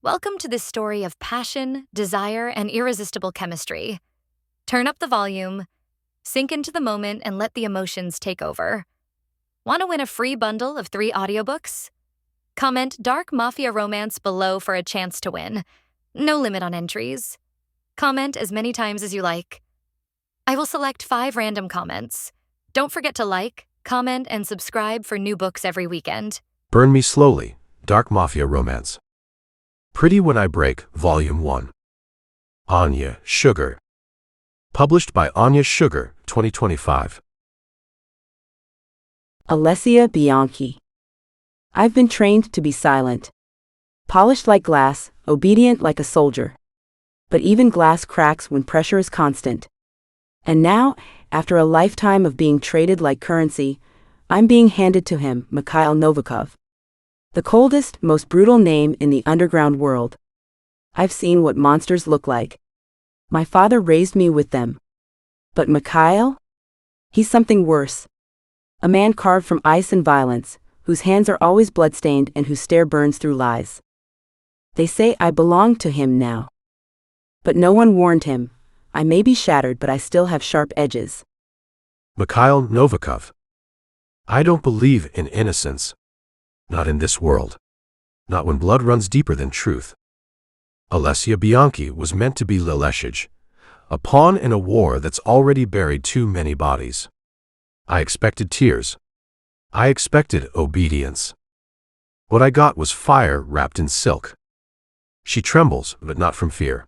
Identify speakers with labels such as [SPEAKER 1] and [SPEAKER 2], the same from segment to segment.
[SPEAKER 1] Welcome to this story of passion, desire, and irresistible chemistry. Turn up the volume, sink into the moment, and let the emotions take over. Want to win a free bundle of 3 audiobooks? Comment Dark Mafia Romance below for a chance to win. No limit on entries. Comment as many times as you like. I will select 5 random comments. Don't forget to like, comment, and subscribe for new books every weekend.
[SPEAKER 2] Burn Me Slowly, Dark Mafia Romance. Pretty When I Break, Volume 1. Anya, Sugar. Published by Anya Sugar, 2025.
[SPEAKER 3] Alessia Bianchi. I've been trained to be silent. Polished like glass, obedient like a soldier. But even glass cracks when pressure is constant. And now, after a lifetime of being traded like currency, I'm being handed to him, Mikhail Novikov. The coldest, most brutal name in the underground world. I've seen what monsters look like. My father raised me with them. But Mikhail? He's something worse. A man carved from ice and violence, whose hands are always bloodstained and whose stare burns through lies. They say I belong to him now. But no one warned him. I may be shattered, but I still have sharp edges.
[SPEAKER 2] Mikhail Novikov. I don't believe in innocence. Not in this world. Not when blood runs deeper than truth. Alessia Bianchi was meant to be leAlessiage, a pawn in a war that's already buried too many bodies. I expected tears. I expected obedience. What I got was fire wrapped in silk. She trembles, but not from fear.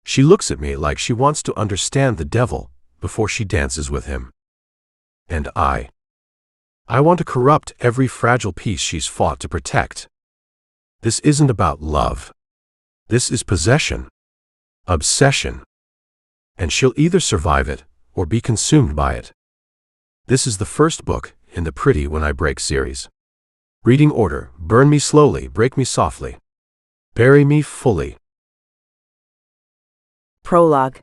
[SPEAKER 2] She looks at me like she wants to understand the devil before she dances with him. And I want to corrupt every fragile piece she's fought to protect. This isn't about love. This is possession. Obsession. And she'll either survive it or be consumed by it. This is the first book in the Pretty When I Break series. Reading order: Burn me slowly, break me softly. Bury me fully.
[SPEAKER 3] Prologue.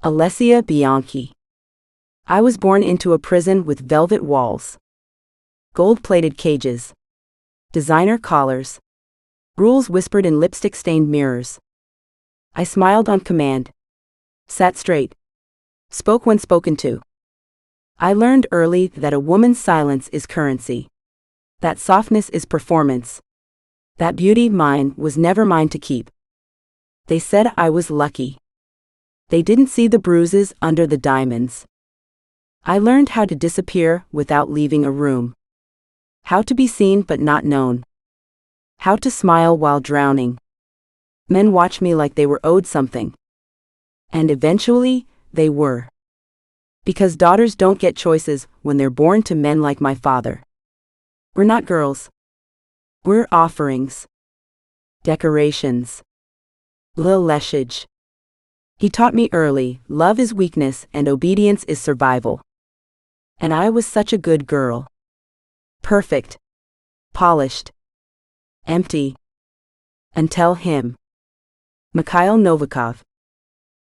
[SPEAKER 3] Alessia Bianchi. I was born into a prison with velvet walls. Gold-plated cages. Designer collars. Rules whispered in lipstick-stained mirrors. I smiled on command. Sat straight. Spoke when spoken to. I learned early that a woman's silence is currency. That softness is performance. That beauty, mine, was never mine to keep. They said I was lucky. They didn't see the bruises under the diamonds. I learned how to disappear without leaving a room. How to be seen but not known. How to smile while drowning. Men watched me like they were owed something. And eventually, they were. Because daughters don't get choices when they're born to men like my father. We're not girls. We're offerings. Decorations. leAlessiage. He taught me early, love is weakness and obedience is survival. And I was such a good girl. Perfect. Polished. Empty. Until him. Mikhail Novikov.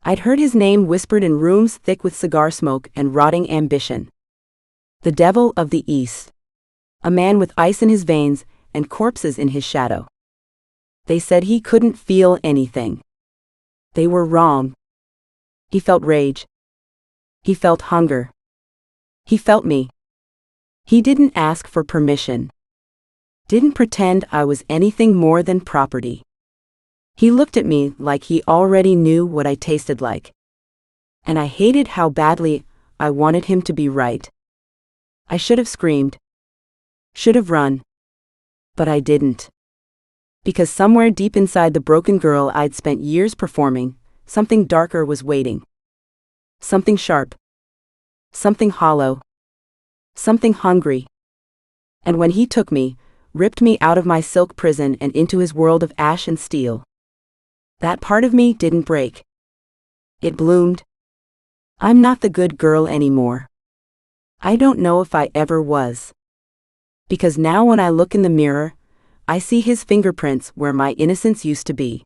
[SPEAKER 3] I'd heard his name whispered in rooms thick with cigar smoke and rotting ambition. The devil of the East. A man with ice in his veins and corpses in his shadow. They said he couldn't feel anything. They were wrong. He felt rage. He felt hunger. He felt me. He didn't ask for permission. Didn't pretend I was anything more than property. He looked at me like he already knew what I tasted like. And I hated how badly I wanted him to be right. I should have screamed. Should have run. But I didn't. Because somewhere deep inside the broken girl I'd spent years performing, something darker was waiting. Something sharp. Something hollow. Something hungry. And when he took me, ripped me out of my silk prison and into his world of ash and steel, that part of me didn't break. It bloomed. I'm not the good girl anymore. I don't know if I ever was. Because now when I look in the mirror, I see his fingerprints where my innocence used to be.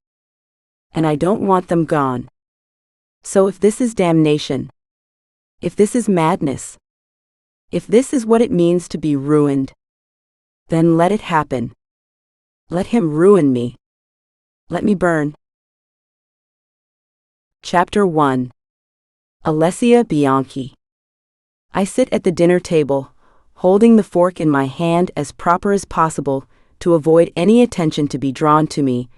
[SPEAKER 3] And I don't want them gone. So if this is damnation, if this is madness, if this is what it means to be ruined, then let it happen. Let him ruin me. Let me burn. Chapter 1. Alessia Bianchi. I sit at the dinner table, holding the fork in my hand as proper as possible to avoid any attention to be drawn to me,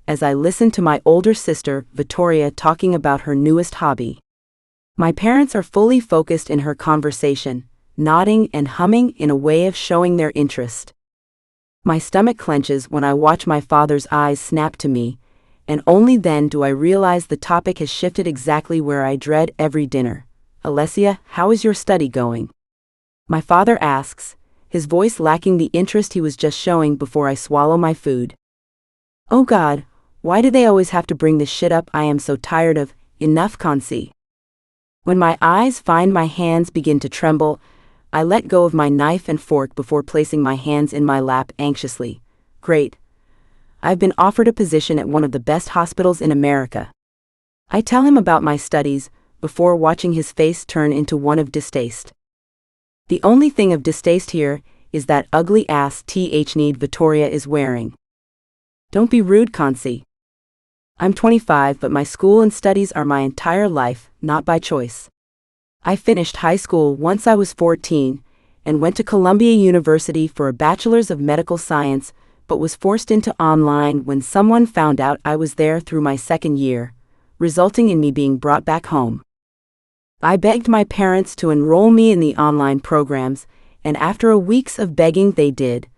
[SPEAKER 3] as I listen to my older sister, Vittoria, talking about her newest hobby. My parents are fully focused in her conversation, nodding and humming in a way of showing their interest. My stomach clenches when I watch my father's eyes snap to me, and only then do I realize the topic has shifted exactly where I dread every dinner. Alessia, how is your study going? My father asks, his voice lacking the interest he was just showing before I swallow my food. Oh God, why do they always have to bring this shit up? I am so tired of. Enough, Consi. When my eyes find my hands begin to tremble, I let go of my knife and fork before placing my hands in my lap anxiously. Great. I've been offered a position at one of the best hospitals in America. I tell him about my studies, before watching his face turn into one of distaste. The only thing of distaste here is that ugly ass need Vittoria is wearing. Don't be rude, Consi. I'm 25, but my school and studies are my entire life, not by choice. I finished high school once I was 14, and went to Columbia University for a bachelor's of medical science, but was forced into online when someone found out I was there through my second year, resulting in me being brought back home. I begged my parents to enroll me in the online programs, and after a weeks of begging they did.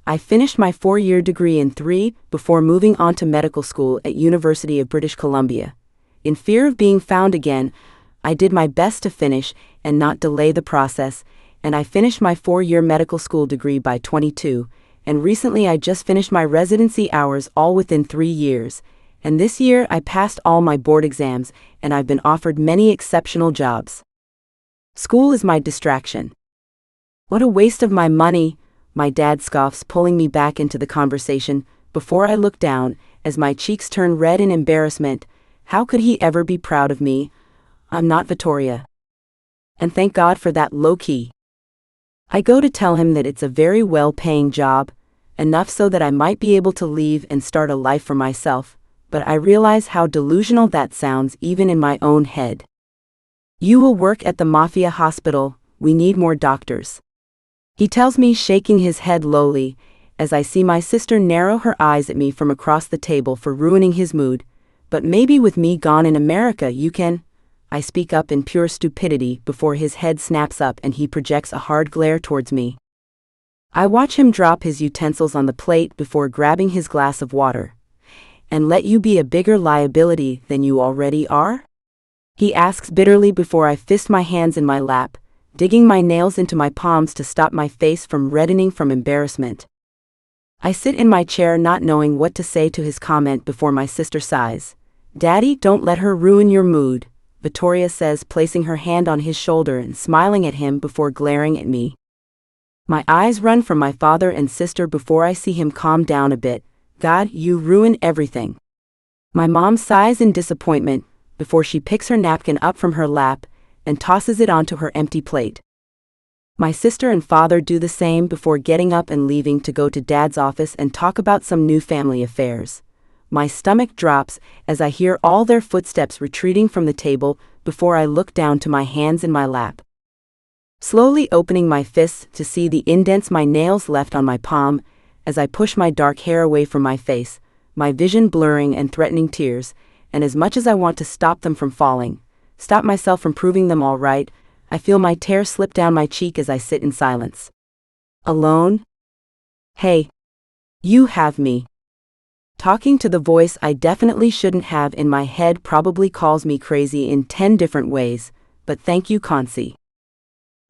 [SPEAKER 3] I finished my 4-year degree in 3 before moving on to medical school at University of British Columbia. In fear of being found again, I did my best to finish and not delay the process, and I finished my 4-year medical school degree by 22, and recently I just finished my residency hours all within 3 years, and this year I passed all my board exams and I've been offered many exceptional jobs. School is my distraction. What a waste of my money, my dad scoffs, pulling me back into the conversation before I look down as my cheeks turn red in embarrassment. How could he ever be proud of me? I'm not Vittoria. And thank God for that, low-key. I go to tell him that it's a very well-paying job, enough so that I might be able to leave and start a life for myself, but I realize how delusional that sounds even in my own head. You will work at the Mafia hospital, we need more doctors. He tells me, shaking his head lowly, as I see my sister narrow her eyes at me from across the table for ruining his mood. But maybe with me gone in America you can. I speak up in pure stupidity before his head snaps up and he projects a hard glare towards me. I watch him drop his utensils on the plate before grabbing his glass of water. And let you be a bigger liability than you already are? He asks bitterly before I fist my hands in my lap, digging my nails into my palms to stop my face from reddening from embarrassment. I sit in my chair not knowing what to say to his comment before my sister sighs. Daddy, don't let her ruin your mood, Vittoria says, placing her hand on his shoulder and smiling at him before glaring at me. My eyes run from my father and sister before I see him calm down a bit. God, you ruin everything. My mom sighs in disappointment before she picks her napkin up from her lap and tosses it onto her empty plate. My sister and father do the same before getting up and leaving to go to Dad's office and talk about some new family affairs. My stomach drops as I hear all their footsteps retreating from the table before I look down to my hands in my lap. Slowly opening my fists to see the indents my nails left on my palm, as I push my dark hair away from my face, my vision blurring and threatening tears, and as much as I want to stop them from falling, stop myself from proving them all right, I feel my tear slip down my cheek as I sit in silence. Alone? Hey. You have me. Talking to the voice I definitely shouldn't have in my head probably calls me crazy in 10 different ways, but thank you, Consi.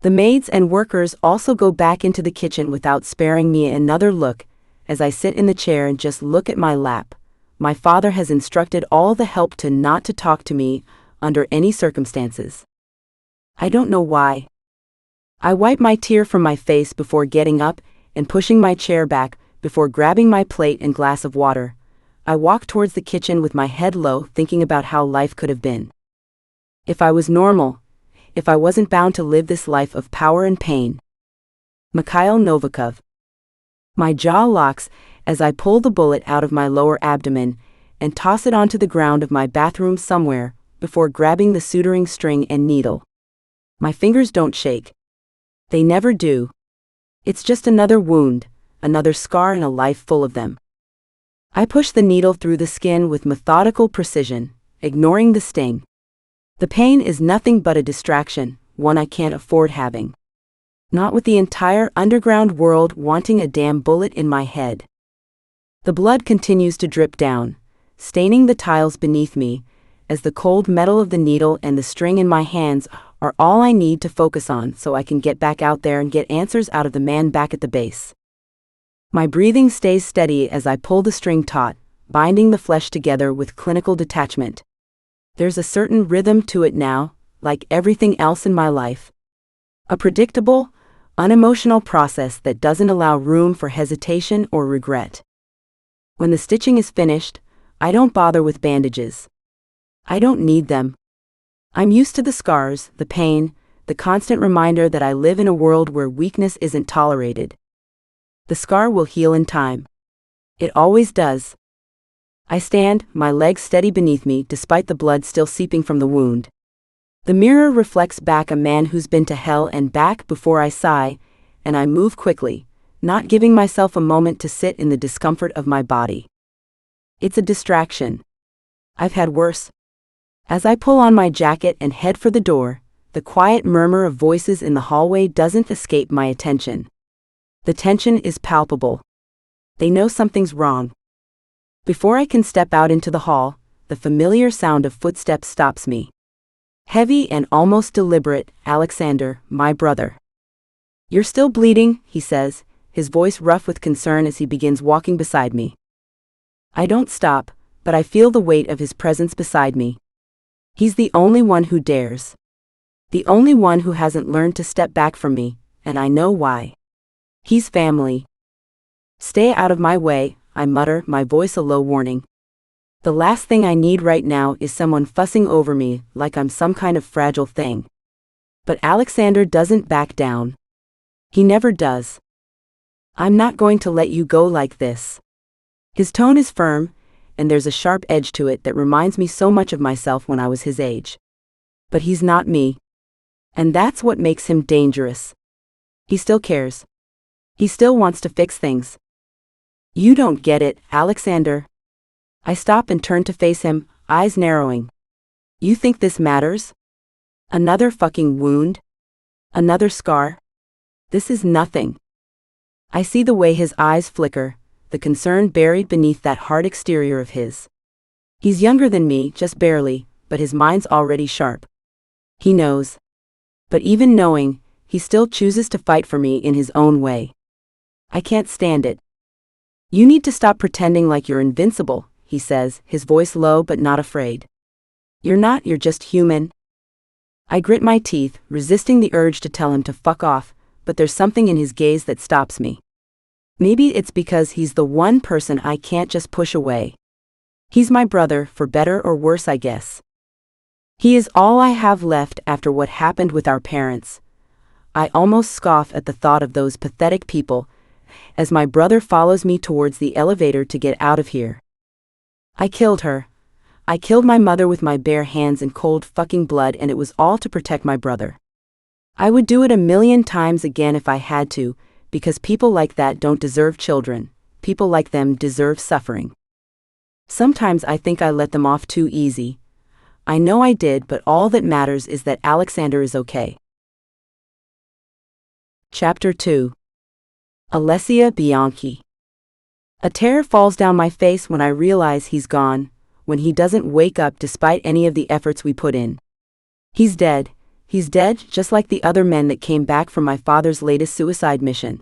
[SPEAKER 3] The maids and workers also go back into the kitchen without sparing me another look, as I sit in the chair and just look at my lap. My father has instructed all the help to not to talk to me under any circumstances. I don't know why. I wipe my tear from my face before getting up and pushing my chair back before grabbing my plate and glass of water. I walk towards the kitchen with my head low, thinking about how life could have been. If I was normal, if I wasn't bound to live this life of power and pain. Mikhail Novikov. My jaw locks as I pull the bullet out of my lower abdomen, and toss it onto the ground of my bathroom somewhere, before grabbing the suturing string and needle. My fingers don't shake. They never do. It's just another wound, another scar in a life full of them. I push the needle through the skin with methodical precision, ignoring the sting. The pain is nothing but a distraction, one I can't afford having. Not with the entire underground world wanting a damn bullet in my head. The blood continues to drip down, staining the tiles beneath me, as the cold metal of the needle and the string in my hands are all I need to focus on so I can get back out there and get answers out of the man back at the base. My breathing stays steady as I pull the string taut, binding the flesh together with clinical detachment. There's a certain rhythm to it now, like everything else in my life. A predictable, unemotional process that doesn't allow room for hesitation or regret. When the stitching is finished, I don't bother with bandages. I don't need them. I'm used to the scars, the pain, the constant reminder that I live in a world where weakness isn't tolerated. The scar will heal in time. It always does. I stand, my legs steady beneath me despite the blood still seeping from the wound. The mirror reflects back a man who's been to hell and back before I sigh, and I move quickly, not giving myself a moment to sit in the discomfort of my body. It's a distraction. I've had worse. As I pull on my jacket and head for the door, the quiet murmur of voices in the hallway doesn't escape my attention. The tension is palpable. They know something's wrong. Before I can step out into the hall, the familiar sound of footsteps stops me. Heavy and almost deliberate, Alexander, my brother. "You're still bleeding," he says, his voice rough with concern as he begins walking beside me. I don't stop, but I feel the weight of his presence beside me. He's the only one who dares. The only one who hasn't learned to step back from me, and I know why. He's family. "Stay out of my way," I mutter, my voice a low warning. The last thing I need right now is someone fussing over me like I'm some kind of fragile thing. But Alexander doesn't back down. He never does. "I'm not going to let you go like this." His tone is firm, and there's a sharp edge to it that reminds me so much of myself when I was his age. But he's not me. And that's what makes him dangerous. He still cares. He still wants to fix things. "You don't get it, Alexander." I stop and turn to face him, eyes narrowing. "You think this matters? Another fucking wound? Another scar? This is nothing." I see the way his eyes flicker, the concern buried beneath that hard exterior of his. He's younger than me, just barely, but his mind's already sharp. He knows. But even knowing, he still chooses to fight for me in his own way. I can't stand it. "You need to stop pretending like you're invincible," he says, his voice low but not afraid. "You're not, you're just human." I grit my teeth, resisting the urge to tell him to fuck off, but there's something in his gaze that stops me. Maybe it's because he's the one person I can't just push away. He's my brother, for better or worse, I guess. He is all I have left after what happened with our parents. I almost scoff at the thought of those pathetic people, as my brother follows me towards the elevator to get out of here. I killed her. I killed my mother with my bare hands in cold fucking blood, and it was all to protect my brother. I would do it 1,000,000 times again if I had to, because people like that don't deserve children. People like them deserve suffering. Sometimes I think I let them off too easy. I know I did, but all that matters is that Alexander is okay. Chapter 2. Alessia Bianchi. A tear falls down my face when I realize he's gone, when he doesn't wake up despite any of the efforts we put in. He's dead. He's dead, just like the other men that came back from my father's latest suicide mission.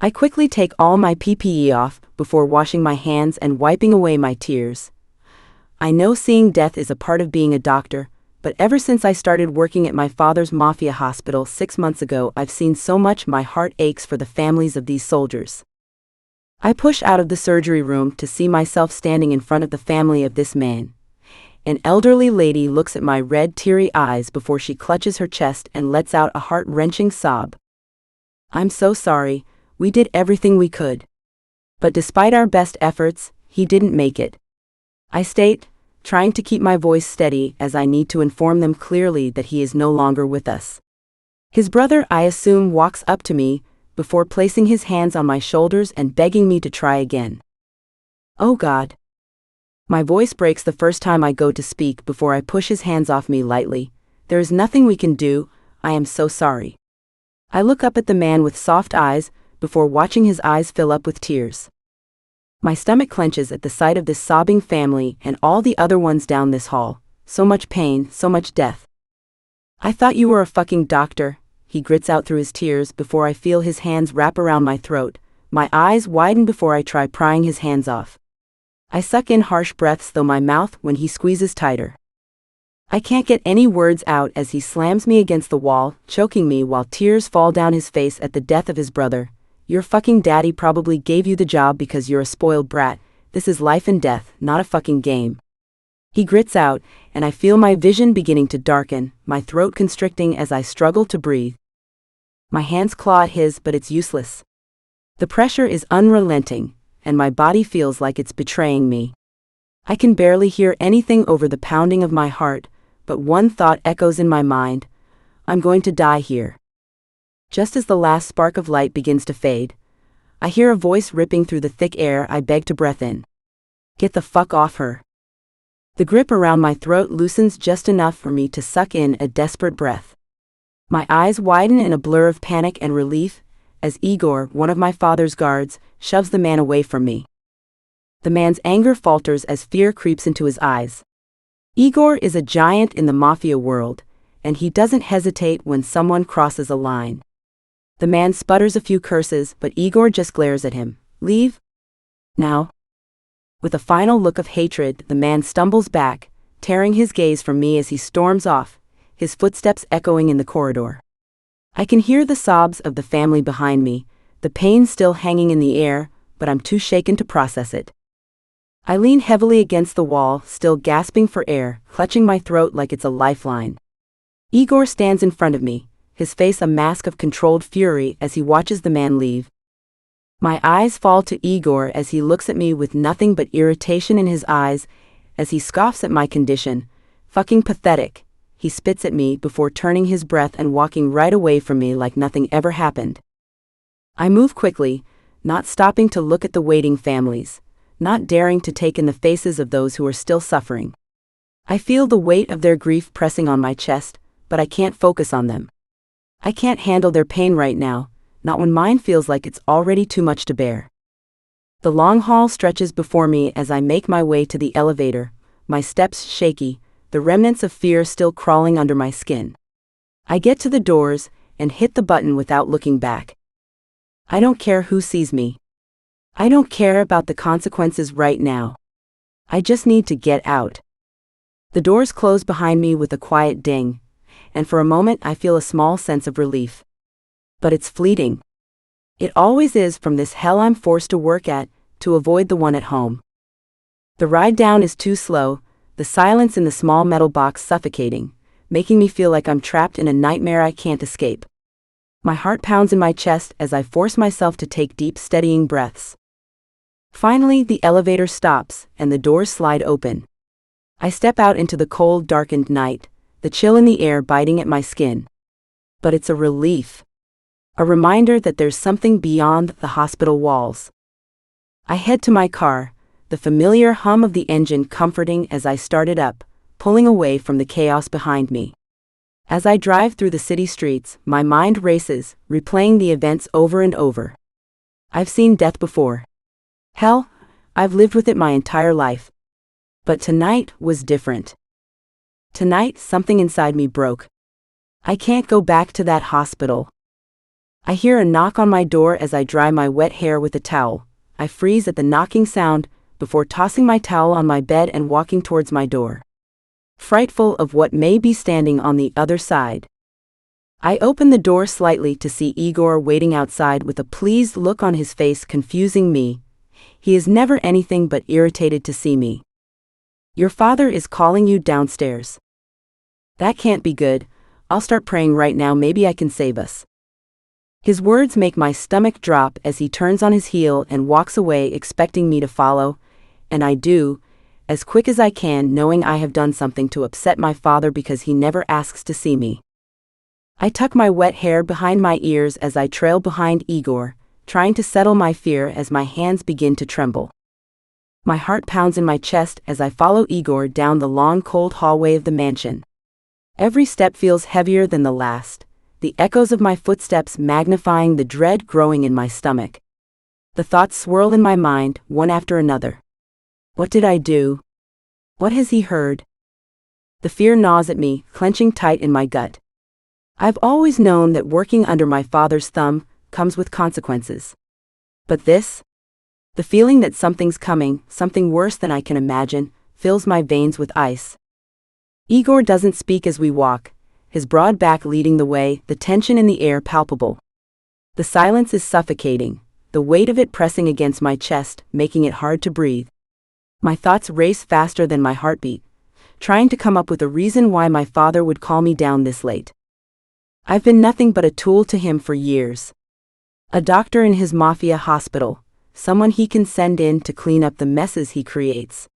[SPEAKER 3] I quickly take all my PPE off before washing my hands and wiping away my tears. I know seeing death is a part of being a doctor, but ever since I started working at my father's Mafia hospital 6 months ago, I've seen so much my heart aches for the families of these soldiers. I push out of the surgery room to see myself standing in front of the family of this man. An elderly lady looks at my red, teary eyes before she clutches her chest and lets out a heart-wrenching sob. "I'm so sorry, we did everything we could. But despite our best efforts, he didn't make it. I state, trying to keep my voice steady as I need to inform them clearly that he is no longer with us. His brother, I assume, walks up to me, before placing his hands on my shoulders and begging me to try again. Oh God. My voice breaks the first time I go to speak before I push his hands off me lightly. There is nothing we can do, I am so sorry. I look up at the man with soft eyes, before watching his eyes fill up with tears. My stomach clenches at the sight of this sobbing family and all the other ones down this hall. So much pain, so much death. I thought you were a fucking doctor, he grits out through his tears before I feel his hands wrap around my throat. My eyes widen before I try prying his hands off. I suck in harsh breaths through my mouth when he squeezes tighter. I can't get any words out as he slams me against the wall, choking me while tears fall down his face at the death of his brother. Your fucking daddy probably gave you the job because you're a spoiled brat. This is life and death, not a fucking game. He grits out, and I feel my vision beginning to darken, my throat constricting as I struggle to breathe. My hands claw at his, but it's useless. The pressure is unrelenting, and my body feels like it's betraying me. I can barely hear anything over the pounding of my heart, but one thought echoes in my mind: I'm going to die here. Just as the last spark of light begins to fade, I hear a voice ripping through the thick air. I beg to breath in. Get the fuck off her. The grip around my throat loosens just enough for me to suck in a desperate breath. My eyes widen in a blur of panic and relief, as Igor, one of my father's guards, shoves the man away from me. The man's anger falters as fear creeps into his eyes. Igor is a giant in the Mafia world, and he doesn't hesitate when someone crosses a line. The man sputters a few curses, but Igor just glares at him. Leave? Now? With a final look of hatred, the man stumbles back, tearing his gaze from me as he storms off, his footsteps echoing in the corridor. I can hear the sobs of the family behind me, the pain still hanging in the air, but I'm too shaken to process it. I lean heavily against the wall, still gasping for air, clutching my throat like it's a lifeline. Igor stands in front of me, his face a mask of controlled fury as he watches the man leave. My eyes fall to Igor as he looks at me with nothing but irritation in his eyes, as he scoffs at my condition. Fucking pathetic, he spits at me before turning his breath and walking right away from me like nothing ever happened. I move quickly, not stopping to look at the waiting families, not daring to take in the faces of those who are still suffering. I feel the weight of their grief pressing on my chest, but I can't focus on them. I can't handle their pain right now, not when mine feels like it's already too much to bear. The long hall stretches before me as I make my way to the elevator, my steps shaky, the remnants of fear still crawling under my skin. I get to the doors and hit the button without looking back. I don't care who sees me. I don't care about the consequences right now. I just need to get out. The doors close behind me with a quiet ding, and for a moment I feel a small sense of relief. But it's fleeting. It always is from this hell I'm forced to work at, to avoid the one at home. The ride down is too slow, the silence in the small metal box suffocating, making me feel like I'm trapped in a nightmare I can't escape. My heart pounds in my chest as I force myself to take deep, steadying breaths. Finally, the elevator stops, and the doors slide open. I step out into the cold, darkened night, the chill in the air biting at my skin. But it's a relief. A reminder that there's something beyond the hospital walls. I head to my car, the familiar hum of the engine comforting as I start it up, pulling away from the chaos behind me. As I drive through the city streets, my mind races, replaying the events over and over. I've seen death before. Hell, I've lived with it my entire life. But tonight was different. Tonight, something inside me broke. I can't go back to that hospital. I hear a knock on my door as I dry my wet hair with a towel. I freeze at the knocking sound, before tossing my towel on my bed and walking towards my door, frightful of what may be standing on the other side. I open the door slightly to see Igor waiting outside with a pleased look on his face, confusing me. He is never anything but irritated to see me. Your father is calling you downstairs. That can't be good. I'll start praying right now, maybe I can save us. His words make my stomach drop as he turns on his heel and walks away, expecting me to follow, and I do, as quick as I can, knowing I have done something to upset my father because he never asks to see me. I tuck my wet hair behind my ears as I trail behind Igor, trying to settle my fear as my hands begin to tremble. My heart pounds in my chest as I follow Igor down the long, cold hallway of the mansion. Every step feels heavier than the last, the echoes of my footsteps magnifying the dread growing in my stomach. The thoughts swirl in my mind, one after another. What did I do? What has he heard? The fear gnaws at me, clenching tight in my gut. I've always known that working under my father's thumb comes with consequences. But this? The feeling that something's coming, something worse than I can imagine, fills my veins with ice. Igor doesn't speak as we walk, his broad back leading the way, the tension in the air palpable. The silence is suffocating, the weight of it pressing against my chest, making it hard to breathe. My thoughts race faster than my heartbeat, trying to come up with a reason why my father would call me down this late. I've been nothing but a tool to him for years. A doctor in his Mafia hospital, someone he can send in to clean up the messes he creates.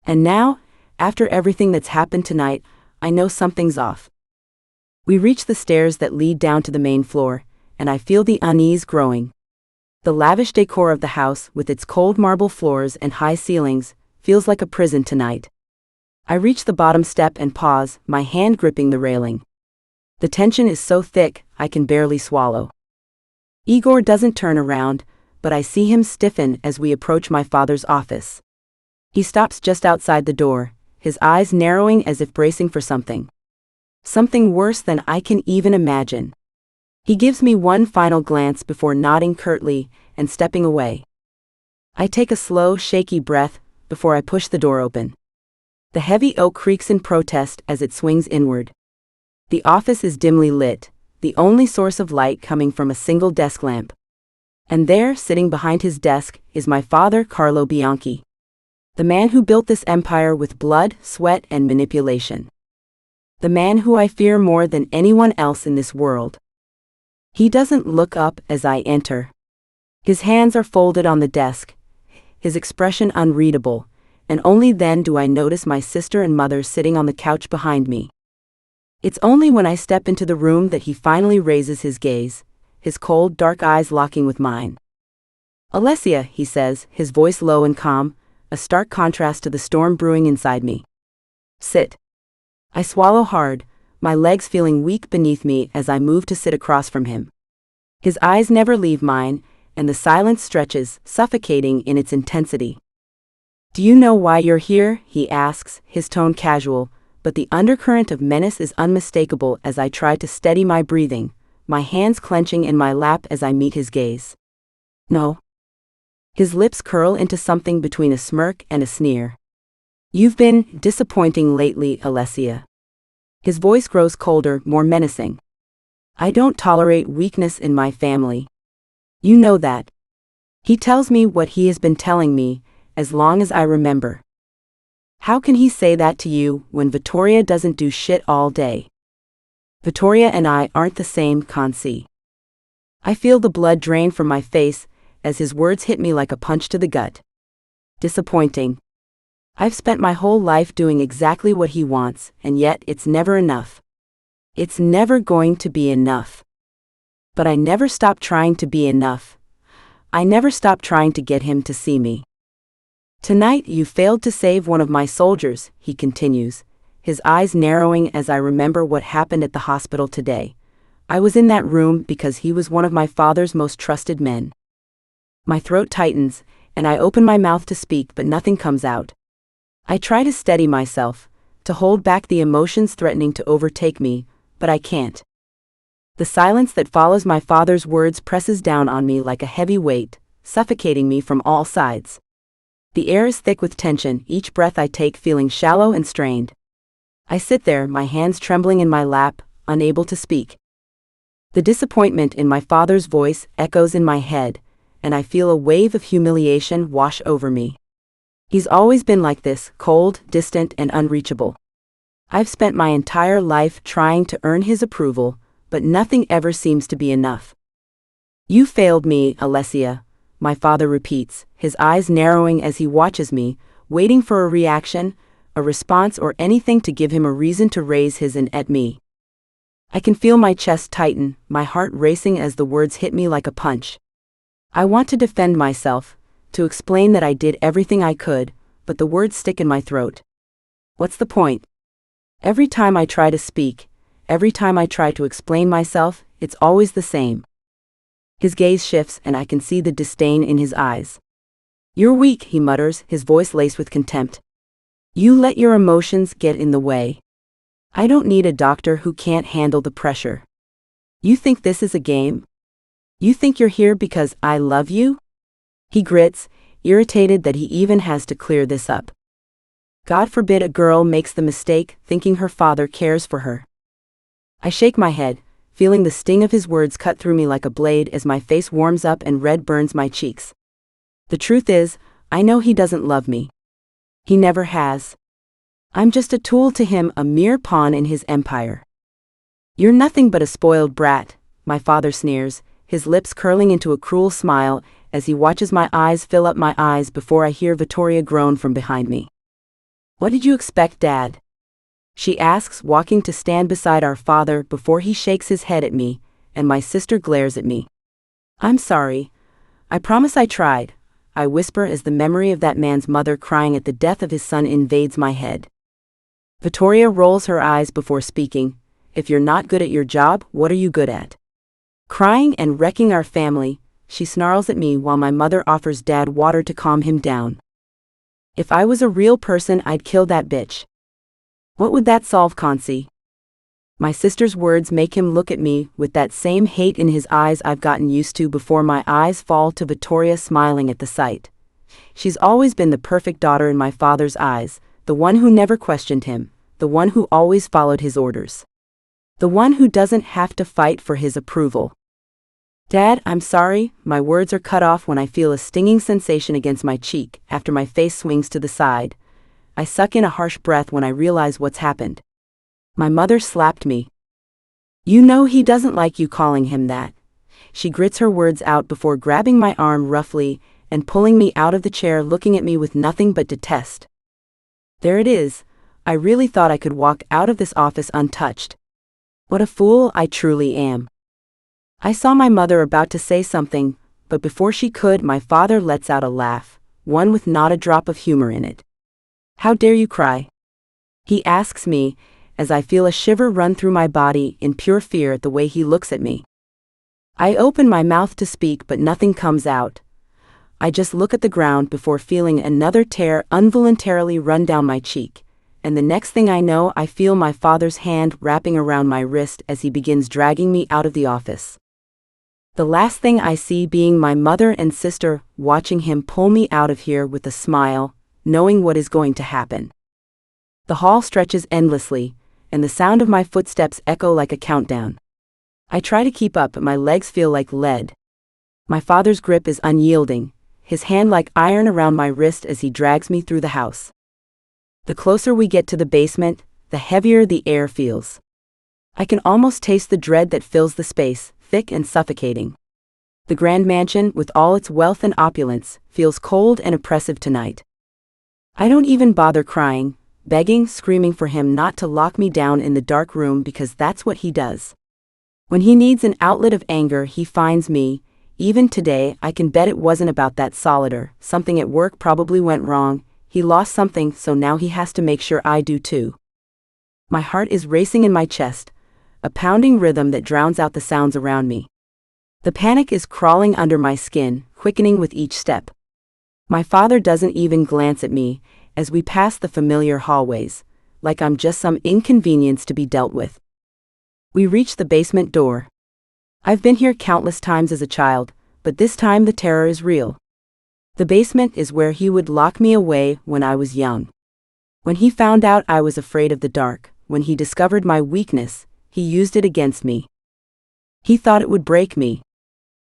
[SPEAKER 3] And now, after everything that's happened tonight, I know something's off. We reach the stairs that lead down to the main floor, and I feel the unease growing. The lavish decor of the house, with its cold marble floors and high ceilings, feels like a prison tonight. I reach the bottom step and pause, my hand gripping the railing. The tension is so thick, I can barely swallow. Igor doesn't turn around, but I see him stiffen as we approach my father's office. He stops just outside the door, his eyes narrowing as if bracing for something. Something worse than I can even imagine. He gives me one final glance before nodding curtly and stepping away. I take a slow, shaky breath before I push the door open. The heavy oak creaks in protest as it swings inward. The office is dimly lit, the only source of light coming from a single desk lamp. And there, sitting behind his desk, is my father, Carlo Bianchi. The man who built this empire with blood, sweat, and manipulation. The man who I fear more than anyone else in this world. He doesn't look up as I enter. His hands are folded on the desk, his expression unreadable, and only then do I notice my sister and mother sitting on the couch behind me. It's only when I step into the room that he finally raises his gaze, his cold, dark eyes locking with mine. "Alessia," he says, his voice low and calm, a stark contrast to the storm brewing inside me. "Sit." I swallow hard, my legs feeling weak beneath me as I move to sit across from him. His eyes never leave mine, and the silence stretches, suffocating in its intensity. "Do you know why you're here?" he asks, his tone casual, but the undercurrent of menace is unmistakable as I try to steady my breathing, my hands clenching in my lap as I meet his gaze. "No." His lips curl into something between a smirk and a sneer. "You've been disappointing lately, Alessia." His voice grows colder, more menacing. "I don't tolerate weakness in my family. You know that." He tells me what he has been telling me, as long as I remember. How can he say that to you when Vittoria doesn't do shit all day? Vittoria and I aren't the same, Kansi. I feel the blood drain from my face as his words hit me like a punch to the gut. Disappointing. I've spent my whole life doing exactly what he wants, and yet it's never enough. It's never going to be enough. But I never stop trying to be enough. I never stop trying to get him to see me. "Tonight you failed to save one of my soldiers," he continues, his eyes narrowing as I remember what happened at the hospital today. I was in that room because he was one of my father's most trusted men. My throat tightens, and I open my mouth to speak, but nothing comes out. I try to steady myself, to hold back the emotions threatening to overtake me, but I can't. The silence that follows my father's words presses down on me like a heavy weight, suffocating me from all sides. The air is thick with tension, each breath I take feeling shallow and strained. I sit there, my hands trembling in my lap, unable to speak. The disappointment in my father's voice echoes in my head, and I feel a wave of humiliation wash over me. He's always been like this, cold, distant, and unreachable. I've spent my entire life trying to earn his approval, but nothing ever seems to be enough. "You failed me, Alessia," my father repeats, his eyes narrowing as he watches me, waiting for a reaction, a response, or anything to give him a reason to raise his hand at me. I can feel my chest tighten, my heart racing as the words hit me like a punch. I want to defend myself, to explain that I did everything I could, but the words stick in my throat. What's the point? Every time I try to speak, every time I try to explain myself, it's always the same. His gaze shifts and I can see the disdain in his eyes. "You're weak," he mutters, his voice laced with contempt. "You let your emotions get in the way. I don't need a doctor who can't handle the pressure. You think this is a game? You think you're here because I love you?" He grits, irritated that he even has to clear this up. God forbid a girl makes the mistake thinking her father cares for her. I shake my head, feeling the sting of his words cut through me like a blade as my face warms up and red burns my cheeks. The truth is, I know he doesn't love me. He never has. I'm just a tool to him, a mere pawn in his empire. "You're nothing but a spoiled brat," my father sneers, his lips curling into a cruel smile as he watches my eyes fill up my eyes before I hear Vittoria groan from behind me. "What did you expect, Dad?" she asks, walking to stand beside our father before he shakes his head at me, and my sister glares at me. "I'm sorry. I promise I tried," I whisper as the memory of that man's mother crying at the death of his son invades my head. Vittoria rolls her eyes before speaking. "If you're not good at your job, what are you good at? Crying and wrecking our family," she snarls at me while my mother offers Dad water to calm him down. "If I was a real person, I'd kill that bitch." "What would that solve, Consi?" My sister's words make him look at me with that same hate in his eyes I've gotten used to before my eyes fall to Vittoria smiling at the sight. She's always been the perfect daughter in my father's eyes, the one who never questioned him, the one who always followed his orders. The one who doesn't have to fight for his approval. "Dad, I'm sorry," my words are cut off when I feel a stinging sensation against my cheek after my face swings to the side. I suck in a harsh breath when I realize what's happened. My mother slapped me. "You know he doesn't like you calling him that." She grits her words out before grabbing my arm roughly and pulling me out of the chair, looking at me with nothing but detest. There it is. I really thought I could walk out of this office untouched. What a fool I truly am. I saw my mother about to say something, but before she could, my father lets out a laugh, one with not a drop of humor in it. "How dare you cry?" he asks me, as I feel a shiver run through my body in pure fear at the way he looks at me. I open my mouth to speak, but nothing comes out. I just look at the ground before feeling another tear involuntarily run down my cheek, and the next thing I know, I feel my father's hand wrapping around my wrist as he begins dragging me out of the office. The last thing I see being my mother and sister watching him pull me out of here with a smile, knowing what is going to happen. The hall stretches endlessly, and the sound of my footsteps echo like a countdown. I try to keep up, but my legs feel like lead. My father's grip is unyielding, his hand like iron around my wrist as he drags me through the house. The closer we get to the basement, the heavier the air feels. I can almost taste the dread that fills the space, thick and suffocating. The grand mansion, with all its wealth and opulence, feels cold and oppressive tonight. I don't even bother crying, begging, screaming for him not to lock me down in the dark room, because that's what he does. When he needs an outlet of anger, he finds me. Even today, I can bet it wasn't about that solider. Something at work probably went wrong. He lost something, so now he has to make sure I do too. My heart is racing in my chest, a pounding rhythm that drowns out the sounds around me. The panic is crawling under my skin, quickening with each step. My father doesn't even glance at me as we pass the familiar hallways, like I'm just some inconvenience to be dealt with. We reach the basement door. I've been here countless times as a child, but this time the terror is real. The basement is where he would lock me away when I was young. When he found out I was afraid of the dark, when he discovered my weakness, he used it against me. He thought it would break me.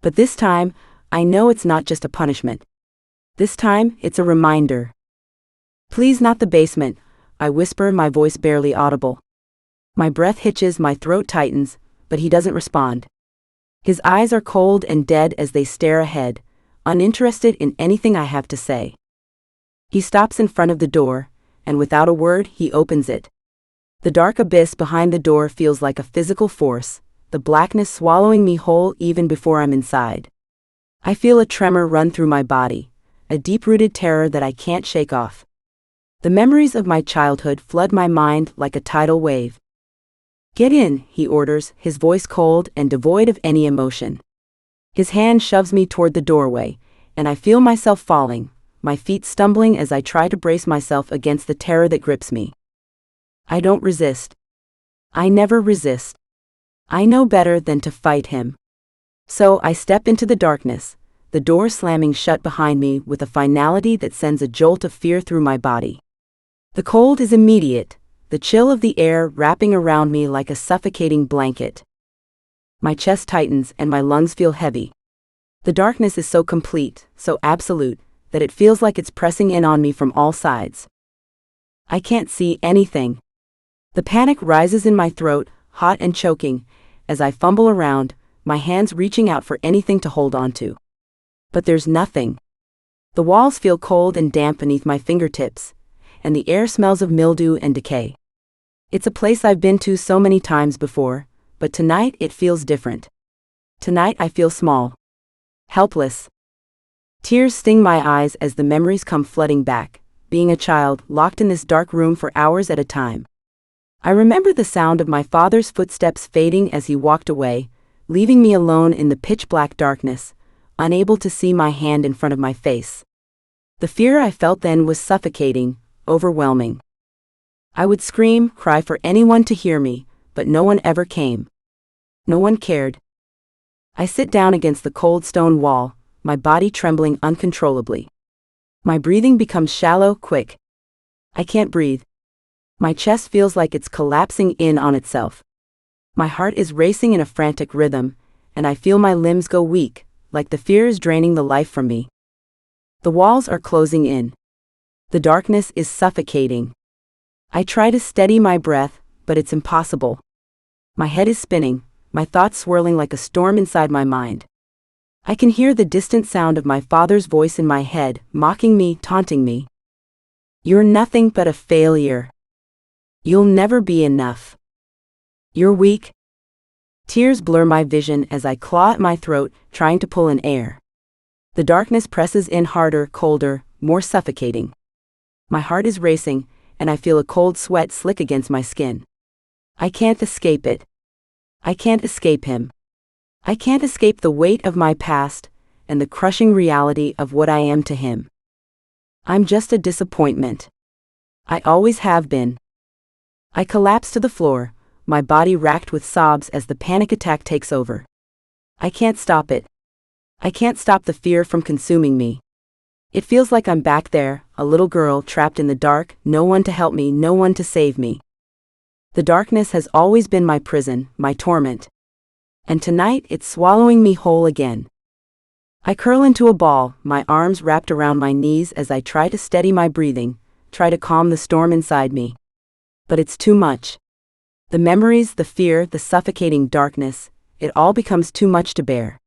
[SPEAKER 3] But this time, I know it's not just a punishment. This time, it's a reminder. "Please, not the basement," I whisper, my voice barely audible. My breath hitches, my throat tightens, but he doesn't respond. His eyes are cold and dead as they stare ahead, uninterested in anything I have to say. He stops in front of the door, and without a word, he opens it. The dark abyss behind the door feels like a physical force, the blackness swallowing me whole even before I'm inside. I feel a tremor run through my body, a deep-rooted terror that I can't shake off. The memories of my childhood flood my mind like a tidal wave. "Get in," he orders, his voice cold and devoid of any emotion. His hand shoves me toward the doorway, and I feel myself falling, my feet stumbling as I try to brace myself against the terror that grips me. I don't resist. I never resist. I know better than to fight him. So I step into the darkness, the door slamming shut behind me with a finality that sends a jolt of fear through my body. The cold is immediate, the chill of the air wrapping around me like a suffocating blanket. My chest tightens and my lungs feel heavy. The darkness is so complete, so absolute, that it feels like it's pressing in on me from all sides. I can't see anything. The panic rises in my throat, hot and choking, as I fumble around, my hands reaching out for anything to hold onto. But there's nothing. The walls feel cold and damp beneath my fingertips, and the air smells of mildew and decay. It's a place I've been to so many times before, but tonight it feels different. Tonight I feel small. Helpless. Tears sting my eyes as the memories come flooding back, being a child locked in this dark room for hours at a time. I remember the sound of my father's footsteps fading as he walked away, leaving me alone in the pitch-black darkness, unable to see my hand in front of my face. The fear I felt then was suffocating, overwhelming. I would scream, cry for anyone to hear me, but no one ever came. No one cared. I sit down against the cold stone wall, my body trembling uncontrollably. My breathing becomes shallow, quick. I can't breathe. My chest feels like it's collapsing in on itself. My heart is racing in a frantic rhythm, and I feel my limbs go weak, like the fear is draining the life from me. The walls are closing in. The darkness is suffocating. I try to steady my breath, but it's impossible. My head is spinning, my thoughts swirling like a storm inside my mind. I can hear the distant sound of my father's voice in my head, mocking me, taunting me. "You're nothing but a failure. You'll never be enough. You're weak." Tears blur my vision as I claw at my throat, trying to pull in air. The darkness presses in harder, colder, more suffocating. My heart is racing, and I feel a cold sweat slick against my skin. I can't escape it. I can't escape him. I can't escape the weight of my past, and the crushing reality of what I am to him. I'm just a disappointment. I always have been. I collapse to the floor, my body racked with sobs as the panic attack takes over. I can't stop it. I can't stop the fear from consuming me. It feels like I'm back there, a little girl trapped in the dark, no one to help me, no one to save me. The darkness has always been my prison, my torment. And tonight it's swallowing me whole again. I curl into a ball, my arms wrapped around my knees as I try to steady my breathing, try to calm the storm inside me. But it's too much. The memories, the fear, the suffocating darkness, it all becomes too much to bear.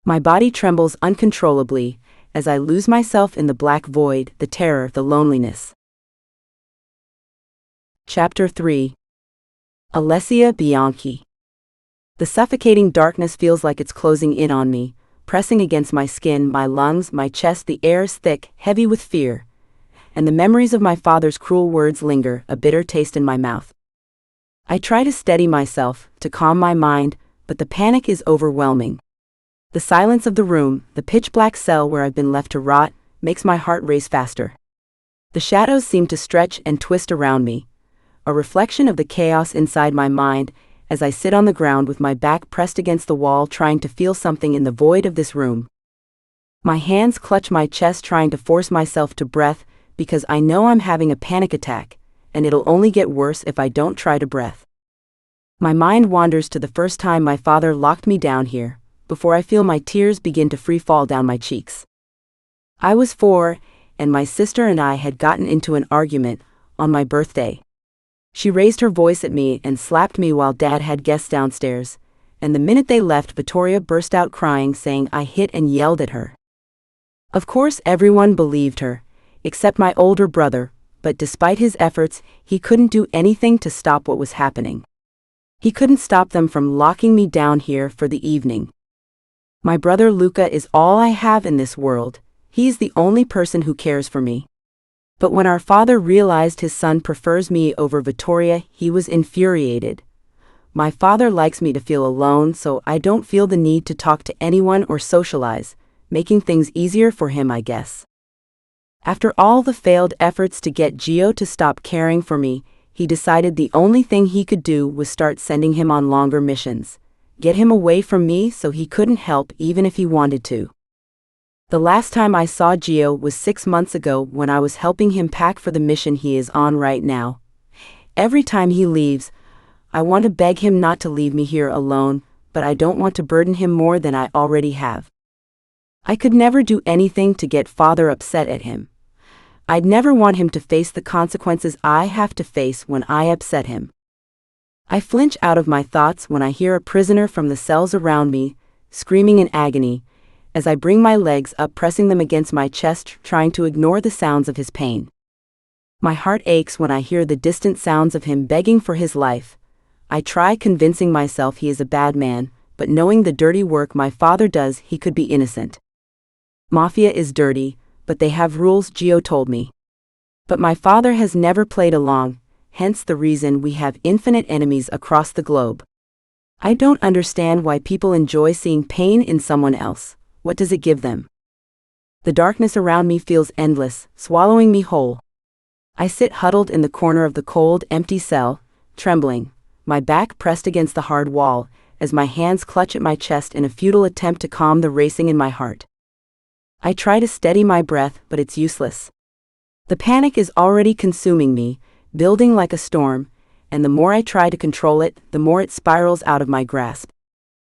[SPEAKER 3] My body trembles uncontrollably as I lose myself in the black void, the terror, the loneliness. Chapter 3. Alessia Bianchi. The suffocating darkness feels like it's closing in on me, pressing against my skin, my lungs, my chest. The air is thick, heavy with fear, and the memories of my father's cruel words linger, a bitter taste in my mouth. I try to steady myself, to calm my mind, but the panic is overwhelming. The silence of the room, the pitch-black cell where I've been left to rot, makes my heart race faster. The shadows seem to stretch and twist around me, a reflection of the chaos inside my mind, as I sit on the ground with my back pressed against the wall trying to feel something in the void of this room. My hands clutch my chest trying to force myself to breath, because I know I'm having a panic attack, and it'll only get worse if I don't try to breath. My mind wanders to the first time my father locked me down here, before I feel my tears begin to free fall down my cheeks. I was 4, and my sister and I had gotten into an argument on my birthday. She raised her voice at me and slapped me while Dad had guests downstairs, and the minute they left, Victoria burst out crying, saying I hit and yelled at her. Of course everyone believed her, except my older brother, but despite his efforts, he couldn't do anything to stop what was happening. He couldn't stop them from locking me down here for the evening. My brother Luka is all I have in this world. He is the only person who cares for me. But when our father realized his son prefers me over Vittoria, he was infuriated. My father likes me to feel alone, so I don't feel the need to talk to anyone or socialize, making things easier for him, I guess. After all the failed efforts to get Gio to stop caring for me, he decided the only thing he could do was start sending him on longer missions. Get him away from me so he couldn't help even if he wanted to. The last time I saw Gio was 6 months ago when I was helping him pack for the mission he is on right now. Every time he leaves, I want to beg him not to leave me here alone, but I don't want to burden him more than I already have. I could never do anything to get father upset at him. I'd never want him to face the consequences I have to face when I upset him. I flinch out of my thoughts when I hear a prisoner from the cells around me, screaming in agony, as I bring my legs up, pressing them against my chest, trying to ignore the sounds of his pain. My heart aches when I hear the distant sounds of him begging for his life. I try convincing myself he is a bad man, but knowing the dirty work my father does, he could be innocent. Mafia is dirty, but they have rules, Gio told me. But my father has never played along, hence the reason we have infinite enemies across the globe. I don't understand why people enjoy seeing pain in someone else. What does it give them? The darkness around me feels endless, swallowing me whole. I sit huddled in the corner of the cold, empty cell, trembling, my back pressed against the hard wall, as my hands clutch at my chest in a futile attempt to calm the racing in my heart. I try to steady my breath, but it's useless. The panic is already consuming me, building like a storm, and the more I try to control it, the more it spirals out of my grasp.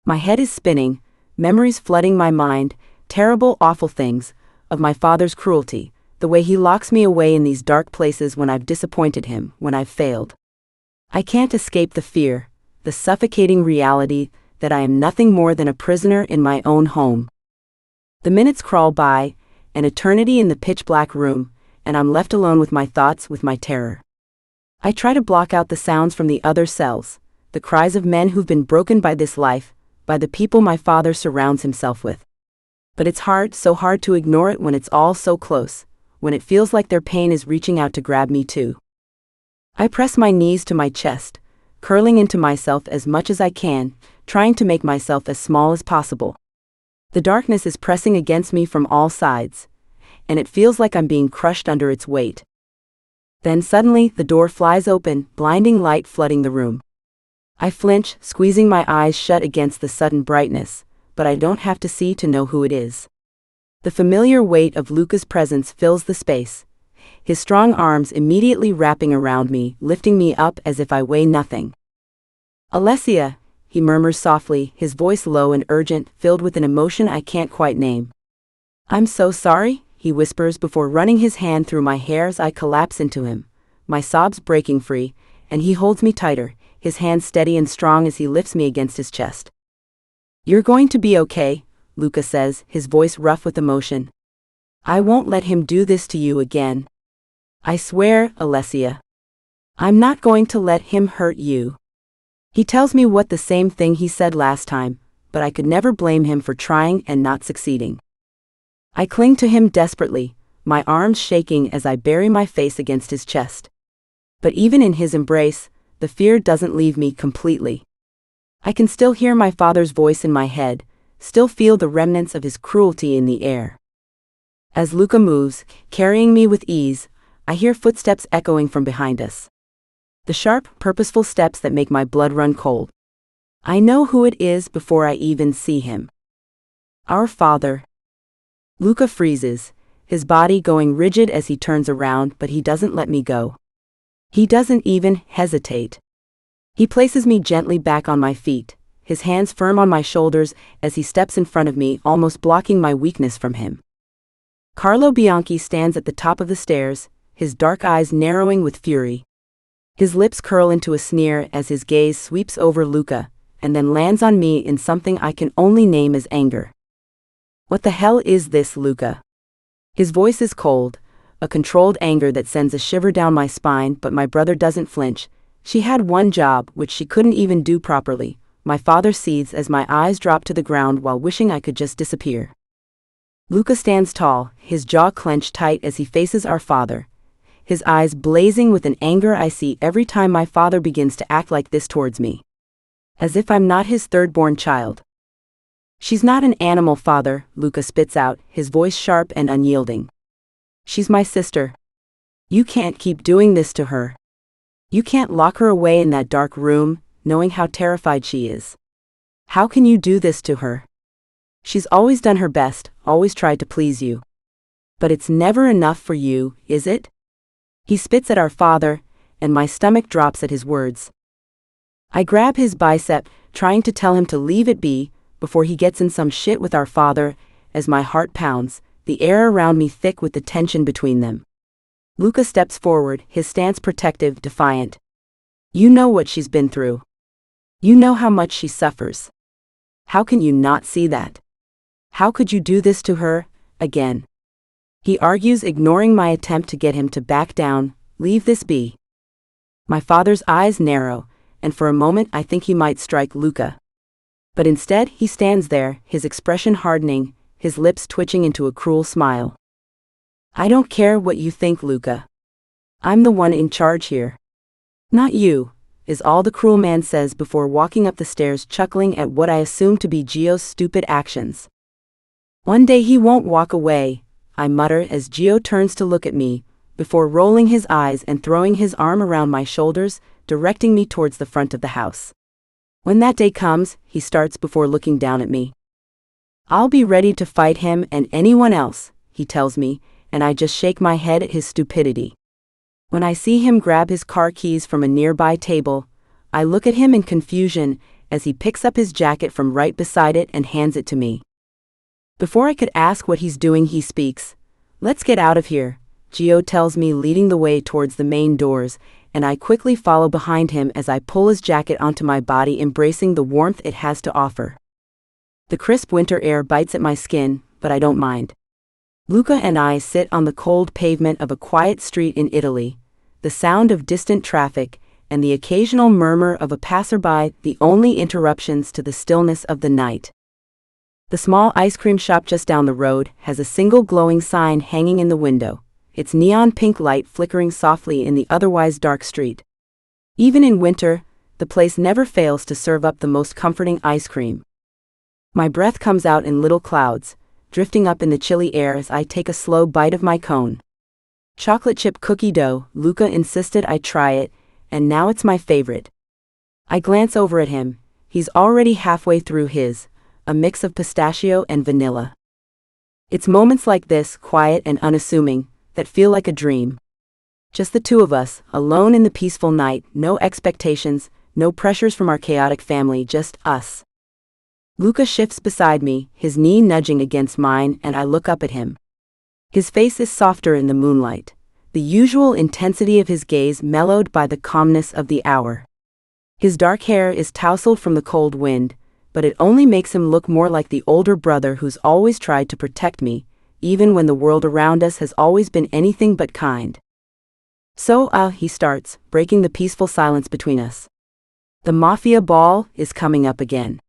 [SPEAKER 3] My head is spinning, memories flooding my mind, terrible, awful things, of my father's cruelty, the way he locks me away in these dark places when I've disappointed him, when I've failed. I can't escape the fear, the suffocating reality that I am nothing more than a prisoner in my own home. The minutes crawl by, an eternity in the pitch-black room, and I'm left alone with my thoughts, with my terror. I try to block out the sounds from the other cells, the cries of men who've been broken by this life, by the people my father surrounds himself with. But it's hard, so hard to ignore it when it's all so close, when it feels like their pain is reaching out to grab me too. I press my knees to my chest, curling into myself as much as I can, trying to make myself as small as possible. The darkness is pressing against me from all sides, and it feels like I'm being crushed under its weight. Then suddenly, the door flies open, blinding light flooding the room. I flinch, squeezing my eyes shut against the sudden brightness, but I don't have to see to know who it is. The familiar weight of Luca's presence fills the space, his strong arms immediately wrapping around me, lifting me up as if I weigh nothing. "Alessia," he murmurs softly, his voice low and urgent, filled with an emotion I can't quite name. "I'm so sorry," he whispers before running his hand through my hair as I collapse into him, my sobs breaking free, and he holds me tighter, his hand steady and strong as he lifts me against his chest. "You're going to be okay," Luca says, his voice rough with emotion. "I won't let him do this to you again. I swear, Alessia. I'm not going to let him hurt you." He tells me the same thing he said last time, but I could never blame him for trying and not succeeding. I cling to him desperately, my arms shaking as I bury my face against his chest. But even in his embrace, the fear doesn't leave me completely. I can still hear my father's voice in my head, still feel the remnants of his cruelty in the air. As Luca moves, carrying me with ease, I hear footsteps echoing from behind us. The sharp, purposeful steps that make my blood run cold. I know who it is before I even see him. Our father. Luca freezes, his body going rigid as he turns around, but he doesn't let me go. He doesn't even hesitate. He places me gently back on my feet, his hands firm on my shoulders as he steps in front of me, almost blocking my weakness from him. Carlo Bianchi stands at the top of the stairs, his dark eyes narrowing with fury. His lips curl into a sneer as his gaze sweeps over Luca, and then lands on me in something I can only name as anger. "What the hell is this, Luca?" His voice is cold, a controlled anger that sends a shiver down my spine, but my brother doesn't flinch. She had one job, which she couldn't even do properly. My father seethes as my eyes drop to the ground while wishing I could just disappear. Luka stands tall, his jaw clenched tight as he faces our father, his eyes blazing with an anger I see every time my father begins to act like this towards me. As if I'm not his third-born child. She's not an animal, father, Luka spits out, his voice sharp and unyielding. She's my sister. You can't keep doing this to her. You can't lock her away in that dark room, knowing how terrified she is. How can you do this to her? She's always done her best, always tried to please you. But it's never enough for you, is it? He spits at our father, and my stomach drops at his words. I grab his bicep, trying to tell him to leave it be, before he gets in some shit with our father, as my heart pounds, the air around me thick with the tension between them. Luka steps forward, his stance protective, defiant. You know what she's been through. You know how much she suffers. How can you not see that? How could you do this to her, again? He argues, ignoring my attempt to get him to back down. Leave this be. My father's eyes narrow, and for a moment I think he might strike Luka. But instead he stands there, his expression hardening, his lips twitching into a cruel smile. I don't care what you think, Luka. I'm the one in charge here. Not you, is all the cruel man says before walking up the stairs, chuckling at what I assume to be Gio's stupid actions. One day he won't walk away, I mutter as Gio turns to look at me, before rolling his eyes and throwing his arm around my shoulders, directing me towards the front of the house. When that day comes, he starts before looking down at me. I'll be ready to fight him and anyone else, he tells me, and I just shake my head at his stupidity. When I see him grab his car keys from a nearby table, I look at him in confusion as he picks up his jacket from right beside it and hands it to me. Before I could ask what he's doing, he speaks. Let's get out of here, Gio tells me, leading the way towards the main doors, and I quickly follow behind him as I pull his jacket onto my body, embracing the warmth it has to offer. The crisp winter air bites at my skin, but I don't mind. Luka and I sit on the cold pavement of a quiet street in Italy, the sound of distant traffic and the occasional murmur of a passerby the only interruptions to the stillness of the night. The small ice cream shop just down the road has a single glowing sign hanging in the window, its neon pink light flickering softly in the otherwise dark street. Even in winter, the place never fails to serve up the most comforting ice cream. My breath comes out in little clouds, drifting up in the chilly air as I take a slow bite of my cone. Chocolate chip cookie dough, Luka insisted I try it, and now it's my favorite. I glance over at him, he's already halfway through his, a mix of pistachio and vanilla. It's moments like this, quiet and unassuming, that feel like a dream. Just the two of us, alone in the peaceful night, no expectations, no pressures from our chaotic family, just us. Luka shifts beside me, his knee nudging against mine, and I look up at him. His face is softer in the moonlight, the usual intensity of his gaze mellowed by the calmness of the hour. His dark hair is tousled from the cold wind, but it only makes him look more like the older brother who's always tried to protect me, even when the world around us has always been anything but kind. So, he starts, breaking the peaceful silence between us. The Mafia ball is coming up again.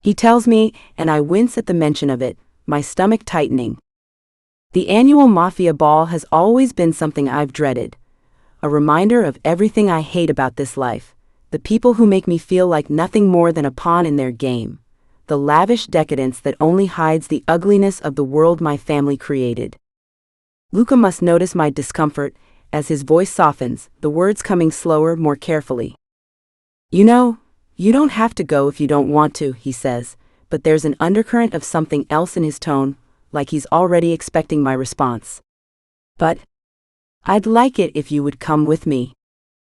[SPEAKER 3] He tells me, and I wince at the mention of it, my stomach tightening. The annual Mafia ball has always been something I've dreaded, a reminder of everything I hate about this life, the people who make me feel like nothing more than a pawn in their game, the lavish decadence that only hides the ugliness of the world my family created. Luka must notice my discomfort, as his voice softens, the words coming slower, more carefully. You know, you don't have to go if you don't want to, he says, but there's an undercurrent of something else in his tone, like he's already expecting my response. But I'd like it if you would come with me.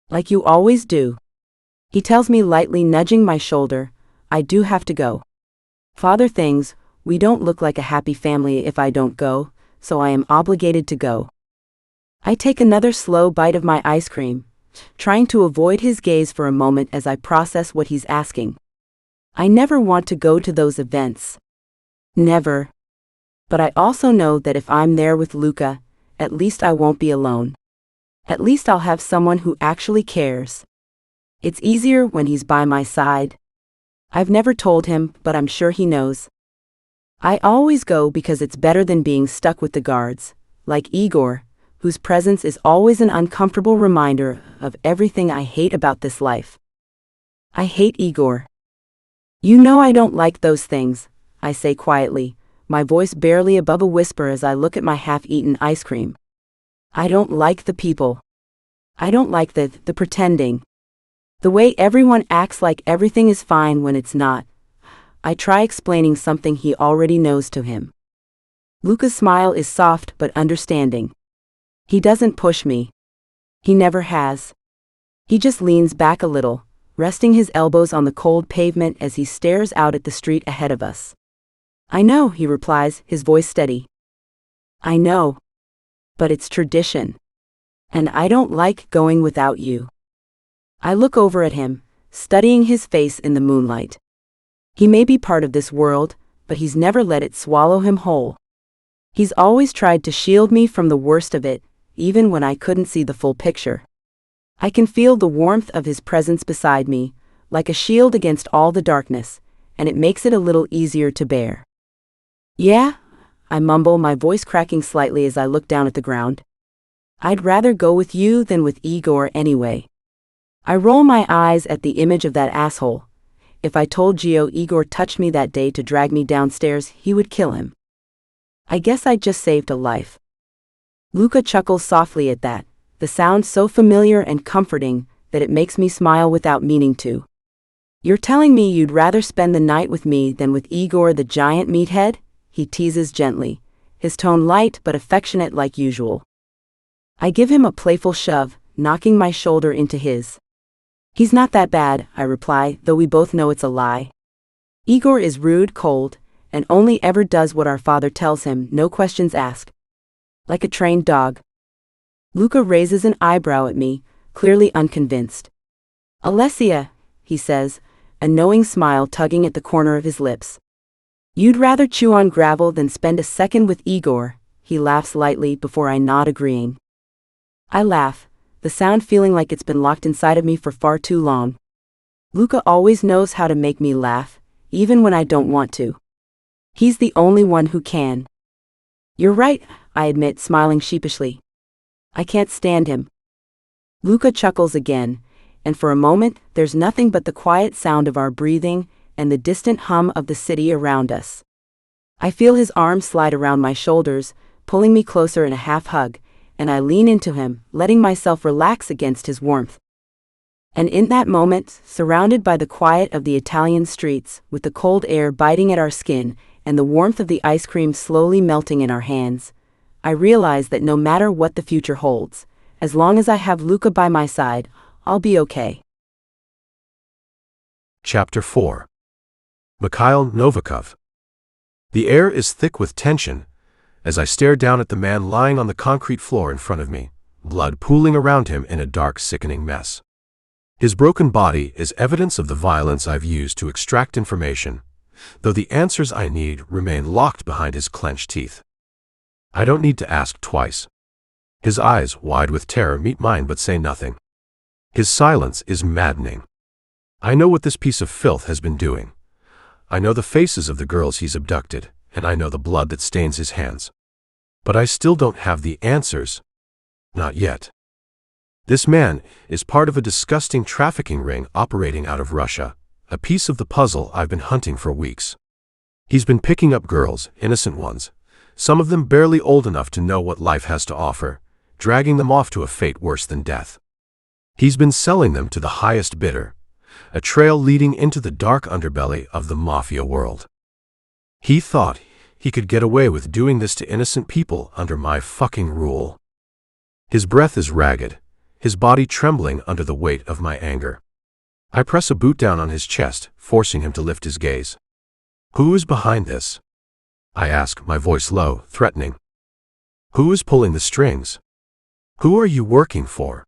[SPEAKER 3] Like you always do. He tells me lightly, nudging my shoulder, I do have to go. Father thinks, we don't look like a happy family if I don't go, so I am obligated to go. I take another slow bite of my ice cream, trying to avoid his gaze for a moment as I process what he's asking. I never want to go to those events. Never. But I also know that if I'm there with Luka, at least I won't be alone. At least I'll have someone who actually cares. It's easier when he's by my side. I've never told him, but I'm sure he knows. I always go because it's better than being stuck with the guards, like Igor, whose presence is always an uncomfortable reminder of everything I hate about this life. I hate Igor. You know I don't like those things, I say quietly, my voice barely above a whisper as I look at my half-eaten ice cream. I don't like the people. I don't like the pretending. The way everyone acts like everything is fine when it's not. I try explaining something he already knows to him. Luca's smile is soft but understanding. He doesn't push me. He never has. He just leans back a little, resting his elbows on the cold pavement as he stares out at the street ahead of us. I know, he replies, his voice steady. I know. But it's tradition. And I don't like going without you. I look over at him, studying his face in the moonlight. He may be part of this world, but he's never let it swallow him whole. He's always tried to shield me from the worst of it, even when I couldn't see the full picture. I can feel the warmth of his presence beside me, like a shield against all the darkness, and it makes it a little easier to bear. Yeah, I mumble, my voice cracking slightly as I look down at the ground. I'd rather go with you than with Igor anyway. I roll my eyes at the image of that asshole. If I told Gio Igor touched me that day to drag me downstairs, he would kill him. I guess I just saved a life. Luca chuckles softly at that, the sound so familiar and comforting that it makes me smile without meaning to. You're telling me you'd rather spend the night with me than with Igor the giant meathead? He teases gently, his tone light but affectionate like usual. I give him a playful shove, knocking my shoulder into his. He's not that bad, I reply, though we both know it's a lie. Igor is rude, cold, and only ever does what our father tells him, no questions asked. Like a trained dog. Luca raises an eyebrow at me, clearly unconvinced. Alessia, he says, a knowing smile tugging at the corner of his lips. You'd rather chew on gravel than spend a second with Igor, he laughs lightly before I nod agreeing. I laugh, the sound feeling like it's been locked inside of me for far too long. Luca always knows how to make me laugh, even when I don't want to. He's the only one who can. You're right, I admit, smiling sheepishly. I can't stand him. Luca chuckles again, and for a moment there's nothing but the quiet sound of our breathing and the distant hum of the city around us. I feel his arm slide around my shoulders, pulling me closer in a half hug, and I lean into him, letting myself relax against his warmth. And in that moment, surrounded by the quiet of the Italian streets, with the cold air biting at our skin and the warmth of the ice cream slowly melting in our hands, I realize that no matter what the future holds, as long as I have Luca by my side, I'll be okay.
[SPEAKER 2] Chapter 4. Mikhail Novikov. The air is thick with tension as I stare down at the man lying on the concrete floor in front of me, blood pooling around him in a dark, sickening mess. His broken body is evidence of the violence I've used to extract information, though the answers I need remain locked behind his clenched teeth. I don't need to ask twice. His eyes, wide with terror, meet mine but say nothing. His silence is maddening. I know what this piece of filth has been doing. I know the faces of the girls he's abducted, and I know the blood that stains his hands. But I still don't have the answers. Not yet. This man is part of a disgusting trafficking ring operating out of Russia, a piece of the puzzle I've been hunting for weeks. He's been picking up girls, innocent ones, some of them barely old enough to know what life has to offer, dragging them off to a fate worse than death. He's been selling them to the highest bidder, a trail leading into the dark underbelly of the Mafia world. He thought he could get away with doing this to innocent people under my fucking rule. His breath is ragged, his body trembling under the weight of my anger. I press a boot down on his chest, forcing him to lift his gaze. Who is behind this? I ask, my voice low, threatening. Who is pulling the strings? Who are you working for?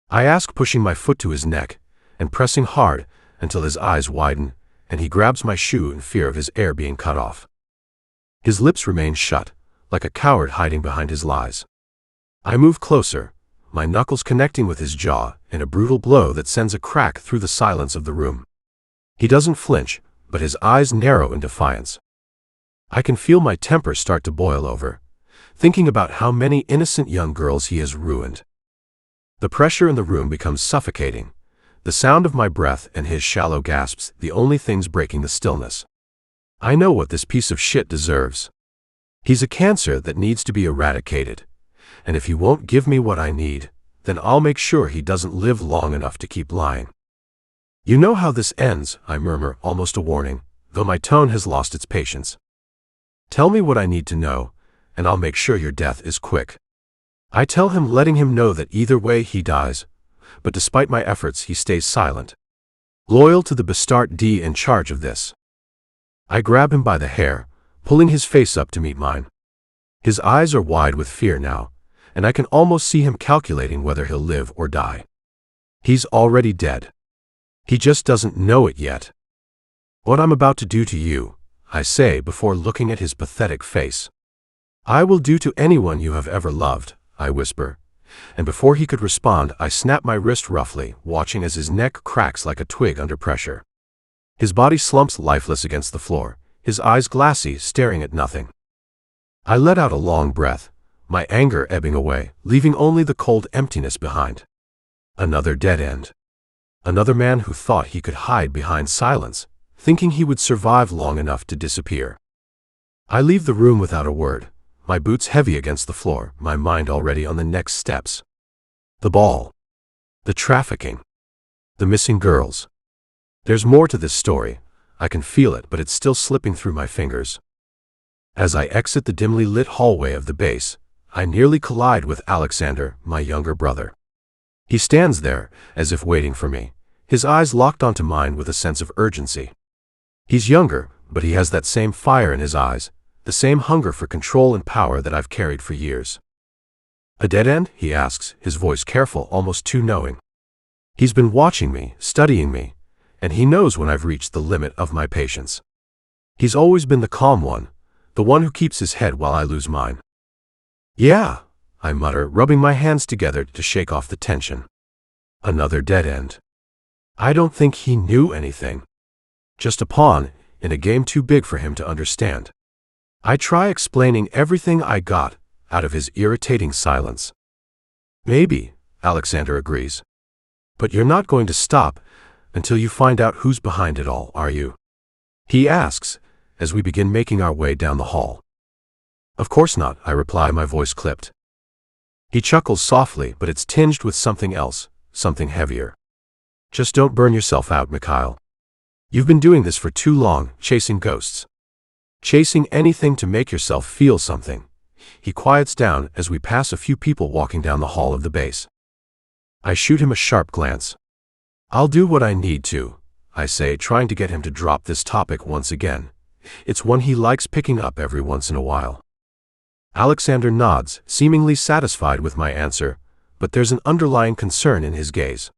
[SPEAKER 2] I ask, pushing my foot to his neck and pressing hard until his eyes widen and he grabs my shoe in fear of his air being cut off. His lips remain shut, like a coward hiding behind his lies. I move closer, my knuckles connecting with his jaw in a brutal blow that sends a crack through the silence of the room. He doesn't flinch, but his eyes narrow in defiance. I can feel my temper start to boil over, thinking about how many innocent young girls he has ruined. The pressure in the room becomes suffocating, the sound of my breath and his shallow gasps the only things breaking the stillness. I know what this piece of shit deserves. He's a cancer that needs to be eradicated, and if he won't give me what I need, then I'll make sure he doesn't live long enough to keep lying. You know how this ends, I murmur, almost a warning, though my tone has lost its patience. Tell me what I need to know, and I'll make sure your death is quick. I tell him, letting him know that either way he dies, but despite my efforts he stays silent, loyal to the bastard D in charge of this. I grab him by the hair, pulling his face up to meet mine. His eyes are wide with fear now, and I can almost see him calculating whether he'll live or die. He's already dead. He just doesn't know it yet. What I'm about to do to you, I say before looking at his pathetic face. I will do to anyone you have ever loved, I whisper, and before he could respond I snap my wrist roughly, watching as his neck cracks like a twig under pressure. His body slumps lifeless against the floor, his eyes glassy, staring at nothing. I let out a long breath, my anger ebbing away, leaving only the cold emptiness behind. Another dead end. Another man who thought he could hide behind silence, thinking he would survive long enough to disappear. I leave the room without a word, my boots heavy against the floor, my mind already on the next steps. The ball. The trafficking. The missing girls. There's more to this story. I can feel it, but it's still slipping through my fingers. As I exit the dimly lit hallway of the base, I nearly collide with Alexander, my younger brother. He stands there, as if waiting for me, his eyes locked onto mine with a sense of urgency. He's younger, but he has that same fire in his eyes, the same hunger for control and power that I've carried for years. A dead end? He asks, his voice careful, almost too knowing. He's been watching me, studying me, and he knows when I've reached the limit of my patience. He's always been the calm one, the one who keeps his head while I lose mine. Yeah, I mutter, rubbing my hands together to shake off the tension. Another dead end. I don't think he knew anything. Just a pawn in a game too big for him to understand. I try explaining everything I got out of his irritating silence. Maybe, Alexander agrees. But you're not going to stop until you find out who's behind it all, are you? He asks, as we begin making our way down the hall. Of course not, I reply, my voice clipped. He chuckles softly, but it's tinged with something else, something heavier. Just don't burn yourself out, Mikhail. You've been doing this for too long, chasing ghosts. Chasing anything to make yourself feel something. He quiets down as we pass a few people walking down the hall of the base. I shoot him a sharp glance. I'll do what I need to, I say, trying to get him to drop this topic once again. It's one he likes picking up every once in a while. Alexander nods, seemingly satisfied with my answer, but there's an underlying concern in his gaze.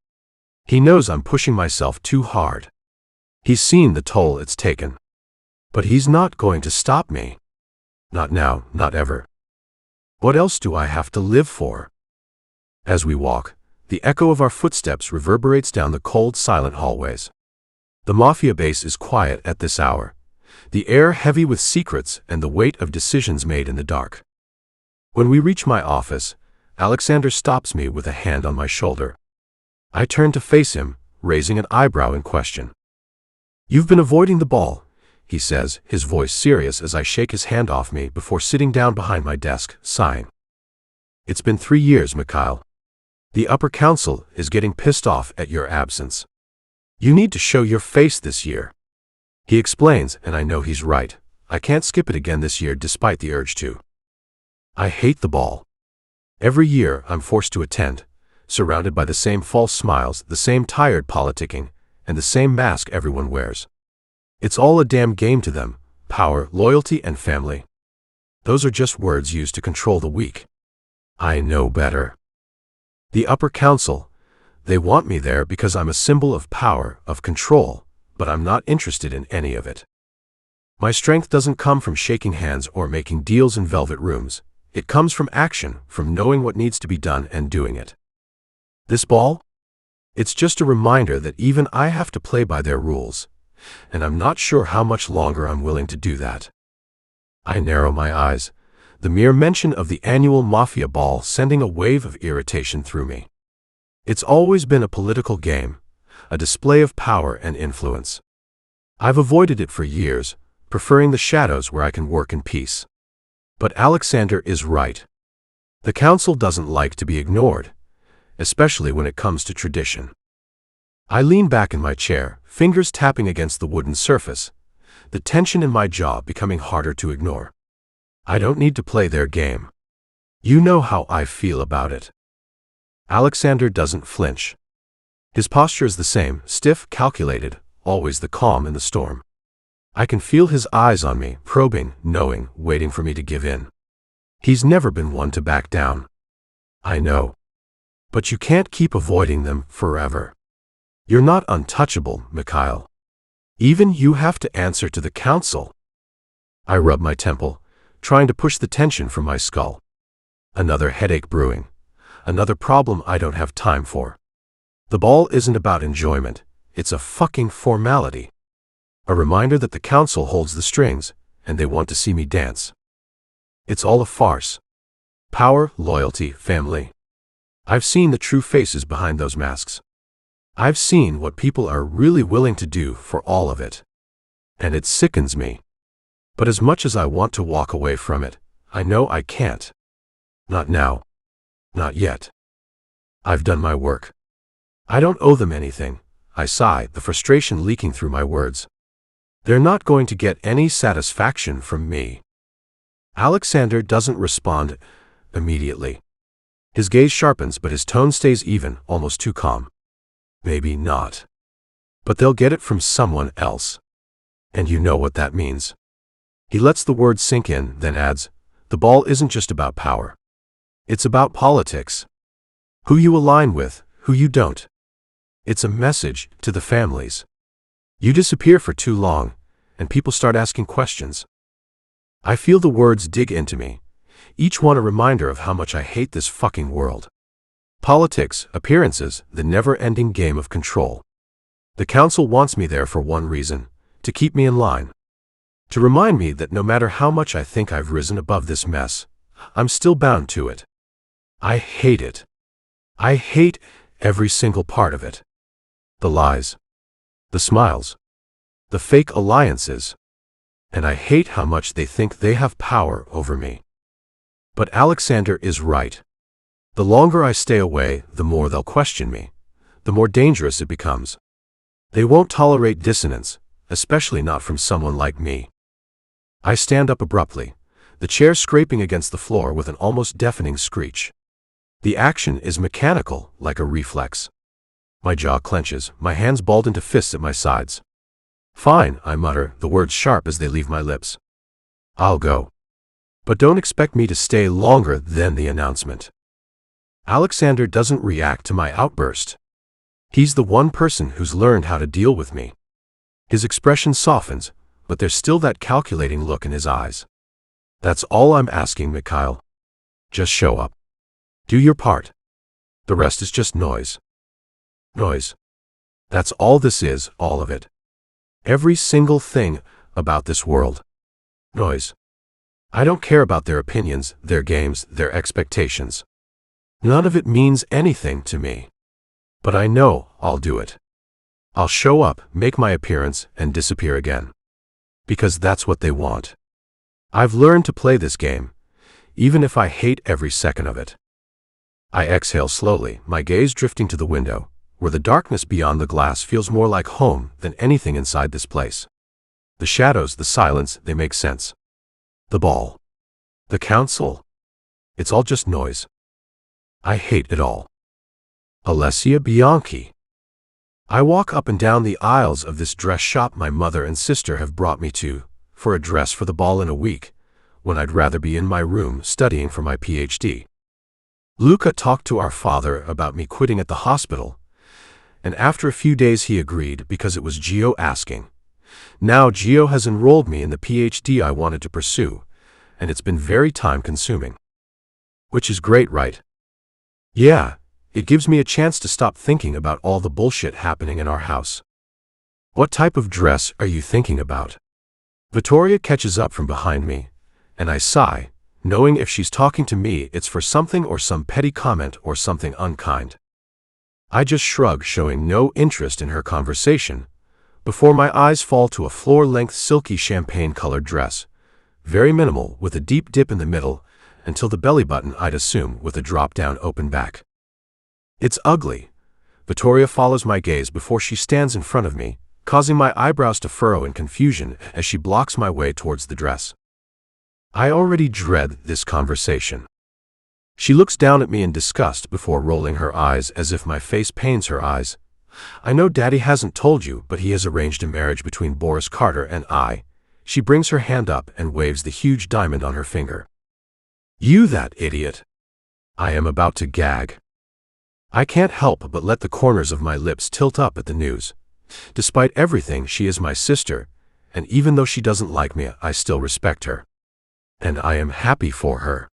[SPEAKER 2] He knows I'm pushing myself too hard. He's seen the toll it's taken. But he's not going to stop me. Not now, not ever. What else do I have to live for? As we walk, the echo of our footsteps reverberates down the cold, silent hallways. The Mafia base is quiet at this hour, the air heavy with secrets and the weight of decisions made in the dark. When we reach my office, Alexander stops me with a hand on my shoulder. I turn to face him, raising an eyebrow in question. You've been avoiding the ball, he says, his voice serious as I shake his hand off me before sitting down behind my desk, sighing. It's been 3 years, Mikhail. The upper council is getting pissed off at your absence. You need to show your face this year. He explains, and I know he's right. I can't skip it again this year despite the urge to. I hate the ball. Every year I'm forced to attend, surrounded by the same false smiles, the same tired politicking, and the same mask everyone wears. It's all a damn game to them, power, loyalty, and family. Those are just words used to control the weak. I know better. The upper council, they want me there because I'm a symbol of power, of control, but I'm not interested in any of it. My strength doesn't come from shaking hands or making deals in velvet rooms. It comes from action, from knowing what needs to be done and doing it. This ball? It's just a reminder that even I have to play by their rules, and I'm not sure how much longer I'm willing to do that. I narrow my eyes, the mere mention of the annual Mafia ball sending a wave of irritation through me. It's always been a political game, a display of power and influence. I've avoided it for years, preferring the shadows where I can work in peace. But Alexander is right. The council doesn't like to be ignored, especially when it comes to tradition. I lean back in my chair, fingers tapping against the wooden surface, the tension in my jaw becoming harder to ignore. I don't need to play their game. You know how I feel about it. Alexander doesn't flinch. His posture is the same, stiff, calculated, always the calm in the storm. I can feel his eyes on me, probing, knowing, waiting for me to give in. He's never been one to back down. I know. But you can't keep avoiding them forever. You're not untouchable, Mikhail. Even you have to answer to the council. I rub my temple, trying to push the tension from my skull. Another headache brewing. Another problem I don't have time for. The ball isn't about enjoyment. It's a fucking formality. A reminder that the council holds the strings, and they want to see me dance. It's all a farce. Power, loyalty, family. I've seen the true faces behind those masks. I've seen what people are really willing to do for all of it. And it sickens me. But as much as I want to walk away from it, I know I can't. Not now. Not yet. I've done my work. I don't owe them anything. I sigh, the frustration leaking through my words. They're not going to get any satisfaction from me. Alexander doesn't respond immediately. His gaze sharpens, but his tone stays even, almost too calm. Maybe not. But they'll get it from someone else. And you know what that means. He lets the words sink in, then adds, the ball isn't just about power. It's about politics. Who you align with, who you don't. It's a message to the families. You disappear for too long, and people start asking questions. I feel the words dig into me, each one a reminder of how much I hate this fucking world. Politics, appearances, the never-ending game of control. The council wants me there for one reason, to keep me in line. To remind me that no matter how much I think I've risen above this mess, I'm still bound to it. I hate it. I hate every single part of it. The lies. The smiles. The fake alliances. And I hate how much they think they have power over me. But Alexander is right. The longer I stay away, the more they'll question me, the more dangerous it becomes. They won't tolerate dissonance, especially not from someone like me. I stand up abruptly, the chair scraping against the floor with an almost deafening screech. The action is mechanical, like a reflex. My jaw clenches, my hands balled into fists at my sides. Fine, I mutter, the words sharp as they leave my lips. I'll go. But don't expect me to stay longer than the announcement. Alexander doesn't react to my outburst. He's the one person who's learned how to deal with me. His expression softens, but there's still that calculating look in his eyes. That's all I'm asking, Mikhail. Just show up. Do your part. The rest is just noise. Noise. That's all this is, all of it. Every single thing about this world. Noise. I don't care about their opinions, their games, their expectations. None of it means anything to me. But I know I'll do it. I'll show up, make my appearance, and disappear again. Because that's what they want. I've learned to play this game, even if I hate every second of it. I exhale slowly, my gaze drifting to the window, where the darkness beyond the glass feels more like home than anything inside this place. The shadows, the silence, they make sense. The ball. The council. It's all just noise. I hate it all. Alessia Bianchi. I walk up and down the aisles of this dress shop my mother and sister have brought me to, for a dress for the ball in a week, when I'd rather be in my room studying for my PhD. Luca talked to our father about me quitting at the hospital, and after a few days he agreed because it was Gio asking. Now Gio has enrolled me in the PhD I wanted to pursue, and it's been very time-consuming. Which is great, right? Yeah, it gives me a chance to stop thinking about all the bullshit happening in our house. What type of dress are you thinking about? Vittoria catches up from behind me, and I sigh, knowing if she's talking to me it's for something or some petty comment or something unkind. I just shrug, showing no interest in her conversation, before my eyes fall to a floor-length silky champagne-colored dress, very minimal with a deep dip in the middle until the belly button, I'd assume, with a drop-down open back. It's ugly. Vittoria follows my gaze before she stands in front of me, causing my eyebrows to furrow in confusion as she blocks my way towards the dress. I already dread this conversation. She looks down at me in disgust before rolling her eyes as if my face pains her eyes. I know Daddy hasn't told you, but he has arranged a marriage between Boris Carter and I. She brings her hand up and waves the huge diamond on her finger. You that idiot. I am about to gag. I can't help but let the corners of my lips tilt up at the news. Despite everything, she is my sister, and even though she doesn't like me, I still respect her. And I am happy for her.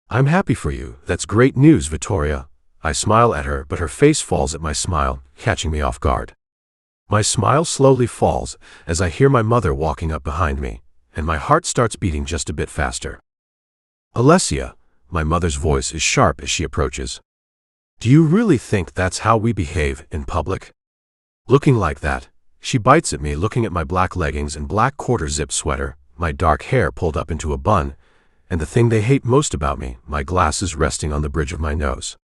[SPEAKER 2] I'm happy for you. That's great news, Vittoria. I smile at her, but her face falls at my smile, catching me off guard. My smile slowly falls as I hear my mother walking up behind me, and my heart starts beating just a bit faster. Alessia, my mother's voice is sharp as she approaches. Do you really think that's how we behave in public? Looking like that, she bites at me, looking at my black leggings and black quarter-zip sweater, my dark hair pulled up into a bun, and the thing they hate most about me, my glasses resting on the bridge of my nose.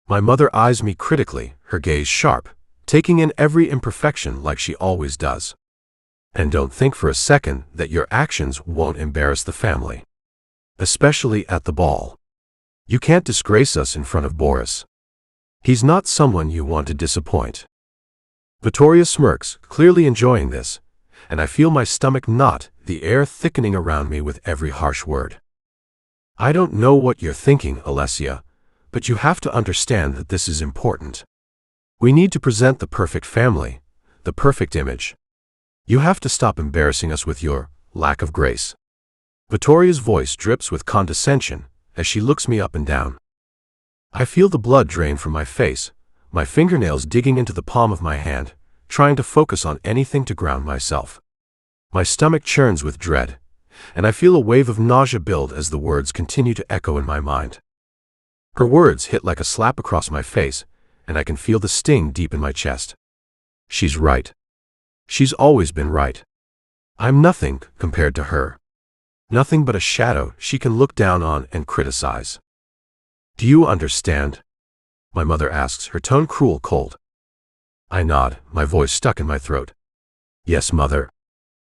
[SPEAKER 2] My mother eyes me critically, her gaze sharp, taking in every imperfection like she always does. And don't think for a second that your actions won't embarrass the family. Especially at the ball. You can't disgrace us in front of Boris. He's not someone you want to disappoint. Vittoria smirks, clearly enjoying this, and I feel my stomach knot, the air thickening around me with every harsh word. I don't know what you're thinking, Alessia, but you have to understand that this is important. We need to present the perfect family, the perfect image. You have to stop embarrassing us with your lack of grace. Vittoria's voice drips with condescension as she looks me up and down. I feel the blood drain from my face, my fingernails digging into the palm of my hand, trying to focus on anything to ground myself. My stomach churns with dread, and I feel a wave of nausea build as the words continue to echo in my mind. Her words hit like a slap across my face, and I can feel the sting deep in my chest. She's right. She's always been right. I'm nothing compared to her. Nothing but a shadow she can look down on and criticize. Do you understand? My mother asks, her tone cruel cold. I nod, my voice stuck in my throat. Yes, mother.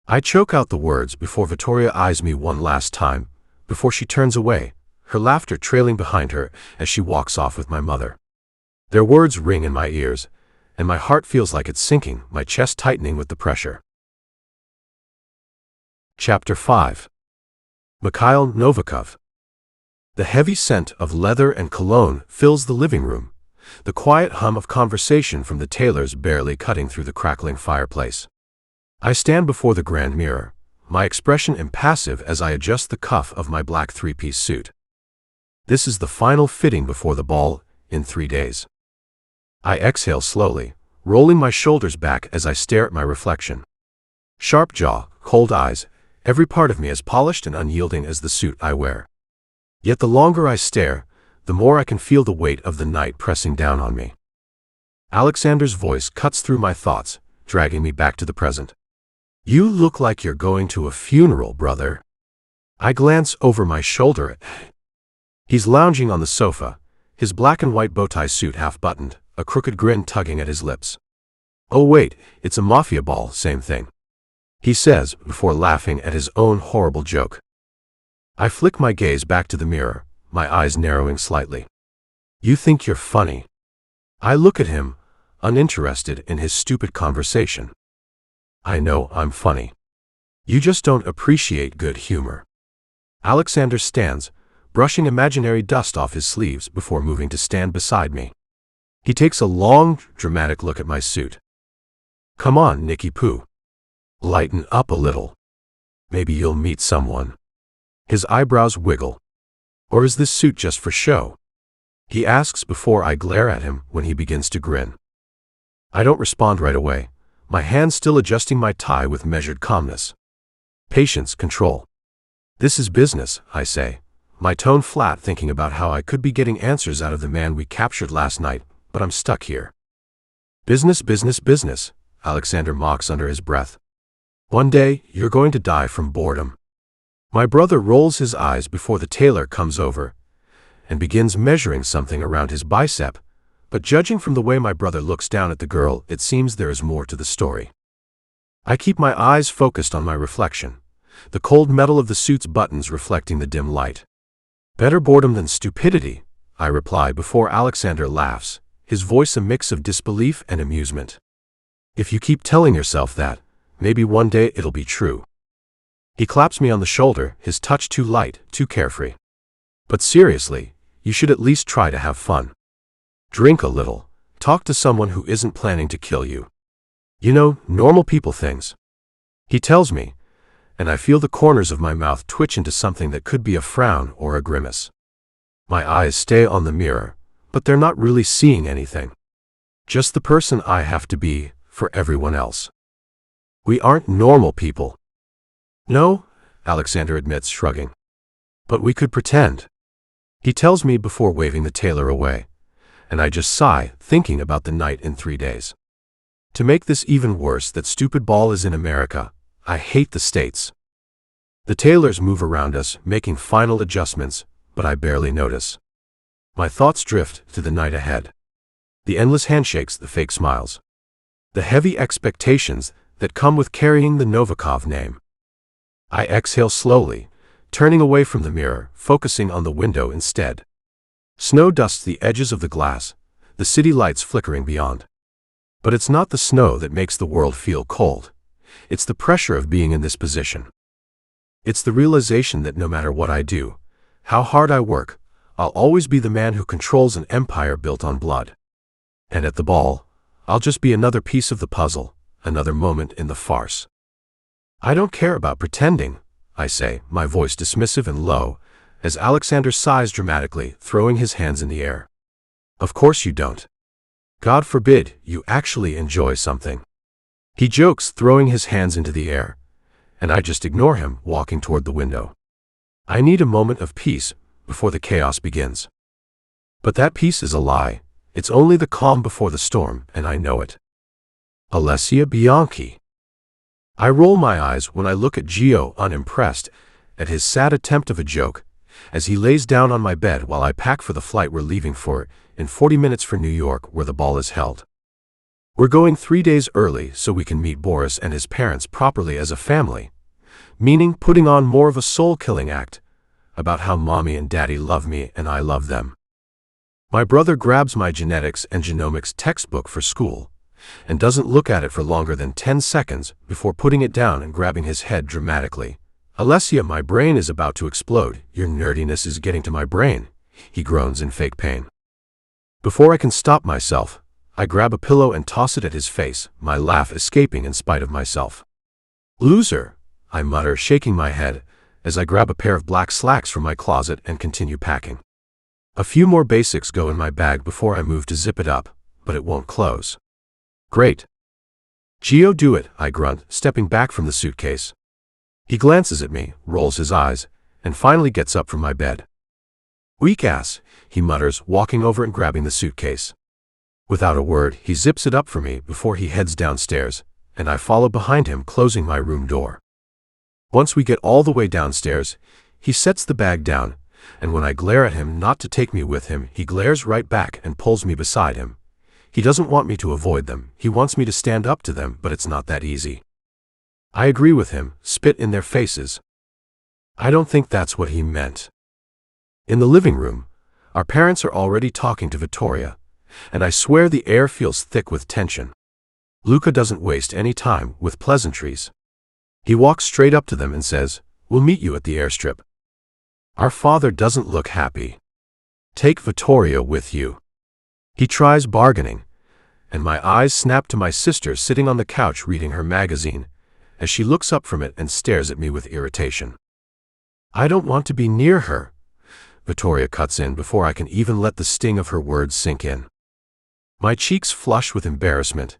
[SPEAKER 2] I choke out the words before Vittoria eyes me one last time, before she turns away, her laughter trailing behind her as she walks off with my mother. Their words ring in my ears, and my heart feels like it's sinking, my chest tightening with the pressure. Chapter 5. Mikhail Novikov. The heavy scent of leather and cologne fills the living room, the quiet hum of conversation from the tailors barely cutting through the crackling fireplace. I stand before the grand mirror, my expression impassive as I adjust the cuff of my black three-piece suit. This is the final fitting before the ball, in 3 days. I exhale slowly, rolling my shoulders back as I stare at my reflection. Sharp jaw, cold eyes, every part of me as polished and unyielding as the suit I wear. Yet the longer I stare, the more I can feel the weight of the night pressing down on me. Alexander's voice cuts through my thoughts, dragging me back to the present. You look like you're going to a funeral, brother. I glance over my shoulder. He's lounging on the sofa, his black and white bow-tie suit half-buttoned, a crooked grin tugging at his lips. Oh wait, it's a Mafia ball, same thing. He says, before laughing at his own horrible joke. I flick my gaze back to the mirror, my eyes narrowing slightly. You think you're funny. I look at him, uninterested in his stupid conversation. I know I'm funny. You just don't appreciate good humor. Alexander stands, brushing imaginary dust off his sleeves before moving to stand beside me. He takes a long, dramatic look at my suit. Come on, Nicky Poo. Lighten up a little. Maybe you'll meet someone. His eyebrows wiggle. Or is this suit just for show? He asks before I glare at him when he begins to grin. I don't respond right away, my hand still adjusting my tie with measured calmness. Patience, control. This is business, I say, my tone flat, thinking about how I could be getting answers out of the man we captured last night, but I'm stuck here. Business, business, business, Alexander mocks under his breath. One day, you're going to die from boredom. My brother rolls his eyes before the tailor comes over and begins measuring something around his bicep, but judging from the way my brother looks down at the girl, it seems there is more to the story. I keep my eyes focused on my reflection, the cold metal of the suit's buttons reflecting the dim light. Better boredom than stupidity, I reply before Alexander laughs, his voice a mix of disbelief and amusement. If you keep telling yourself that, maybe one day it'll be true. He claps me on the shoulder, his touch too light, too carefree. But seriously, you should at least try to have fun. Drink a little, talk to someone who isn't planning to kill you. You know, normal people things. He tells me, and I feel the corners of my mouth twitch into something that could be a frown or a grimace. My eyes stay on the mirror, but they're not really seeing anything. Just the person I have to be for everyone else. We aren't normal people. No, Alexander admits, shrugging. But we could pretend. He tells me before waving the tailor away, and I just sigh, thinking about the night in 3 days. To make this even worse, that stupid ball is in America. I hate the States. The tailors move around us, making final adjustments, but I barely notice. My thoughts drift to the night ahead. The endless handshakes, the fake smiles. The heavy expectations that come with carrying the Novikov name. I exhale slowly, turning away from the mirror, focusing on the window instead. Snow dusts the edges of the glass, the city lights flickering beyond. But it's not the snow that makes the world feel cold. It's the pressure of being in this position. It's the realization that no matter what I do, how hard I work, I'll always be the man who controls an empire built on blood. And at the ball, I'll just be another piece of the puzzle, another moment in the farce. I don't care about pretending, I say, my voice dismissive and low, as Alexander sighs dramatically, throwing his hands in the air. Of course you don't. God forbid you actually enjoy something. He jokes, throwing his hands into the air, and I just ignore him, walking toward the window. I need a moment of peace before the chaos begins. But that peace is a lie. It's only the calm before the storm, and I know it. Alessia Bianchi. I roll my eyes when I look at Gio, unimpressed at his sad attempt of a joke, as he lays down on my bed while I pack for the flight we're leaving for in 40 minutes for New York, where the ball is held. We're going 3 days early so we can meet Boris and his parents properly as a family, meaning putting on more of a soul-killing act about how mommy and daddy love me and I love them. My brother grabs my genetics and genomics textbook for school and doesn't look at it for longer than 10 seconds before putting it down and grabbing his head dramatically. Alessia, my brain is about to explode. Your nerdiness is getting to my brain, he groans in fake pain. Before I can stop myself, I grab a pillow and toss it at his face, my laugh escaping in spite of myself. Loser, I mutter, shaking my head as I grab a pair of black slacks from my closet and continue packing. A few more basics go in my bag before I move to zip it up, but it won't close. Great. Gio, do it, I grunt, stepping back from the suitcase. He glances at me, rolls his eyes, and finally gets up from my bed. Weak ass, he mutters, walking over and grabbing the suitcase. Without a word, he zips it up for me before he heads downstairs, and I follow behind him, closing my room door. Once we get all the way downstairs, he sets the bag down, and when I glare at him not to take me with him, he glares right back and pulls me beside him. He doesn't want me to avoid them, he wants me to stand up to them, but it's not that easy. I agree with him, spit in their faces. I don't think that's what he meant. In the living room, our parents are already talking to Vittoria, and I swear the air feels thick with tension. Luca doesn't waste any time with pleasantries. He walks straight up to them and says, "We'll meet you at the airstrip." Our father doesn't look happy. "Take Vittoria with you." He tries bargaining, and my eyes snap to my sister sitting on the couch reading her magazine, as she looks up from it and stares at me with irritation. I don't want to be near her, Vittoria cuts in before I can even let the sting of her words sink in. My cheeks flush with embarrassment,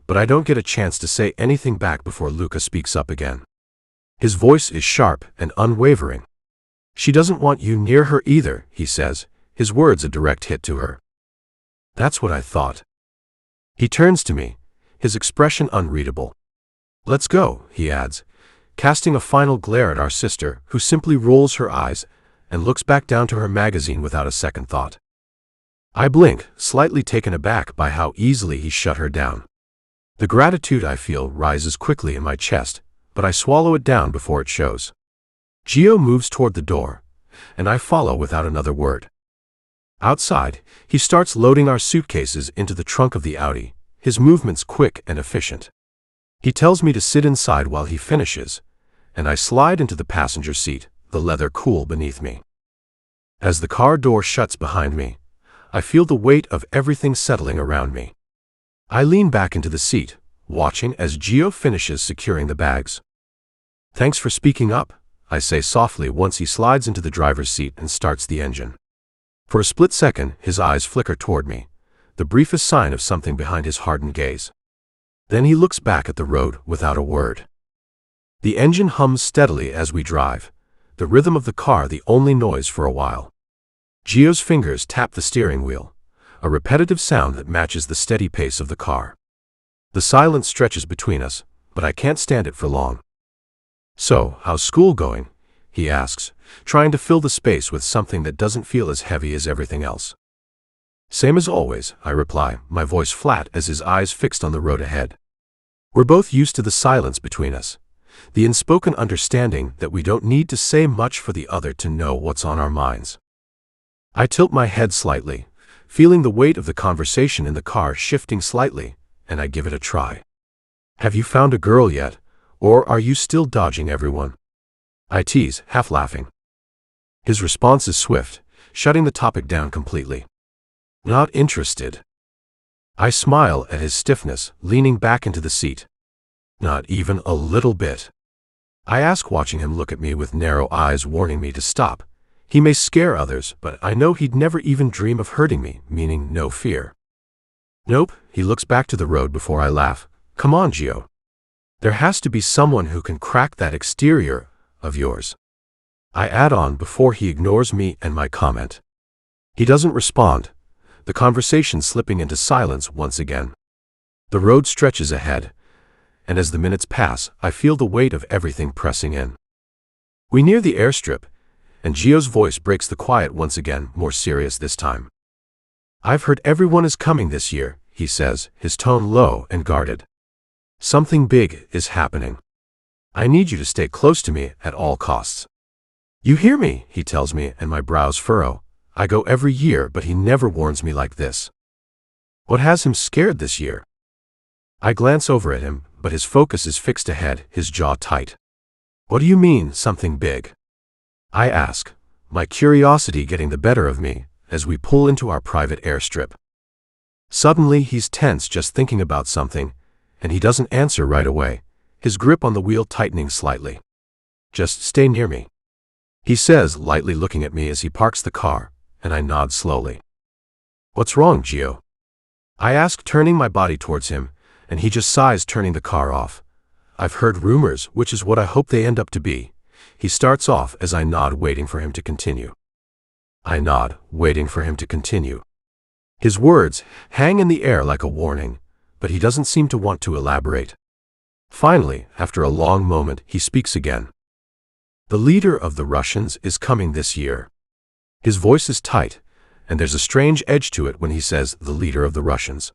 [SPEAKER 2] but I don't get a chance to say anything back before Luca speaks up again. His voice is sharp and unwavering. She doesn't want you near her either, he says, his words a direct hit to her. That's what I thought. He turns to me, his expression unreadable. Let's go, he adds, casting a final glare at our sister, who simply rolls her eyes and looks back down to her magazine without a second thought. I blink, slightly taken aback by how easily he shut her down. The gratitude I feel rises quickly in my chest, but I swallow it down before it shows. Gio moves toward the door, and I follow without another word. Outside, he starts loading our suitcases into the trunk of the Audi, his movements quick and efficient. He tells me to sit inside while he finishes, and I slide into the passenger seat, the leather cool beneath me. As the car door shuts behind me, I feel the weight of everything settling around me. I lean back into the seat, watching as Gio finishes securing the bags. Thanks for speaking up, I say softly once he slides into the driver's seat and starts the engine. For a split second, his eyes flicker toward me, the briefest sign of something behind his hardened gaze. Then he looks back at the road without a word. The engine hums steadily as we drive, the rhythm of the car the only noise for a while. Gio's fingers tap the steering wheel, a repetitive sound that matches the steady pace of the car. The silence stretches between us, but I can't stand it for long. So, how's school going? He asks, trying to fill the space with something that doesn't feel as heavy as everything else. Same as always, I reply, my voice flat as his eyes fixed on the road ahead. We're both used to the silence between us, the unspoken understanding that we don't need to say much for the other to know what's on our minds. I tilt my head slightly, feeling the weight of the conversation in the car shifting slightly, and I give it a try. Have you found a girl yet, or are you still dodging everyone? I tease, half laughing. His response is swift, shutting the topic down completely. Not interested. I smile at his stiffness, leaning back into the seat. Not even a little bit. I ask, watching him look at me with narrow eyes warning me to stop. He may scare others, but I know he'd never even dream of hurting me, meaning no fear. Nope, he looks back to the road before I laugh. Come on, Gio. There has to be someone who can crack that exterior of yours. I add on before he ignores me and my comment. He doesn't respond, the conversation slipping into silence once again. The road stretches ahead, and as the minutes pass, I feel the weight of everything pressing in. We near the airstrip, and Gio's voice breaks the quiet once again, more serious this time. I've heard everyone is coming this year, he says, his tone low and guarded. Something big is happening. I need you to stay close to me at all costs. You hear me, he tells me, and my brows furrow. I go every year, but he never warns me like this. What has him scared this year? I glance over at him, but his focus is fixed ahead, his jaw tight. What do you mean, something big? I ask, my curiosity getting the better of me, as we pull into our private airstrip. Suddenly he's tense just thinking about something, and he doesn't answer right away, his grip on the wheel tightening slightly. Just stay near me, he says, lightly looking at me as he parks the car, and I nod slowly. What's wrong, Gio? I ask, turning my body towards him, and he just sighs, turning the car off. I've heard rumors, which is what I hope they end up to be. He starts off as I nod, waiting for him to continue. I nod, waiting for him to continue. His words hang in the air like a warning, but he doesn't seem to want to elaborate. Finally, after a long moment, he speaks again. The leader of the Russians is coming this year. His voice is tight, and there's a strange edge to it when he says the leader of the Russians.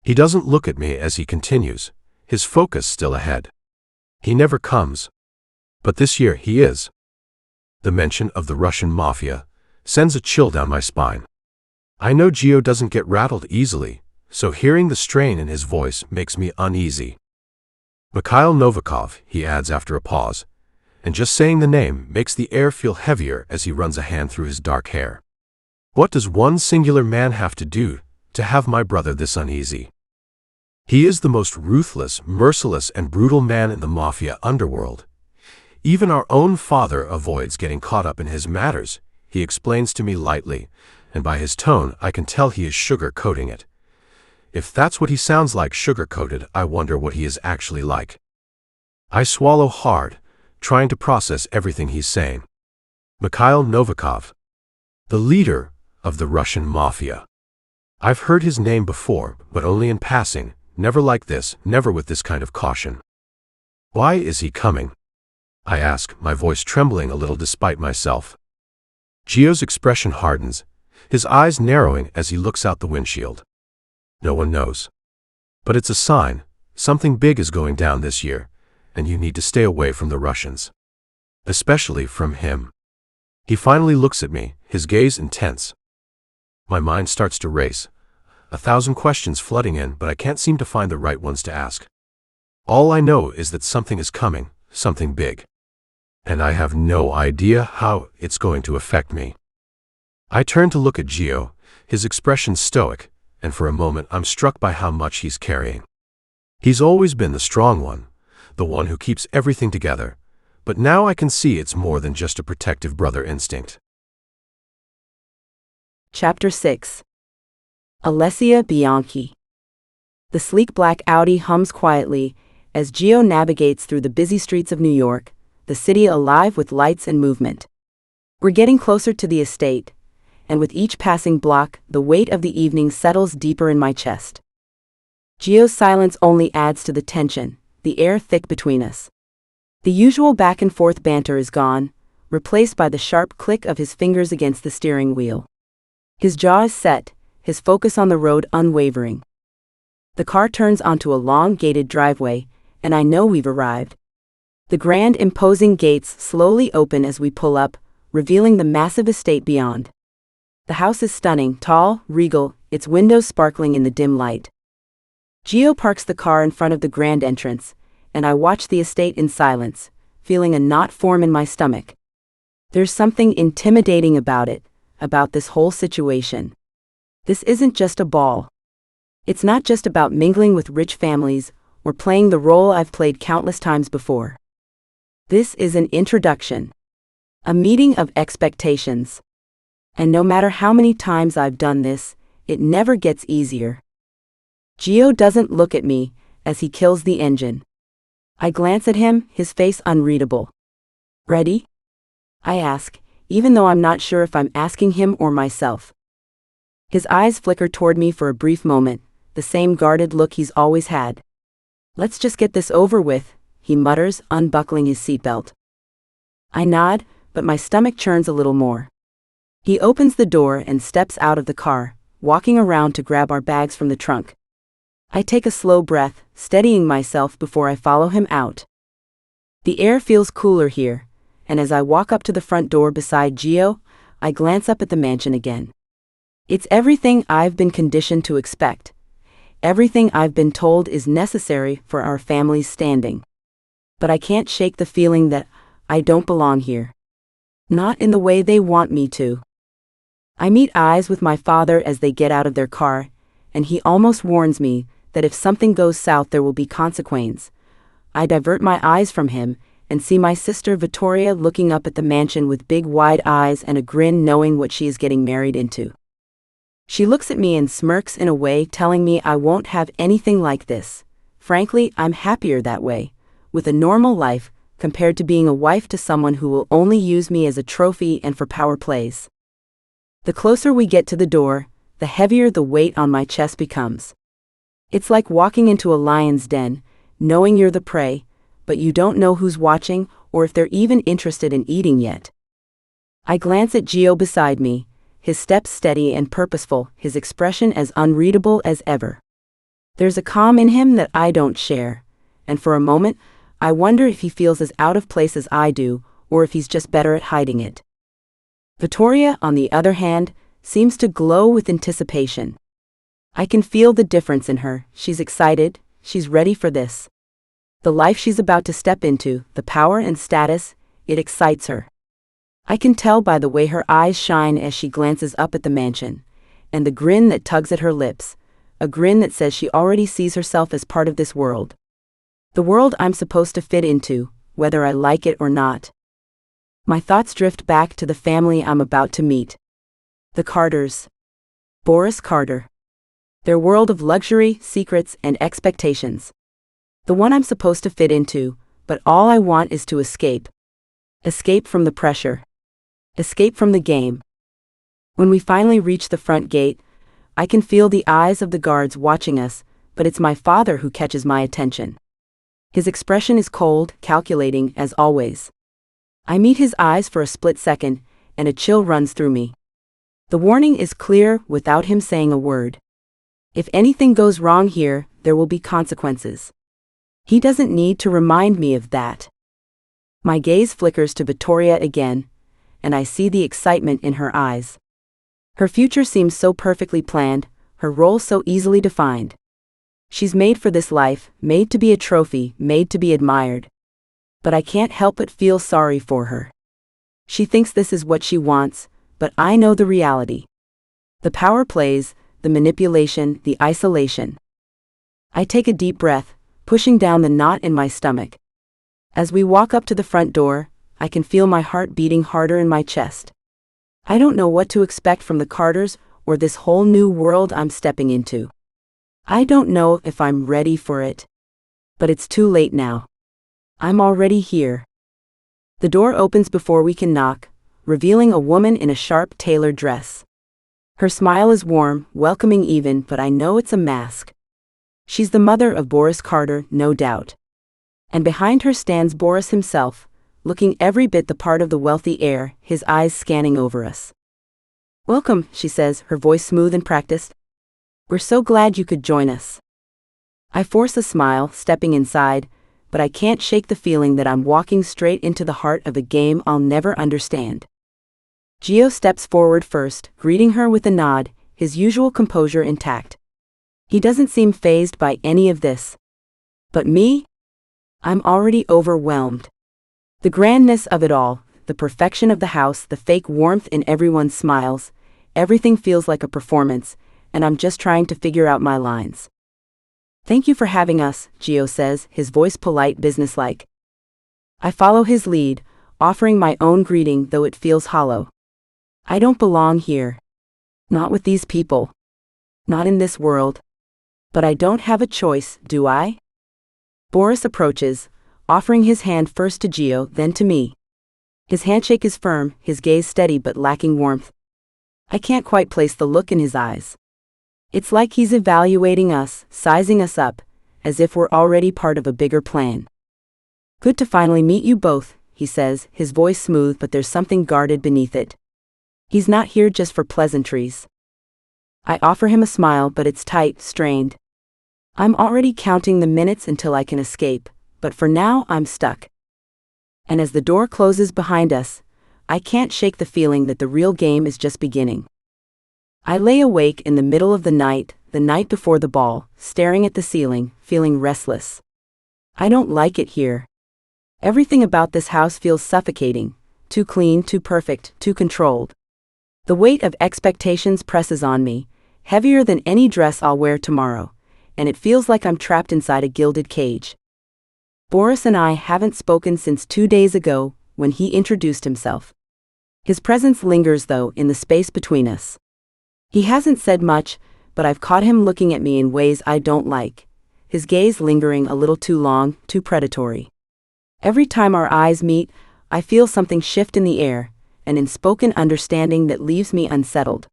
[SPEAKER 2] He doesn't look at me as he continues, his focus still ahead. He never comes. But this year he is. The mention of the Russian Mafia sends a chill down my spine. I know Gio doesn't get rattled easily, so hearing the strain in his voice makes me uneasy. Mikhail Novikov, he adds after a pause, and just saying the name makes the air feel heavier as he runs a hand through his dark hair. What does one singular man have to do to have my brother this uneasy? He is the most ruthless, merciless, and brutal man in the Mafia underworld. Even our own father avoids getting caught up in his matters. he explains to me lightly, and by his tone I can tell he is sugar-coating it. If that's what he sounds like sugar-coated, I wonder what he is actually like. I swallow hard, trying to process everything he's saying. Mikhail Novikov, the leader of the Russian Mafia. I've heard his name before, but only in passing, never like this, never with this kind of caution. Why is he coming? I ask, my voice trembling a little despite myself. Gio's expression hardens, his eyes narrowing as he looks out the windshield. No one knows. But it's a sign, something big is going down this year, and you need to stay away from the Russians. Especially from him. He finally looks at me, his gaze intense. My mind starts to race, 1,000 questions flooding in, but I can't seem to find the right ones to ask. All I know is that something is coming, something big. And I have no idea how it's going to affect me. I turn to look at Gio, his expression stoic, and for a moment I'm struck by how much he's carrying. He's always been the strong one, the one who keeps everything together, but now I can see it's more than just a protective brother instinct.
[SPEAKER 3] Chapter 6. Alessia Bianchi. The sleek black Audi hums quietly as Gio navigates through the busy streets of New York, the city alive with lights and movement. We're getting closer to the estate, and with each passing block, the weight of the evening settles deeper in my chest. Gio's silence only adds to the tension, the air thick between us. The usual back-and-forth banter is gone, replaced by the sharp click of his fingers against the steering wheel. His jaw is set, his focus on the road unwavering. The car turns onto a long gated driveway, and I know we've arrived. The grand imposing gates slowly open as we pull up, revealing the massive estate beyond. The house is stunning, tall, regal, its windows sparkling in the dim light. Gio parks the car in front of the grand entrance, and I watch the estate in silence, feeling a knot form in my stomach. There's something intimidating about it, about this whole situation. This isn't just a ball. It's not just about mingling with rich families or playing the role I've played countless times before. This is an introduction. A meeting of expectations. And no matter how many times I've done this, it never gets easier. Gio doesn't look at me as he kills the engine. I glance at him, his face unreadable. Ready? I ask, even though I'm not sure if I'm asking him or myself. His eyes flicker toward me for a brief moment, the same guarded look he's always had. Let's just get this over with, he mutters, unbuckling his seatbelt. I nod, but my stomach churns a little more. He opens the door and steps out of the car, walking around to grab our bags from the trunk. I take a slow breath, steadying myself before I follow him out. The air feels cooler here, and as I walk up to the front door beside Gio, I glance up at the mansion again. It's everything I've been conditioned to expect. Everything I've been told is necessary for our family's standing. But I can't shake the feeling that I don't belong here. Not in the way they want me to. I meet eyes with my father as they get out of their car, and he almost warns me that if something goes south there will be consequence. I divert my eyes from him and see my sister Vittoria looking up at the mansion with big wide eyes and a grin, knowing what she is getting married into. She looks at me and smirks in a way telling me I won't have anything like this. Frankly, I'm happier that way, with a normal life, compared to being a wife to someone who will only use me as a trophy and for power plays. The closer we get to the door, the heavier the weight on my chest becomes. It's like walking into a lion's den, knowing you're the prey, but you don't know who's watching or if they're even interested in eating yet. I glance at Gio beside me, his steps steady and purposeful, his expression as unreadable as ever. There's a calm in him that I don't share, and for a moment, I wonder if he feels as out of place as I do, or if he's just better at hiding it. Vittoria, on the other hand, seems to glow with anticipation. I can feel the difference in her. She's excited, she's ready for this. The life she's about to step into, the power and status, it excites her. I can tell by the way her eyes shine as she glances up at the mansion, and the grin that tugs at her lips, a grin that says she already sees herself as part of this world. The world I'm supposed to fit into, whether I like it or not. My thoughts drift back to the family I'm about to meet. The Carters. Boris Carter. Their world of luxury, secrets, and expectations. The one I'm supposed to fit into, but all I want is to escape. Escape from the pressure. Escape from the game. When we finally reach the front gate, I can feel the eyes of the guards watching us, but it's my father who catches my attention. His expression is cold, calculating, as always. I meet his eyes for a split second, and a chill runs through me. The warning is clear without him saying a word. If anything goes wrong here, there will be consequences. He doesn't need to remind me of that. My gaze flickers to Victoria again, and I see the excitement in her eyes. Her future seems so perfectly planned, her role so easily defined. She's made for this life, made to be a trophy, made to be admired. But I can't help but feel sorry for her. She thinks this is what she wants, but I know the reality. The power plays, the manipulation, the isolation. I take a deep breath, pushing down the knot in my stomach. As we walk up to the front door, I can feel my heart beating harder in my chest. I don't know what to expect from the Carters or this whole new world I'm stepping into. I don't know if I'm ready for it. But it's too late now. I'm already here. The door opens before we can knock, revealing a woman in a sharp tailored dress. Her smile is warm, welcoming even, but I know it's a mask. She's the mother of Boris Carter, no doubt. And behind her stands Boris himself, looking every bit the part of the wealthy heir, his eyes scanning over us. "Welcome," she says, her voice smooth and practiced. "We're so glad you could join us." I force a smile, stepping inside, but I can't shake the feeling that I'm walking straight into the heart of a game I'll never understand. Gio steps forward first, greeting her with a nod, his usual composure intact. He doesn't seem fazed by any of this. But me? I'm already overwhelmed. The grandness of it all, the perfection of the house, the fake warmth in everyone's smiles, everything feels like a performance, and I'm just trying to figure out my lines. "Thank you for having us," Gio says, his voice polite, businesslike. I follow his lead, offering my own greeting, though it feels hollow. I don't belong here. Not with these people. Not in this world. But I don't have a choice, do I? Boris approaches, offering his hand first to Gio, then to me. His handshake is firm, his gaze steady but lacking warmth. I can't quite place the look in his eyes. It's like he's evaluating us, sizing us up, as if we're already part of a bigger plan. "Good to finally meet you both," he says, his voice smooth but there's something guarded beneath it. He's not here just for pleasantries. I offer him a smile, but it's tight, strained. I'm already counting the minutes until I can escape, but for now I'm stuck. And as the door closes behind us, I can't shake the feeling that the real game is just beginning. I lay awake in the middle of the night before the ball, staring at the ceiling, feeling restless. I don't like it here. Everything about this house feels suffocating, too clean, too perfect, too controlled. The weight of expectations presses on me, heavier than any dress I'll wear tomorrow, and it feels like I'm trapped inside a gilded cage. Boris and I haven't spoken since 2 days ago, when he introduced himself. His presence lingers, though, in the space between us. He hasn't said much, but I've caught him looking at me in ways I don't like, his gaze lingering a little too long, too predatory. Every time our eyes meet, I feel something shift in the air, an unspoken understanding that leaves me unsettled.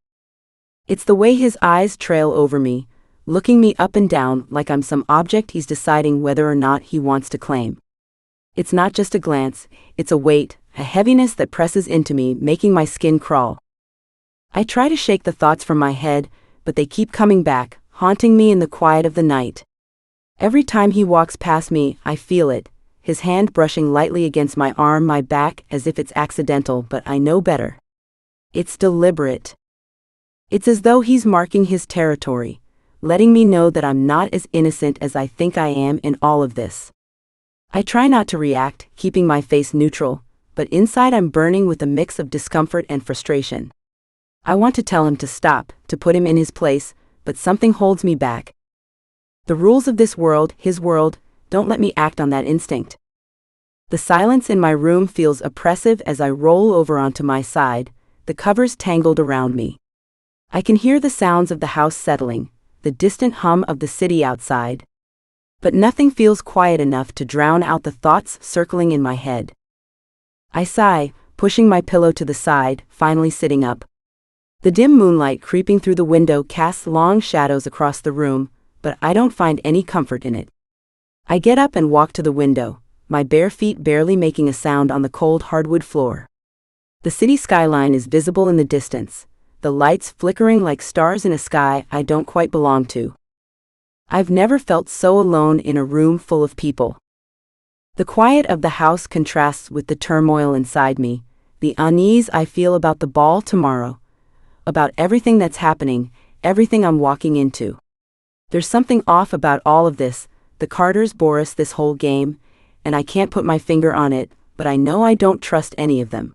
[SPEAKER 3] It's the way his eyes trail over me, looking me up and down like I'm some object he's deciding whether or not he wants to claim. It's not just a glance, it's a weight, a heaviness that presses into me, making my skin crawl. I try to shake the thoughts from my head, but they keep coming back, haunting me in the quiet of the night. Every time he walks past me, I feel it, his hand brushing lightly against my arm, my back, as if it's accidental, but I know better. It's deliberate. It's as though he's marking his territory, letting me know that I'm not as innocent as I think I am in all of this. I try not to react, keeping my face neutral, but inside I'm burning with a mix of discomfort and frustration. I want to tell him to stop, to put him in his place, but something holds me back. The rules of this world, his world, don't let me act on that instinct. The silence in my room feels oppressive as I roll over onto my side, the covers tangled around me. I can hear the sounds of the house settling, the distant hum of the city outside. But nothing feels quiet enough to drown out the thoughts circling in my head. I sigh, pushing my pillow to the side, finally sitting up. The dim moonlight creeping through the window casts long shadows across the room, but I don't find any comfort in it. I get up and walk to the window, my bare feet barely making a sound on the cold hardwood floor. The city skyline is visible in the distance, the lights flickering like stars in a sky I don't quite belong to. I've never felt so alone in a room full of people. The quiet of the house contrasts with the turmoil inside me, the unease I feel about the ball tomorrow, about everything that's happening, everything I'm walking into. There's something off about all of this, the Carters, Boris, this whole game, and I can't put my finger on it, but I know I don't trust any of them.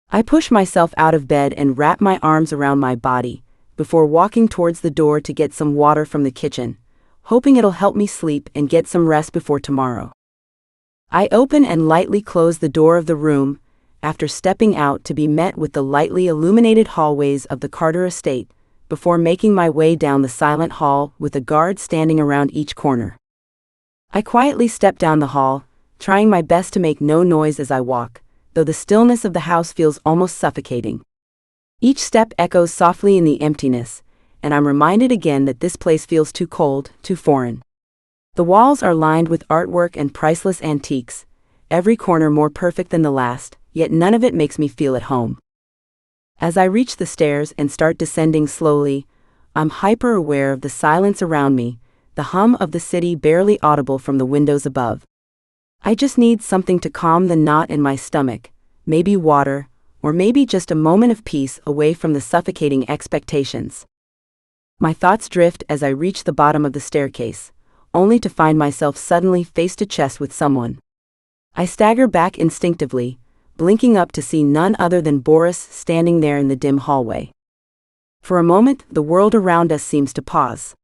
[SPEAKER 3] I push myself out of bed and wrap my arms around my body, before walking towards the door to get some water from the kitchen, hoping it'll help me sleep and get some rest before tomorrow. I open and lightly close the door of the room, after stepping out to be met with the lightly illuminated hallways of the Carter estate, before making my way down the silent hall with a guard standing around each corner. I quietly step down the hall, trying my best to make no noise as I walk, though the stillness of the house feels almost suffocating. Each step echoes softly in the emptiness, and I'm reminded again that this place feels too cold, too foreign. The walls are lined with artwork and priceless antiques, every corner more perfect than the last, yet none of it makes me feel at home. As I reach the stairs and start descending slowly, I'm hyper-aware of the silence around me, the hum of the city barely audible from the windows above. I just need something to calm the knot in my stomach, maybe water, or maybe just a moment of peace away from the suffocating expectations. My thoughts drift as I reach the bottom of the staircase, only to find myself suddenly face to chest with someone. I stagger back instinctively, blinking up to see none other than Boris standing there in the dim hallway. For a moment, the world around us seems to pause.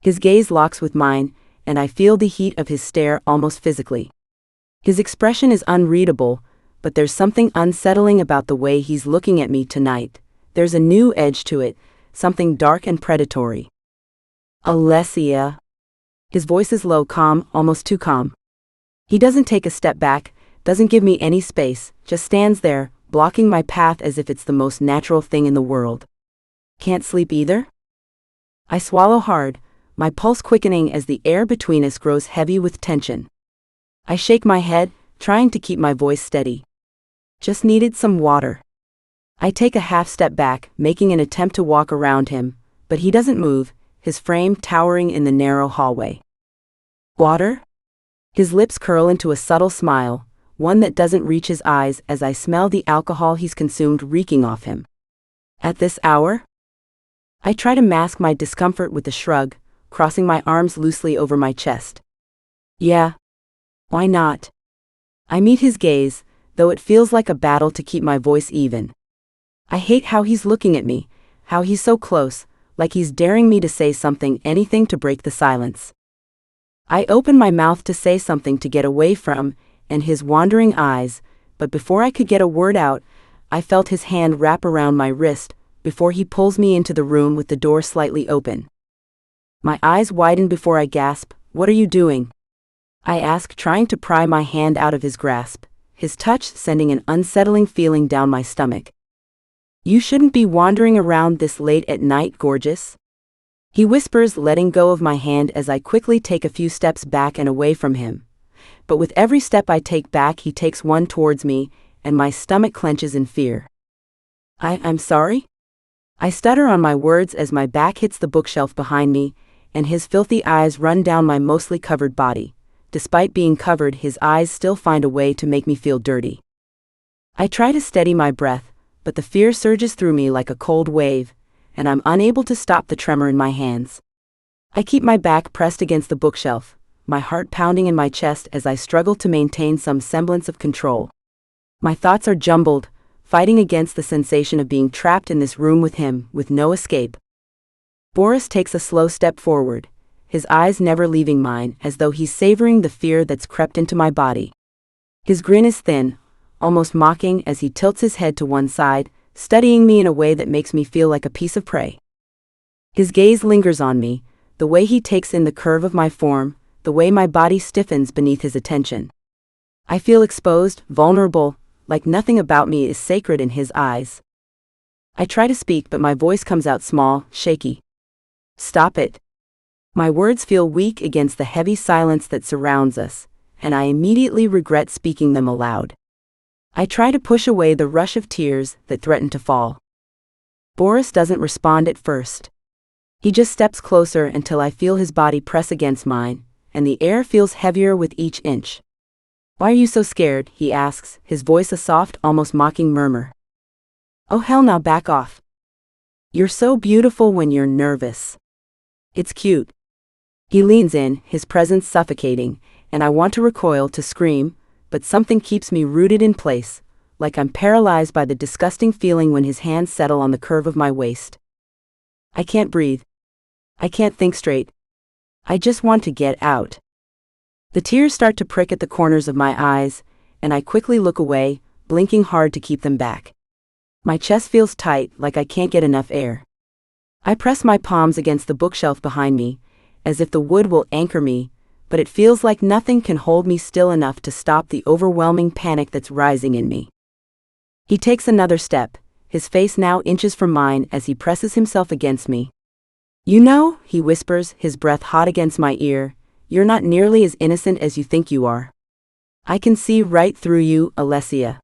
[SPEAKER 3] His gaze locks with mine, and I feel the heat of his stare almost physically. His expression is unreadable, but there's something unsettling about the way he's looking at me tonight. There's a new edge to it, something dark and predatory. Alessia. His voice is low, calm, almost too calm. He doesn't take a step back, doesn't give me any space, just stands there, blocking my path as if it's the most natural thing in the world. Can't sleep either? I swallow hard, my pulse quickening as the air between us grows heavy with tension. I shake my head, trying to keep my voice steady. Just needed some water. I take a half step back, making an attempt to walk around him, but he doesn't move, his frame towering in the narrow hallway. Water? His lips curl into a subtle smile, one that doesn't reach his eyes as I smell the alcohol he's consumed reeking off him. At this hour? I try to mask my discomfort with a shrug, crossing my arms loosely over my chest. Yeah. Why not? I meet his gaze, though it feels like a battle to keep my voice even. I hate how he's looking at me, how he's so close, like he's daring me to say something, anything to break the silence. I open my mouth to say something to get away from, and his wandering eyes, but before I could get a word out, I felt his hand wrap around my wrist, before he pulls me into the room with the door slightly open. My eyes widen before I gasp, "What are you doing?" I ask, trying to pry my hand out of his grasp, his touch sending an unsettling feeling down my stomach. "You shouldn't be wandering around this late at night, gorgeous," he whispers, letting go of my hand as I quickly take a few steps back and away from him. But with every step I take back, he takes one towards me, and my stomach clenches in fear. I'm sorry?" I stutter on my words as my back hits the bookshelf behind me, and his filthy eyes run down my mostly covered body. Despite being covered, his eyes still find a way to make me feel dirty. I try to steady my breath, but the fear surges through me like a cold wave, and I'm unable to stop the tremor in my hands. I keep my back pressed against the bookshelf, my heart pounding in my chest as I struggle to maintain some semblance of control. My thoughts are jumbled, fighting against the sensation of being trapped in this room with him, with no escape. Boris takes a slow step forward, his eyes never leaving mine, as though he's savoring the fear that's crept into my body. His grin is thin, almost mocking as he tilts his head to one side, studying me in a way that makes me feel like a piece of prey. His gaze lingers on me, the way he takes in the curve of my form, the way my body stiffens beneath his attention. I feel exposed, vulnerable, like nothing about me is sacred in his eyes. I try to speak, but my voice comes out small, shaky. Stop it. My words feel weak against the heavy silence that surrounds us, and I immediately regret speaking them aloud. I try to push away the rush of tears that threaten to fall. Boris doesn't respond at first. He just steps closer until I feel his body press against mine, and the air feels heavier with each inch. "Why are you so scared?" he asks, his voice a soft, almost mocking murmur. "Oh hell, now back off. You're so beautiful when you're nervous. It's cute." He leans in, his presence suffocating, and I want to recoil, to scream, but something keeps me rooted in place, like I'm paralyzed by the disgusting feeling when his hands settle on the curve of my waist. I can't breathe. I can't think straight. I just want to get out. The tears start to prick at the corners of my eyes, and I quickly look away, blinking hard to keep them back. My chest feels tight, like I can't get enough air. I press my palms against the bookshelf behind me, as if the wood will anchor me, but it feels like nothing can hold me still enough to stop the overwhelming panic that's rising in me. He takes another step, his face now inches from mine as he presses himself against me. "You know," he whispers, his breath hot against my ear, "you're not nearly as innocent as you think you are. I can see right through you, Alessia."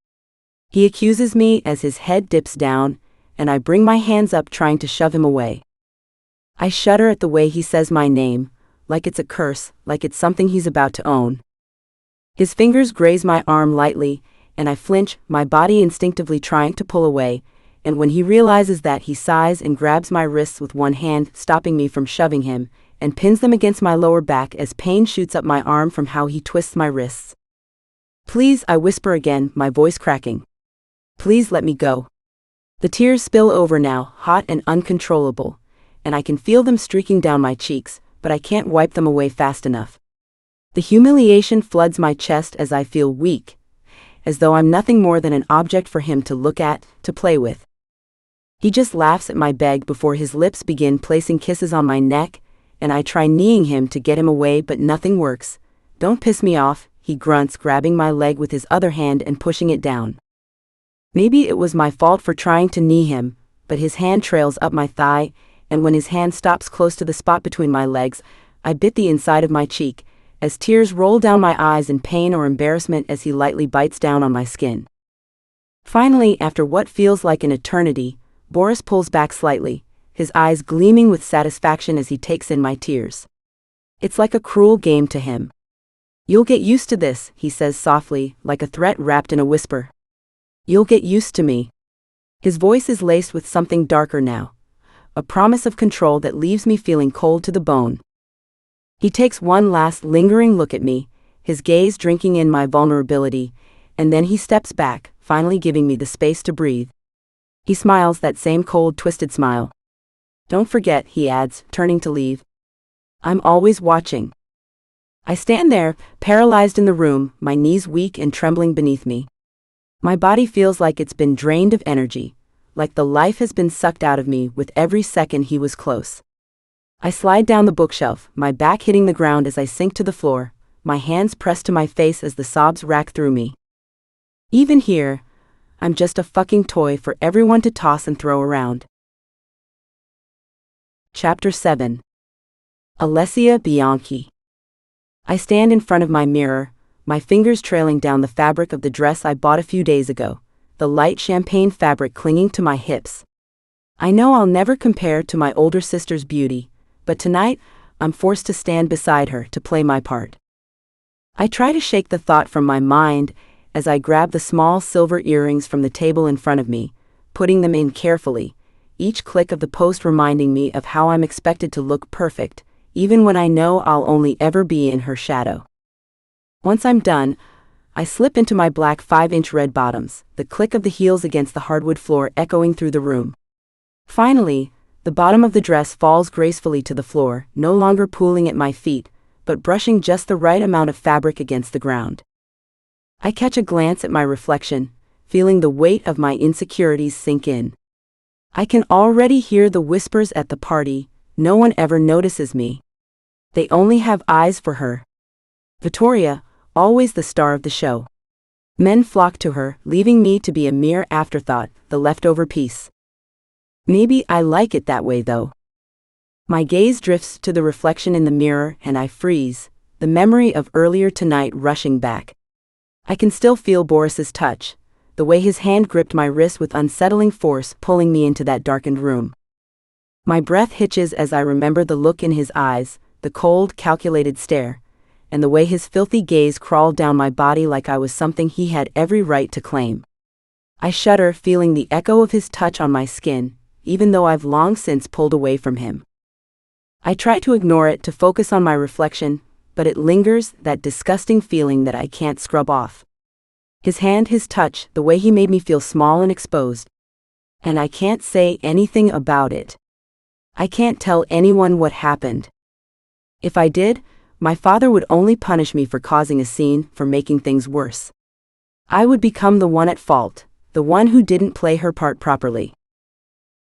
[SPEAKER 3] He accuses me as his head dips down, and I bring my hands up trying to shove him away. I shudder at the way he says my name, like it's a curse, like it's something he's about to own. His fingers graze my arm lightly, and I flinch, my body instinctively trying to pull away, and when he realizes that, he sighs and grabs my wrists with one hand, stopping me from shoving him, and pins them against my lower back as pain shoots up my arm from how he twists my wrists. "Please," I whisper again, my voice cracking. "Please let me go." The tears spill over now, hot and uncontrollable, and I can feel them streaking down my cheeks, but I can't wipe them away fast enough. The humiliation floods my chest as I feel weak, as though I'm nothing more than an object for him to look at, to play with. He just laughs at my beg before his lips begin placing kisses on my neck, and I try kneeing him to get him away, but nothing works. "Don't piss me off," he grunts, grabbing my leg with his other hand and pushing it down. Maybe it was my fault for trying to knee him, but his hand trails up my thigh, and when his hand stops close to the spot between my legs, I bit the inside of my cheek, as tears roll down my eyes in pain or embarrassment as he lightly bites down on my skin. Finally, after what feels like an eternity, Boris pulls back slightly, his eyes gleaming with satisfaction as he takes in my tears. It's like a cruel game to him. "You'll get used to this," he says softly, like a threat wrapped in a whisper. "You'll get used to me." His voice is laced with something darker now, a promise of control that leaves me feeling cold to the bone. He takes one last lingering look at me, his gaze drinking in my vulnerability, and then he steps back, finally giving me the space to breathe. He smiles, that same cold, twisted smile. "Don't forget," he adds, turning to leave. "I'm always watching." I stand there, paralyzed in the room, my knees weak and trembling beneath me. My body feels like it's been drained of energy, like the life has been sucked out of me with every second he was close. I slide down the bookshelf, my back hitting the ground as I sink to the floor, my hands pressed to my face as the sobs rack through me. Even here, I'm just a fucking toy for everyone to toss and throw around. Chapter 7. Alessia Bianchi. I stand in front of my mirror, my fingers trailing down the fabric of the dress I bought a few days ago, the light champagne fabric clinging to my hips. I know I'll never compare to my older sister's beauty, but tonight, I'm forced to stand beside her to play my part. I try to shake the thought from my mind as I grab the small silver earrings from the table in front of me, putting them in carefully, each click of the post reminding me of how I'm expected to look perfect, even when I know I'll only ever be in her shadow. Once I'm done, I slip into my black 5-inch red bottoms, the click of the heels against the hardwood floor echoing through the room. Finally, the bottom of the dress falls gracefully to the floor, no longer pooling at my feet, but brushing just the right amount of fabric against the ground. I catch a glance at my reflection, feeling the weight of my insecurities sink in. I can already hear the whispers at the party. No one ever notices me. They only have eyes for her. Victoria, always the star of the show. Men flock to her, leaving me to be a mere afterthought, the leftover piece. Maybe I like it that way though. My gaze drifts to the reflection in the mirror and I freeze, the memory of earlier tonight rushing back. I can still feel Boris's touch, the way his hand gripped my wrist with unsettling force, pulling me into that darkened room. My breath hitches as I remember the look in his eyes, the cold, calculated stare, and the way his filthy gaze crawled down my body like I was something he had every right to claim. I shudder, feeling the echo of his touch on my skin, even though I've long since pulled away from him. I try to ignore it, to focus on my reflection, but it lingers, that disgusting feeling that I can't scrub off. His hand, his touch, the way he made me feel small and exposed. And I can't say anything about it. I can't tell anyone what happened. If I did, my father would only punish me for causing a scene, for making things worse. I would become the one at fault, the one who didn't play her part properly.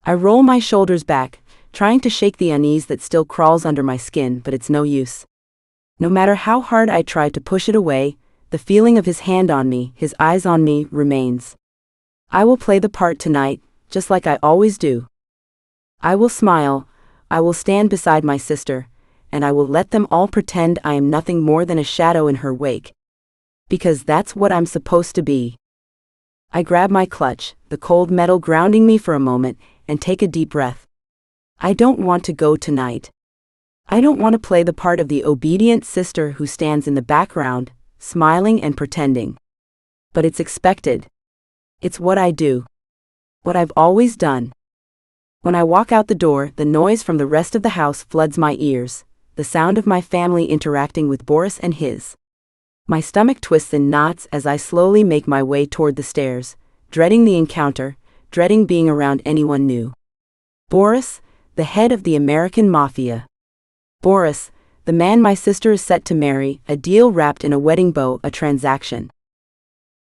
[SPEAKER 3] I roll my shoulders back, trying to shake the unease that still crawls under my skin, but it's no use. No matter how hard I try to push it away, the feeling of his hand on me, his eyes on me, remains. I will play the part tonight, just like I always do. I will smile, I will stand beside my sister, and I will let them all pretend I am nothing more than a shadow in her wake. Because that's what I'm supposed to be. I grab my clutch, the cold metal grounding me for a moment, and take a deep breath. I don't want to go tonight. I don't want to play the part of the obedient sister who stands in the background, smiling and pretending. But it's expected. It's what I do. What I've always done. When I walk out the door, the noise from the rest of the house floods my ears, the sound of my family interacting with Boris and his. My stomach twists in knots as I slowly make my way toward the stairs, dreading the encounter, dreading being around anyone new. Boris, the head of the American Mafia. Boris, the man my sister is set to marry, a deal wrapped in a wedding bow, a transaction.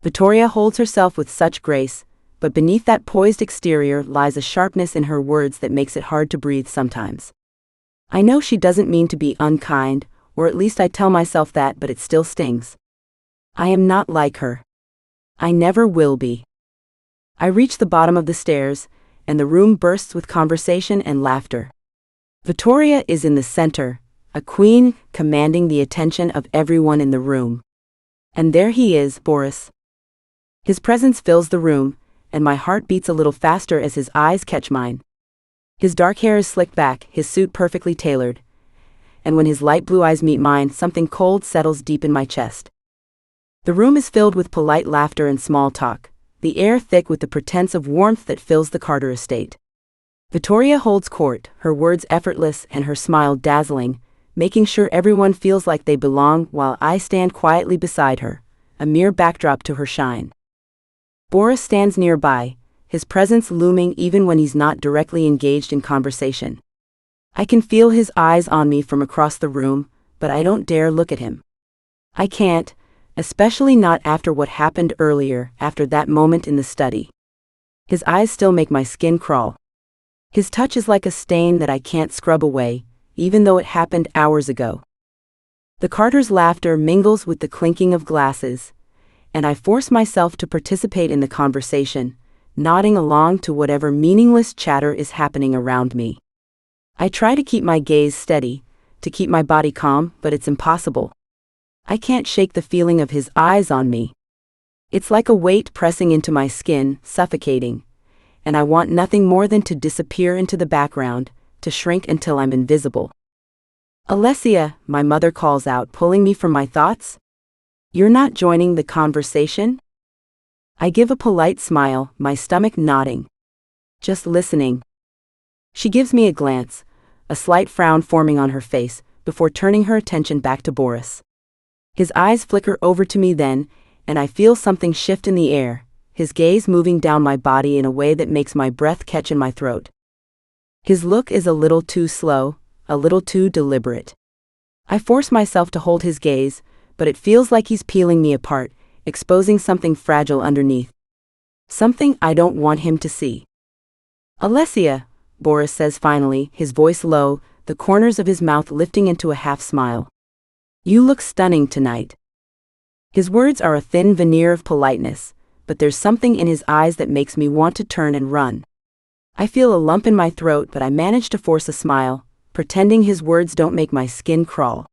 [SPEAKER 3] Victoria holds herself with such grace, but beneath that poised exterior lies a sharpness in her words that makes it hard to breathe sometimes. I know she doesn't mean to be unkind, or at least I tell myself that, but it still stings. I am not like her. I never will be. I reach the bottom of the stairs, and the room bursts with conversation and laughter. Victoria is in the center, a queen commanding the attention of everyone in the room. And there he is, Boris. His presence fills the room, and my heart beats a little faster as his eyes catch mine. His dark hair is slicked back, his suit perfectly tailored, and when his light blue eyes meet mine, something cold settles deep in my chest. The room is filled with polite laughter and small talk, the air thick with the pretense of warmth that fills the Carter estate. Victoria holds court, her words effortless and her smile dazzling, making sure everyone feels like they belong while I stand quietly beside her, a mere backdrop to her shine. Boris stands nearby, his presence looming even when he's not directly engaged in conversation. I can feel his eyes on me from across the room, but I don't dare look at him. I can't, especially not after what happened earlier, after that moment in the study. His eyes still make my skin crawl. His touch is like a stain that I can't scrub away, even though it happened hours ago. The Carter's laughter mingles with the clinking of glasses, and I force myself to participate in the conversation, nodding along to whatever meaningless chatter is happening around me. I try to keep my gaze steady, to keep my body calm, but it's impossible. I can't shake the feeling of his eyes on me. It's like a weight pressing into my skin, suffocating, and I want nothing more than to disappear into the background, to shrink until I'm invisible. Alessia, my mother calls out, pulling me from my thoughts. You're not joining the conversation? I give a polite smile, my stomach nodding. Just listening. She gives me a glance, a slight frown forming on her face, before turning her attention back to Boris. His eyes flicker over to me then, and I feel something shift in the air, his gaze moving down my body in a way that makes my breath catch in my throat. His look is a little too slow, a little too deliberate. I force myself to hold his gaze, but it feels like he's peeling me apart, exposing something fragile underneath. Something I don't want him to see. "Alessia," Boris says finally, his voice low, the corners of his mouth lifting into a half-smile. "You look stunning tonight." His words are a thin veneer of politeness, but there's something in his eyes that makes me want to turn and run. I feel a lump in my throat, but I manage to force a smile, pretending his words don't make my skin crawl.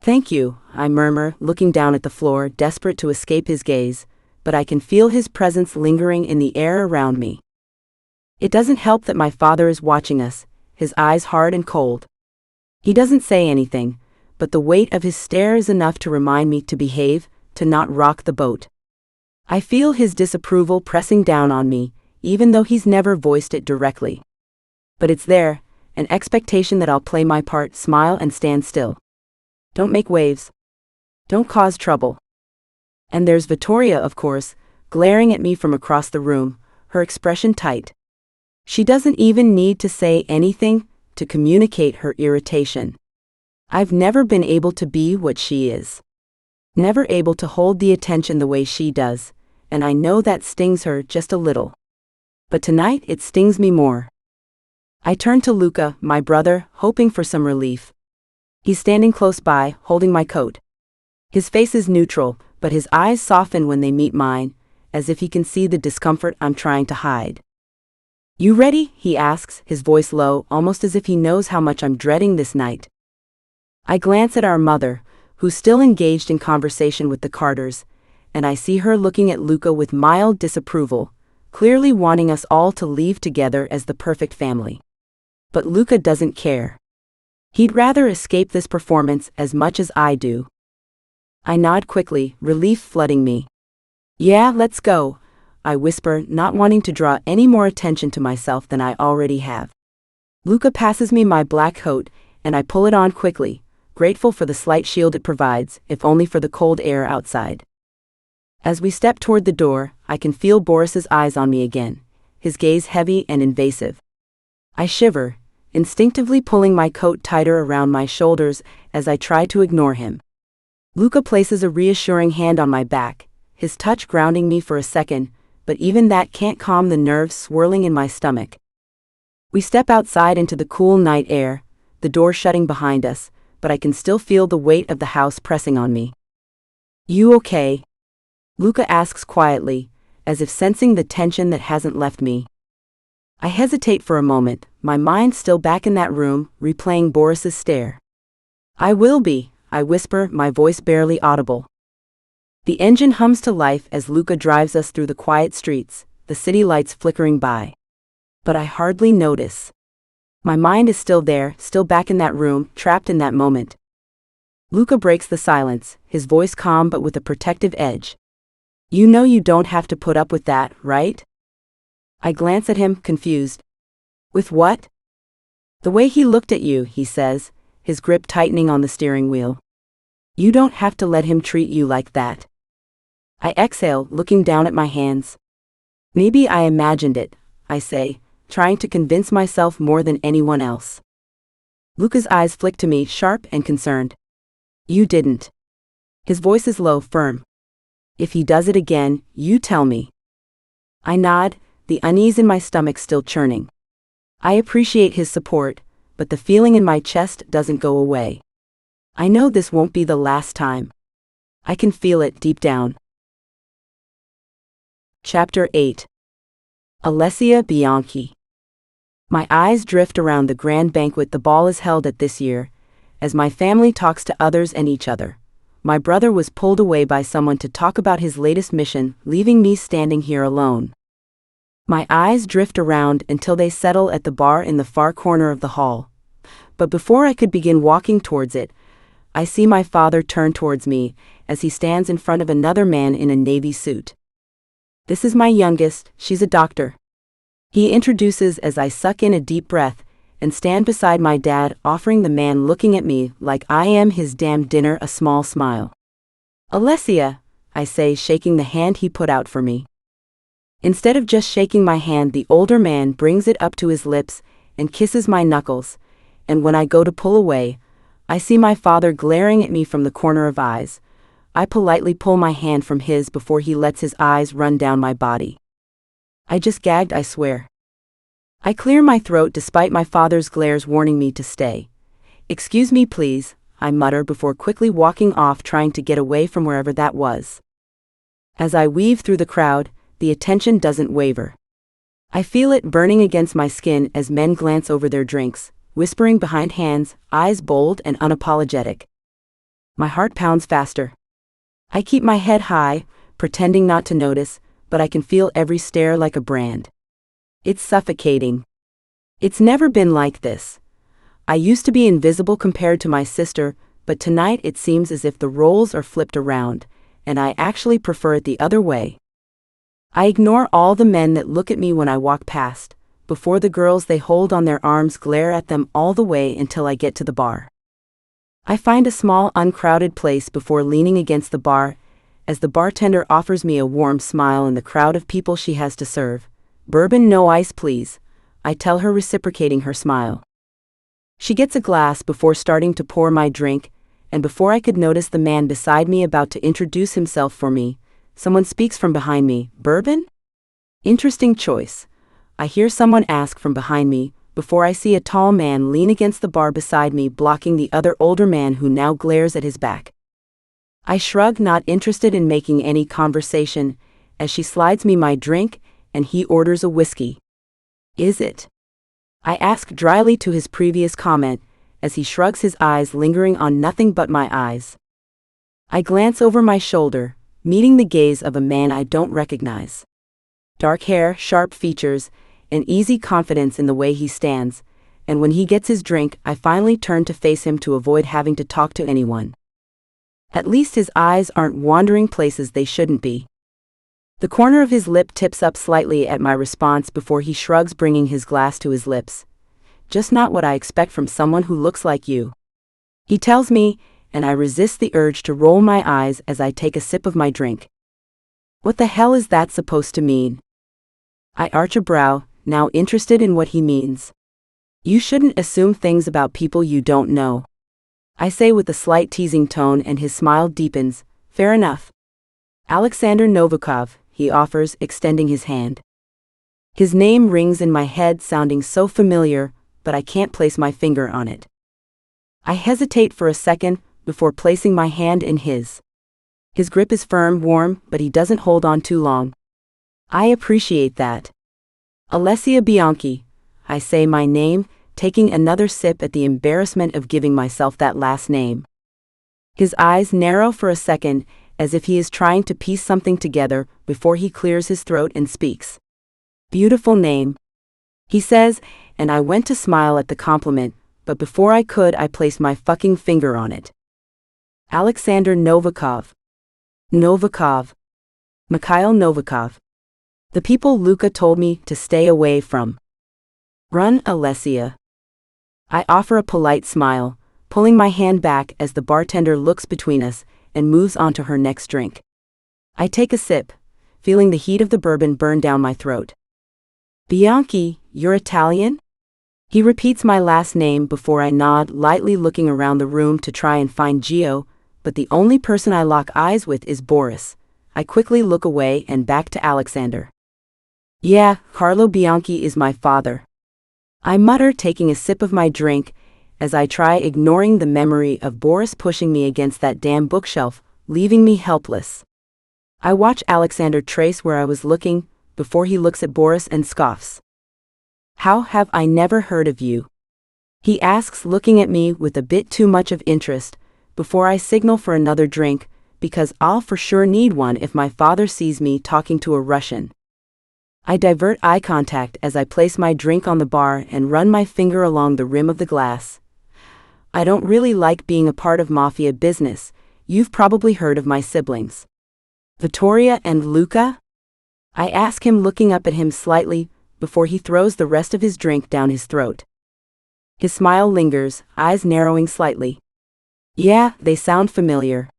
[SPEAKER 3] "Thank you," I murmur, looking down at the floor, desperate to escape his gaze, but I can feel his presence lingering in the air around me. It doesn't help that my father is watching us, his eyes hard and cold. He doesn't say anything, but the weight of his stare is enough to remind me to behave, to not rock the boat. I feel his disapproval pressing down on me, even though he's never voiced it directly. But it's there, an expectation that I'll play my part, smile and stand still. Don't make waves. Don't cause trouble. And there's Vittoria, of course, glaring at me from across the room, her expression tight. She doesn't even need to say anything to communicate her irritation. I've never been able to be what she is. Never able to hold the attention the way she does, and I know that stings her just a little. But tonight it stings me more. I turn to Luca, my brother, hoping for some relief. He's standing close by, holding my coat. His face is neutral, but his eyes soften when they meet mine, as if he can see the discomfort I'm trying to hide. "You ready?" he asks, his voice low, almost as if he knows how much I'm dreading this night. I glance at our mother, who's still engaged in conversation with the Carters, and I see her looking at Luca with mild disapproval, clearly wanting us all to leave together as the perfect family. But Luca doesn't care. He'd rather escape this performance as much as I do. I nod quickly, relief flooding me. "Yeah, let's go," I whisper, not wanting to draw any more attention to myself than I already have. Luca passes me my black coat, and I pull it on quickly, grateful for the slight shield it provides, if only for the cold air outside. As we step toward the door, I can feel Boris's eyes on me again, his gaze heavy and invasive. I shiver, instinctively pulling my coat tighter around my shoulders as I try to ignore him. Luca places a reassuring hand on my back, his touch grounding me for a second, but even that can't calm the nerves swirling in my stomach. We step outside into the cool night air, the door shutting behind us, but I can still feel the weight of the house pressing on me. "You okay?" Luca asks quietly, as if sensing the tension that hasn't left me. I hesitate for a moment, my mind still back in that room, replaying Boris's stare. "I will be," I whisper, my voice barely audible. The engine hums to life as Luca drives us through the quiet streets, the city lights flickering by. But I hardly notice. My mind is still there, still back in that room, trapped in that moment. Luca breaks the silence, his voice calm but with a protective edge. "You know you don't have to put up with that, right?" I glance at him, confused. "With what?" "The way he looked at you," he says, his grip tightening on the steering wheel. "You don't have to let him treat you like that." I exhale, looking down at my hands. "Maybe I imagined it," I say, trying to convince myself more than anyone else. Luca's eyes flick to me, sharp and concerned. "You didn't." His voice is low, firm. "If he does it again, you tell me." I nod, the unease in my stomach still churning. I appreciate his support, but the feeling in my chest doesn't go away. I know this won't be the last time. I can feel it deep down. Chapter 8. Alessia Bianchi. My eyes drift around the grand banquet the ball is held at this year, as my family talks to others and each other. My brother was pulled away by someone to talk about his latest mission, leaving me standing here alone. My eyes drift around until they settle at the bar in the far corner of the hall. But before I could begin walking towards it, I see my father turn towards me as he stands in front of another man in a navy suit. "This is my youngest, she's a doctor," he introduces as I suck in a deep breath and stand beside my dad, offering the man looking at me like I am his damn dinner a small smile. "Alessia," I say, shaking the hand he put out for me. Instead of just shaking my hand, the older man brings it up to his lips and kisses my knuckles, and when I go to pull away, I see my father glaring at me from the corner of eyes, I politely pull my hand from his before he lets his eyes run down my body. I just gagged, I swear. I clear my throat despite my father's glares warning me to stay. "Excuse me, please," I mutter before quickly walking off, trying to get away from wherever that was. As I weave through the crowd, the attention doesn't waver. I feel it burning against my skin as men glance over their drinks, whispering behind hands, eyes bold and unapologetic. My heart pounds faster. I keep my head high, pretending not to notice, but I can feel every stare like a brand. It's suffocating. It's never been like this. I used to be invisible compared to my sister, but tonight it seems as if the roles are flipped around, and I actually prefer it the other way. I ignore all the men that look at me when I walk past, before the girls they hold on their arms glare at them all the way until I get to the bar. I find a small uncrowded place before leaning against the bar, as the bartender offers me a warm smile in the crowd of people she has to serve. "Bourbon, no ice, please," I tell her, reciprocating her smile. She gets a glass before starting to pour my drink, and before I could notice the man beside me about to introduce himself for me, someone speaks from behind me. "Bourbon? Interesting choice," I hear someone ask from behind me, before I see a tall man lean against the bar beside me, blocking the other older man who now glares at his back. I shrug, not interested in making any conversation, as she slides me my drink, and he orders a whiskey. "Is it?" I ask dryly to his previous comment, as he shrugs his eyes, lingering on nothing but my eyes. I glance over my shoulder, meeting the gaze of a man I don't recognize. Dark hair, sharp features, and easy confidence in the way he stands, and when he gets his drink, I finally turn to face him to avoid having to talk to anyone. At least his eyes aren't wandering places they shouldn't be. The corner of his lip tips up slightly at my response before he shrugs, bringing his glass to his lips. "Just not what I expect from someone who looks like you," he tells me, and I resist the urge to roll my eyes as I take a sip of my drink. What the hell is that supposed to mean? I arch a brow, now interested in what he means. "You shouldn't assume things about people you don't know," I say with a slight teasing tone, and his smile deepens. "Fair enough. Alexander Novikov," he offers, extending his hand. His name rings in my head, sounding so familiar, but I can't place my finger on it. I hesitate for a second before placing my hand in his. His grip is firm, warm, but he doesn't hold on too long. I appreciate that. "Alessia Bianchi," I say my name, taking another sip at the embarrassment of giving myself that last name. His eyes narrow for a second, as if he is trying to piece something together before he clears his throat and speaks. "Beautiful name," he says, and I went to smile at the compliment, but before I could, I placed my fucking finger on it. "Alexander Novikov. Novikov. Mikhail Novikov. The people Luca told me to stay away from. Run, Alessia." I offer a polite smile, pulling my hand back as the bartender looks between us and moves on to her next drink. I take a sip, feeling the heat of the bourbon burn down my throat. "Bianchi, you're Italian?" He repeats my last name before I nod, lightly looking around the room to try and find Gio, but the only person I lock eyes with is Boris. I quickly look away and back to Alexander. "Yeah, Carlo Bianchi is my father," I mutter, taking a sip of my drink, as I try ignoring the memory of Boris pushing me against that damn bookshelf, leaving me helpless. I watch Alexander trace where I was looking, before he looks at Boris and scoffs. "How have I never heard of you?" he asks, looking at me with a bit too much of interest, before I signal for another drink, because I'll for sure need one if my father sees me talking to a Russian. I divert eye contact as I place my drink on the bar and run my finger along the rim of the glass. "I don't really like being a part of Mafia business. You've probably heard of my siblings. Vittoria and Luca?" I ask him, looking up at him slightly, before he throws the rest of his drink down his throat. His smile lingers, eyes narrowing slightly. "Yeah, they sound familiar."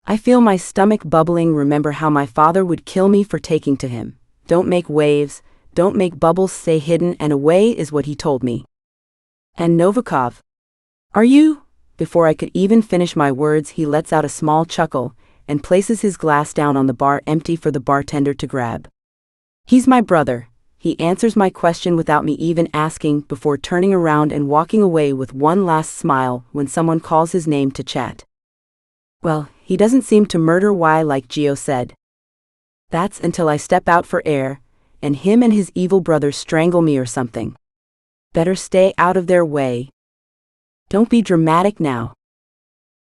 [SPEAKER 3] I feel my stomach bubbling, remember how my father would kill me for taking to him. "Don't make waves, don't make bubbles, stay hidden and away," is what he told me. "And Novikov? Are you?" Before I could even finish my words, he lets out a small chuckle, and places his glass down on the bar empty for the bartender to grab. "He's my brother," he answers my question without me even asking before turning around and walking away with one last smile when someone calls his name to chat. Well, he doesn't seem to murder why like Gio said. That's until I step out for air, and him and his evil brother strangle me or something. Better stay out of their way. Don't be dramatic now.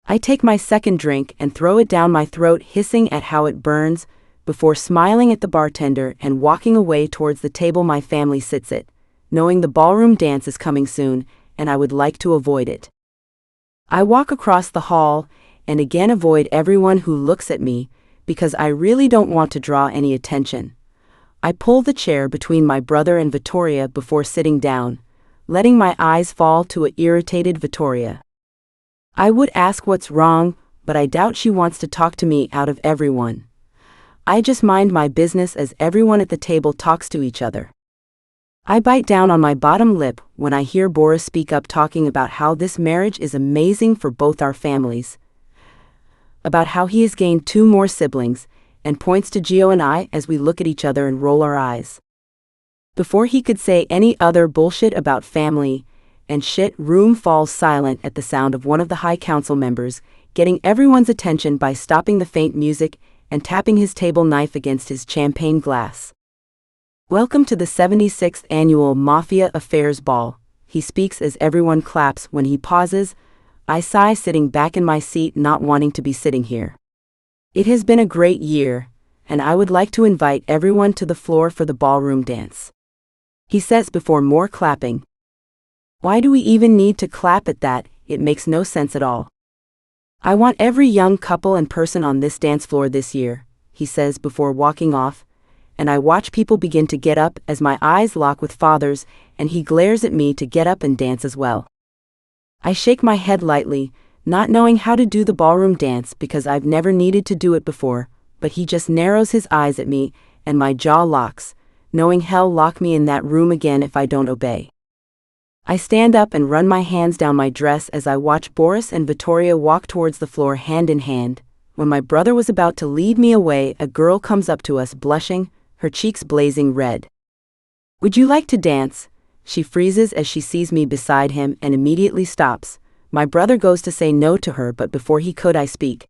[SPEAKER 3] I take my second drink and throw it down my throat, hissing at how it burns, before smiling at the bartender and walking away towards the table my family sits at, knowing the ballroom dance is coming soon, and I would like to avoid it. I walk across the hall, and again avoid everyone who looks at me, because I really don't want to draw any attention. I pull the chair between my brother and Vittoria before sitting down, letting my eyes fall to an irritated Vittoria. I would ask what's wrong, but I doubt she wants to talk to me out of everyone. I just mind my business as everyone at the table talks to each other. I bite down on my bottom lip when I hear Boris speak up, talking about how this marriage is amazing for both our families, about how he has gained 2 more siblings, and points to Gio and I as we look at each other and roll our eyes. Before he could say any other bullshit about family and shit, room falls silent at the sound of one of the High Council members getting everyone's attention by stopping the faint music and tapping his table knife against his champagne glass. "Welcome to the 76th Annual Mafia Affairs Ball," he speaks as everyone claps. When he pauses, I sigh, sitting back in my seat, not wanting to be sitting here. "It has been a great year, and I would like to invite everyone to the floor for the ballroom dance," he says before more clapping. "Why do we even need to clap at that? It makes no sense at all. I want every young couple and person on this dance floor this year," he says before walking off, and I watch people begin to get up as my eyes lock with Father's, and he glares at me to get up and dance as well. I shake my head lightly, not knowing how to do the ballroom dance because I've never needed to do it before, but he just narrows his eyes at me, and my jaw locks, knowing hell lock me in that room again if I don't obey. I stand up and run my hands down my dress as I watch Boris and Vittoria walk towards the floor hand in hand. When my brother was about to lead me away, a girl comes up to us blushing, her cheeks blazing red. "Would you like to dance?" She freezes as she sees me beside him and immediately stops. My brother goes to say no to her, but before he could, I speak.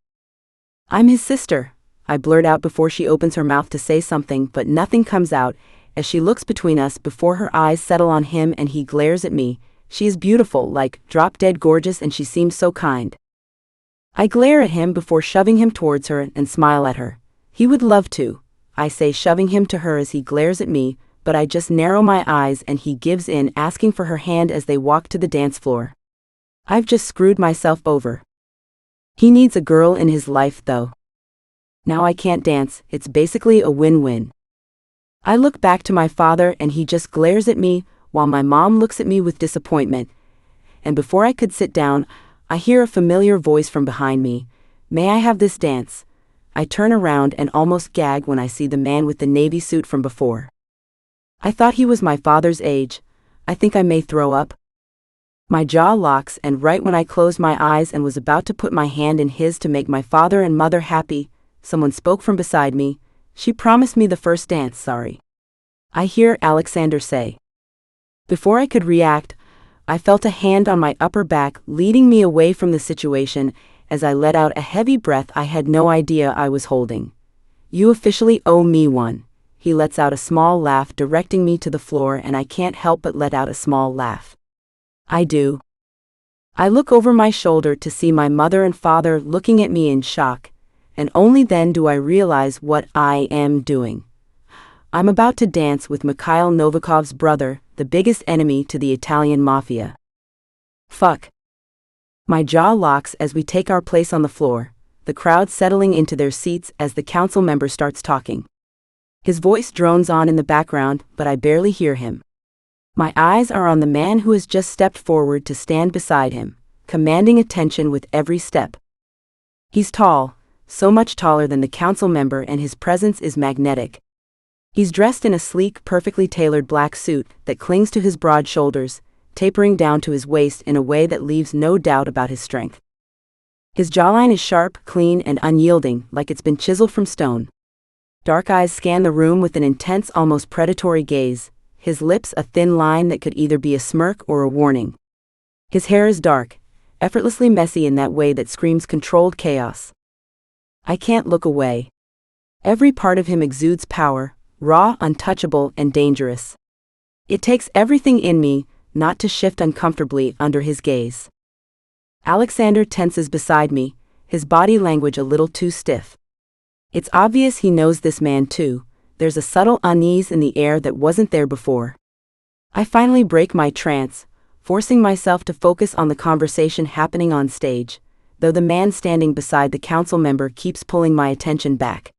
[SPEAKER 3] "I'm his sister," I blurt out before she opens her mouth to say something, but nothing comes out as she looks between us before her eyes settle on him and he glares at me. She is beautiful, like drop-dead gorgeous, and she seems so kind. I glare at him before shoving him towards her and smile at her. "He would love to," I say, shoving him to her as he glares at me, but I just narrow my eyes and he gives in, asking for her hand as they walk to the dance floor. I've just screwed myself over. He needs a girl in his life though. Now I can't dance. It's basically a win-win. I look back to my father and he just glares at me, while my mom looks at me with disappointment. And before I could sit down, I hear a familiar voice from behind me. "May I have this dance?" I turn around and almost gag when I see the man with the navy suit from before. I thought he was my father's age. I think I may throw up. My jaw locks, and right when I closed my eyes and was about to put my hand in his to make my father and mother happy, someone spoke from beside me. "She promised me the first dance, sorry," I hear Alexander say. Before I could react, I felt a hand on my upper back leading me away from the situation as I let out a heavy breath I had no idea I was holding. "You officially owe me one." He lets out a small laugh, directing me to the floor, and I can't help but let out a small laugh. I do. I look over my shoulder to see my mother and father looking at me in shock, and only then do I realize what I am doing. I'm about to dance with Mikhail Novikov's brother, the biggest enemy to the Italian mafia. Fuck. My jaw locks as we take our place on the floor, the crowd settling into their seats as the council member starts talking. His voice drones on in the background, but I barely hear him. My eyes are on the man who has just stepped forward to stand beside him, commanding attention with every step. He's tall, so much taller than the council member, and his presence is magnetic. He's dressed in a sleek, perfectly tailored black suit that clings to his broad shoulders, tapering down to his waist in a way that leaves no doubt about his strength. His jawline is sharp, clean, and unyielding, like it's been chiseled from stone. Dark eyes scan the room with an intense, almost predatory gaze, his lips a thin line that could either be a smirk or a warning. His hair is dark, effortlessly messy in that way that screams controlled chaos. I can't look away. Every part of him exudes power, raw, untouchable, and dangerous. It takes everything in me not to shift uncomfortably under his gaze. Alexander tenses beside me, his body language a little too stiff. It's obvious he knows this man too. There's a subtle unease in the air that wasn't there before. I finally break my trance, forcing myself to focus on the conversation happening on stage, though the man standing beside the council member keeps pulling my attention back.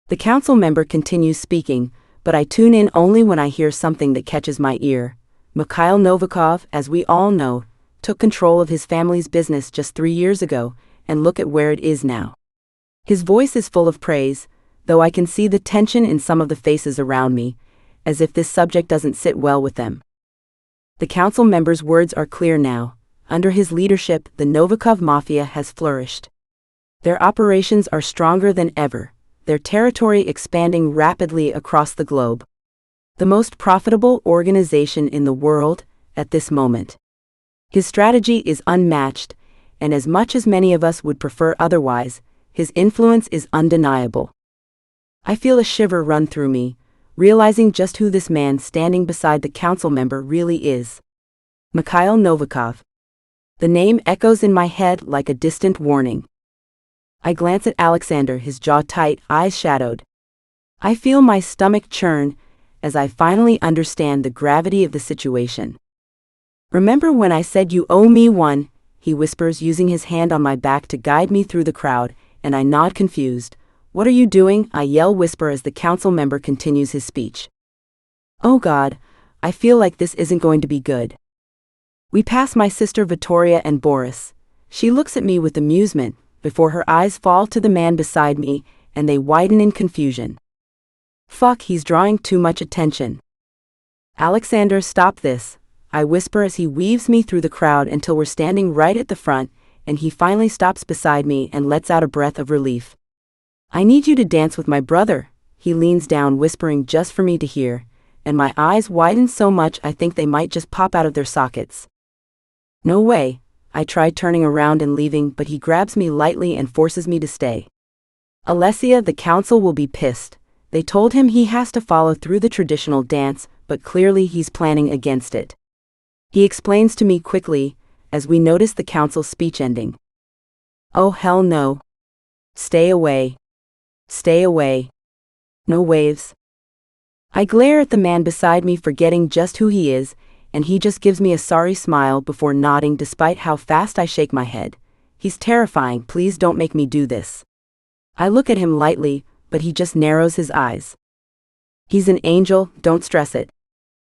[SPEAKER 3] The council member continues speaking, but I tune in only when I hear something that catches my ear. Mikhail Novikov, as we all know, took control of his family's business just 3 years ago, and look at where it is now. His voice is full of praise, though I can see the tension in some of the faces around me, as if this subject doesn't sit well with them. The council member's words are clear now. Under his leadership, the Novikov Mafia has flourished. Their operations are stronger than ever, their territory expanding rapidly across the globe. The most profitable organization in the world at this moment. His strategy is unmatched, and as much as many of us would prefer otherwise, his influence is undeniable. I feel a shiver run through me, realizing just who this man standing beside the council member really is. Mikhail Novikov. The name echoes in my head like a distant warning. I glance at Alexander, his jaw tight, eyes shadowed. I feel my stomach churn as I finally understand the gravity of the situation. "Remember when I said you owe me one?" he whispers, using his hand on my back to guide me through the crowd, and I nod confused. "What are you doing?" I yell whisper as the council member continues his speech. Oh God, I feel like this isn't going to be good. We pass my sister Vittoria and Boris. She looks at me with amusement, before her eyes fall to the man beside me, and they widen in confusion. Fuck, he's drawing too much attention. "Alexander, stop this," I whisper as he weaves me through the crowd until we're standing right at the front, and he finally stops beside me and lets out a breath of relief. "I need you to dance with my brother," he leans down whispering just for me to hear, and my eyes widen so much I think they might just pop out of their sockets. No way. I try turning around and leaving, but he grabs me lightly and forces me to stay. "Alessia, the council will be pissed. They told him he has to follow through the traditional dance, but clearly he's planning against it." He explains to me quickly, as we notice the council's speech ending. "Oh hell no. Stay away. Stay away. No waves." I glare at the man beside me, forgetting just who he is, and he just gives me a sorry smile before nodding despite how fast I shake my head. "He's terrifying, please don't make me do this." I look at him lightly, but he just narrows his eyes. "He's an angel, don't stress it,"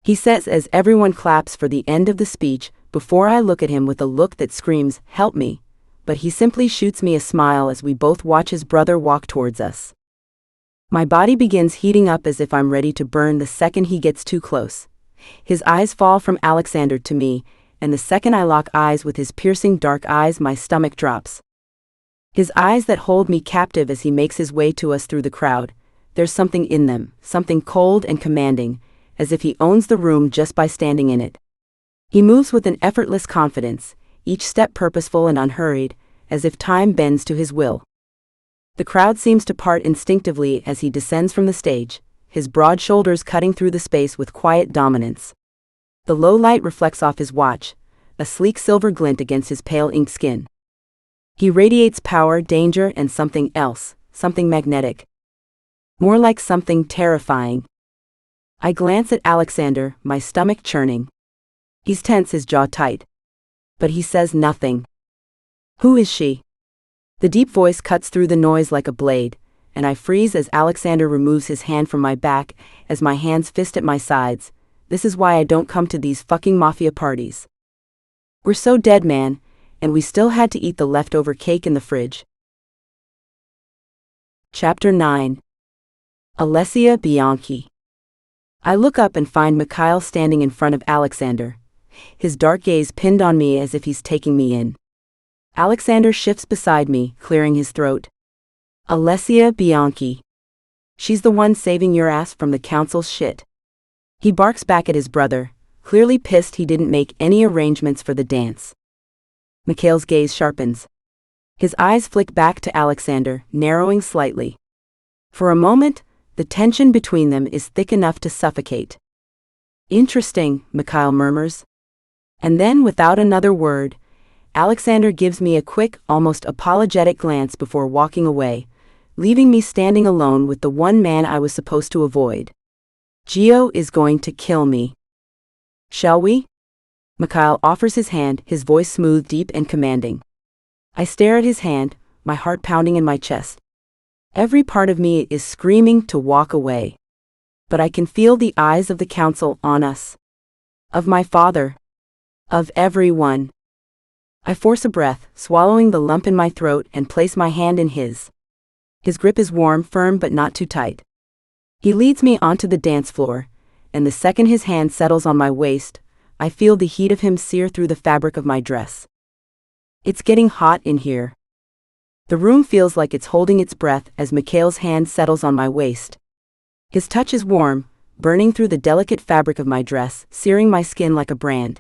[SPEAKER 3] he says as everyone claps for the end of the speech, before I look at him with a look that screams, "Help me," but he simply shoots me a smile as we both watch his brother walk towards us. My body begins heating up as if I'm ready to burn the second he gets too close. His eyes fall from Alexander to me, and the second I lock eyes with his piercing dark eyes, my stomach drops. His eyes that hold me captive as he makes his way to us through the crowd. There's something in them, something cold and commanding, as if he owns the room just by standing in it. He moves with an effortless confidence, each step purposeful and unhurried, as if time bends to his will. The crowd seems to part instinctively as he descends from the stage, his broad shoulders cutting through the space with quiet dominance. The low light reflects off his watch, a sleek silver glint against his pale ink skin. He radiates power, danger, and something else, something magnetic. More like something terrifying. I glance at Alexander, my stomach churning. He's tense, his jaw tight. But he says nothing. "Who is she?" The deep voice cuts through the noise like a blade, and I freeze as Alexander removes his hand from my back, as my hands fist at my sides. "This is why I don't come to these fucking mafia parties. We're so dead, man, and we still had to eat the leftover cake in the fridge." Chapter 9. Alessia Bianchi. I look up and find Mikhail standing in front of Alexander, his dark gaze pinned on me as if he's taking me in. Alexander shifts beside me, clearing his throat. Alessia Bianchi. She's the one saving your ass from the council's shit. He barks back at his brother, clearly pissed he didn't make any arrangements for the dance. Mikhail's gaze sharpens. His eyes flick back to Alexander, narrowing slightly. For a moment, the tension between them is thick enough to suffocate. Interesting, Mikhail murmurs. And then, without another word, Alexander gives me a quick, almost apologetic glance before walking away, leaving me standing alone with the one man I was supposed to avoid. Gio is going to kill me. Shall we? Mikhail offers his hand, his voice smooth, deep, and commanding. I stare at his hand, my heart pounding in my chest. Every part of me is screaming to walk away. But I can feel the eyes of the council on us. Of my father. Of everyone. I force a breath, swallowing the lump in my throat, and place my hand in his. His grip is warm, firm, but not too tight. He leads me onto the dance floor, and the second his hand settles on my waist, I feel the heat of him sear through the fabric of my dress. It's getting hot in here. The room feels like it's holding its breath as Mikhail's hand settles on my waist. His touch is warm, burning through the delicate fabric of my dress, searing my skin like a brand.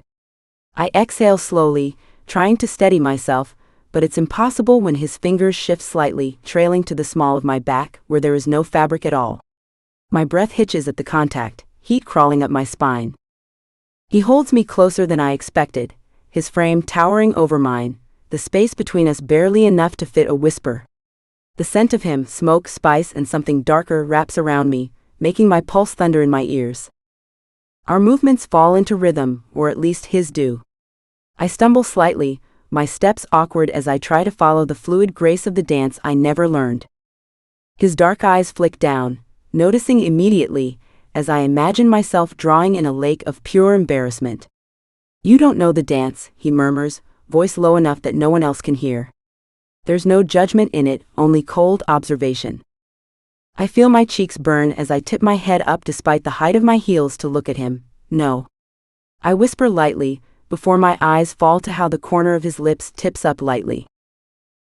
[SPEAKER 3] I exhale slowly, trying to steady myself, but it's impossible when his fingers shift slightly, trailing to the small of my back, where there is no fabric at all. My breath hitches at the contact, heat crawling up my spine. He holds me closer than I expected, his frame towering over mine, the space between us barely enough to fit a whisper. The scent of him, smoke, spice, and something darker wraps around me, making my pulse thunder in my ears. Our movements fall into rhythm, or at least his do. I stumble slightly, my steps awkward as I try to follow the fluid grace of the dance I never learned. His dark eyes flick down, noticing immediately, as I imagine myself drawing in a lake of pure embarrassment. You don't know the dance, he murmurs, voice low enough that no one else can hear. There's no judgment in it, only cold observation. I feel my cheeks burn as I tip my head up despite the height of my heels to look at him. No. I whisper lightly, before my eyes fall to how the corner of his lips tips up lightly.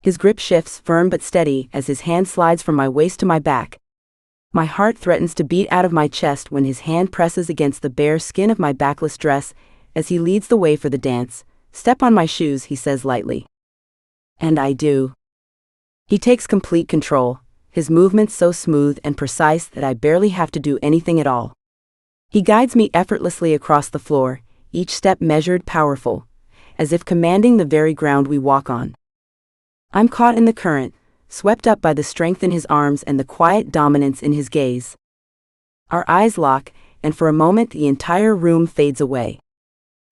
[SPEAKER 3] His grip shifts, firm but steady, as his hand slides from my waist to my back. My heart threatens to beat out of my chest when his hand presses against the bare skin of my backless dress, as he leads the way for the dance. Step on my shoes, he says lightly. And I do. He takes complete control, his movements so smooth and precise that I barely have to do anything at all. He guides me effortlessly across the floor, each step measured, powerful, as if commanding the very ground we walk on. I'm caught in the current, swept up by the strength in his arms and the quiet dominance in his gaze. Our eyes lock, and for a moment the entire room fades away.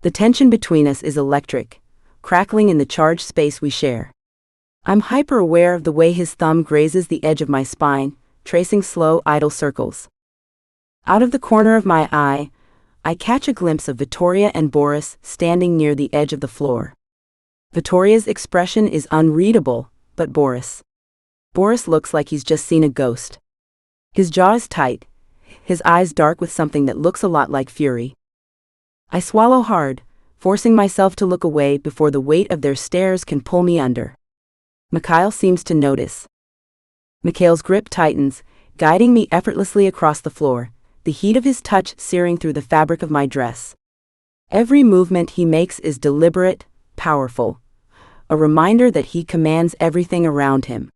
[SPEAKER 3] The tension between us is electric, crackling in the charged space we share. I'm hyper-aware of the way his thumb grazes the edge of my spine, tracing slow, idle circles. Out of the corner of my eye, I catch a glimpse of Vittoria and Boris standing near the edge of the floor. Vittoria's expression is unreadable, but Boris looks like he's just seen a ghost. His jaw is tight, his eyes dark with something that looks a lot like fury. I swallow hard, forcing myself to look away before the weight of their stares can pull me under. Mikhail seems to notice. Mikhail's grip tightens, guiding me effortlessly across the floor, the heat of his touch searing through the fabric of my dress. Every movement he makes is deliberate, powerful, a reminder that he commands everything around him.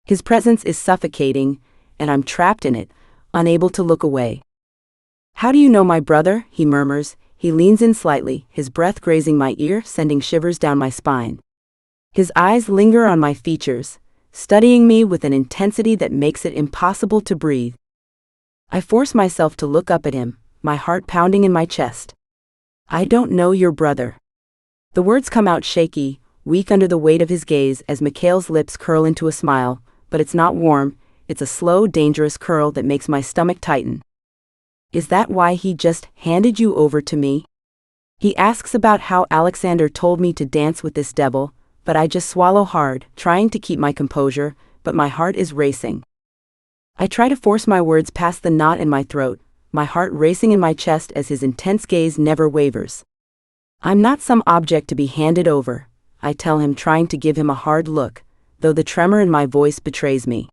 [SPEAKER 3] His presence is suffocating, and I'm trapped in it, unable to look away. How do you know my brother? He murmurs. He leans in slightly, his breath grazing my ear, sending shivers down my spine. His eyes linger on my features, studying me with an intensity that makes it impossible to breathe. I force myself to look up at him, my heart pounding in my chest. I don't know your brother. The words come out shaky, weak under the weight of his gaze as Mikhail's lips curl into a smile, but it's not warm, it's a slow, dangerous curl that makes my stomach tighten. Is that why he just handed you over to me? He asks about how Alexander told me to dance with this devil, but I just swallow hard, trying to keep my composure, but my heart is racing. I try to force my words past the knot in my throat, my heart racing in my chest as his intense gaze never wavers. I'm not some object to be handed over. I tell him, trying to give him a hard look, though the tremor in my voice betrays me.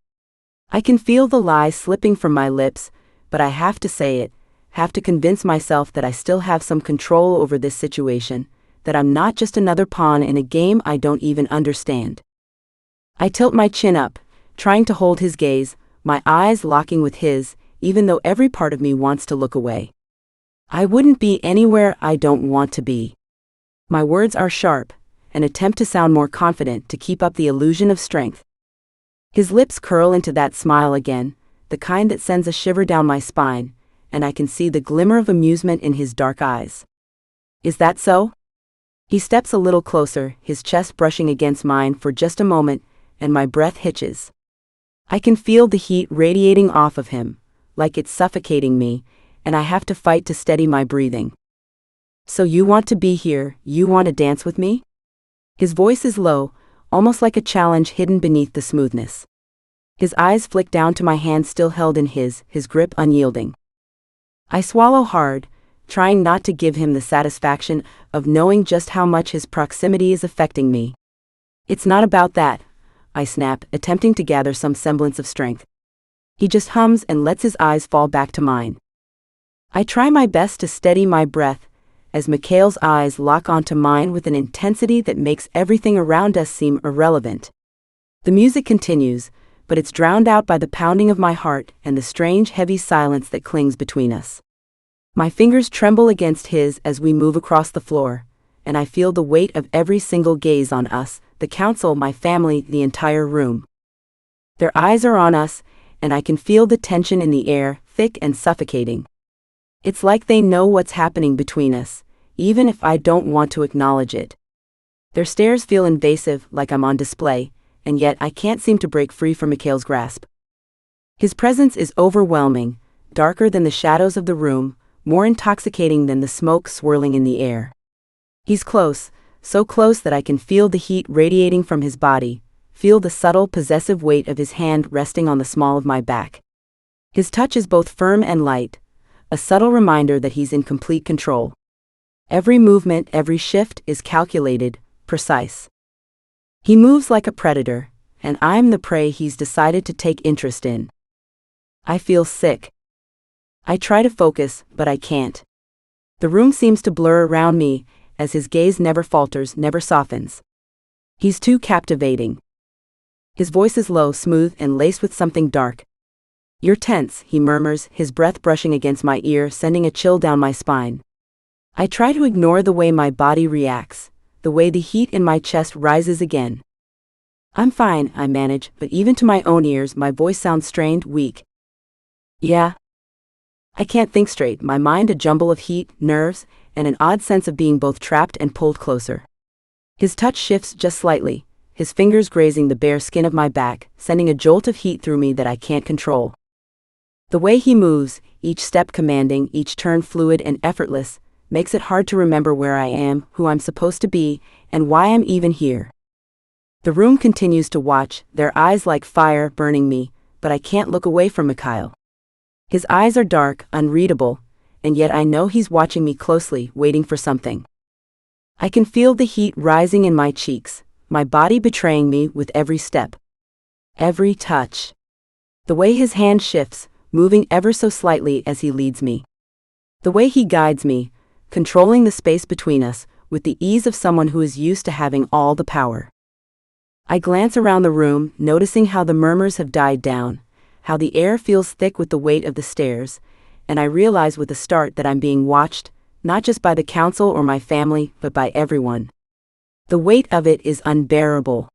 [SPEAKER 3] I can feel the lie slipping from my lips, but I have to say it, have to convince myself that I still have some control over this situation, that I'm not just another pawn in a game I don't even understand. I tilt my chin up, trying to hold his gaze, my eyes locking with his, even though every part of me wants to look away. I wouldn't be anywhere I don't want to be. My words are sharp, an attempt to sound more confident, to keep up the illusion of strength. His lips curl into that smile again, the kind that sends a shiver down my spine, and I can see the glimmer of amusement in his dark eyes. Is that so? He steps a little closer, his chest brushing against mine for just a moment, and my breath hitches. I can feel the heat radiating off of him, like it's suffocating me, and I have to fight to steady my breathing. So you want to be here, you want to dance with me? His voice is low, almost like a challenge hidden beneath the smoothness. His eyes flick down to my hand still held in his grip unyielding. I swallow hard, trying not to give him the satisfaction of knowing just how much his proximity is affecting me. It's not about that, I snap, attempting to gather some semblance of strength. He just hums and lets his eyes fall back to mine. I try my best to steady my breath, as Mikhail's eyes lock onto mine with an intensity that makes everything around us seem irrelevant. The music continues, but it's drowned out by the pounding of my heart and the strange heavy silence that clings between us. My fingers tremble against his as we move across the floor, and I feel the weight of every single gaze on us, the council, my family, the entire room. Their eyes are on us, and I can feel the tension in the air, thick and suffocating. It's like they know what's happening between us, even if I don't want to acknowledge it. Their stares feel invasive, like I'm on display, and yet I can't seem to break free from Mikhail's grasp. His presence is overwhelming, darker than the shadows of the room, more intoxicating than the smoke swirling in the air. He's close, so close that I can feel the heat radiating from his body, feel the subtle, possessive weight of his hand resting on the small of my back. His touch is both firm and light, a subtle reminder that he's in complete control. Every movement, every shift is calculated, precise. He moves like a predator, and I'm the prey he's decided to take interest in. I feel sick. I try to focus, but I can't. The room seems to blur around me, as his gaze never falters, never softens. He's too captivating. His voice is low, smooth, and laced with something dark. You're tense, he murmurs, his breath brushing against my ear, sending a chill down my spine. I try to ignore the way my body reacts, the way the heat in my chest rises again. I'm fine, I manage, but even to my own ears, my voice sounds strained, weak. Yeah. I can't think straight, my mind a jumble of heat, nerves, and an odd sense of being both trapped and pulled closer. His touch shifts just slightly, his fingers grazing the bare skin of my back, sending a jolt of heat through me that I can't control. The way he moves, each step commanding, each turn fluid and effortless, makes it hard to remember where I am, who I'm supposed to be, and why I'm even here. The room continues to watch, their eyes like fire burning me, but I can't look away from Mikhail. His eyes are dark, unreadable, and yet I know he's watching me closely, waiting for something. I can feel the heat rising in my cheeks, my body betraying me with every step. Every touch. The way his hand shifts, moving ever so slightly as he leads me. The way he guides me, controlling the space between us, with the ease of someone who is used to having all the power. I glance around the room, noticing how the murmurs have died down, how the air feels thick with the weight of the stairs, and I realize with a start that I'm being watched, not just by the council or my family, but by everyone. The weight of it is unbearable.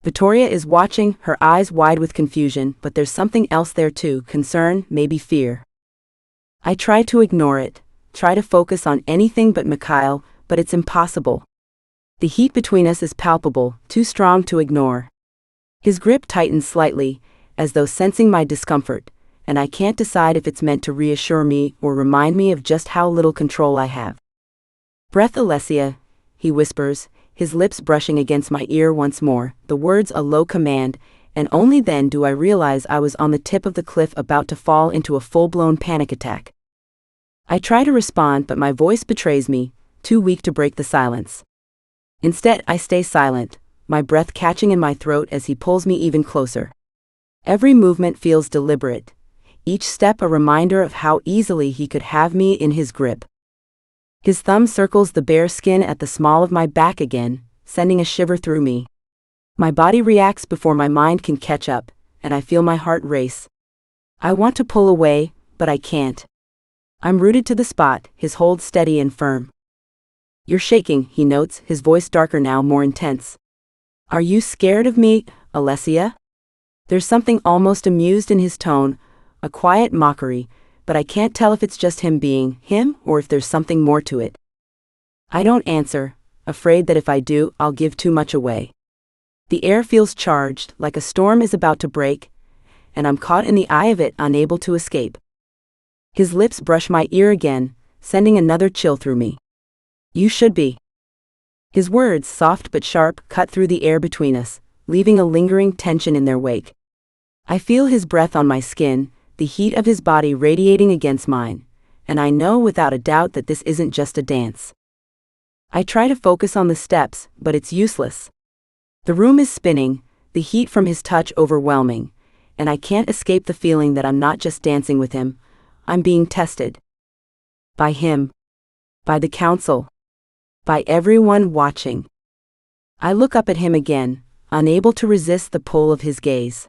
[SPEAKER 3] Victoria is watching, her eyes wide with confusion, but there's something else there too, concern, maybe fear. I try to ignore it, try to focus on anything but Mikhail, but it's impossible. The heat between us is palpable, too strong to ignore. His grip tightens slightly, as though sensing my discomfort, and I can't decide if it's meant to reassure me or remind me of just how little control I have. Breath, Alessia, he whispers, his lips brushing against my ear once more, the words a low command, and only then do I realize I was on the tip of the cliff about to fall into a full-blown panic attack. I try to respond, but my voice betrays me, too weak to break the silence. Instead, I stay silent, my breath catching in my throat as he pulls me even closer. Every movement feels deliberate, each step a reminder of how easily he could have me in his grip. His thumb circles the bare skin at the small of my back again, sending a shiver through me. My body reacts before my mind can catch up, and I feel my heart race. I want to pull away, but I can't. I'm rooted to the spot, his hold steady and firm. "You're shaking," he notes, his voice darker now, more intense. "Are you scared of me, Alessia?" There's something almost amused in his tone, a quiet mockery, but I can't tell if it's just him being him or if there's something more to it. I don't answer, afraid that if I do, I'll give too much away. The air feels charged, like a storm is about to break, and I'm caught in the eye of it, unable to escape. His lips brush my ear again, sending another chill through me. "You should be." His words, soft but sharp, cut through the air between us, leaving a lingering tension in their wake. I feel his breath on my skin, the heat of his body radiating against mine, and I know without a doubt that this isn't just a dance. I try to focus on the steps, but it's useless. The room is spinning, the heat from his touch overwhelming, and I can't escape the feeling that I'm not just dancing with him, I'm being tested. By him. By the council. By everyone watching. I look up at him again, unable to resist the pull of his gaze.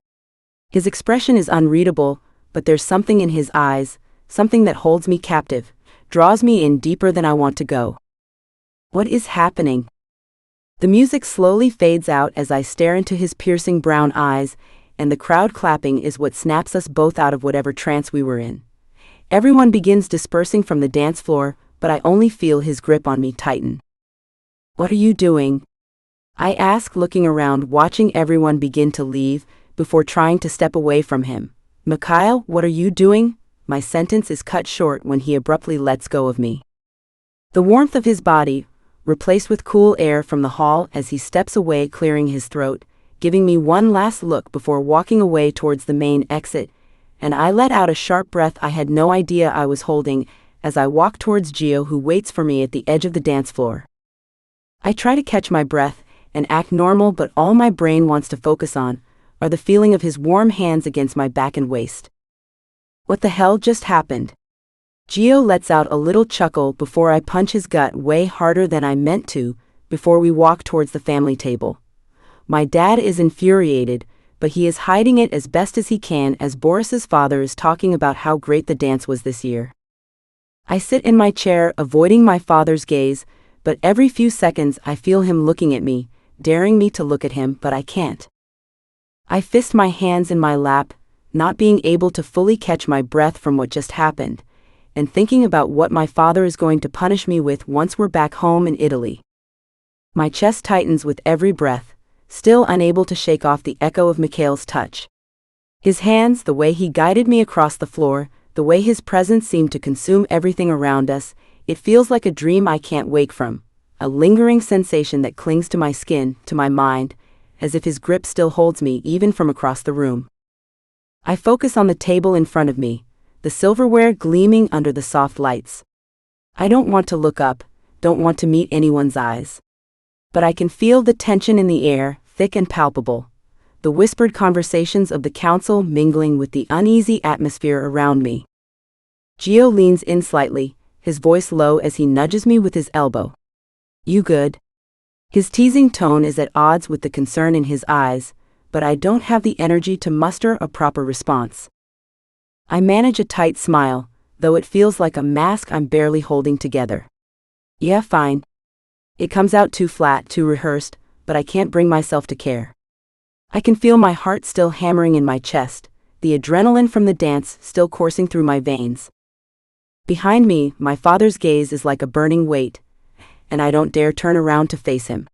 [SPEAKER 3] His expression is unreadable, but there's something in his eyes, something that holds me captive, draws me in deeper than I want to go. What is happening? The music slowly fades out as I stare into his piercing brown eyes, and the crowd clapping is what snaps us both out of whatever trance we were in. Everyone begins dispersing from the dance floor, but I only feel his grip on me tighten. "What are you doing?" I ask, looking around, watching everyone begin to leave, before trying to step away from him. "Mikhail, what are you doing?" My sentence is cut short when he abruptly lets go of me. The warmth of his body, replaced with cool air from the hall as he steps away, clearing his throat, giving me one last look before walking away towards the main exit, and I let out a sharp breath I had no idea I was holding as I walk towards Gio, who waits for me at the edge of the dance floor. I try to catch my breath and act normal, but all my brain wants to focus on are the feeling of his warm hands against my back and waist. What the hell just happened? Gio lets out a little chuckle before I punch his gut way harder than I meant to, before we walk towards the family table. My dad is infuriated, but he is hiding it as best as he can as Boris's father is talking about how great the dance was this year. I sit in my chair, avoiding my father's gaze, but every few seconds I feel him looking at me, daring me to look at him, but I can't. I fist my hands in my lap, not being able to fully catch my breath from what just happened, and thinking about what my father is going to punish me with once we're back home in Italy. My chest tightens with every breath, still unable to shake off the echo of Mikhail's touch. His hands, the way he guided me across the floor, the way his presence seemed to consume everything around us, it feels like a dream I can't wake from, a lingering sensation that clings to my skin, to my mind, as if his grip still holds me even from across the room. I focus on the table in front of me, the silverware gleaming under the soft lights. I don't want to look up, don't want to meet anyone's eyes. But I can feel the tension in the air, thick and palpable, the whispered conversations of the council mingling with the uneasy atmosphere around me. Gio leans in slightly, his voice low as he nudges me with his elbow. "You good?" His teasing tone is at odds with the concern in his eyes, but I don't have the energy to muster a proper response. I manage a tight smile, though it feels like a mask I'm barely holding together. "Yeah, fine." It comes out too flat, too rehearsed, but I can't bring myself to care. I can feel my heart still hammering in my chest, the adrenaline from the dance still coursing through my veins. Behind me, my father's gaze is like a burning weight, and I don't dare turn around to face him.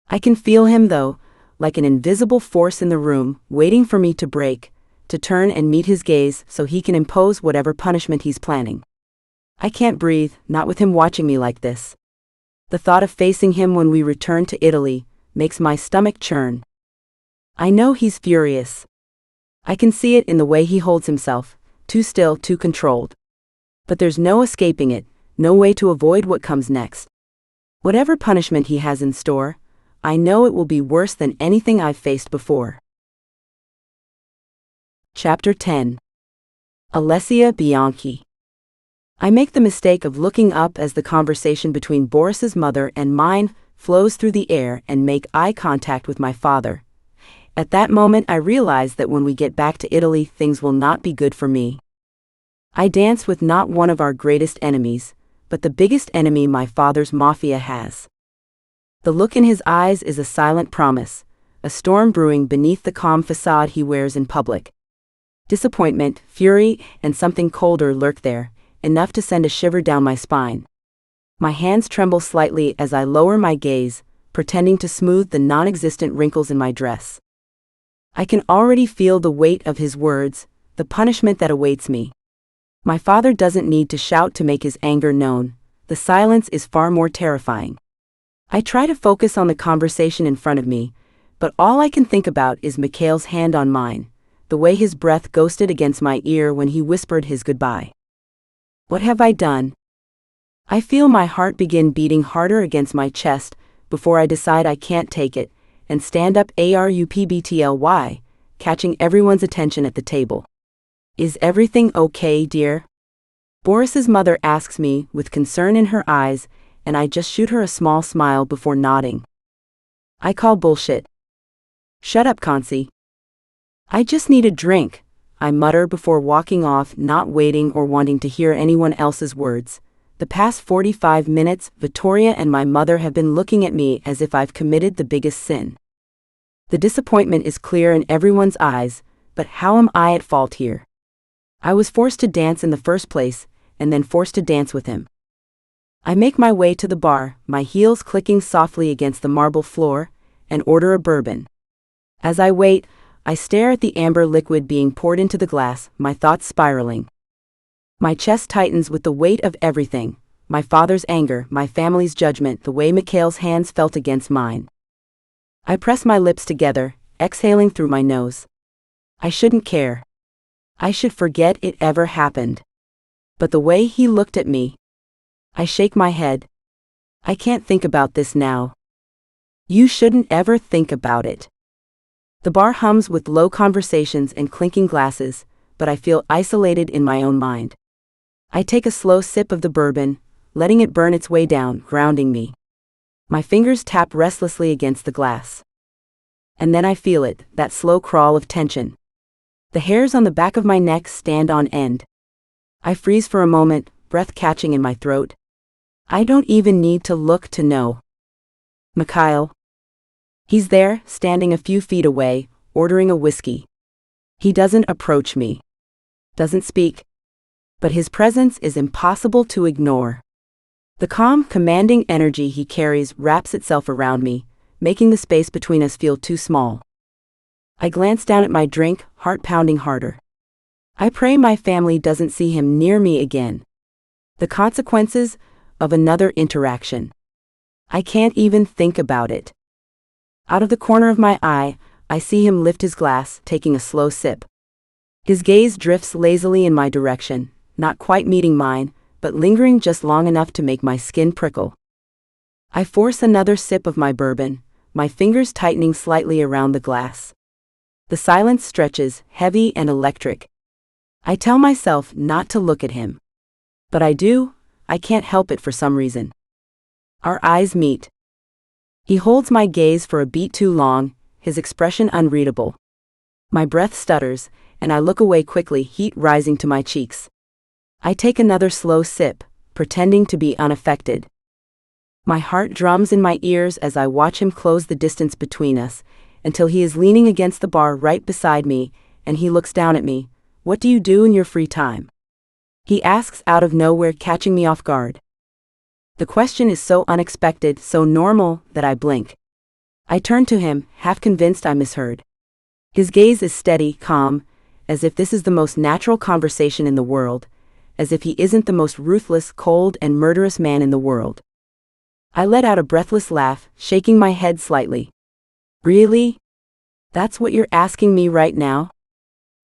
[SPEAKER 3] I can feel him, though, like an invisible force in the room, waiting for me to break, to turn and meet his gaze so he can impose whatever punishment he's planning. I can't breathe, not with him watching me like this. The thought of facing him when we return to Italy makes my stomach churn. I know he's furious. I can see it in the way he holds himself, too still, too controlled. But there's no escaping it, no way to avoid what comes next. Whatever punishment he has in store, I know it will be worse than anything I've faced before. Chapter 10. Alessia Bianchi. I make the mistake of looking up as the conversation between Boris's mother and mine flows through the air and make eye contact with my father. At that moment I realize that when we get back to Italy things will not be good for me. I dance with not one of our greatest enemies, but the biggest enemy my father's Mafia has. The look in his eyes is a silent promise, a storm brewing beneath the calm facade he wears in public. Disappointment, fury, and something colder lurk there, enough to send a shiver down my spine. My hands tremble slightly as I lower my gaze, pretending to smooth the non-existent wrinkles in my dress. I can already feel the weight of his words, the punishment that awaits me. My father doesn't need to shout to make his anger known. The silence is far more terrifying. I try to focus on the conversation in front of me, but all I can think about is Mikhail's hand on mine, the way his breath ghosted against my ear when he whispered his goodbye. What have I done? I feel my heart begin beating harder against my chest before I decide I can't take it, and stand up arupbtly, catching everyone's attention at the table. Is everything okay, dear? Boris's mother asks me with concern in her eyes, and I just shoot her a small smile before nodding. I call bullshit. Shut up, Konsi. I just need a drink, I mutter before walking off, not waiting or wanting to hear anyone else's words. The past 45 minutes, Vittoria and my mother have been looking at me as if I've committed the biggest sin. The disappointment is clear in everyone's eyes, but how am I at fault here? I was forced to dance in the first place, and then forced to dance with him. I make my way to the bar, my heels clicking softly against the marble floor, and order a bourbon. As I wait, I stare at the amber liquid being poured into the glass, my thoughts spiraling. My chest tightens with the weight of everything, my father's anger, my family's judgment, the way Mikhail's hands felt against mine. I press my lips together, exhaling through my nose. I shouldn't care. I should forget it ever happened. But the way he looked at me. I shake my head. I can't think about this now. You shouldn't ever think about it. The bar hums with low conversations and clinking glasses, but I feel isolated in my own mind. I take a slow sip of the bourbon, letting it burn its way down, grounding me. My fingers tap restlessly against the glass. And then I feel it, that slow crawl of tension. The hairs on the back of my neck stand on end. I freeze for a moment, breath catching in my throat. I don't even need to look to know. Mikhail. He's there, standing a few feet away, ordering a whiskey. He doesn't approach me. Doesn't speak. But his presence is impossible to ignore. The calm, commanding energy he carries wraps itself around me, making the space between us feel too small. I glance down at my drink, heart pounding harder. I pray my family doesn't see him near me again. The consequences of another interaction. I can't even think about it. Out of the corner of my eye, I see him lift his glass, taking a slow sip. His gaze drifts lazily in my direction, not quite meeting mine, but lingering just long enough to make my skin prickle. I force another sip of my bourbon, my fingers tightening slightly around the glass. The silence stretches, heavy and electric. I tell myself not to look at him. But I do, I can't help it for some reason. Our eyes meet. He holds my gaze for a beat too long, his expression unreadable. My breath stutters, and I look away quickly, heat rising to my cheeks. I take another slow sip, pretending to be unaffected. My heart drums in my ears as I watch him close the distance between us, until he is leaning against the bar right beside me, and he looks down at me. What do you do in your free time? He asks out of nowhere, catching me off guard. The question is so unexpected, so normal, that I blink. I turn to him, half convinced I misheard. His gaze is steady, calm, as if this is the most natural conversation in the world, as if he isn't the most ruthless, cold, and murderous man in the world. I let out a breathless laugh, shaking my head slightly. Really? That's what you're asking me right now?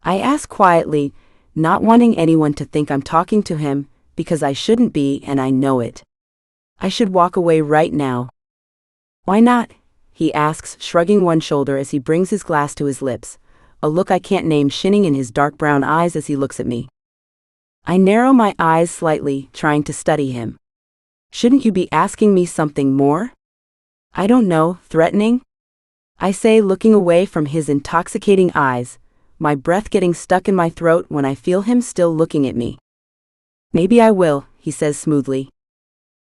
[SPEAKER 3] I ask quietly, not wanting anyone to think I'm talking to him, because I shouldn't be, and I know it. I should walk away right now. Why not? He asks, shrugging one shoulder as he brings his glass to his lips, a look I can't name shining in his dark brown eyes as he looks at me. I narrow my eyes slightly, trying to study him. Shouldn't you be asking me something more? I don't know, threatening? I say, looking away from his intoxicating eyes, my breath getting stuck in my throat when I feel him still looking at me. Maybe I will, he says smoothly.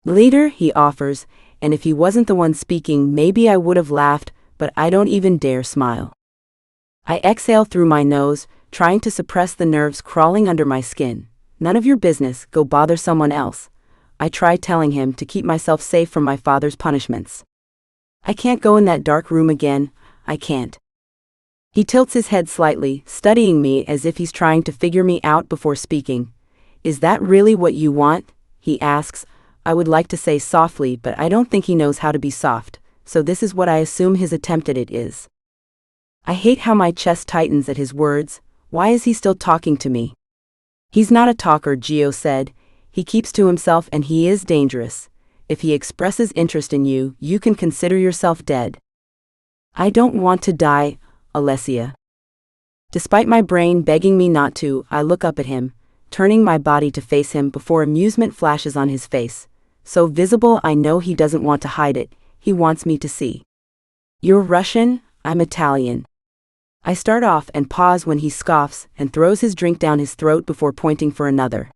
[SPEAKER 3] Later, he offers, and if he wasn't the one speaking, maybe I would have laughed, but I don't even dare smile. I exhale through my nose, trying to suppress the nerves crawling under my skin. None of your business, go bother someone else. I try telling him to keep myself safe from my father's punishments. I can't go in that dark room again, I can't. He tilts his head slightly, studying me as if he's trying to figure me out before speaking. Is that really what you want? He asks. I would like to say softly, but I don't think he knows how to be soft, so this is what I assume his attempt at it is. I hate how my chest tightens at his words. Why is he still talking to me? He's not a talker, Gio said. He keeps to himself and he is dangerous. If he expresses interest in you, you can consider yourself dead. I don't want to die, Alessia. Despite my brain begging me not to, I look up at him, turning my body to face him before amusement flashes on his face. So visible I know he doesn't want to hide it, he wants me to see. You're Russian, I'm Italian. I start off and pause when he scoffs and throws his drink down his throat before pointing for another.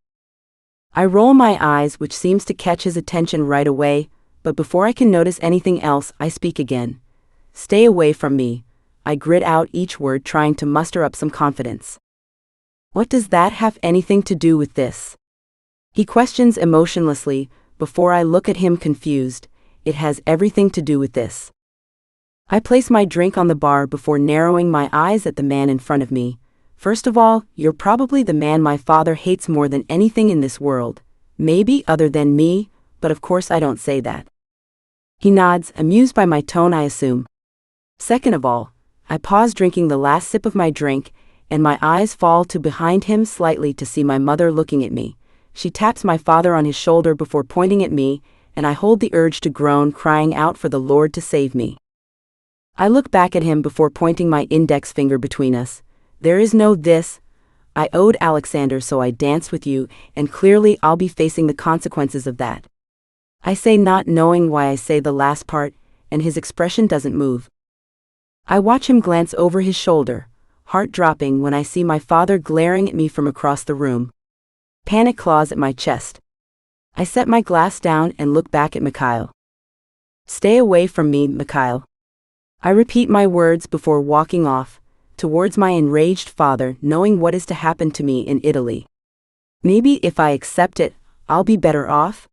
[SPEAKER 3] I roll my eyes, which seems to catch his attention right away, but before I can notice anything else, I speak again. Stay away from me. I grit out each word, trying to muster up some confidence. What does that have anything to do with this? He questions emotionlessly, before I look at him confused. It has everything to do with this. I place my drink on the bar before narrowing my eyes at the man in front of me. First of all, you're probably the man my father hates more than anything in this world. Maybe other than me, but of course I don't say that. He nods, amused by my tone, I assume. Second of all, I pause drinking the last sip of my drink, and my eyes fall to behind him slightly to see my mother looking at me. She taps my father on his shoulder before pointing at me, and I hold the urge to groan, crying out for the Lord to save me. I look back at him before pointing my index finger between us. There is no this. I owed Alexander, so I danced with you, and clearly I'll be facing the consequences of that. I say, not knowing why I say the last part, and his expression doesn't move. I watch him glance over his shoulder, heart dropping when I see my father glaring at me from across the room. Panic claws at my chest. I set my glass down and look back at Mikhail. Stay away from me, Mikhail. I repeat my words before walking off, towards my enraged father, knowing what is to happen to me in Italy. Maybe if I accept it, I'll be better off?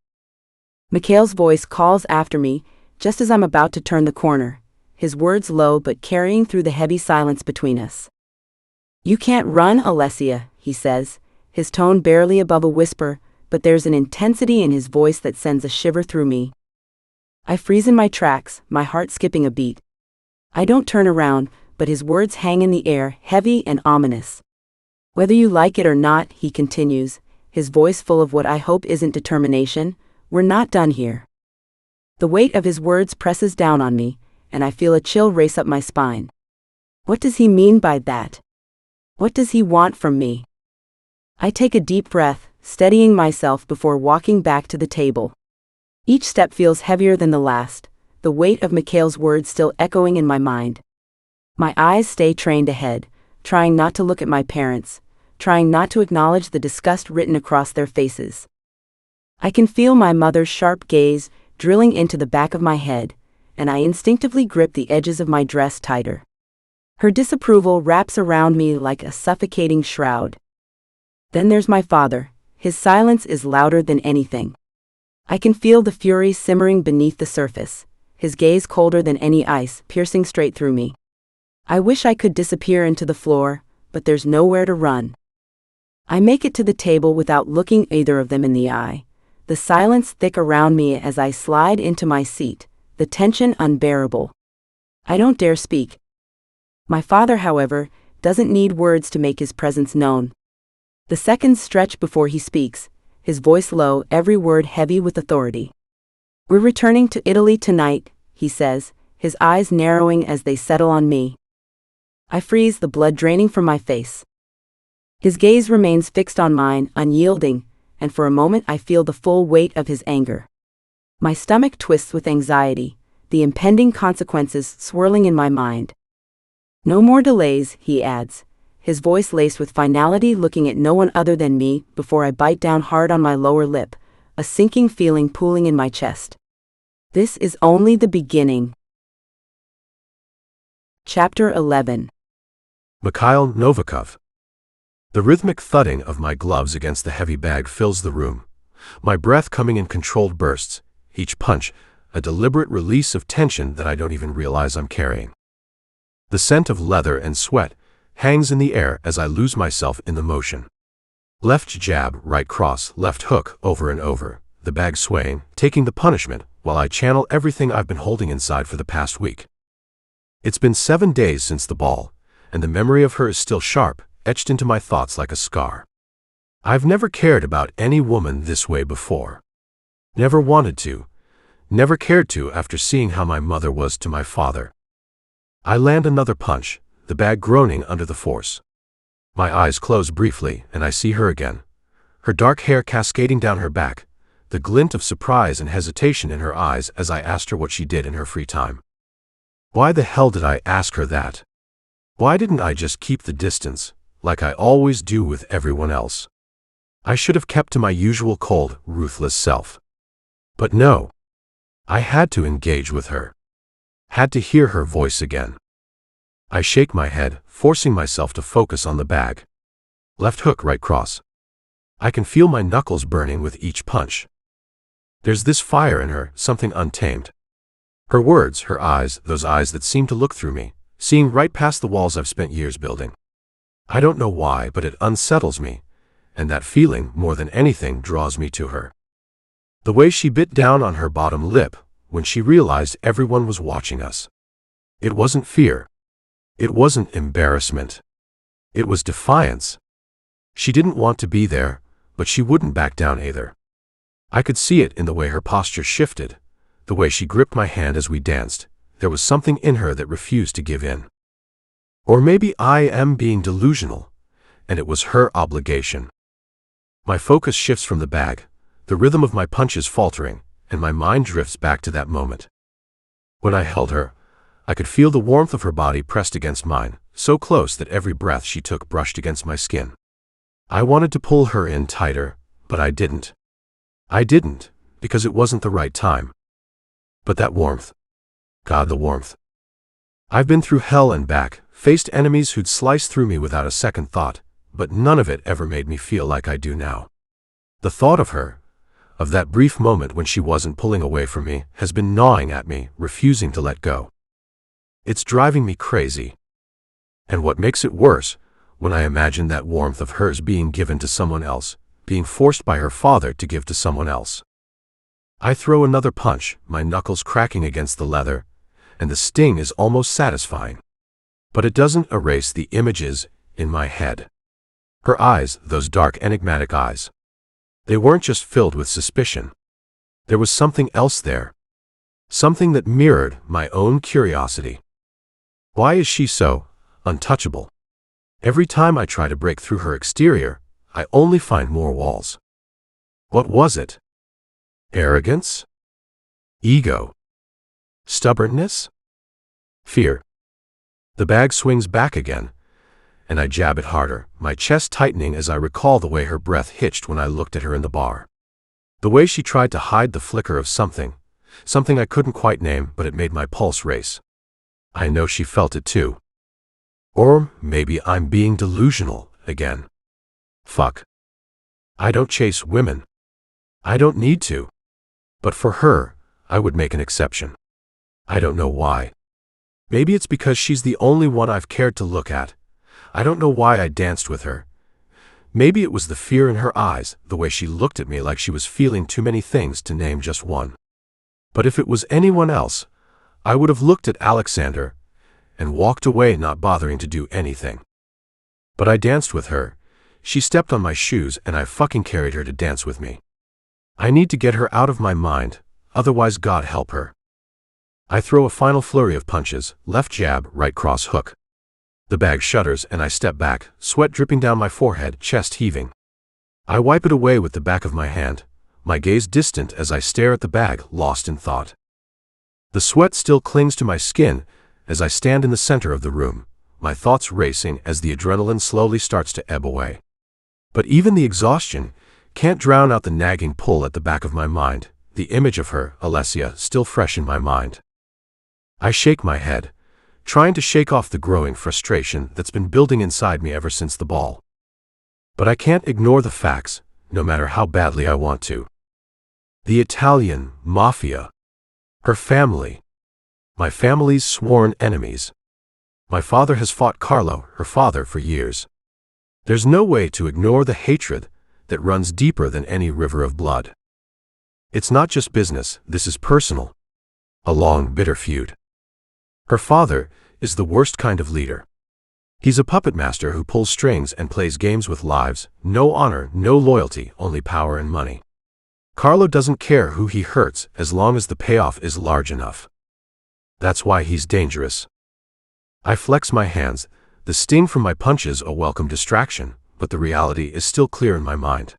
[SPEAKER 3] Mikhail's voice calls after me, just as I'm about to turn the corner, his words low but carrying through the heavy silence between us. You can't run, Alessia, he says, his tone barely above a whisper, but there's an intensity in his voice that sends a shiver through me. I freeze in my tracks, my heart skipping a beat. I don't turn around, but his words hang in the air, heavy and ominous. Whether you like it or not, he continues, his voice full of what I hope isn't determination, we're not done here. The weight of his words presses down on me, and I feel a chill race up my spine. What does he mean by that? What does he want from me? I take a deep breath, steadying myself before walking back to the table. Each step feels heavier than the last, the weight of Mikhail's words still echoing in my mind. My eyes stay trained ahead, trying not to look at my parents, trying not to acknowledge the disgust written across their faces. I can feel my mother's sharp gaze drilling into the back of my head, and I instinctively grip the edges of my dress tighter. Her disapproval wraps around me like a suffocating shroud. Then there's my father. His silence is louder than anything. I can feel the fury simmering beneath the surface, his gaze colder than any ice, piercing straight through me. I wish I could disappear into the floor, but there's nowhere to run. I make it to the table without looking either of them in the eye, the silence thick around me as I slide into my seat, the tension unbearable. I don't dare speak. My father, however, doesn't need words to make his presence known. The seconds stretch before he speaks, his voice low, every word heavy with authority. We're returning to Italy tonight, he says, his eyes narrowing as they settle on me. I freeze, the blood draining from my face. His gaze remains fixed on mine, unyielding, and for a moment I feel the full weight of his anger. My stomach twists with anxiety, the impending consequences swirling in my mind. No more delays, he adds, his voice laced with finality, looking at no one other than me before I bite down hard on my lower lip, a sinking feeling pooling in my chest. This is only the beginning. Chapter 11.
[SPEAKER 2] Mikhail Novikov. The rhythmic thudding of my gloves against the heavy bag fills the room, my breath coming in controlled bursts, each punch a deliberate release of tension that I don't even realize I'm carrying. The scent of leather and sweat hangs in the air as I lose myself in the motion. Left jab, right cross, left hook, over and over, the bag swaying, taking the punishment, while I channel everything I've been holding inside for the past week. It's been 7 days since the ball, and the memory of her is still sharp, etched into my thoughts like a scar. I've never cared about any woman this way before. Never wanted to. Never cared to after seeing how my mother was to my father. I land another punch, the bag groaning under the force. My eyes close briefly, and I see her again. Her dark hair cascading down her back, the glint of surprise and hesitation in her eyes as I asked her what she did in her free time. Why the hell did I ask her that? Why didn't I just keep the distance, like I always do with everyone else? I should have kept to my usual cold, ruthless self. But no. I had to engage with her. Had to hear her voice again. I shake my head, forcing myself to focus on the bag. Left hook, right cross. I can feel my knuckles burning with each punch. There's this fire in her, something untamed. Her words, her eyes, those eyes that seem to look through me, seeing right past the walls I've spent years building. I don't know why, but it unsettles me, and that feeling, more than anything, draws me to her. The way she bit down on her bottom lip when she realized everyone was watching us. It wasn't fear. It wasn't embarrassment. It was defiance. She didn't want to be there, but she wouldn't back down either. I could see it in the way her posture shifted, the way she gripped my hand as we danced. There was something in her that refused to give in. Or maybe I am being delusional, and it was her obligation. My focus shifts from the bag, the rhythm of my punches faltering, and my mind drifts back to that moment. When I held her, I could feel the warmth of her body pressed against mine, so close that every breath she took brushed against my skin. I wanted to pull her in tighter, but I didn't. I didn't, because it wasn't the right time. But that warmth. God, the warmth. I've been through hell and back, faced enemies who'd slice through me without a second thought, but none of it ever made me feel like I do now. The thought of her, of that brief moment when she wasn't pulling away from me, has been gnawing at me, refusing to let go. It's driving me crazy. And what makes it worse, when I imagine that warmth of hers being given to someone else, being forced by her father to give to someone else. I throw another punch, my knuckles cracking against the leather, and the sting is almost satisfying. But it doesn't erase the images in my head. Her eyes, those dark, enigmatic eyes. They weren't just filled with suspicion. There was something else there. Something that mirrored my own curiosity. Why is she so untouchable? Every time I try to break through her exterior, I only find more walls. What was it? Arrogance? Ego? Stubbornness? Fear? The bag swings back again, and I jab it harder, my chest tightening as I recall the way her breath hitched when I looked at her in the bar. The way she tried to hide the flicker of something I couldn't quite name, but it made my pulse race. I know she felt it too. Or maybe I'm being delusional again. Fuck. I don't chase women. I don't need to. But for her, I would make an exception. I don't know why. Maybe it's because she's the only one I've cared to look at. I don't know why I danced with her. Maybe it was the fear in her eyes, the way she looked at me like she was feeling too many things to name just one. But if it was anyone else, I would have looked at Alexander and walked away, not bothering to do anything. But I danced with her. She stepped on my shoes and I fucking carried her to dance with me. I need to get her out of my mind, otherwise God help her. I throw a final flurry of punches, left jab, right cross hook. The bag shudders and I step back, sweat dripping down my forehead, chest heaving. I wipe it away with the back of my hand, my gaze distant as I stare at the bag, lost in thought. The sweat still clings to my skin as I stand in the center of the room, my thoughts racing as the adrenaline slowly starts to ebb away. But even the exhaustion can't drown out the nagging pull at the back of my mind, the image of her, Alessia, still fresh in my mind. I shake my head, trying to shake off the growing frustration that's been building inside me ever since the ball. But I can't ignore the facts, no matter how badly I want to. The Italian Mafia. Her family. My family's sworn enemies. My father has fought Carlo, her father, for years. There's no way to ignore the hatred that runs deeper than any river of blood. It's not just business, this is personal. A long, bitter feud. Her father is the worst kind of leader. He's a puppet master who pulls strings and plays games with lives, no honor, no loyalty, only power and money. Carlo doesn't care who he hurts as long as the payoff is large enough. That's why he's dangerous. I flex my hands, the sting from my punches a welcome distraction, but the reality is still clear in my mind.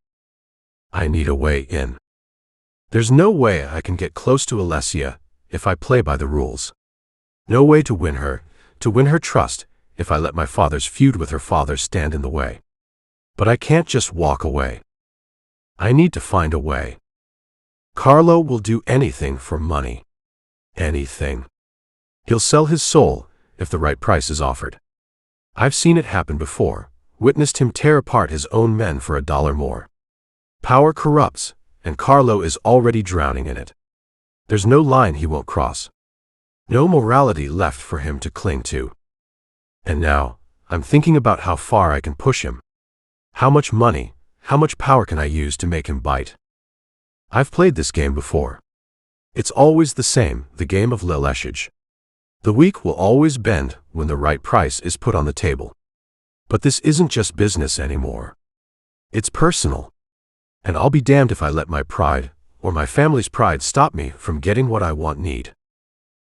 [SPEAKER 2] I need a way in. There's no way I can get close to Alessia if I play by the rules. No way to win her trust, if I let my father's feud with her father stand in the way. But I can't just walk away. I need to find a way. Carlo will do anything for money. Anything. He'll sell his soul if the right price is offered. I've seen it happen before, witnessed him tear apart his own men for $1 more. Power corrupts, and Carlo is already drowning in it. There's no line he won't cross. No morality left for him to cling to. And now, I'm thinking about how far I can push him. How much money, how much power can I use to make him bite? I've played this game before. It's always the same, the game of leAlessiage. The weak will always bend when the right price is put on the table. But this isn't just business anymore. It's personal. And I'll be damned if I let my pride, or my family's pride, stop me from getting what I need.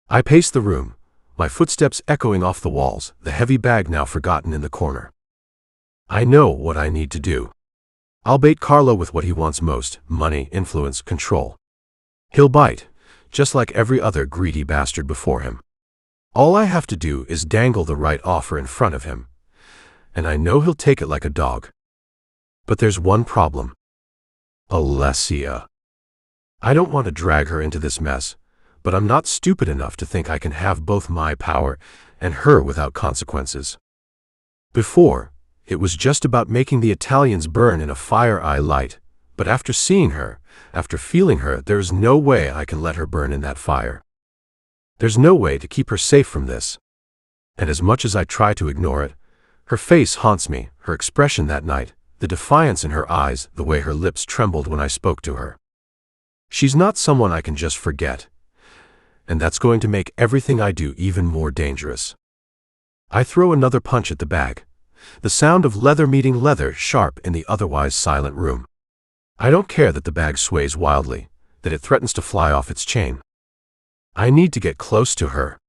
[SPEAKER 2] I pace the room, my footsteps echoing off the walls, the heavy bag now forgotten in the corner. I know what I need to do. I'll bait Carlo with what he wants most: money, influence, control. He'll bite, just like every other greedy bastard before him. All I have to do is dangle the right offer in front of him, and I know he'll take it like a dog. But there's one problem. Alessia. I don't want to drag her into this mess, but I'm not stupid enough to think I can have both my power and her without consequences. Before, it was just about making the Italians burn in a fire I light, but after seeing her, after feeling her, there's no way I can let her burn in that fire. There's no way to keep her safe from this. And as much as I try to ignore it, her face haunts me, her expression that night, the defiance in her eyes, the way her lips trembled when I spoke to her. She's not someone I can just forget, and that's going to make everything I do even more dangerous. I throw another punch at the bag, the sound of leather meeting leather sharp in the otherwise silent room. I don't care that the bag sways wildly, that it threatens to fly off its chain. I need to get close to her.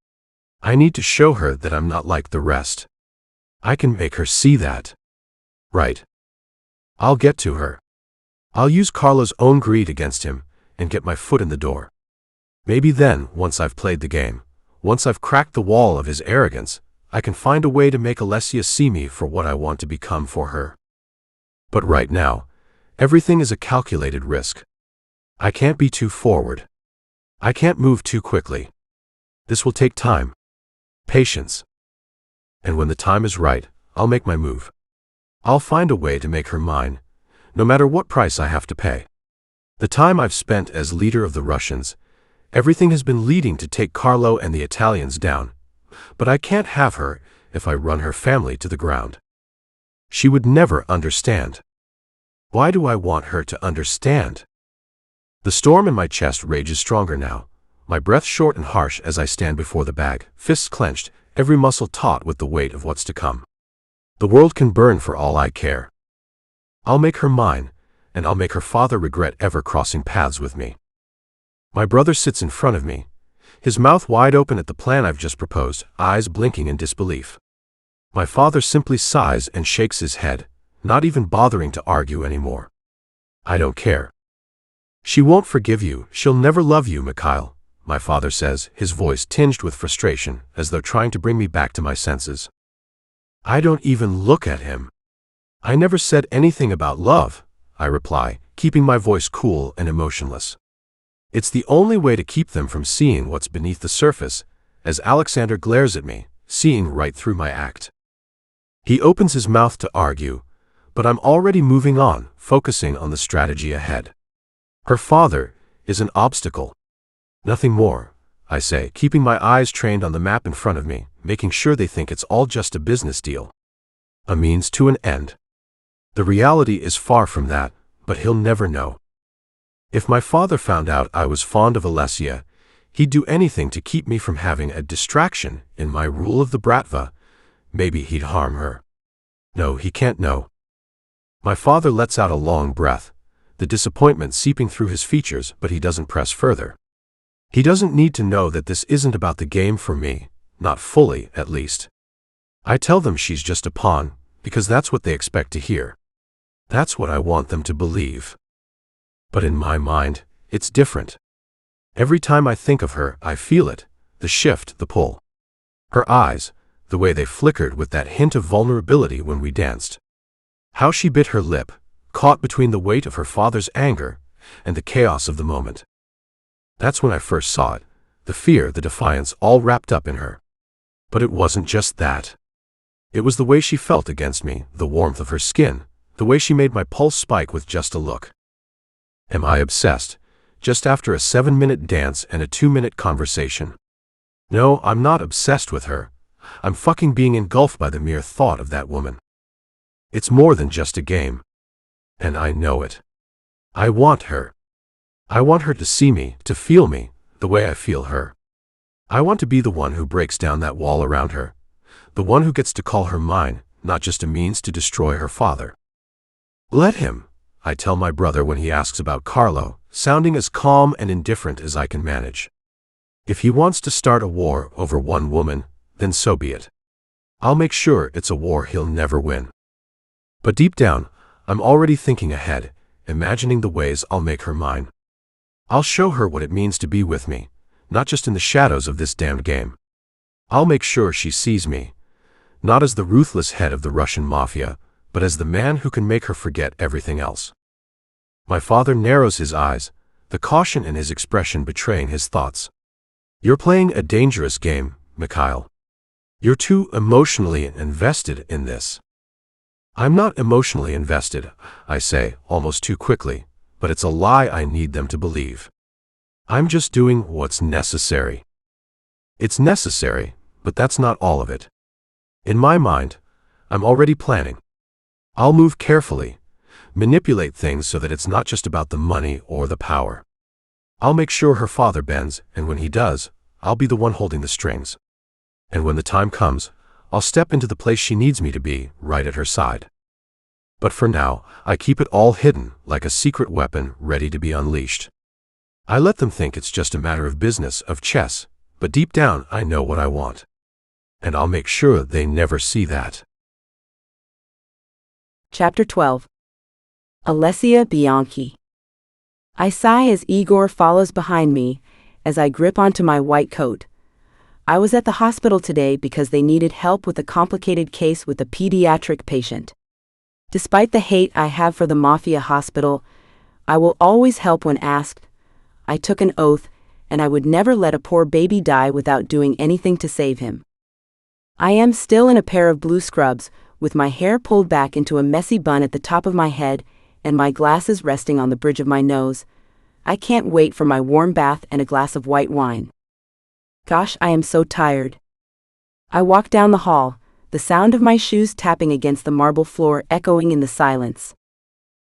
[SPEAKER 2] I need to show her that I'm not like the rest. I can make her see that. Right. I'll get to her. I'll use Carlo's own greed against him and get my foot in the door. Maybe then, once I've played the game, once I've cracked the wall of his arrogance, I can find a way to make Alessia see me for what I want to become for her. But right now, everything is a calculated risk. I can't be too forward. I can't move too quickly. This will take time. Patience. And when the time is right, I'll make my move. I'll find a way to make her mine, no matter what price I have to pay. The time I've spent as leader of the Russians, everything has been leading to take Carlo and the Italians down, but I can't have her if I run her family to the ground. She would never understand. Why do I want her to understand? The storm in my chest rages stronger now, my breath short and harsh as I stand before the bag, fists clenched, every muscle taut with the weight of what's to come. The world can burn for all I care. I'll make her mine, and I'll make her father regret ever crossing paths with me. My brother sits in front of me, his mouth wide open at the plan I've just proposed, eyes blinking in disbelief. My father simply sighs and shakes his head, not even bothering to argue anymore. I don't care. She won't forgive you, she'll never love you, Mikhail, my father says, his voice tinged with frustration, as though trying to bring me back to my senses. I don't even look at him. I never said anything about love, I reply, keeping my voice cool and emotionless. It's the only way to keep them from seeing what's beneath the surface, as Alexander glares at me, seeing right through my act. He opens his mouth to argue, but I'm already moving on, focusing on the strategy ahead. Her father is an obstacle. Nothing more, I say, keeping my eyes trained on the map in front of me, making sure they think it's all just a business deal. A means to an end. The reality is far from that, but he'll never know. If my father found out I was fond of Alessia, he'd do anything to keep me from having a distraction in my rule of the Bratva. Maybe he'd harm her. No, he can't know. My father lets out a long breath, the disappointment seeping through his features, but he doesn't press further. He doesn't need to know that this isn't about the game for me, not fully, at least. I tell them she's just a pawn, because that's what they expect to hear. That's what I want them to believe. But in my mind, it's different. Every time I think of her, I feel it, the shift, the pull. Her eyes, the way they flickered with that hint of vulnerability when we danced. How she bit her lip, caught between the weight of her father's anger and the chaos of the moment. That's when I first saw it, the fear, the defiance, all wrapped up in her. But it wasn't just that. It was the way she felt against me, the warmth of her skin, the way she made my pulse spike with just a look. Am I obsessed, just after a 7-minute dance and a 2-minute conversation? No, I'm not obsessed with her. I'm fucking being engulfed by the mere thought of that woman. It's more than just a game. And I know it. I want her. I want her to see me, to feel me, the way I feel her. I want to be the one who breaks down that wall around her, the one who gets to call her mine, not just a means to destroy her father. Let him, I tell my brother when he asks about Carlo, sounding as calm and indifferent as I can manage. If he wants to start a war over one woman, then so be it. I'll make sure it's a war he'll never win. But deep down, I'm already thinking ahead, imagining the ways I'll make her mine. I'll show her what it means to be with me, not just in the shadows of this damned game. I'll make sure she sees me, not as the ruthless head of the Russian Mafia, but as the man who can make her forget everything else. My father narrows his eyes, the caution in his expression betraying his thoughts. You're playing a dangerous game, Mikhail. You're too emotionally invested in this. I'm not emotionally invested, I say, almost too quickly, but it's a lie I need them to believe. I'm just doing what's necessary. It's necessary, but that's not all of it. In my mind, I'm already planning. I'll move carefully, manipulate things so that it's not just about the money or the power. I'll make sure her father bends, and when he does, I'll be the one holding the strings. And when the time comes, I'll step into the place she needs me to be, right at her side. But for now, I keep it all hidden, like a secret weapon ready to be unleashed. I let them think it's just a matter of business, of chess, but deep down I know what I want. And I'll make sure they never see that.
[SPEAKER 3] Chapter 12. Alessia Bianchi. I sigh as Igor follows behind me, as I grip onto my white coat. I was at the hospital today because they needed help with a complicated case with a pediatric patient. Despite the hate I have for the Mafia hospital, I will always help when asked. I took an oath, and I would never let a poor baby die without doing anything to save him. I am still in a pair of blue scrubs, with my hair pulled back into a messy bun at the top of my head and my glasses resting on the bridge of my nose. I can't wait for my warm bath and a glass of white wine. Gosh, I am so tired. I walk down the hall, the sound of my shoes tapping against the marble floor echoing in the silence.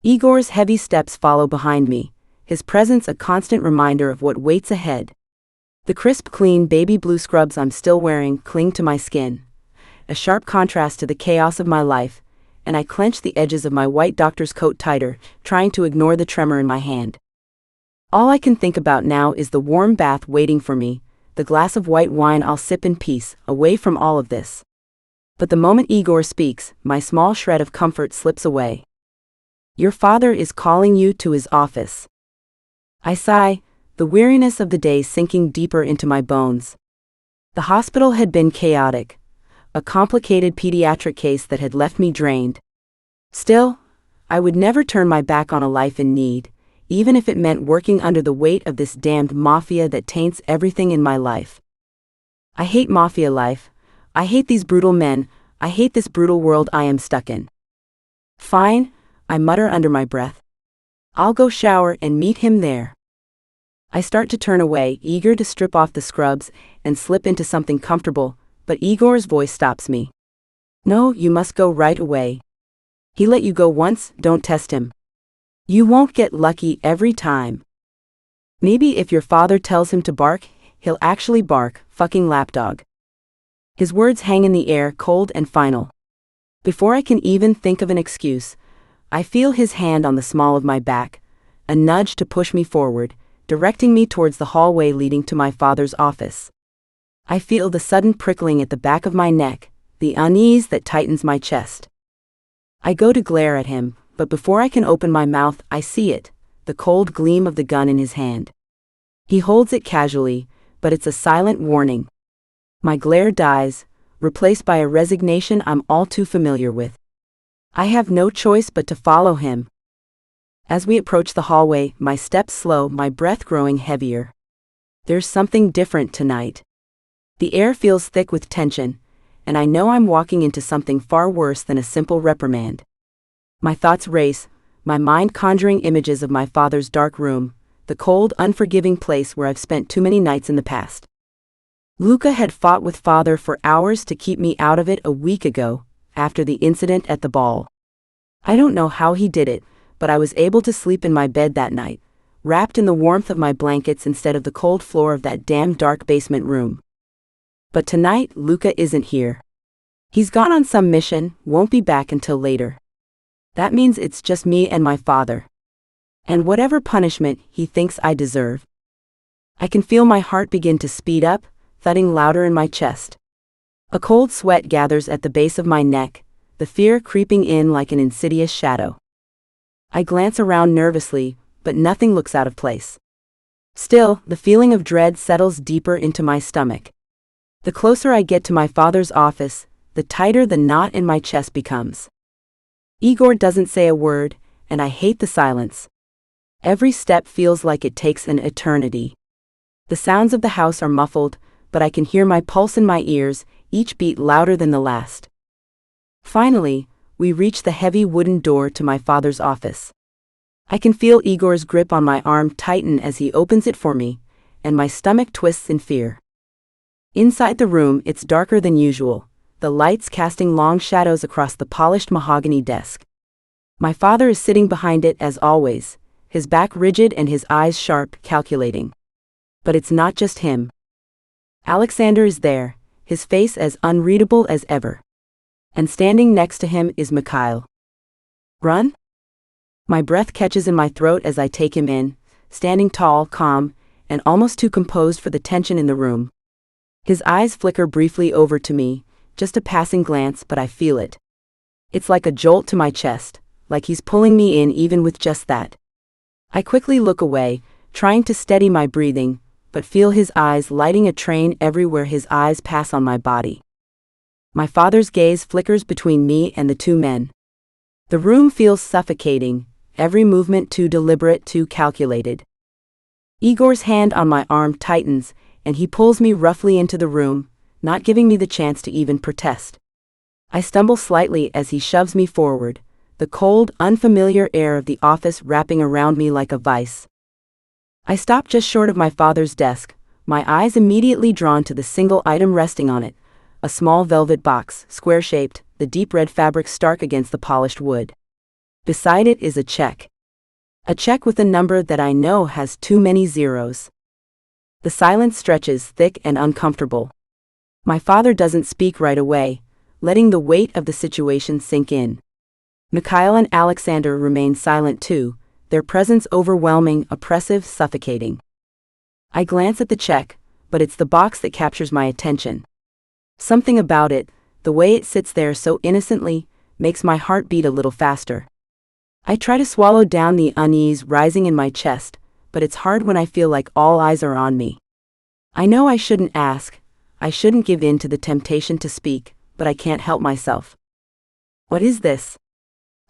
[SPEAKER 3] Igor's heavy steps follow behind me, his presence a constant reminder of what waits ahead. The crisp, clean baby blue scrubs I'm still wearing cling to my skin, a sharp contrast to the chaos of my life, and I clench the edges of my white doctor's coat tighter, trying to ignore the tremor in my hand. All I can think about now is the warm bath waiting for me, the glass of white wine I'll sip in peace, away from all of this. But the moment Igor speaks, my small shred of comfort slips away. Your father is calling you to his office. I sigh, the weariness of the day sinking deeper into my bones. The hospital had been chaotic, a complicated pediatric case that had left me drained. Still, I would never turn my back on a life in need, even if it meant working under the weight of this damned mafia that taints everything in my life. I hate mafia life. I hate these brutal men. I hate this brutal world I am stuck in. Fine, I mutter under my breath. I'll go shower and meet him there. I start to turn away, eager to strip off the scrubs and slip into something comfortable, but Igor's voice stops me. No, you must go right away. He let you go once, don't test him. You won't get lucky every time. Maybe if your father tells him to bark, he'll actually bark, fucking lapdog. His words hang in the air, cold and final. Before I can even think of an excuse, I feel his hand on the small of my back, a nudge to push me forward, directing me towards the hallway leading to my father's office. I feel the sudden prickling at the back of my neck, the unease that tightens my chest. I go to glare at him, but before I can open my mouth, I see it, the cold gleam of the gun in his hand. He holds it casually, but it's a silent warning. My glare dies, replaced by a resignation I'm all too familiar with. I have no choice but to follow him. As we approach the hallway, my steps slow, my breath growing heavier. There's something different tonight. The air feels thick with tension, and I know I'm walking into something far worse than a simple reprimand. My thoughts race, my mind conjuring images of my father's dark room, the cold, unforgiving place where I've spent too many nights in the past. Luca had fought with father for hours to keep me out of it a week ago, after the incident at the ball. I don't know how he did it, but I was able to sleep in my bed that night, wrapped in the warmth of my blankets instead of the cold floor of that damn dark basement room. But tonight, Luca isn't here. He's gone on some mission, won't be back until later. That means it's just me and my father. And whatever punishment he thinks I deserve. I can feel my heart begin to speed up, thudding louder in my chest. A cold sweat gathers at the base of my neck, the fear creeping in like an insidious shadow. I glance around nervously, but nothing looks out of place. Still, the feeling of dread settles deeper into my stomach. The closer I get to my father's office, the tighter the knot in my chest becomes. Igor doesn't say a word, and I hate the silence. Every step feels like it takes an eternity. The sounds of the house are muffled, but I can hear my pulse in my ears, each beat louder than the last. Finally, we reach the heavy wooden door to my father's office. I can feel Igor's grip on my arm tighten as he opens it for me, and my stomach twists in fear. Inside the room, it's darker than usual, the lights casting long shadows across the polished mahogany desk. My father is sitting behind it as always, his back rigid and his eyes sharp, calculating. But it's not just him. Alexander is there, his face as unreadable as ever. And standing next to him is Mikhail. Run? My breath catches in my throat as I take him in, standing tall, calm, and almost too composed for the tension in the room. His eyes flicker briefly over to me, just a passing glance, but I feel it. It's like a jolt to my chest, like he's pulling me in even with just that. I quickly look away, trying to steady my breathing, but feel his eyes lighting a train everywhere his eyes pass on my body. My father's gaze flickers between me and the two men. The room feels suffocating, every movement too deliberate, too calculated. Igor's hand on my arm tightens, and he pulls me roughly into the room, not giving me the chance to even protest. I stumble slightly as he shoves me forward, the cold, unfamiliar air of the office wrapping around me like a vice. I stop just short of my father's desk, my eyes immediately drawn to the single item resting on it, a small velvet box, square-shaped, the deep red fabric stark against the polished wood. Beside it is a check. A check with a number that I know has too many zeros. The silence stretches thick and uncomfortable. My father doesn't speak right away, letting the weight of the situation sink in. Mikhail and Alexander remain silent too, their presence overwhelming, oppressive, suffocating. I glance at the check, but it's the box that captures my attention. Something about it, the way it sits there so innocently, makes my heart beat a little faster. I try to swallow down the unease rising in my chest, but it's hard when I feel like all eyes are on me. I know I shouldn't ask, I shouldn't give in to the temptation to speak, but I can't help myself. What is this?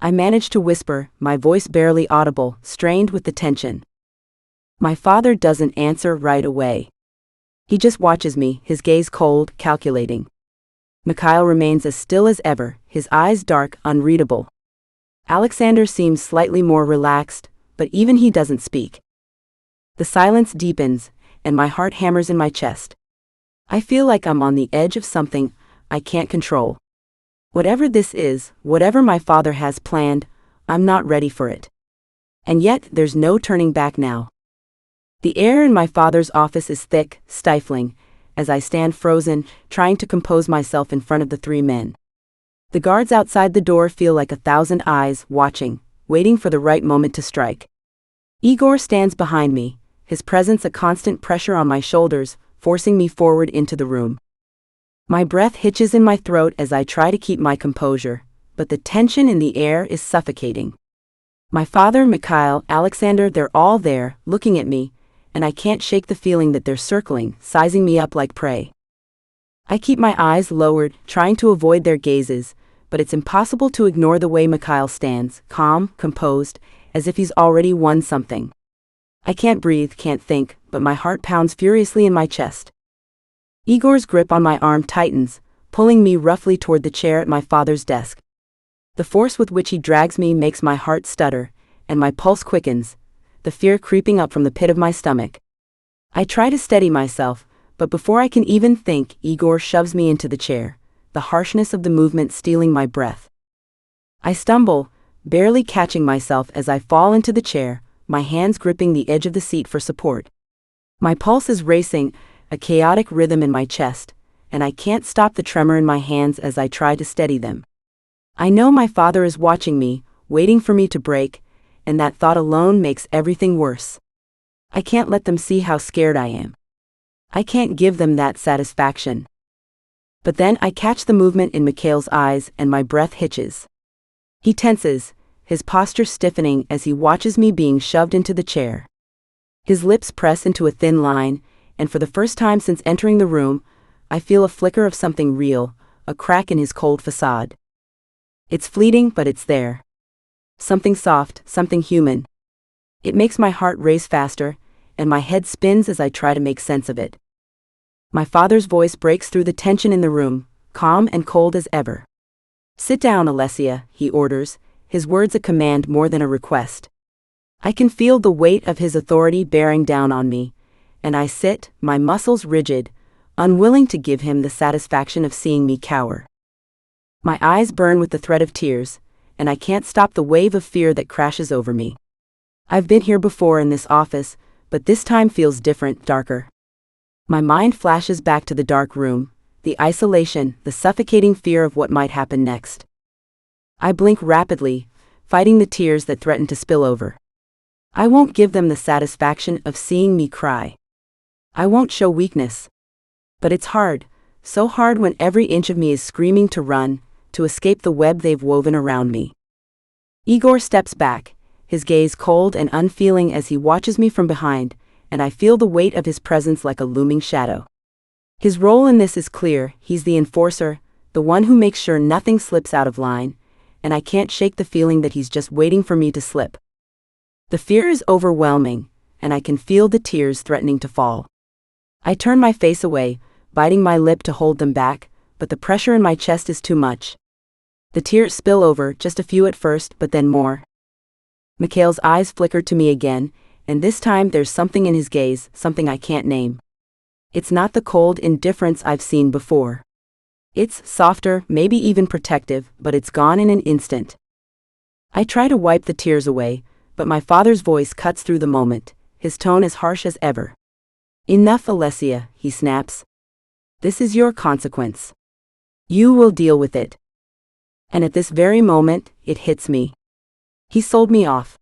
[SPEAKER 3] I manage to whisper, my voice barely audible, strained with the tension. My father doesn't answer right away. He just watches me, his gaze cold, calculating. Mikhail remains as still as ever, his eyes dark, unreadable. Alexander seems slightly more relaxed, but even he doesn't speak. The silence deepens, and my heart hammers in my chest. I feel like I'm on the edge of something I can't control. Whatever this is, whatever my father has planned, I'm not ready for it. And yet, there's no turning back now. The air in my father's office is thick, stifling, as I stand frozen, trying to compose myself in front of the three men. The guards outside the door feel like 1,000 eyes, watching, waiting for the right moment to strike. Igor stands behind me, his presence a constant pressure on my shoulders, forcing me forward into the room. My breath hitches in my throat as I try to keep my composure, but the tension in the air is suffocating. My father, Mikhail, Alexander, they're all there, looking at me, and I can't shake the feeling that they're circling, sizing me up like prey. I keep my eyes lowered, trying to avoid their gazes, but it's impossible to ignore the way Mikhail stands, calm, composed, as if he's already won something. I can't breathe, can't think, but my heart pounds furiously in my chest. Igor's grip on my arm tightens, pulling me roughly toward the chair at my father's desk. The force with which he drags me makes my heart stutter, and my pulse quickens, the fear creeping up from the pit of my stomach. I try to steady myself, but before I can even think, Igor shoves me into the chair, the harshness of the movement stealing my breath. I stumble, barely catching myself as I fall into the chair, my hands gripping the edge of the seat for support. My pulse is racing, a chaotic rhythm in my chest, and I can't stop the tremor in my hands as I try to steady them. I know my father is watching me, waiting for me to break, and that thought alone makes everything worse. I can't let them see how scared I am. I can't give them that satisfaction. But then I catch the movement in Mikhail's eyes and my breath hitches. He tenses, his posture stiffening as he watches me being shoved into the chair. His lips press into a thin line, and for the first time since entering the room, I feel a flicker of something real, a crack in his cold facade. It's fleeting, but it's there. Something soft, something human. It makes my heart race faster, and my head spins as I try to make sense of it. My father's voice breaks through the tension in the room, calm and cold as ever. "Sit down, Alessia," he orders, his words a command more than a request. I can feel the weight of his authority bearing down on me, and I sit, my muscles rigid, unwilling to give him the satisfaction of seeing me cower. My eyes burn with the threat of tears, and I can't stop the wave of fear that crashes over me. I've been here before in this office, but this time feels different, darker. My mind flashes back to the dark room, the isolation, the suffocating fear of what might happen next. I blink rapidly, fighting the tears that threaten to spill over. I won't give them the satisfaction of seeing me cry. I won't show weakness. But it's hard, so hard when every inch of me is screaming to run, to escape the web they've woven around me. Igor steps back, his gaze cold and unfeeling as he watches me from behind, and I feel the weight of his presence like a looming shadow. His role in this is clear, he's the enforcer, the one who makes sure nothing slips out of line, and I can't shake the feeling that he's just waiting for me to slip. The fear is overwhelming, and I can feel the tears threatening to fall. I turn my face away, biting my lip to hold them back, but the pressure in my chest is too much. The tears spill over, just a few at first, but then more. Mikhail's eyes flicker to me again, and this time there's something in his gaze, something I can't name. It's not the cold indifference I've seen before. It's softer, maybe even protective, but it's gone in an instant. I try to wipe the tears away, but my father's voice cuts through the moment, his tone as harsh as ever. "Enough, Alessia," he snaps. "This is your consequence. You will deal with it." And at this very moment, it hits me. He sold me off.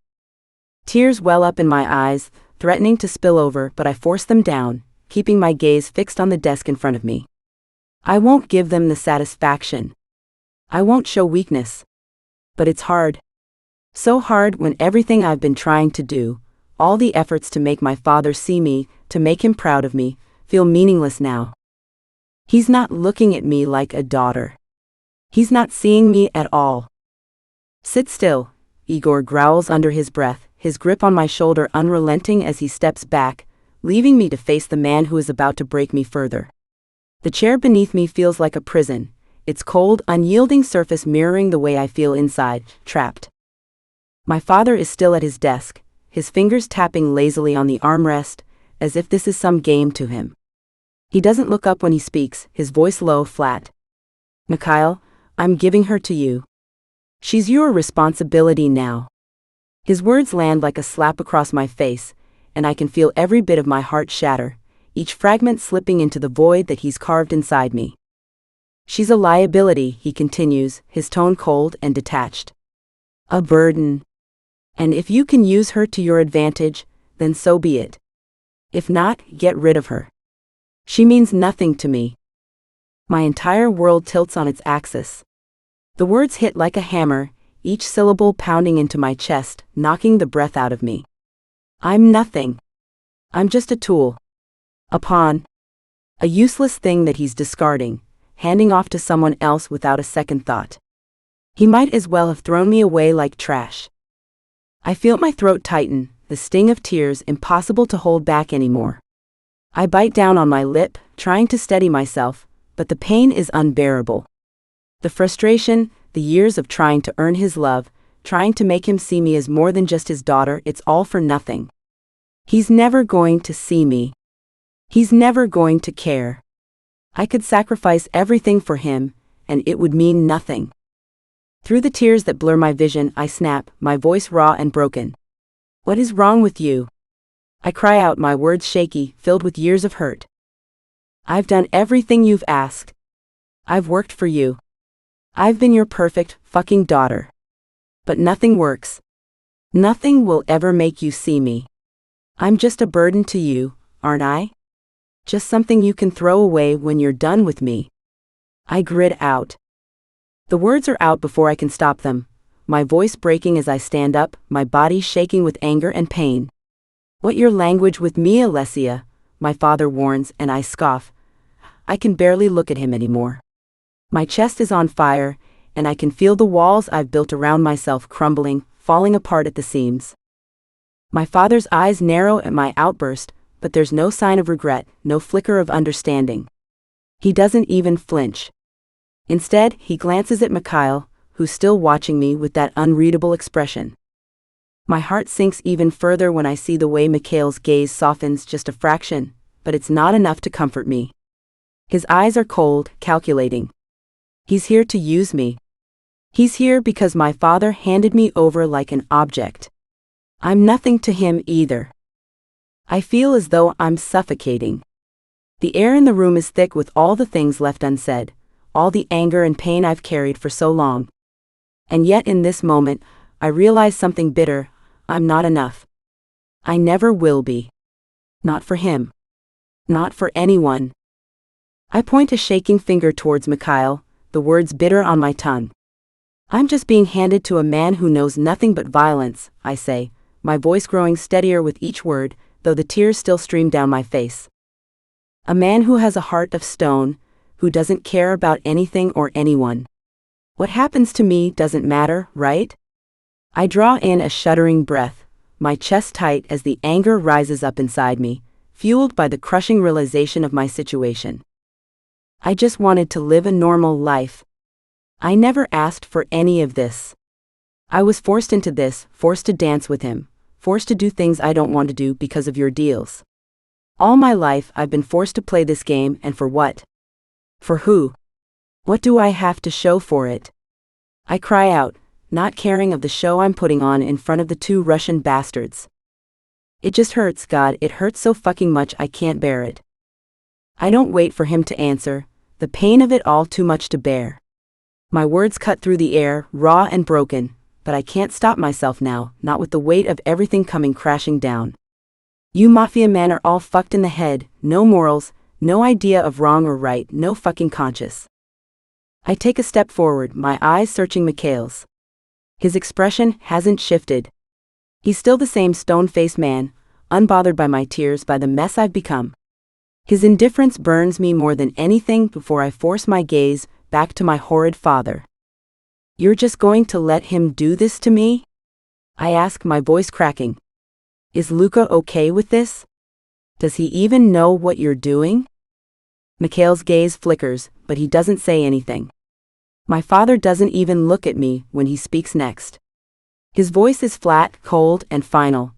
[SPEAKER 3] Tears well up in my eyes, threatening to spill over, but I force them down, keeping my gaze fixed on the desk in front of me. I won't give them the satisfaction. I won't show weakness. But it's hard. So hard when everything I've been trying to do, all the efforts to make my father see me, to make him proud of me, feel meaningless now. He's not looking at me like a daughter. He's not seeing me at all. Sit still, Igor growls under his breath, his grip on my shoulder unrelenting as he steps back, leaving me to face the man who is about to break me further. The chair beneath me feels like a prison, its cold, unyielding surface mirroring the way I feel inside, trapped. My father is still at his desk, his fingers tapping lazily on the armrest, as if this is some game to him. He doesn't look up when he speaks, his voice low, flat. Mikhail, I'm giving her to you. She's your responsibility now. His words land like a slap across my face, and I can feel every bit of my heart shatter, each fragment slipping into the void that he's carved inside me. She's a liability, he continues, his tone cold and detached. A burden. And if you can use her to your advantage, then so be it. If not, get rid of her. She means nothing to me. My entire world tilts on its axis. The words hit like a hammer, each syllable pounding into my chest, knocking the breath out of me. I'm nothing. I'm just a tool. A pawn. A useless thing that he's discarding, handing off to someone else without a second thought. He might as well have thrown me away like trash. I feel my throat tighten, the sting of tears impossible to hold back anymore. I bite down on my lip, trying to steady myself, but the pain is unbearable. The frustration, the years of trying to earn his love, trying to make him see me as more than just his daughter, it's all for nothing. He's never going to see me. He's never going to care. I could sacrifice everything for him, and it would mean nothing. Through the tears that blur my vision, I snap, my voice raw and broken. What is wrong with you? I cry out, my words shaky, filled with years of hurt. I've done everything you've asked. I've worked for you. I've been your perfect, fucking daughter. But nothing works. Nothing will ever make you see me. I'm just a burden to you, aren't I? Just something you can throw away when you're done with me. I grit out. The words are out before I can stop them, my voice breaking as I stand up, my body shaking with anger and pain. What your language with me, Alessia? My father warns, and I scoff. I can barely look at him anymore. My chest is on fire, and I can feel the walls I've built around myself crumbling, falling apart at the seams. My father's eyes narrow at my outburst, but there's no sign of regret, no flicker of understanding. He doesn't even flinch. Instead, he glances at Mikhail, who's still watching me with that unreadable expression. My heart sinks even further when I see the way Mikhail's gaze softens just a fraction, but it's not enough to comfort me. His eyes are cold, calculating. He's here to use me. He's here because my father handed me over like an object. I'm nothing to him either. I feel as though I'm suffocating. The air in the room is thick with all the things left unsaid, all the anger and pain I've carried for so long. And yet in this moment, I realize something bitter. I'm not enough. I never will be. Not for him. Not for anyone. I point a shaking finger towards Mikhail, the words bitter on my tongue. I'm just being handed to a man who knows nothing but violence, I say, my voice growing steadier with each word, though the tears still stream down my face. A man who has a heart of stone, who doesn't care about anything or anyone. What happens to me doesn't matter, right? I draw in a shuddering breath, my chest tight as the anger rises up inside me, fueled by the crushing realization of my situation. I just wanted to live a normal life. I never asked for any of this. I was forced into this, forced to dance with him, forced to do things I don't want to do because of your deals. All my life I've been forced to play this game, and for what? For who? What do I have to show for it? I cry out, not caring of the show I'm putting on in front of the two Russian bastards. It just hurts, God, it hurts so fucking much I can't bear it. I don't wait for him to answer, the pain of it all too much to bear. My words cut through the air, raw and broken, but I can't stop myself now, not with the weight of everything coming crashing down. You Mafia men are all fucked in the head, no morals, no idea of wrong or right, no fucking conscience. I take a step forward, my eyes searching Mikhail's. His expression hasn't shifted. He's still the same stone-faced man, unbothered by my tears, by the mess I've become. His indifference burns me more than anything before I force my gaze back to my horrid father. You're just going to let him do this to me? I ask, my voice cracking. Is Luka okay with this? Does he even know what you're doing? Mikhail's gaze flickers, but he doesn't say anything. My father doesn't even look at me when he speaks next. His voice is flat, cold, and final,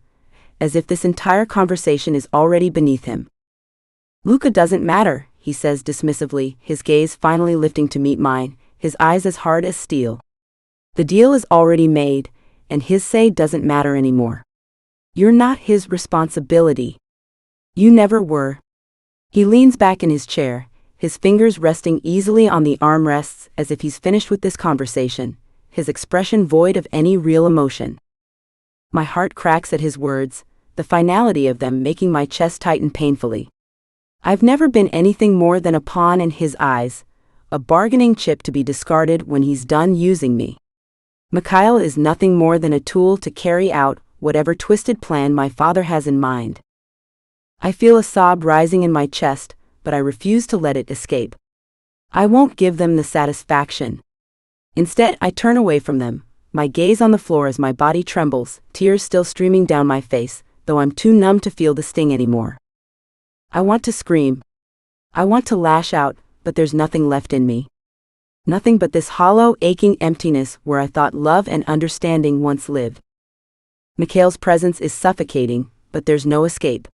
[SPEAKER 3] as if this entire conversation is already beneath him. Luka doesn't matter, he says dismissively, his gaze finally lifting to meet mine, his eyes as hard as steel. The deal is already made, and his say doesn't matter anymore. You're not his responsibility. You never were. He leans back in his chair, his fingers resting easily on the armrests as if he's finished with this conversation, his expression void of any real emotion. My heart cracks at his words, the finality of them making my chest tighten painfully. I've never been anything more than a pawn in his eyes, a bargaining chip to be discarded when he's done using me. Mikhail is nothing more than a tool to carry out whatever twisted plan my father has in mind. I feel a sob rising in my chest, but I refuse to let it escape. I won't give them the satisfaction. Instead, I turn away from them, my gaze on the floor as my body trembles, tears still streaming down my face, though I'm too numb to feel the sting anymore. I want to scream. I want to lash out, but there's nothing left in me. Nothing but this hollow, aching emptiness where I thought love and understanding once lived. Mikhail's presence is suffocating, but there's no escape.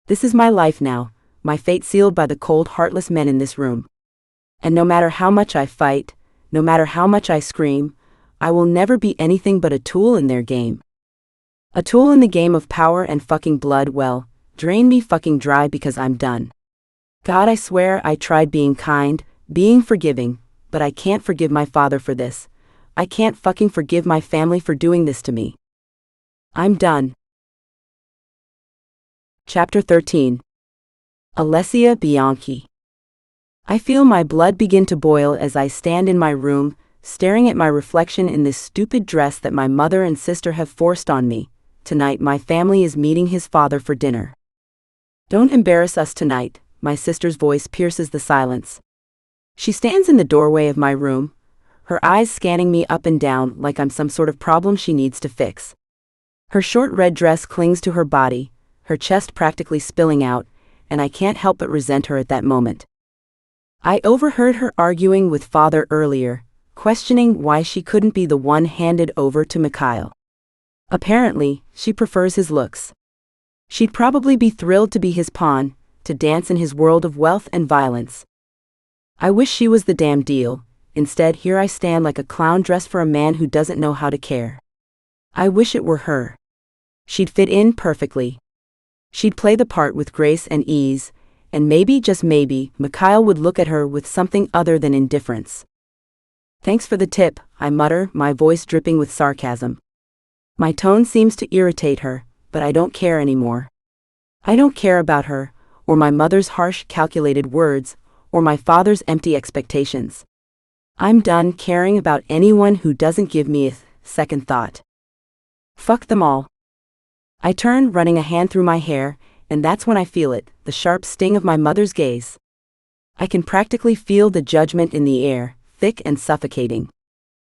[SPEAKER 3] This is my life now, my fate sealed by the cold, heartless men in this room. And no matter how much I fight, no matter how much I scream, I will never be anything but a tool in their game. A tool in the game of power and fucking blood. Well, drain me fucking dry because I'm done. God, I swear I tried being kind, being forgiving, but I can't forgive my father for this. I can't fucking forgive my family for doing this to me. I'm done. Chapter 13. Alessia Bianchi. I feel my blood begin to boil as I stand in my room, staring at my reflection in this stupid dress that my mother and sister have forced on me. Tonight my family is meeting his father for dinner. Don't embarrass us tonight, my sister's voice pierces the silence. She stands in the doorway of my room, her eyes scanning me up and down like I'm some sort of problem she needs to fix. Her short red dress clings to her body, her chest practically spilling out, and I can't help but resent her at that moment. I overheard her arguing with father earlier, questioning why she couldn't be the one handed over to Mikhail. Apparently, she prefers his looks. She'd probably be thrilled to be his pawn, to dance in his world of wealth and violence. I wish she was the damn deal. Instead, here I stand like a clown dressed for a man who doesn't know how to care. I wish it were her. She'd fit in perfectly. She'd play the part with grace and ease, and maybe, just maybe, Mikhail would look at her with something other than indifference. Thanks for the tip, I mutter, my voice dripping with sarcasm. My tone seems to irritate her, but I don't care anymore. I don't care about her, or my mother's harsh, calculated words, or my father's empty expectations. I'm done caring about anyone who doesn't give me a second thought. Fuck them all. I turn, running a hand through my hair, and that's when I feel it, the sharp sting of my mother's gaze. I can practically feel the judgment in the air, thick and suffocating.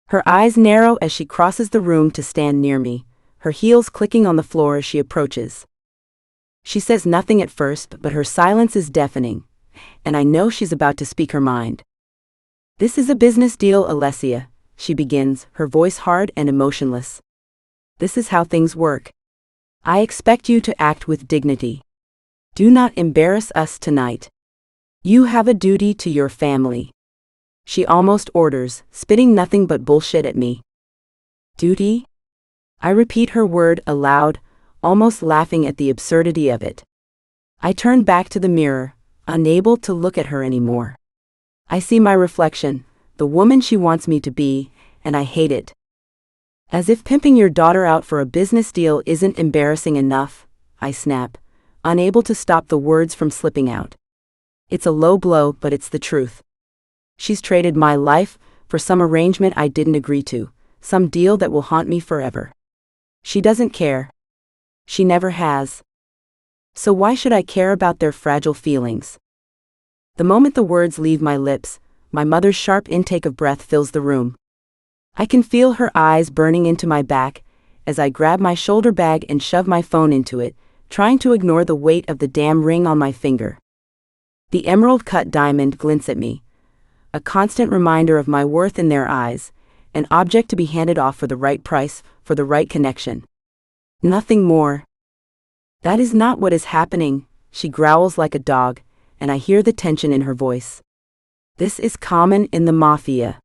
[SPEAKER 3] Her eyes narrow as she crosses the room to stand near me, her heels clicking on the floor as she approaches. She says nothing at first, but her silence is deafening, and I know she's about to speak her mind. This is a business deal, Alessia, she begins, her voice hard and emotionless. This is how things work. I expect you to act with dignity. Do not embarrass us tonight. You have a duty to your family. She almost orders, spitting nothing but bullshit at me. Duty? I repeat her word aloud, almost laughing at the absurdity of it. I turn back to the mirror, unable to look at her anymore. I see my reflection, the woman she wants me to be, and I hate it. As if pimping your daughter out for a business deal isn't embarrassing enough, I snap, unable to stop the words from slipping out. It's a low blow, but it's the truth. She's traded my life for some arrangement I didn't agree to, some deal that will haunt me forever. She doesn't care. She never has. So why should I care about their fragile feelings? The moment the words leave my lips, my mother's sharp intake of breath fills the room. I can feel her eyes burning into my back as I grab my shoulder bag and shove my phone into it, trying to ignore the weight of the damn ring on my finger. The emerald-cut diamond glints at me, a constant reminder of my worth in their eyes, an object to be handed off for the right price, for the right connection. Nothing more. That is not what is happening, she growls like a dog, and I hear the tension in her voice. This is common in the Mafia.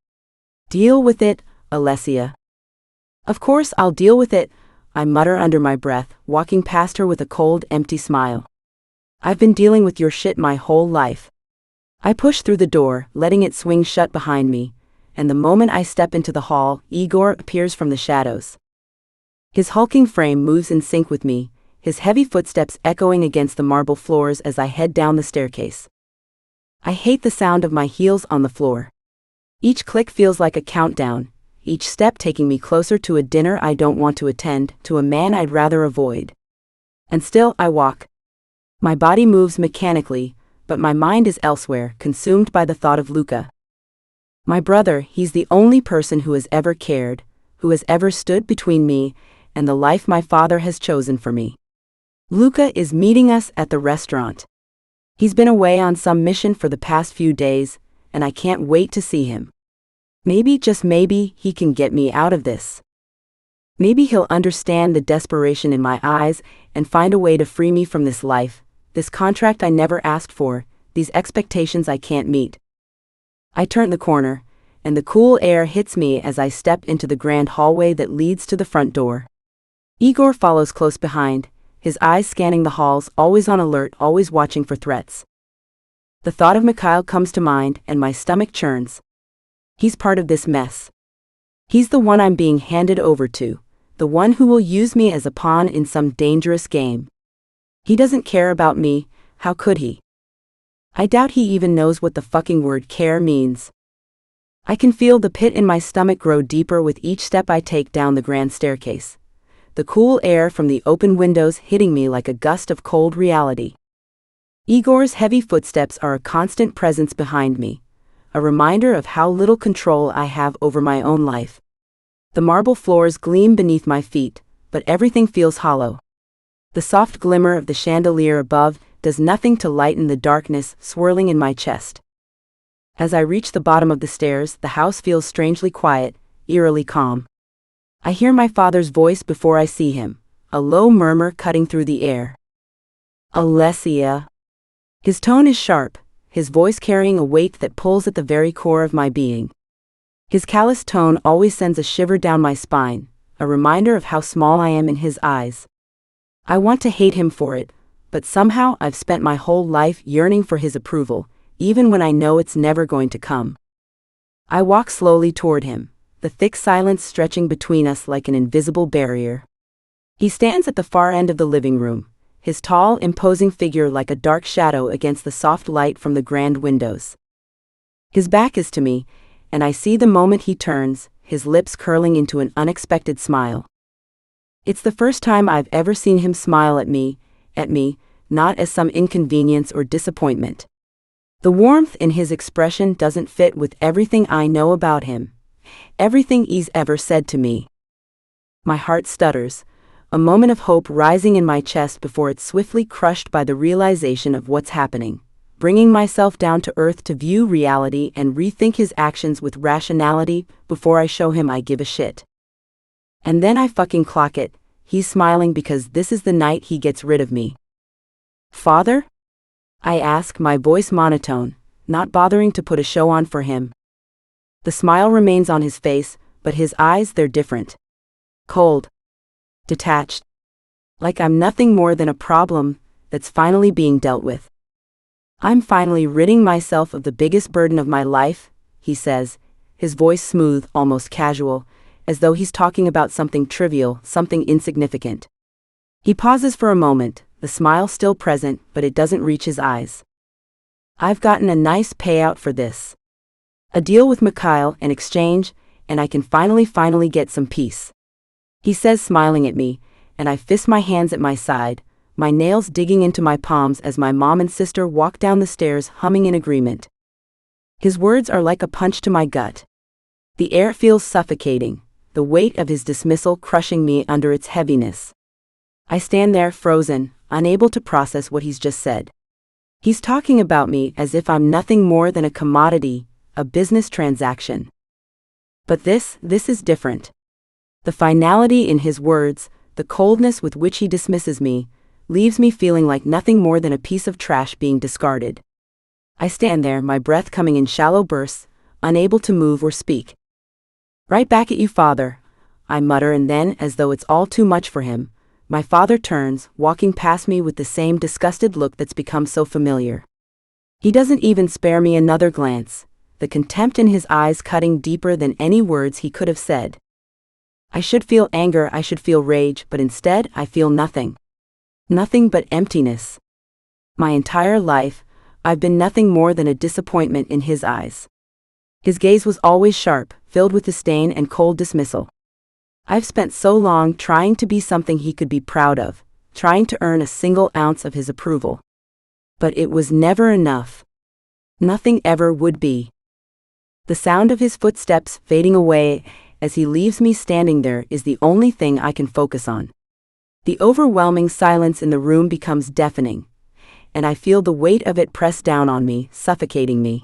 [SPEAKER 3] Deal with it, Alessia. Of course I'll deal with it, I mutter under my breath, walking past her with a cold, empty smile. I've been dealing with your shit my whole life. I push through the door, letting it swing shut behind me, and the moment I step into the hall, Igor appears from the shadows. His hulking frame moves in sync with me, his heavy footsteps echoing against the marble floors as I head down the staircase. I hate the sound of my heels on the floor. Each click feels like a countdown, each step taking me closer to a dinner I don't want to attend, to a man I'd rather avoid. And still I walk. My body moves mechanically, but my mind is elsewhere, consumed by the thought of Luca. My brother, he's the only person who has ever cared, who has ever stood between me and the life my father has chosen for me. Luca is meeting us at the restaurant. He's been away on some mission for the past few days, and I can't wait to see him. Maybe, just maybe, he can get me out of this. Maybe he'll understand the desperation in my eyes and find a way to free me from this life, this contract I never asked for, these expectations I can't meet. I turn the corner, and the cool air hits me as I step into the grand hallway that leads to the front door. Igor follows close behind, his eyes scanning the halls, always on alert, always watching for threats. The thought of Mikhail comes to mind, and my stomach churns. He's part of this mess. He's the one I'm being handed over to, the one who will use me as a pawn in some dangerous game. He doesn't care about me, how could he? I doubt he even knows what the fucking word care means. I can feel the pit in my stomach grow deeper with each step I take down the grand staircase, the cool air from the open windows hitting me like a gust of cold reality. Igor's heavy footsteps are a constant presence behind me, a reminder of how little control I have over my own life. The marble floors gleam beneath my feet, but everything feels hollow. The soft glimmer of the chandelier above does nothing to lighten the darkness swirling in my chest. As I reach the bottom of the stairs, the house feels strangely quiet, eerily calm. I hear my father's voice before I see him, a low murmur cutting through the air. Alessia. His tone is sharp, his voice carrying a weight that pulls at the very core of my being. His callous tone always sends a shiver down my spine, a reminder of how small I am in his eyes. I want to hate him for it, but somehow I've spent my whole life yearning for his approval, even when I know it's never going to come. I walk slowly toward him, the thick silence stretching between us like an invisible barrier. He stands at the far end of the living room, his tall, imposing figure like a dark shadow against the soft light from the grand windows. His back is to me, and I see the moment he turns, his lips curling into an unexpected smile. It's the first time I've ever seen him smile at me, not as some inconvenience or disappointment. The warmth in his expression doesn't fit with everything I know about him, everything he's ever said to me. My heart stutters, a moment of hope rising in my chest before it's swiftly crushed by the realization of what's happening, bringing myself down to earth to view reality and rethink his actions with rationality before I show him I give a shit. And then I fucking clock it, he's smiling because this is the night he gets rid of me. Father? I ask, my voice monotone, not bothering to put a show on for him. The smile remains on his face, but his eyes, they're different. Cold. Detached. Like I'm nothing more than a problem that's finally being dealt with. I'm finally ridding myself of the biggest burden of my life, he says, his voice smooth, almost casual, as though he's talking about something trivial, something insignificant. He pauses for a moment, the smile still present, but it doesn't reach his eyes. I've gotten a nice payout for this. A deal with Mikhail, an exchange, and I can finally get some peace. He says, smiling at me, and I fist my hands at my side, my nails digging into my palms as my mom and sister walk down the stairs humming in agreement. His words are like a punch to my gut. The air feels suffocating, the weight of his dismissal crushing me under its heaviness. I stand there frozen, unable to process what he's just said. He's talking about me as if I'm nothing more than a commodity, a business transaction. But this is different. The finality in his words, the coldness with which he dismisses me, leaves me feeling like nothing more than a piece of trash being discarded. I stand there, my breath coming in shallow bursts, unable to move or speak. Right back at you, father, I mutter, and then, as though it's all too much for him, my father turns, walking past me with the same disgusted look that's become so familiar. He doesn't even spare me another glance, the contempt in his eyes cutting deeper than any words he could have said. I should feel anger, I should feel rage, but instead I feel nothing. Nothing but emptiness. My entire life, I've been nothing more than a disappointment in his eyes. His gaze was always sharp, filled with disdain and cold dismissal. I've spent so long trying to be something he could be proud of, trying to earn a single ounce of his approval. But it was never enough. Nothing ever would be. The sound of his footsteps fading away as he leaves me standing there is the only thing I can focus on. The overwhelming silence in the room becomes deafening, and I feel the weight of it press down on me, suffocating me.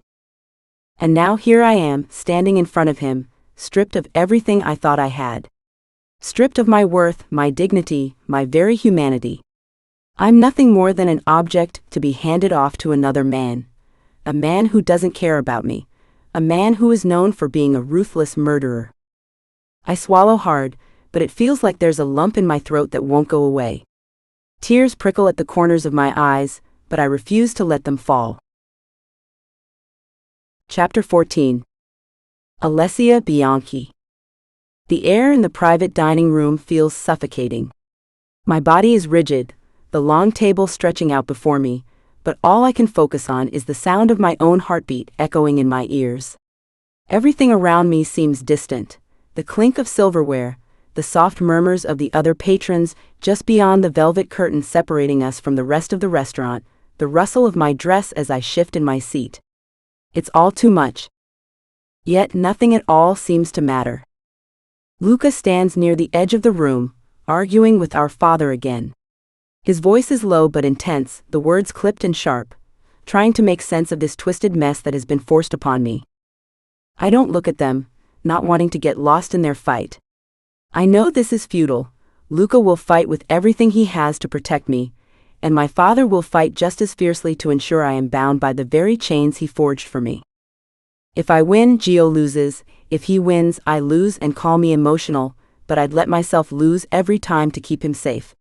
[SPEAKER 3] And now here I am, standing in front of him, stripped of everything I thought I had. Stripped of my worth, my dignity, my very humanity. I'm nothing more than an object to be handed off to another man. A man who doesn't care about me. A man who is known for being a ruthless murderer. I swallow hard, but it feels like there's a lump in my throat that won't go away. Tears prickle at the corners of my eyes, but I refuse to let them fall. Chapter 14. Alessia Bianchi. The air in the private dining room feels suffocating. My body is rigid, the long table stretching out before me, but all I can focus on is the sound of my own heartbeat echoing in my ears. Everything around me seems distant, the clink of silverware, the soft murmurs of the other patrons just beyond the velvet curtain separating us from the rest of the restaurant, the rustle of my dress as I shift in my seat. It's all too much. Yet nothing at all seems to matter. Luca stands near the edge of the room, arguing with our father again. His voice is low but intense, the words clipped and sharp, trying to make sense of this twisted mess that has been forced upon me. I don't look at them, not wanting to get lost in their fight. I know this is futile. Luca will fight with everything he has to protect me, and my father will fight just as fiercely to ensure I am bound by the very chains he forged for me. If I win, Gio loses. If he wins, I lose, and call me emotional, but I'd let myself lose every time to keep him safe.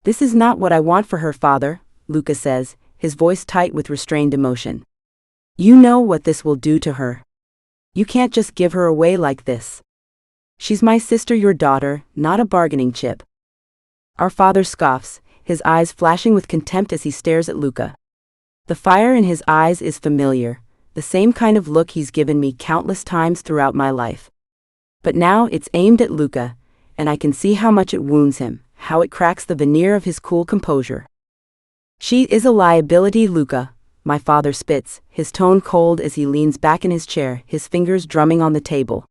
[SPEAKER 3] This is not what I want for her, father, Luca says, his voice tight with restrained emotion. You know what this will do to her. You can't just give her away like this. She's my sister, your daughter, not a bargaining chip. Our father scoffs, his eyes flashing with contempt as he stares at Luca. The fire in his eyes is familiar, the same kind of look he's given me countless times throughout my life. But now it's aimed at Luca, and I can see how much it wounds him, how it cracks the veneer of his cool composure. She is a liability, Luca, my father spits, his tone cold as he leans back in his chair, his fingers drumming on the table.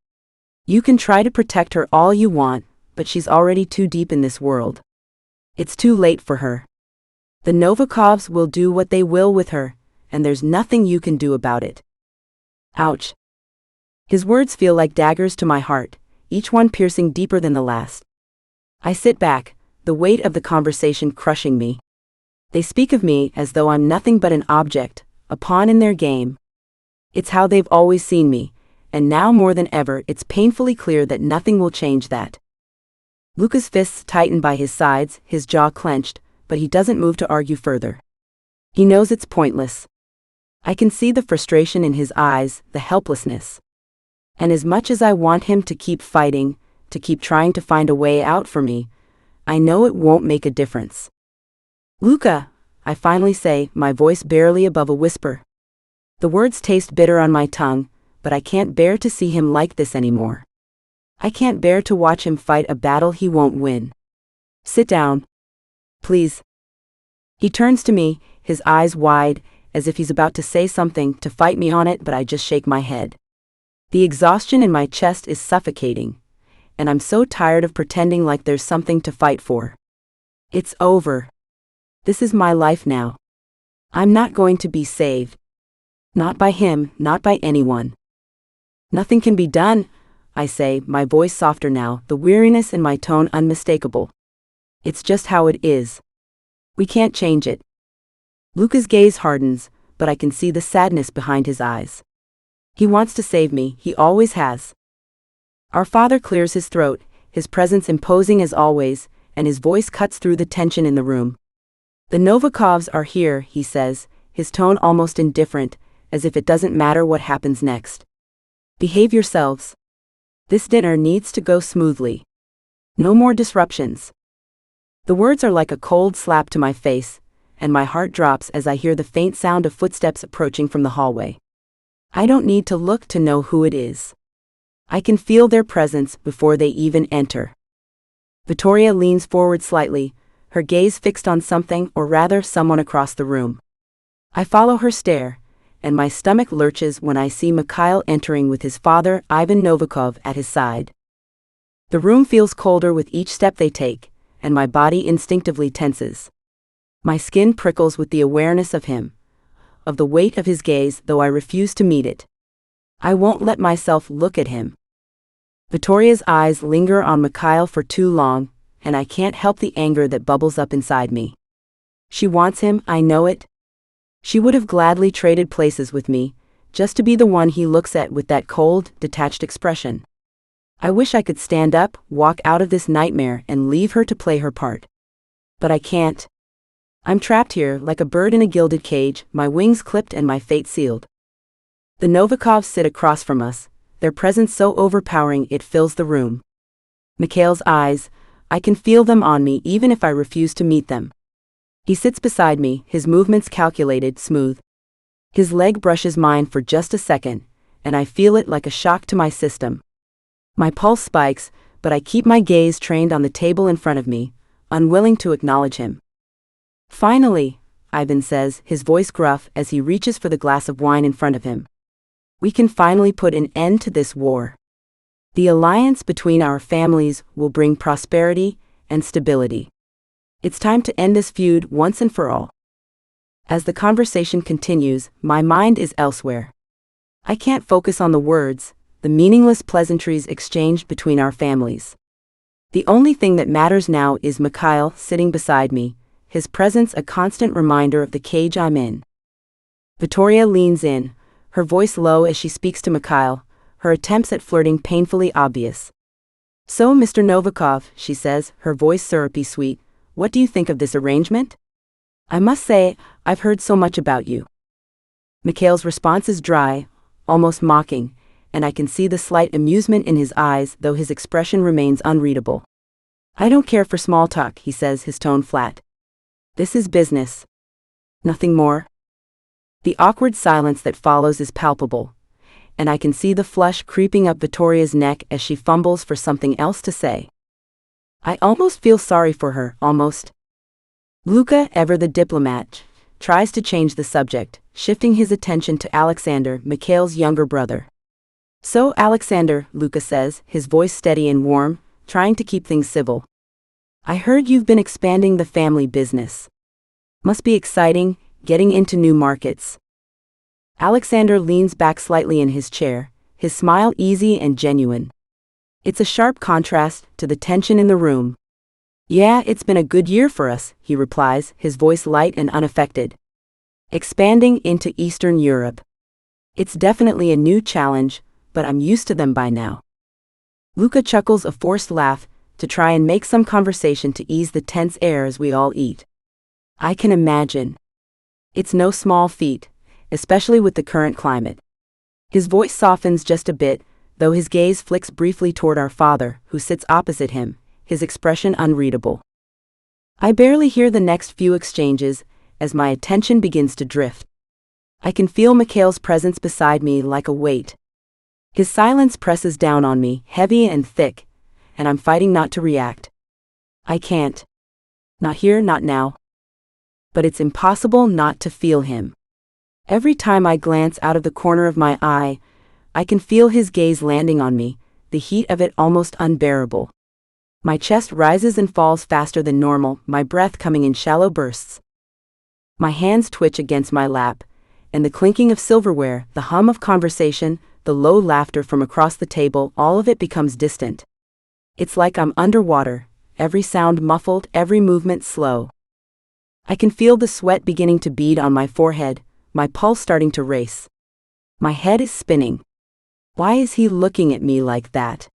[SPEAKER 3] You can try to protect her all you want, but she's already too deep in this world. It's too late for her. The Novikovs will do what they will with her, and there's nothing you can do about it. Ouch. His words feel like daggers to my heart, each one piercing deeper than the last. I sit back, the weight of the conversation crushing me. They speak of me as though I'm nothing but an object, a pawn in their game. It's how they've always seen me, and now more than ever it's painfully clear that nothing will change that. Luca's fists tighten by his sides, his jaw clenched, but he doesn't move to argue further. He knows it's pointless. I can see the frustration in his eyes, the helplessness. And as much as I want him to keep fighting, to keep trying to find a way out for me. I know it won't make a difference. Luka, I finally say, my voice barely above a whisper. The words taste bitter on my tongue, but I can't bear to see him like this anymore. I can't bear to watch him fight a battle he won't win. Sit down. Please. He turns to me, his eyes wide, as if he's about to say something to fight me on it, but I just shake my head. The exhaustion in my chest is suffocating, and I'm so tired of pretending like there's something to fight for. It's over. This is my life now. I'm not going to be saved. Not by him, not by anyone. Nothing can be done, I say, my voice softer now, the weariness in my tone unmistakable. It's just how it is. We can't change it. Luka's gaze hardens, but I can see the sadness behind his eyes. He wants to save me, he always has. Our father clears his throat, his presence imposing as always, and his voice cuts through the tension in the room. The Novikovs are here, he says, his tone almost indifferent, as if it doesn't matter what happens next. Behave yourselves. This dinner needs to go smoothly. No more disruptions. The words are like a cold slap to my face, and my heart drops as I hear the faint sound of footsteps approaching from the hallway. I don't need to look to know who it is. I can feel their presence before they even enter. Vittoria leans forward slightly, her gaze fixed on something, or rather someone across the room. I follow her stare, and my stomach lurches when I see Mikhail entering with his father, Ivan Novikov, at his side. The room feels colder with each step they take, and my body instinctively tenses. My skin prickles with the awareness of him, of the weight of his gaze, though I refuse to meet it. I won't let myself look at him. Vittoria's eyes linger on Mikhail for too long, and I can't help the anger that bubbles up inside me. She wants him, I know it. She would have gladly traded places with me, just to be the one he looks at with that cold, detached expression. I wish I could stand up, walk out of this nightmare, and leave her to play her part. But I can't. I'm trapped here like a bird in a gilded cage, my wings clipped and my fate sealed. The Novikovs sit across from us, their presence so overpowering it fills the room. Mikhail's eyes, I can feel them on me even if I refuse to meet them. He sits beside me, his movements calculated, smooth. His leg brushes mine for just a second, and I feel it like a shock to my system. My pulse spikes, but I keep my gaze trained on the table in front of me, unwilling to acknowledge him. Finally, Ivan says, his voice gruff as he reaches for the glass of wine in front of him. We can finally put an end to this war. The alliance between our families will bring prosperity and stability. It's time to end this feud once and for all. As the conversation continues, my mind is elsewhere. I can't focus on the words, the meaningless pleasantries exchanged between our families. The only thing that matters now is Mikhail sitting beside me, his presence a constant reminder of the cage I'm in. Vittoria leans in, her voice low as she speaks to Mikhail, her attempts at flirting painfully obvious. So, Mr. Novikov, she says, her voice syrupy sweet, what do you think of this arrangement? I must say, I've heard so much about you. Mikhail's response is dry, almost mocking, and I can see the slight amusement in his eyes, though his expression remains unreadable. I don't care for small talk, he says, his tone flat. This is business. Nothing more. The awkward silence that follows is palpable, and I can see the flush creeping up Vittoria's neck as she fumbles for something else to say. I almost feel sorry for her, almost. Luka, ever the diplomat, tries to change the subject, shifting his attention to Alexander, Mikhail's younger brother. So, Alexander, Luka says, his voice steady and warm, trying to keep things civil. I heard you've been expanding the family business. Must be exciting, getting into new markets. Alexander leans back slightly in his chair, his smile easy and genuine. It's a sharp contrast to the tension in the room. Yeah, it's been a good year for us, he replies, his voice light and unaffected. Expanding into Eastern Europe. It's definitely a new challenge, but I'm used to them by now. Luka chuckles a forced laugh, to try and make some conversation to ease the tense air as we all eat. I can imagine. It's no small feat, especially with the current climate. His voice softens just a bit, though his gaze flicks briefly toward our father, who sits opposite him, his expression unreadable. I barely hear the next few exchanges, as my attention begins to drift. I can feel Mikhail's presence beside me like a weight. His silence presses down on me, heavy and thick, and I'm fighting not to react. I can't. Not here, not now. But it's impossible not to feel him. Every time I glance out of the corner of my eye, I can feel his gaze landing on me, the heat of it almost unbearable. My chest rises and falls faster than normal, my breath coming in shallow bursts. My hands twitch against my lap, and the clinking of silverware, the hum of conversation, the low laughter from across the table, all of it becomes distant. It's like I'm underwater, every sound muffled, every movement slow. I can feel the sweat beginning to bead on my forehead, my pulse starting to race. My head is spinning. Why is he looking at me like that?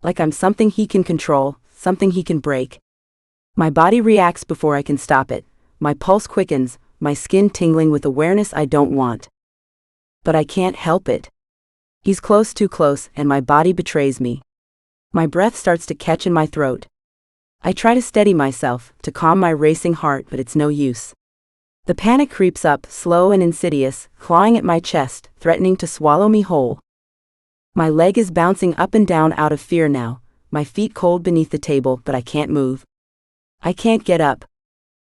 [SPEAKER 3] Like I'm something he can control, something he can break. My body reacts before I can stop it. My pulse quickens, my skin tingling with awareness I don't want. But I can't help it. He's close, too close, and my body betrays me. My breath starts to catch in my throat. I try to steady myself, to calm my racing heart, but it's no use. The panic creeps up, slow and insidious, clawing at my chest, threatening to swallow me whole. My leg is bouncing up and down out of fear now, my feet cold beneath the table, but I can't move. I can't get up.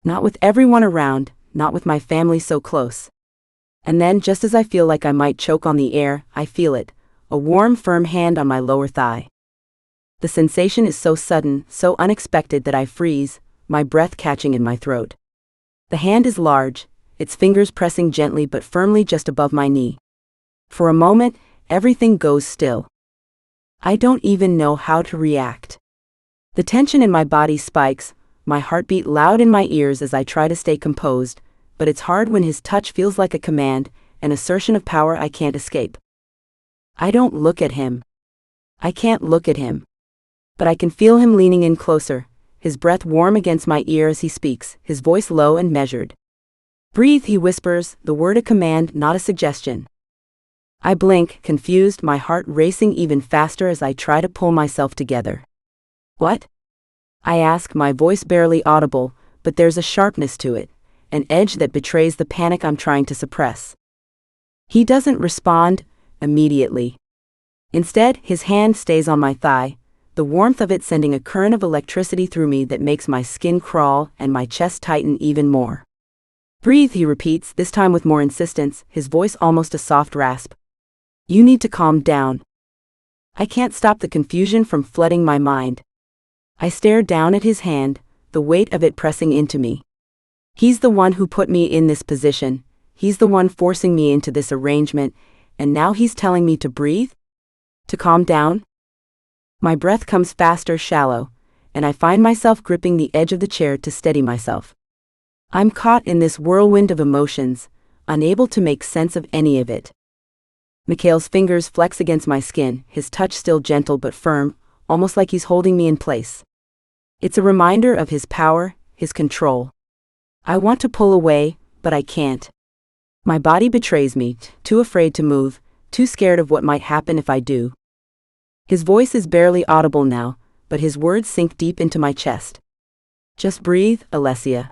[SPEAKER 3] Not with everyone around, not with my family so close. And then, just as I feel like I might choke on the air, I feel it, a warm, firm hand on my lower thigh. The sensation is so sudden, so unexpected that I freeze, my breath catching in my throat. The hand is large, its fingers pressing gently but firmly just above my knee. For a moment, everything goes still. I don't even know how to react. The tension in my body spikes, my heartbeat loud in my ears as I try to stay composed, but it's hard when his touch feels like a command, an assertion of power I can't escape. I don't look at him. I can't look at him. But I can feel him leaning in closer, his breath warm against my ear as he speaks, his voice low and measured. "Breathe," he whispers, the word a command, not a suggestion. I blink, confused, my heart racing even faster as I try to pull myself together. "What?" I ask, my voice barely audible, but there's a sharpness to it, an edge that betrays the panic I'm trying to suppress. He doesn't respond immediately. Instead, his hand stays on my thigh, the warmth of it sending a current of electricity through me that makes my skin crawl and my chest tighten even more. "Breathe," he repeats, this time with more insistence, his voice almost a soft rasp. "You need to calm down." I can't stop the confusion from flooding my mind. I stare down at his hand, the weight of it pressing into me. He's the one who put me in this position, he's the one forcing me into this arrangement, and now he's telling me to breathe? To calm down? My breath comes faster, shallow, and I find myself gripping the edge of the chair to steady myself. I'm caught in this whirlwind of emotions, unable to make sense of any of it. Mikhail's fingers flex against my skin, his touch still gentle but firm, almost like he's holding me in place. It's a reminder of his power, his control. I want to pull away, but I can't. My body betrays me, too afraid to move, too scared of what might happen if I do. His voice is barely audible now, but his words sink deep into my chest. "Just breathe, Alessia."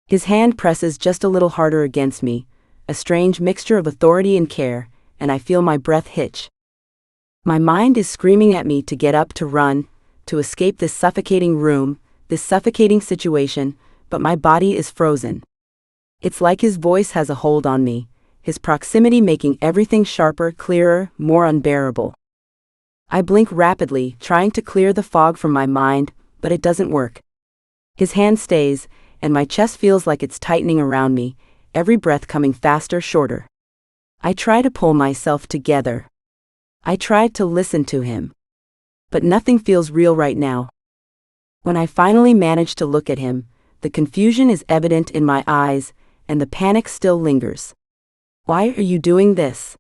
[SPEAKER 3] His hand presses just a little harder against me, a strange mixture of authority and care, and I feel my breath hitch. My mind is screaming at me to get up, to run, to escape this suffocating room, this suffocating situation, but my body is frozen. It's like his voice has a hold on me, his proximity making everything sharper, clearer, more unbearable. I blink rapidly, trying to clear the fog from my mind, but it doesn't work. His hand stays, and my chest feels like it's tightening around me, every breath coming faster, shorter. I try to pull myself together. I try to listen to him. But nothing feels real right now. When I finally manage to look at him, the confusion is evident in my eyes, and the panic still lingers. "Why are you doing this?"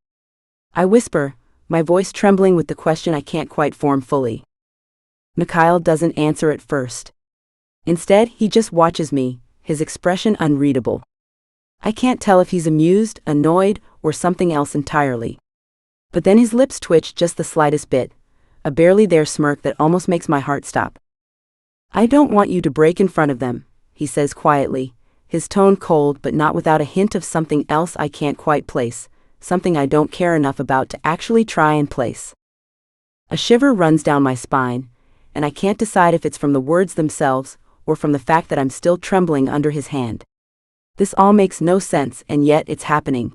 [SPEAKER 3] I whisper, my voice trembling with the question I can't quite form fully. Mikhail doesn't answer at first. Instead, he just watches me, his expression unreadable. I can't tell if he's amused, annoyed, or something else entirely. But then his lips twitch just the slightest bit, a barely there smirk that almost makes my heart stop. "I don't want you to break in front of them," he says quietly, his tone cold but not without a hint of something else I can't quite place, something I don't care enough about to actually try and place. A shiver runs down my spine, and I can't decide if it's from the words themselves or from the fact that I'm still trembling under his hand. This all makes no sense, and yet it's happening.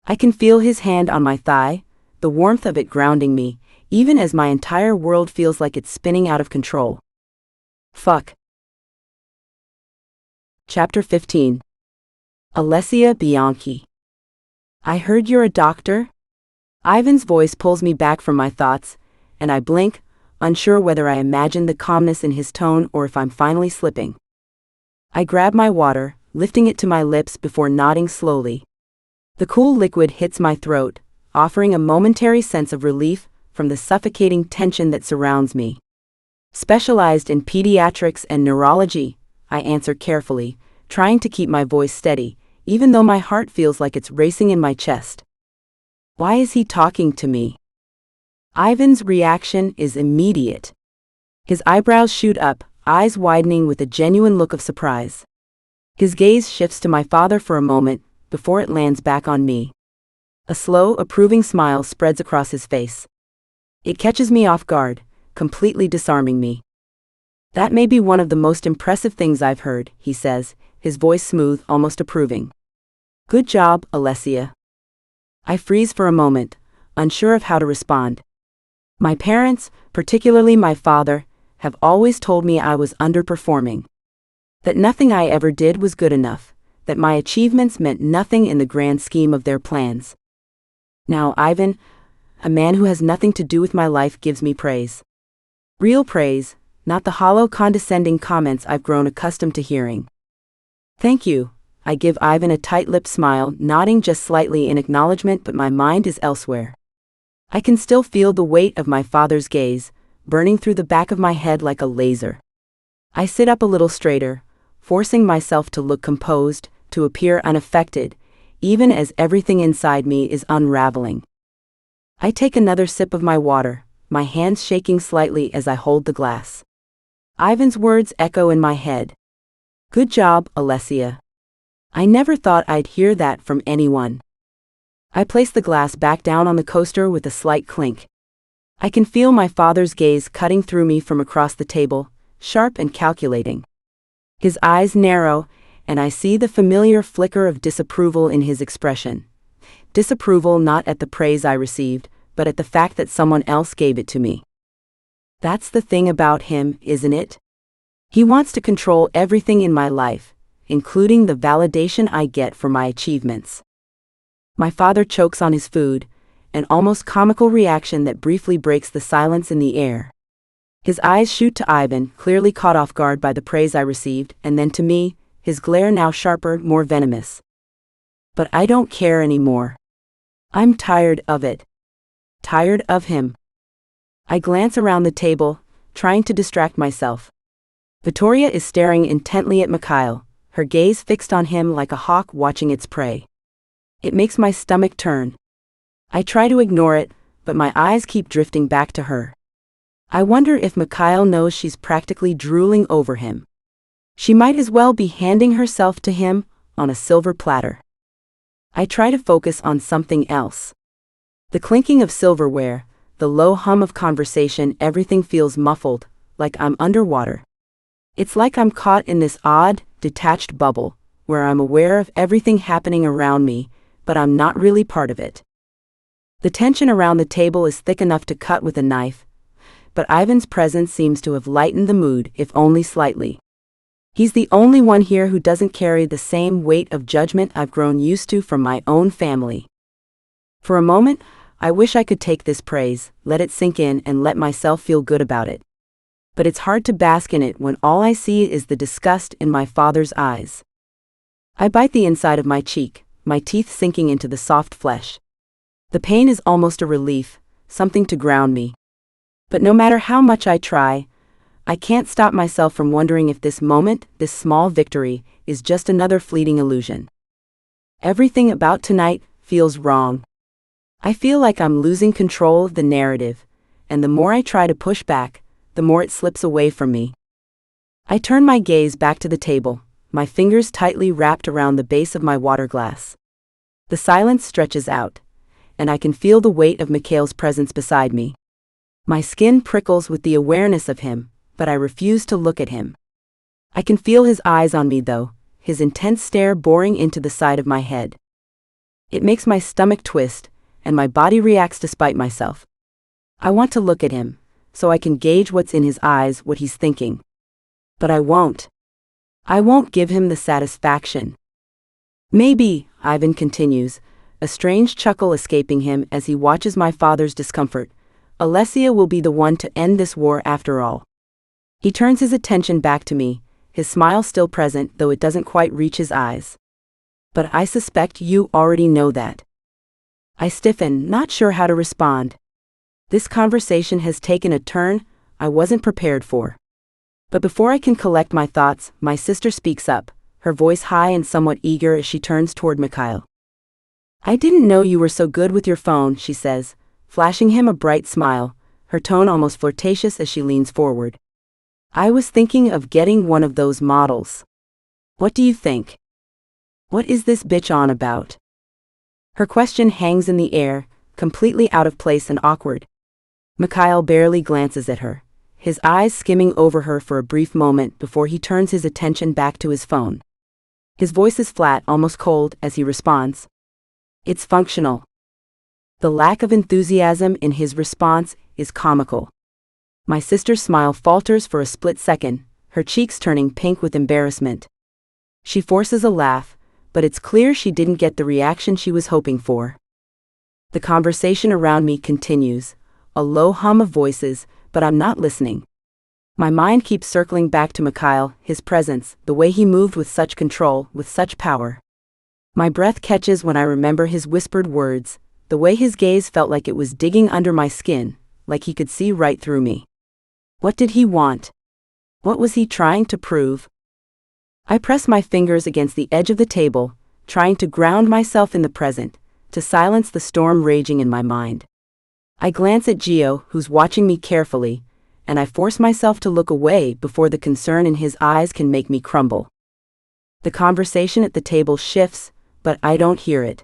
[SPEAKER 3] I can feel his hand on my thigh, the warmth of it grounding me, even as my entire world feels like it's spinning out of control. Fuck. Chapter 15. Alessia Bianchi. "I heard you're a doctor?" Ivan's voice pulls me back from my thoughts, and I blink, unsure whether I imagine the calmness in his tone or if I'm finally slipping. I grab my water, lifting it to my lips before nodding slowly. The cool liquid hits my throat, offering a momentary sense of relief from the suffocating tension that surrounds me. "Specialized in pediatrics and neurology," I answer carefully, trying to keep my voice steady, even though my heart feels like it's racing in my chest. Why is he talking to me? Ivan's reaction is immediate. His eyebrows shoot up, eyes widening with a genuine look of surprise. His gaze shifts to my father for a moment, before it lands back on me. A slow, approving smile spreads across his face. It catches me off guard, completely disarming me. "That may be one of the most impressive things I've heard," he says, his voice smooth, almost approving. "Good job, Alessia." I freeze for a moment, unsure of how to respond. My parents, particularly my father, have always told me I was underperforming. That nothing I ever did was good enough, that my achievements meant nothing in the grand scheme of their plans. Now Ivan, a man who has nothing to do with my life, gives me praise. Real praise, not the hollow, condescending comments I've grown accustomed to hearing. "Thank you," I give Ivan a tight-lipped smile, nodding just slightly in acknowledgement, but my mind is elsewhere. I can still feel the weight of my father's gaze, burning through the back of my head like a laser. I sit up a little straighter, forcing myself to look composed, to appear unaffected, even as everything inside me is unraveling. I take another sip of my water, my hands shaking slightly as I hold the glass. Ivan's words echo in my head. "Good job, Alessia." I never thought I'd hear that from anyone. I place the glass back down on the coaster with a slight clink. I can feel my father's gaze cutting through me from across the table, sharp and calculating. His eyes narrow, and I see the familiar flicker of disapproval in his expression. Disapproval not at the praise I received, but at the fact that someone else gave it to me. That's the thing about him, isn't it? He wants to control everything in my life, including the validation I get for my achievements. My father chokes on his food, an almost comical reaction that briefly breaks the silence in the air. His eyes shoot to Ivan, clearly caught off guard by the praise I received, and then to me, his glare now sharper, more venomous. But I don't care anymore. I'm tired of it. Tired of him. I glance around the table, trying to distract myself. Vittoria is staring intently at Mikhail, her gaze fixed on him like a hawk watching its prey. It makes my stomach turn. I try to ignore it, but my eyes keep drifting back to her. I wonder if Mikhail knows she's practically drooling over him. She might as well be handing herself to him on a silver platter. I try to focus on something else. The clinking of silverware, the low hum of conversation, everything feels muffled, like I'm underwater. It's like I'm caught in this odd, detached bubble, where I'm aware of everything happening around me, but I'm not really part of it. The tension around the table is thick enough to cut with a knife, but Ivan's presence seems to have lightened the mood, if only slightly. He's the only one here who doesn't carry the same weight of judgment I've grown used to from my own family. For a moment, I wish I could take this praise, let it sink in, and let myself feel good about it. But it's hard to bask in it when all I see is the disgust in my father's eyes. I bite the inside of my cheek, my teeth sinking into the soft flesh. The pain is almost a relief, something to ground me. But no matter how much I try, I can't stop myself from wondering if this moment, this small victory, is just another fleeting illusion. Everything about tonight feels wrong. I feel like I'm losing control of the narrative, and the more I try to push back, the more it slips away from me. I turn my gaze back to the table, my fingers tightly wrapped around the base of my water glass. The silence stretches out, and I can feel the weight of Mikhail's presence beside me. My skin prickles with the awareness of him, but I refuse to look at him. I can feel his eyes on me though, his intense stare boring into the side of my head. It makes my stomach twist, and my body reacts despite myself. I want to look at him, so I can gauge what's in his eyes, what he's thinking. But I won't. I won't give him the satisfaction. Maybe, Ivan continues, a strange chuckle escaping him as he watches my father's discomfort. Alessia will be the one to end this war after all. He turns his attention back to me, his smile still present though it doesn't quite reach his eyes. But I suspect you already know that. I stiffen, not sure how to respond. This conversation has taken a turn I wasn't prepared for. But before I can collect my thoughts, my sister speaks up, her voice high and somewhat eager as she turns toward Mikhail. I didn't know you were so good with your phone, she says, flashing him a bright smile, her tone almost flirtatious as she leans forward. I was thinking of getting one of those models. What do you think? What is this bitch on about? Her question hangs in the air, completely out of place and awkward. Mikhail barely glances at her, his eyes skimming over her for a brief moment before he turns his attention back to his phone. His voice is flat, almost cold, as he responds. It's functional. The lack of enthusiasm in his response is comical. My sister's smile falters for a split second, her cheeks turning pink with embarrassment. She forces a laugh, but it's clear she didn't get the reaction she was hoping for. The conversation around me continues, a low hum of voices, but I'm not listening. My mind keeps circling back to Mikhail, his presence, the way he moved with such control, with such power. My breath catches when I remember his whispered words, the way his gaze felt like it was digging under my skin, like he could see right through me. What did he want? What was he trying to prove? I press my fingers against the edge of the table, trying to ground myself in the present, to silence the storm raging in my mind. I glance at Gio, who's watching me carefully, and I force myself to look away before the concern in his eyes can make me crumble. The conversation at the table shifts, but I don't hear it.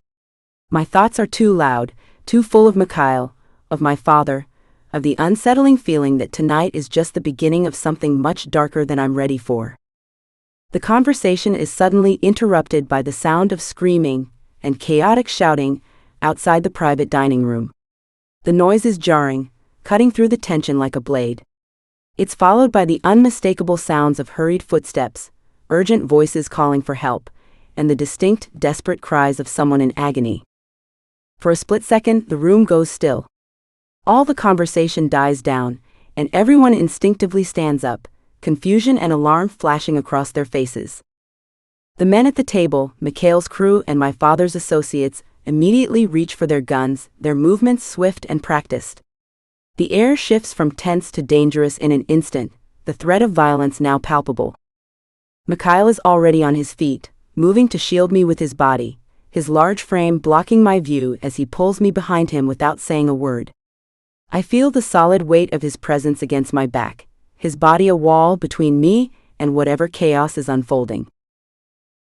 [SPEAKER 3] My thoughts are too loud, too full of Mikhail, of my father, of the unsettling feeling that tonight is just the beginning of something much darker than I'm ready for. The conversation is suddenly interrupted by the sound of screaming and chaotic shouting outside the private dining room. The noise is jarring, cutting through the tension like a blade. It's followed by the unmistakable sounds of hurried footsteps, urgent voices calling for help, and the distinct, desperate cries of someone in agony. For a split second, the room goes still. All the conversation dies down, and everyone instinctively stands up, confusion and alarm flashing across their faces. The men at the table, Mikhail's crew and my father's associates, immediately reach for their guns, their movements swift and practiced. The air shifts from tense to dangerous in an instant, the threat of violence now palpable. Mikhail is already on his feet, moving to shield me with his body, his large frame blocking my view as he pulls me behind him without saying a word. I feel the solid weight of his presence against my back, his body a wall between me and whatever chaos is unfolding.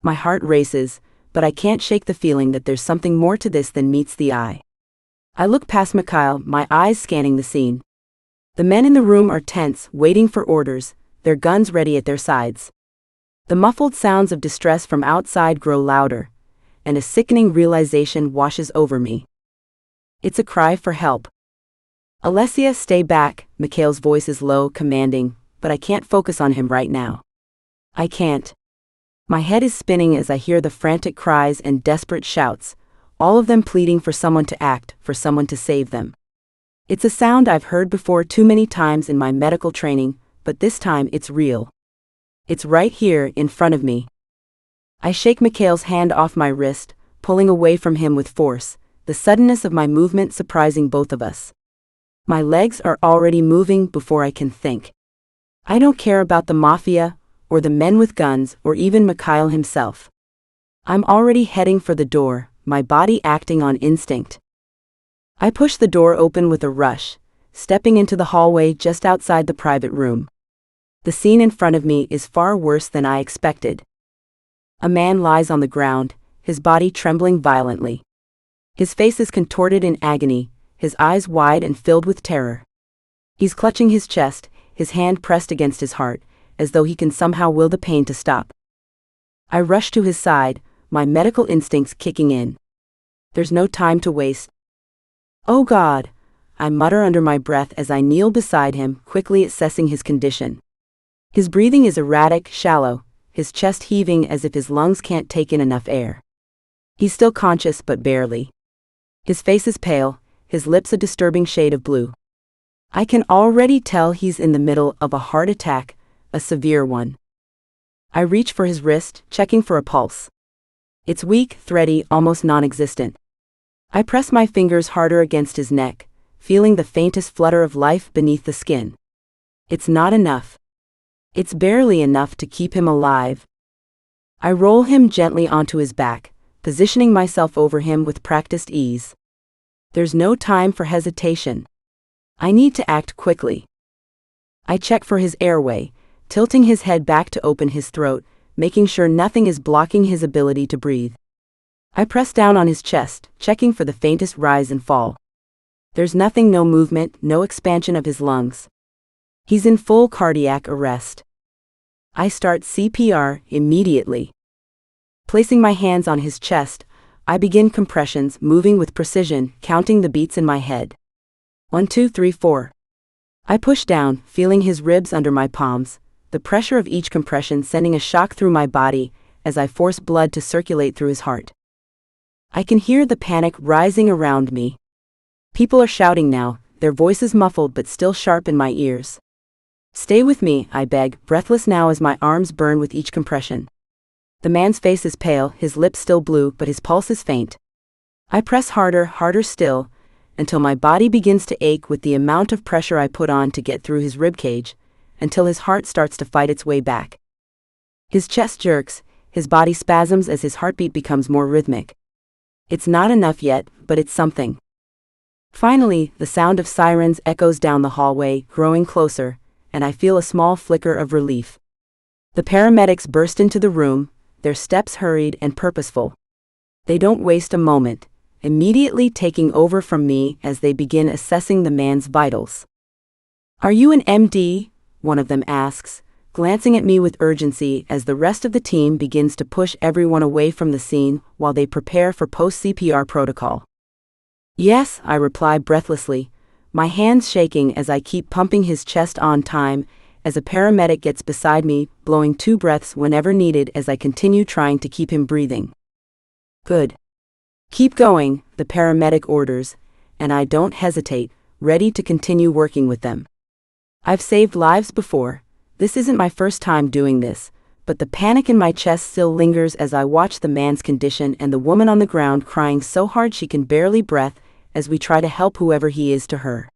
[SPEAKER 3] My heart races, but I can't shake the feeling that there's something more to this than meets the eye. I look past Mikhail, my eyes scanning the scene. The men in the room are tense, waiting for orders, their guns ready at their sides. The muffled sounds of distress from outside grow louder, and a sickening realization washes over me. It's a cry for help. Alessia, stay back, Mikhail's voice is low, commanding, but I can't focus on him right now. I can't. My head is spinning as I hear the frantic cries and desperate shouts, all of them pleading for someone to act, for someone to save them. It's a sound I've heard before too many times in my medical training, but this time it's real. It's right here, in front of me. I shake Mikhail's hand off my wrist, pulling away from him with force, the suddenness of my movement surprising both of us. My legs are already moving before I can think. I don't care about the Mafia, or the men with guns, or even Mikhail himself. I'm already heading for the door, my body acting on instinct. I push the door open with a rush, stepping into the hallway just outside the private room. The scene in front of me is far worse than I expected. A man lies on the ground, his body trembling violently. His face is contorted in agony, his eyes wide and filled with terror. He's clutching his chest, his hand pressed against his heart, as though he can somehow will the pain to stop. I rush to his side, my medical instincts kicking in. There's no time to waste. "Oh God," I mutter under my breath as I kneel beside him, quickly assessing his condition. His breathing is erratic, shallow, his chest heaving as if his lungs can't take in enough air. He's still conscious, but barely. His face is pale, his lips a disturbing shade of blue. I can already tell he's in the middle of a heart attack, a severe one. I reach for his wrist, checking for a pulse. It's weak, thready, almost non-existent. I press my fingers harder against his neck, feeling the faintest flutter of life beneath the skin. It's not enough. It's barely enough to keep him alive. I roll him gently onto his back, positioning myself over him with practiced ease. There's no time for hesitation. I need to act quickly. I check for his airway, tilting his head back to open his throat, making sure nothing is blocking his ability to breathe. I press down on his chest, checking for the faintest rise and fall. There's nothing, no movement, no expansion of his lungs. He's in full cardiac arrest. I start CPR immediately. Placing my hands on his chest, I begin compressions, moving with precision, counting the beats in my head. 1, 2, 3, 4. I push down, feeling his ribs under my palms, the pressure of each compression sending a shock through my body as I force blood to circulate through his heart. I can hear the panic rising around me. People are shouting now, their voices muffled but still sharp in my ears. "Stay with me," I beg, breathless now as my arms burn with each compression. The man's face is pale, his lips still blue, but his pulse is faint. I press harder, harder still, until my body begins to ache with the amount of pressure I put on to get through his ribcage, until his heart starts to fight its way back. His chest jerks, his body spasms as his heartbeat becomes more rhythmic. It's not enough yet, but it's something. Finally, the sound of sirens echoes down the hallway, growing closer, and I feel a small flicker of relief. The paramedics burst into the room, their steps hurried and purposeful. They don't waste a moment, immediately taking over from me as they begin assessing the man's vitals. "Are you an MD?" one of them asks, glancing at me with urgency as the rest of the team begins to push everyone away from the scene while they prepare for post-CPR protocol. "Yes," I reply breathlessly, my hands shaking as I keep pumping his chest on time, as a paramedic gets beside me, blowing 2 breaths whenever needed as I continue trying to keep him breathing. "Good. Keep going," the paramedic orders, and I don't hesitate, ready to continue working with them. I've saved lives before. This isn't my first time doing this, but the panic in my chest still lingers as I watch the man's condition and the woman on the ground crying so hard she can barely breathe as we try to help whoever he is to her.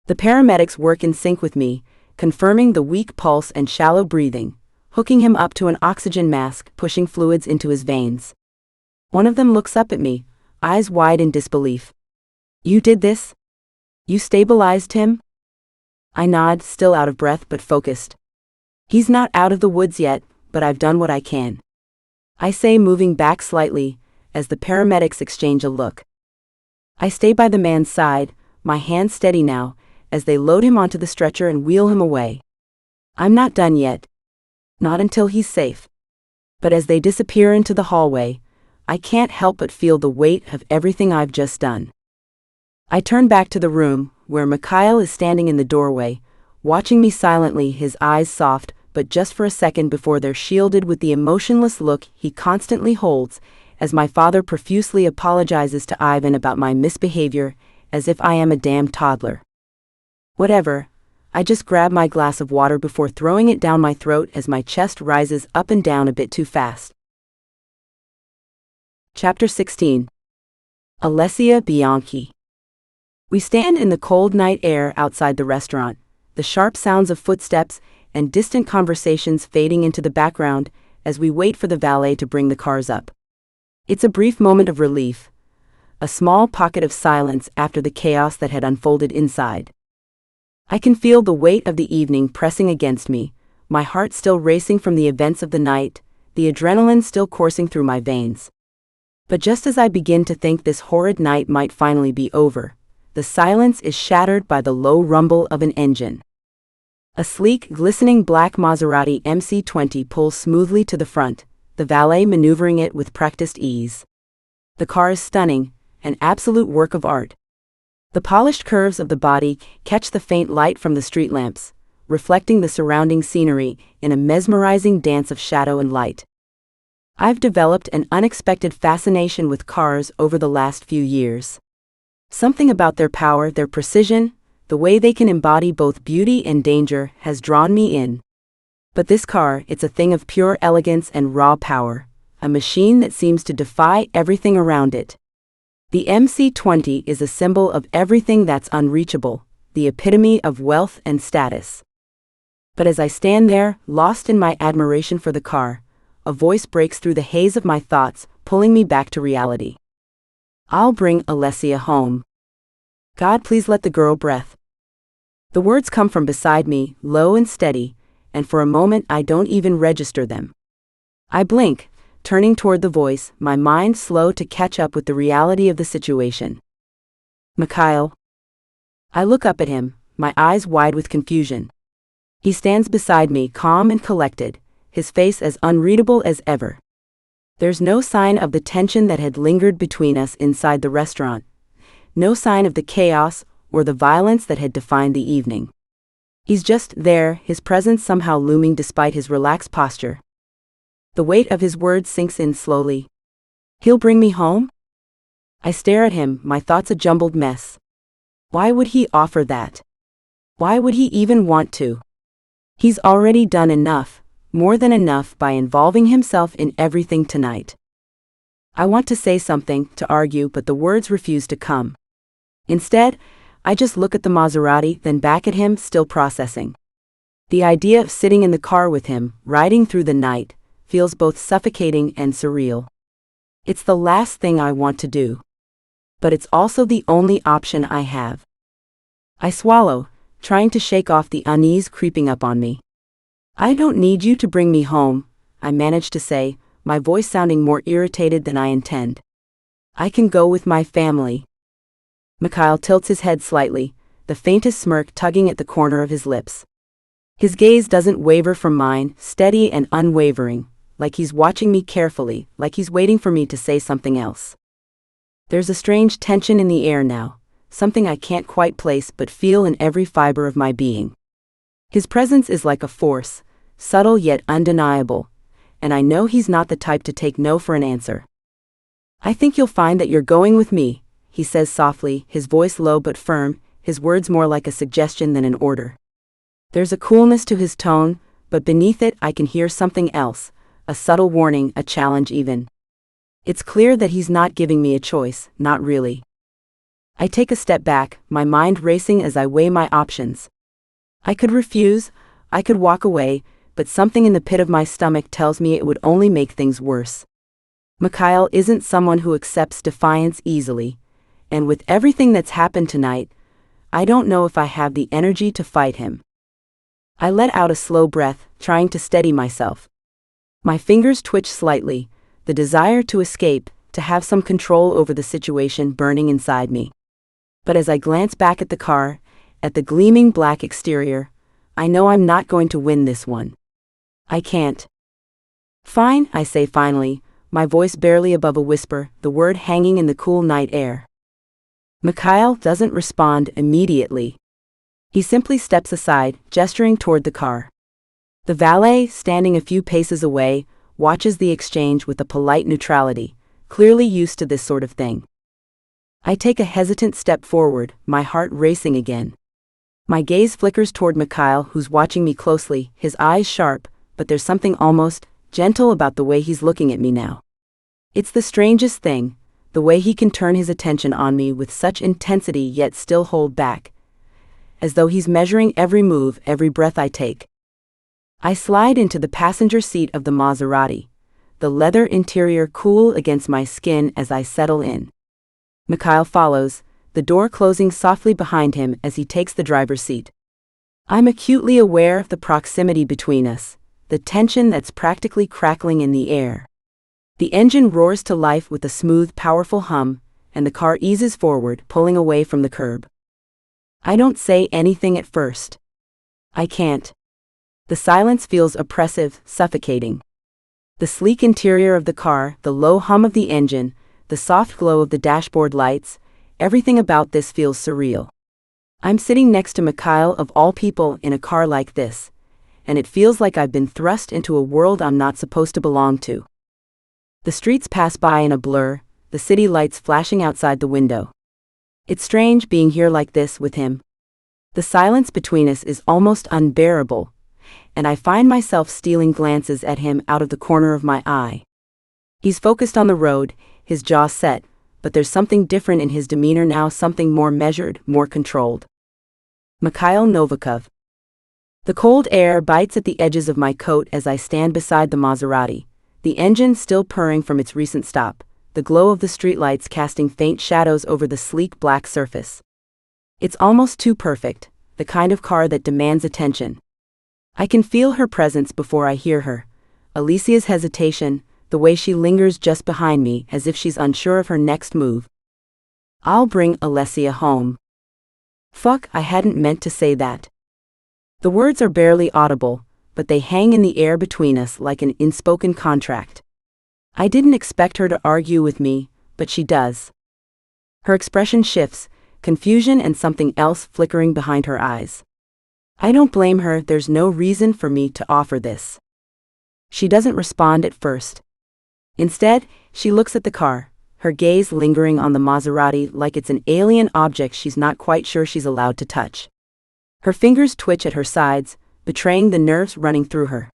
[SPEAKER 3] The paramedics work in sync with me, confirming the weak pulse and shallow breathing, hooking him up to an oxygen mask, pushing fluids into his veins. One of them looks up at me, eyes wide in disbelief. "You did this? You stabilized him?" I nod, still out of breath but focused. "He's not out of the woods yet, but I've done what I can," I say, moving back slightly, as the paramedics exchange a look. I stay by the man's side, my hands steady now, as they load him onto the stretcher and wheel him away. I'm not done yet. Not until he's safe. But as they disappear into the hallway, I can't help but feel the weight of everything I've just done. I turn back to the room, where Mikhail is standing in the doorway, watching me silently, his eyes soft, but just for a second before they're shielded with the emotionless look he constantly holds, as my father profusely apologizes to Ivan about my misbehavior, as if I am a damn toddler. Whatever, I just grab my glass of water before throwing it down my throat as my chest rises up and down a bit too fast. Chapter 16. Alessia Bianchi. We stand in the cold night air outside the restaurant, the sharp sounds of footsteps and distant conversations fading into the background as we wait for the valet to bring the cars up. It's a brief moment of relief, a small pocket of silence after the chaos that had unfolded inside. I can feel the weight of the evening pressing against me, my heart still racing from the events of the night, the adrenaline still coursing through my veins. But just as I begin to think this horrid night might finally be over, the silence is shattered by the low rumble of an engine. A sleek, glistening black Maserati MC20 pulls smoothly to the front, the valet maneuvering it with practiced ease. The car is stunning, an absolute work of art. The polished curves of the body catch the faint light from the street lamps, reflecting the surrounding scenery in a mesmerizing dance of shadow and light. I've developed an unexpected fascination with cars over the last few years. Something about their power, their precision, the way they can embody both beauty and danger has drawn me in. But this car, it's a thing of pure elegance and raw power, a machine that seems to defy everything around it. The MC20 is a symbol of everything that's unreachable, the epitome of wealth and status. But as I stand there, lost in my admiration for the car, a voice breaks through the haze of my thoughts, pulling me back to reality. I'll bring Alessia home. God, please let the girl breathe. The words come from beside me, low and steady, and for a moment I don't even register them. I blink, turning toward the voice, my mind slow to catch up with the reality of the situation. Mikhail. I look up at him, my eyes wide with confusion. He stands beside me, calm and collected, his face as unreadable as ever. There's no sign of the tension that had lingered between us inside the restaurant, no sign of the chaos or the violence that had defined the evening. He's just there, his presence somehow looming despite his relaxed posture. The weight of his words sinks in slowly. He'll bring me home? I stare at him, my thoughts a jumbled mess. Why would he offer that? Why would he even want to? He's already done enough, more than enough by involving himself in everything tonight. I want to say something, to argue, but the words refuse to come. Instead, I just look at the Maserati, then back at him, still processing. The idea of sitting in the car with him, riding through the night, feels both suffocating and surreal. It's the last thing I want to do. But it's also the only option I have. I swallow, trying to shake off the unease creeping up on me. I don't need you to bring me home, I manage to say, my voice sounding more irritated than I intend. I can go with my family. Mikhail tilts his head slightly, the faintest smirk tugging at the corner of his lips. His gaze doesn't waver from mine, steady and unwavering, like he's watching me carefully, like he's waiting for me to say something else. There's a strange tension in the air now, something I can't quite place but feel in every fiber of my being. His presence is like a force, subtle yet undeniable, and I know he's not the type to take no for an answer. I think you'll find that you're going with me, he says softly, his voice low but firm, his words more like a suggestion than an order. There's a coolness to his tone, but beneath it I can hear something else, a subtle warning, a challenge even. It's clear that he's not giving me a choice, not really. I take a step back, my mind racing as I weigh my options. I could refuse, I could walk away, but something in the pit of my stomach tells me it would only make things worse. Mikhail isn't someone who accepts defiance easily, and with everything that's happened tonight, I don't know if I have the energy to fight him. I let out a slow breath, trying to steady myself. My fingers twitch slightly, the desire to escape, to have some control over the situation burning inside me. But as I glance back at the car, at the gleaming black exterior, I know I'm not going to win this one. I can't. Fine, I say finally, my voice barely above a whisper, the word hanging in the cool night air. Mikhail doesn't respond immediately. He simply steps aside, gesturing toward the car. The valet, standing a few paces away, watches the exchange with a polite neutrality, clearly used to this sort of thing. I take a hesitant step forward, my heart racing again. My gaze flickers toward Mikhail, who's watching me closely, his eyes sharp, but there's something almost gentle about the way he's looking at me now. It's the strangest thing, the way he can turn his attention on me with such intensity yet still hold back, as though he's measuring every move, every breath I take. I slide into the passenger seat of the Maserati, the leather interior cool against my skin as I settle in. Mikhail follows, the door closing softly behind him as he takes the driver's seat. I'm acutely aware of the proximity between us, the tension that's practically crackling in the air. The engine roars to life with a smooth, powerful hum, and the car eases forward, pulling away from the curb. I don't say anything at first. I can't. The silence feels oppressive, suffocating. The sleek interior of the car, the low hum of the engine, the soft glow of the dashboard lights, everything about this feels surreal. I'm sitting next to Mikhail of all people in a car like this, and it feels like I've been thrust into a world I'm not supposed to belong to. The streets pass by in a blur, the city lights flashing outside the window. It's strange being here like this with him. The silence between us is almost unbearable, and I find myself stealing glances at him out of the corner of my eye. He's focused on the road, his jaw set, but there's something different in his demeanor now, something more measured, more controlled. Mikhail Novikov. The cold air bites at the edges of my coat as I stand beside the Maserati, the engine still purring from its recent stop, the glow of the streetlights casting faint shadows over the sleek black surface. It's almost too perfect, the kind of car that demands attention. I can feel her presence before I hear her, Alessia's hesitation, the way she lingers just behind me as if she's unsure of her next move. I'll bring Alessia home. Fuck, I hadn't meant to say that. The words are barely audible, but they hang in the air between us like an unspoken contract. I didn't expect her to argue with me, but she does. Her expression shifts, confusion and something else flickering behind her eyes. I don't blame her, there's no reason for me to offer this. She doesn't respond at first. Instead, she looks at the car, her gaze lingering on the Maserati like it's an alien object she's not quite sure she's allowed to touch. Her fingers twitch at her sides, betraying the nerves running through her.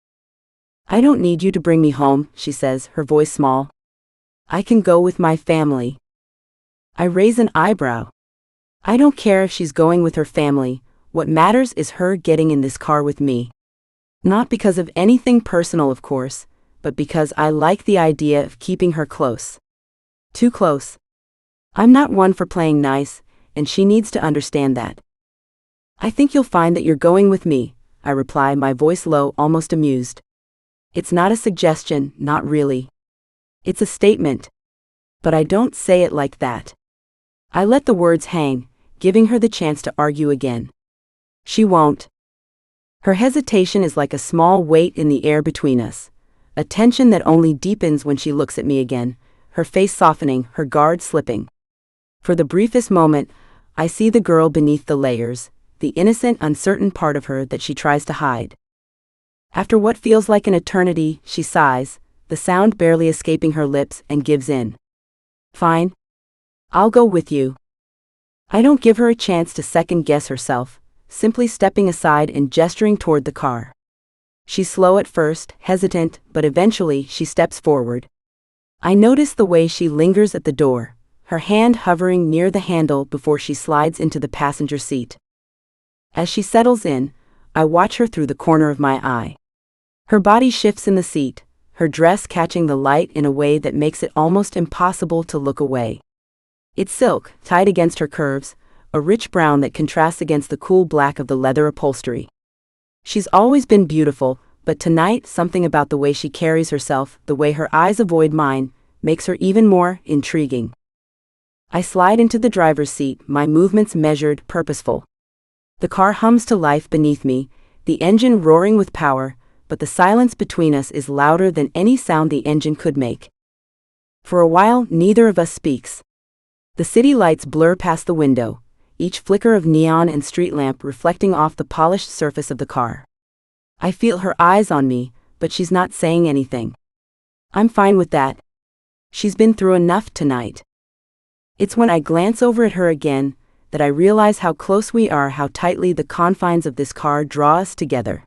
[SPEAKER 3] I don't need you to bring me home, she says, her voice small. I can go with my family. I raise an eyebrow. I don't care if she's going with her family, what matters is her getting in this car with me. Not because of anything personal, of course, but because I like the idea of keeping her close. Too close. I'm not one for playing nice, and she needs to understand that. I think you'll find that you're going with me, I reply, my voice low, almost amused. It's not a suggestion, not really. It's a statement. But I don't say it like that. I let the words hang, giving her the chance to argue again. She won't. Her hesitation is like a small weight in the air between us, a tension that only deepens when she looks at me again, her face softening, her guard slipping. For the briefest moment, I see the girl beneath the layers, the innocent, uncertain part of her that she tries to hide. After what feels like an eternity, she sighs, the sound barely escaping her lips, and gives in. Fine. I'll go with you. I don't give her a chance to second-guess herself, simply stepping aside and gesturing toward the car. She's slow at first, hesitant, but eventually she steps forward. I notice the way she lingers at the door, her hand hovering near the handle before she slides into the passenger seat. As she settles in, I watch her through the corner of my eye. Her body shifts in the seat, her dress catching the light in a way that makes it almost impossible to look away. It's silk, tied against her curves, a rich brown that contrasts against the cool black of the leather upholstery. She's always been beautiful, but tonight something about the way she carries herself, the way her eyes avoid mine, makes her even more intriguing. I slide into the driver's seat, my movements measured, purposeful. The car hums to life beneath me, the engine roaring with power, but the silence between us is louder than any sound the engine could make. For a while, neither of us speaks. The city lights blur past the window, each flicker of neon and street lamp reflecting off the polished surface of the car. I feel her eyes on me, but she's not saying anything. I'm fine with that. She's been through enough tonight. It's when I glance over at her again that I realize how close we are, how tightly the confines of this car draw us together.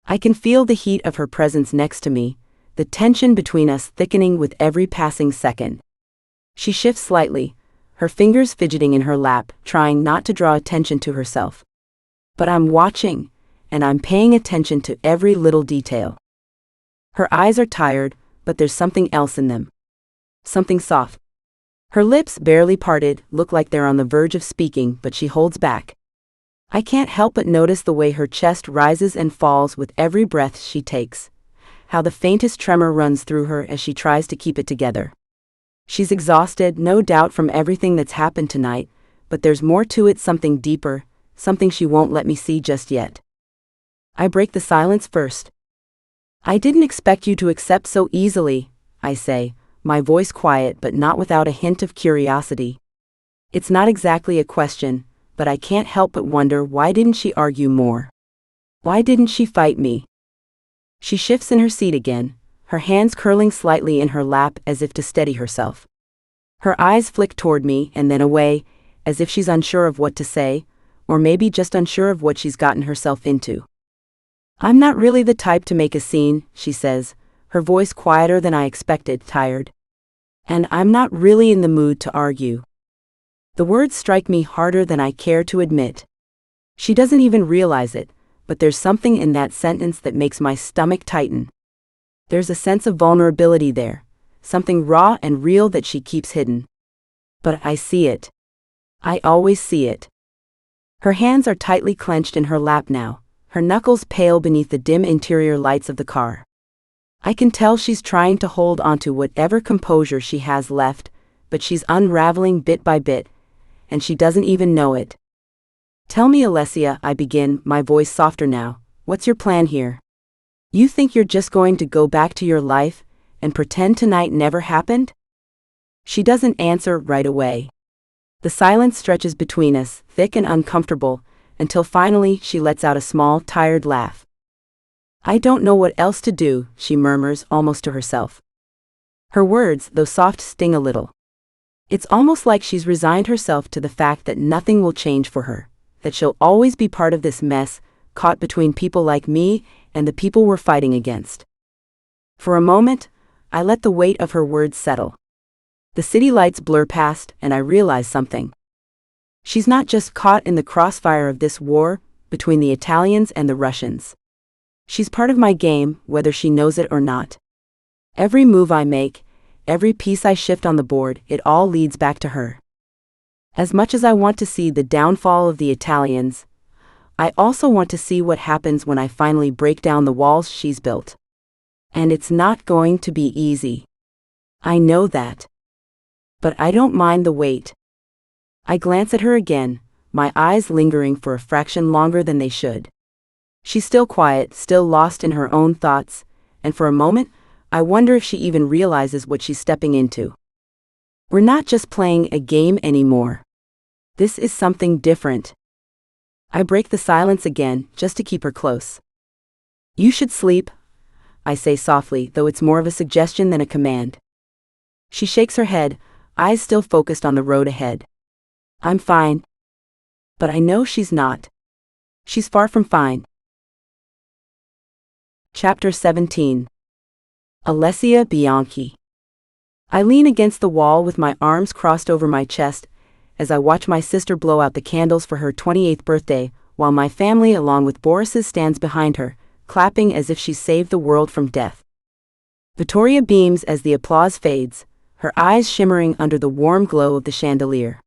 [SPEAKER 3] I can feel the heat of her presence next to me, the tension between us thickening with every passing second. She shifts slightly, her fingers fidgeting in her lap, trying not to draw attention to herself. But I'm watching, and I'm paying attention to every little detail. Her eyes are tired, but there's something else in them. Something soft. Her lips, barely parted, look like they're on the verge of speaking, but she holds back. I can't help but notice the way her chest rises and falls with every breath she takes, how the faintest tremor runs through her as she tries to keep it together. She's exhausted, no doubt, from everything that's happened tonight, but there's more to it, something deeper, something she won't let me see just yet. I break the silence first. I didn't expect you to accept so easily, I say, my voice quiet but not without a hint of curiosity. It's not exactly a question, but I can't help but wonder, why didn't she argue more? Why didn't she fight me? She shifts in her seat again, her hands curling slightly in her lap as if to steady herself. Her eyes flick toward me and then away, as if she's unsure of what to say, or maybe just unsure of what she's gotten herself into. I'm not really the type to make a scene, she says, her voice quieter than I expected, tired. And I'm not really in the mood to argue. The words strike me harder than I care to admit. She doesn't even realize it, but there's something in that sentence that makes my stomach tighten. There's a sense of vulnerability there, something raw and real that she keeps hidden. But I see it. I always see it. Her hands are tightly clenched in her lap now, her knuckles pale beneath the dim interior lights of the car. I can tell she's trying to hold onto whatever composure she has left, but she's unraveling bit by bit, and she doesn't even know it. Tell me, Alessia, I begin, my voice softer now, what's your plan here? You think you're just going to go back to your life and pretend tonight never happened? She doesn't answer right away. The silence stretches between us, thick and uncomfortable, until finally she lets out a small, tired laugh. I don't know what else to do, she murmurs, almost to herself. Her words, though soft, sting a little. It's almost like she's resigned herself to the fact that nothing will change for her, that she'll always be part of this mess, caught between people like me and the people we're fighting against. For a moment, I let the weight of her words settle. The city lights blur past, and I realize something. She's not just caught in the crossfire of this war between the Italians and the Russians. She's part of my game, whether she knows it or not. Every move I make, every piece I shift on the board, it all leads back to her. As much as I want to see the downfall of the Italians, I also want to see what happens when I finally break down the walls she's built. And it's not going to be easy. I know that. But I don't mind the wait. I glance at her again, my eyes lingering for a fraction longer than they should. She's still quiet, still lost in her own thoughts, and for a moment, I wonder if she even realizes what she's stepping into. We're not just playing a game anymore. This is something different. I break the silence again, just to keep her close. You should sleep, I say softly, though it's more of a suggestion than a command. She shakes her head, eyes still focused on the road ahead. I'm fine. But I know she's not. She's far from fine. Chapter 17. Alessia Bianchi. I lean against the wall with my arms crossed over my chest as I watch my sister blow out the candles for her 28th birthday, while my family, along with Boris's, stands behind her, clapping as if she's saved the world from death. Vittoria beams as the applause fades, her eyes shimmering under the warm glow of the chandelier.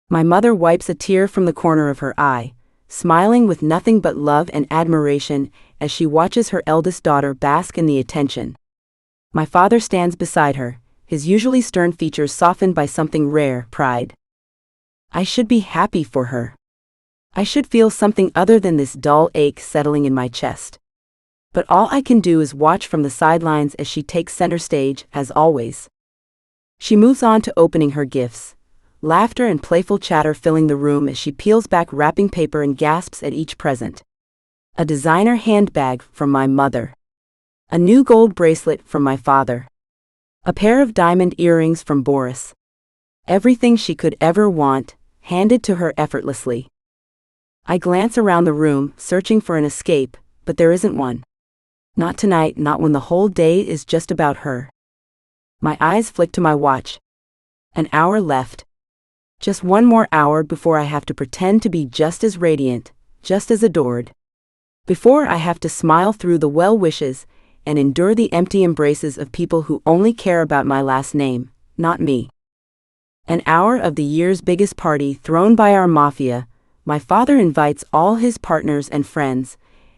[SPEAKER 3] My mother wipes a tear from the corner of her eye, smiling with nothing but love and admiration as she watches her eldest daughter bask in the attention. My father stands beside her, his usually stern features softened by something rare, pride. I should be happy for her. I should feel something other than this dull ache settling in my chest. But all I can do is watch from the sidelines as she takes center stage, as always. She moves on to opening her gifts, laughter and playful chatter filling the room as she peels back wrapping paper and gasps at each present. A designer handbag from my mother. A new gold bracelet from my father. A pair of diamond earrings from Boris. Everything she could ever want, handed to her effortlessly. I glance around the room, searching for an escape, but there isn't one. Not tonight, not when the whole day is just about her. My eyes flick to my watch. An hour left. Just one more hour before I have to pretend to be just as radiant, just as adored. Before I have to smile through the well wishes and endure the empty embraces of people who only care about my last name, not me. An hour of the year's biggest party thrown by our Mafia. My father invites all his partners and friends,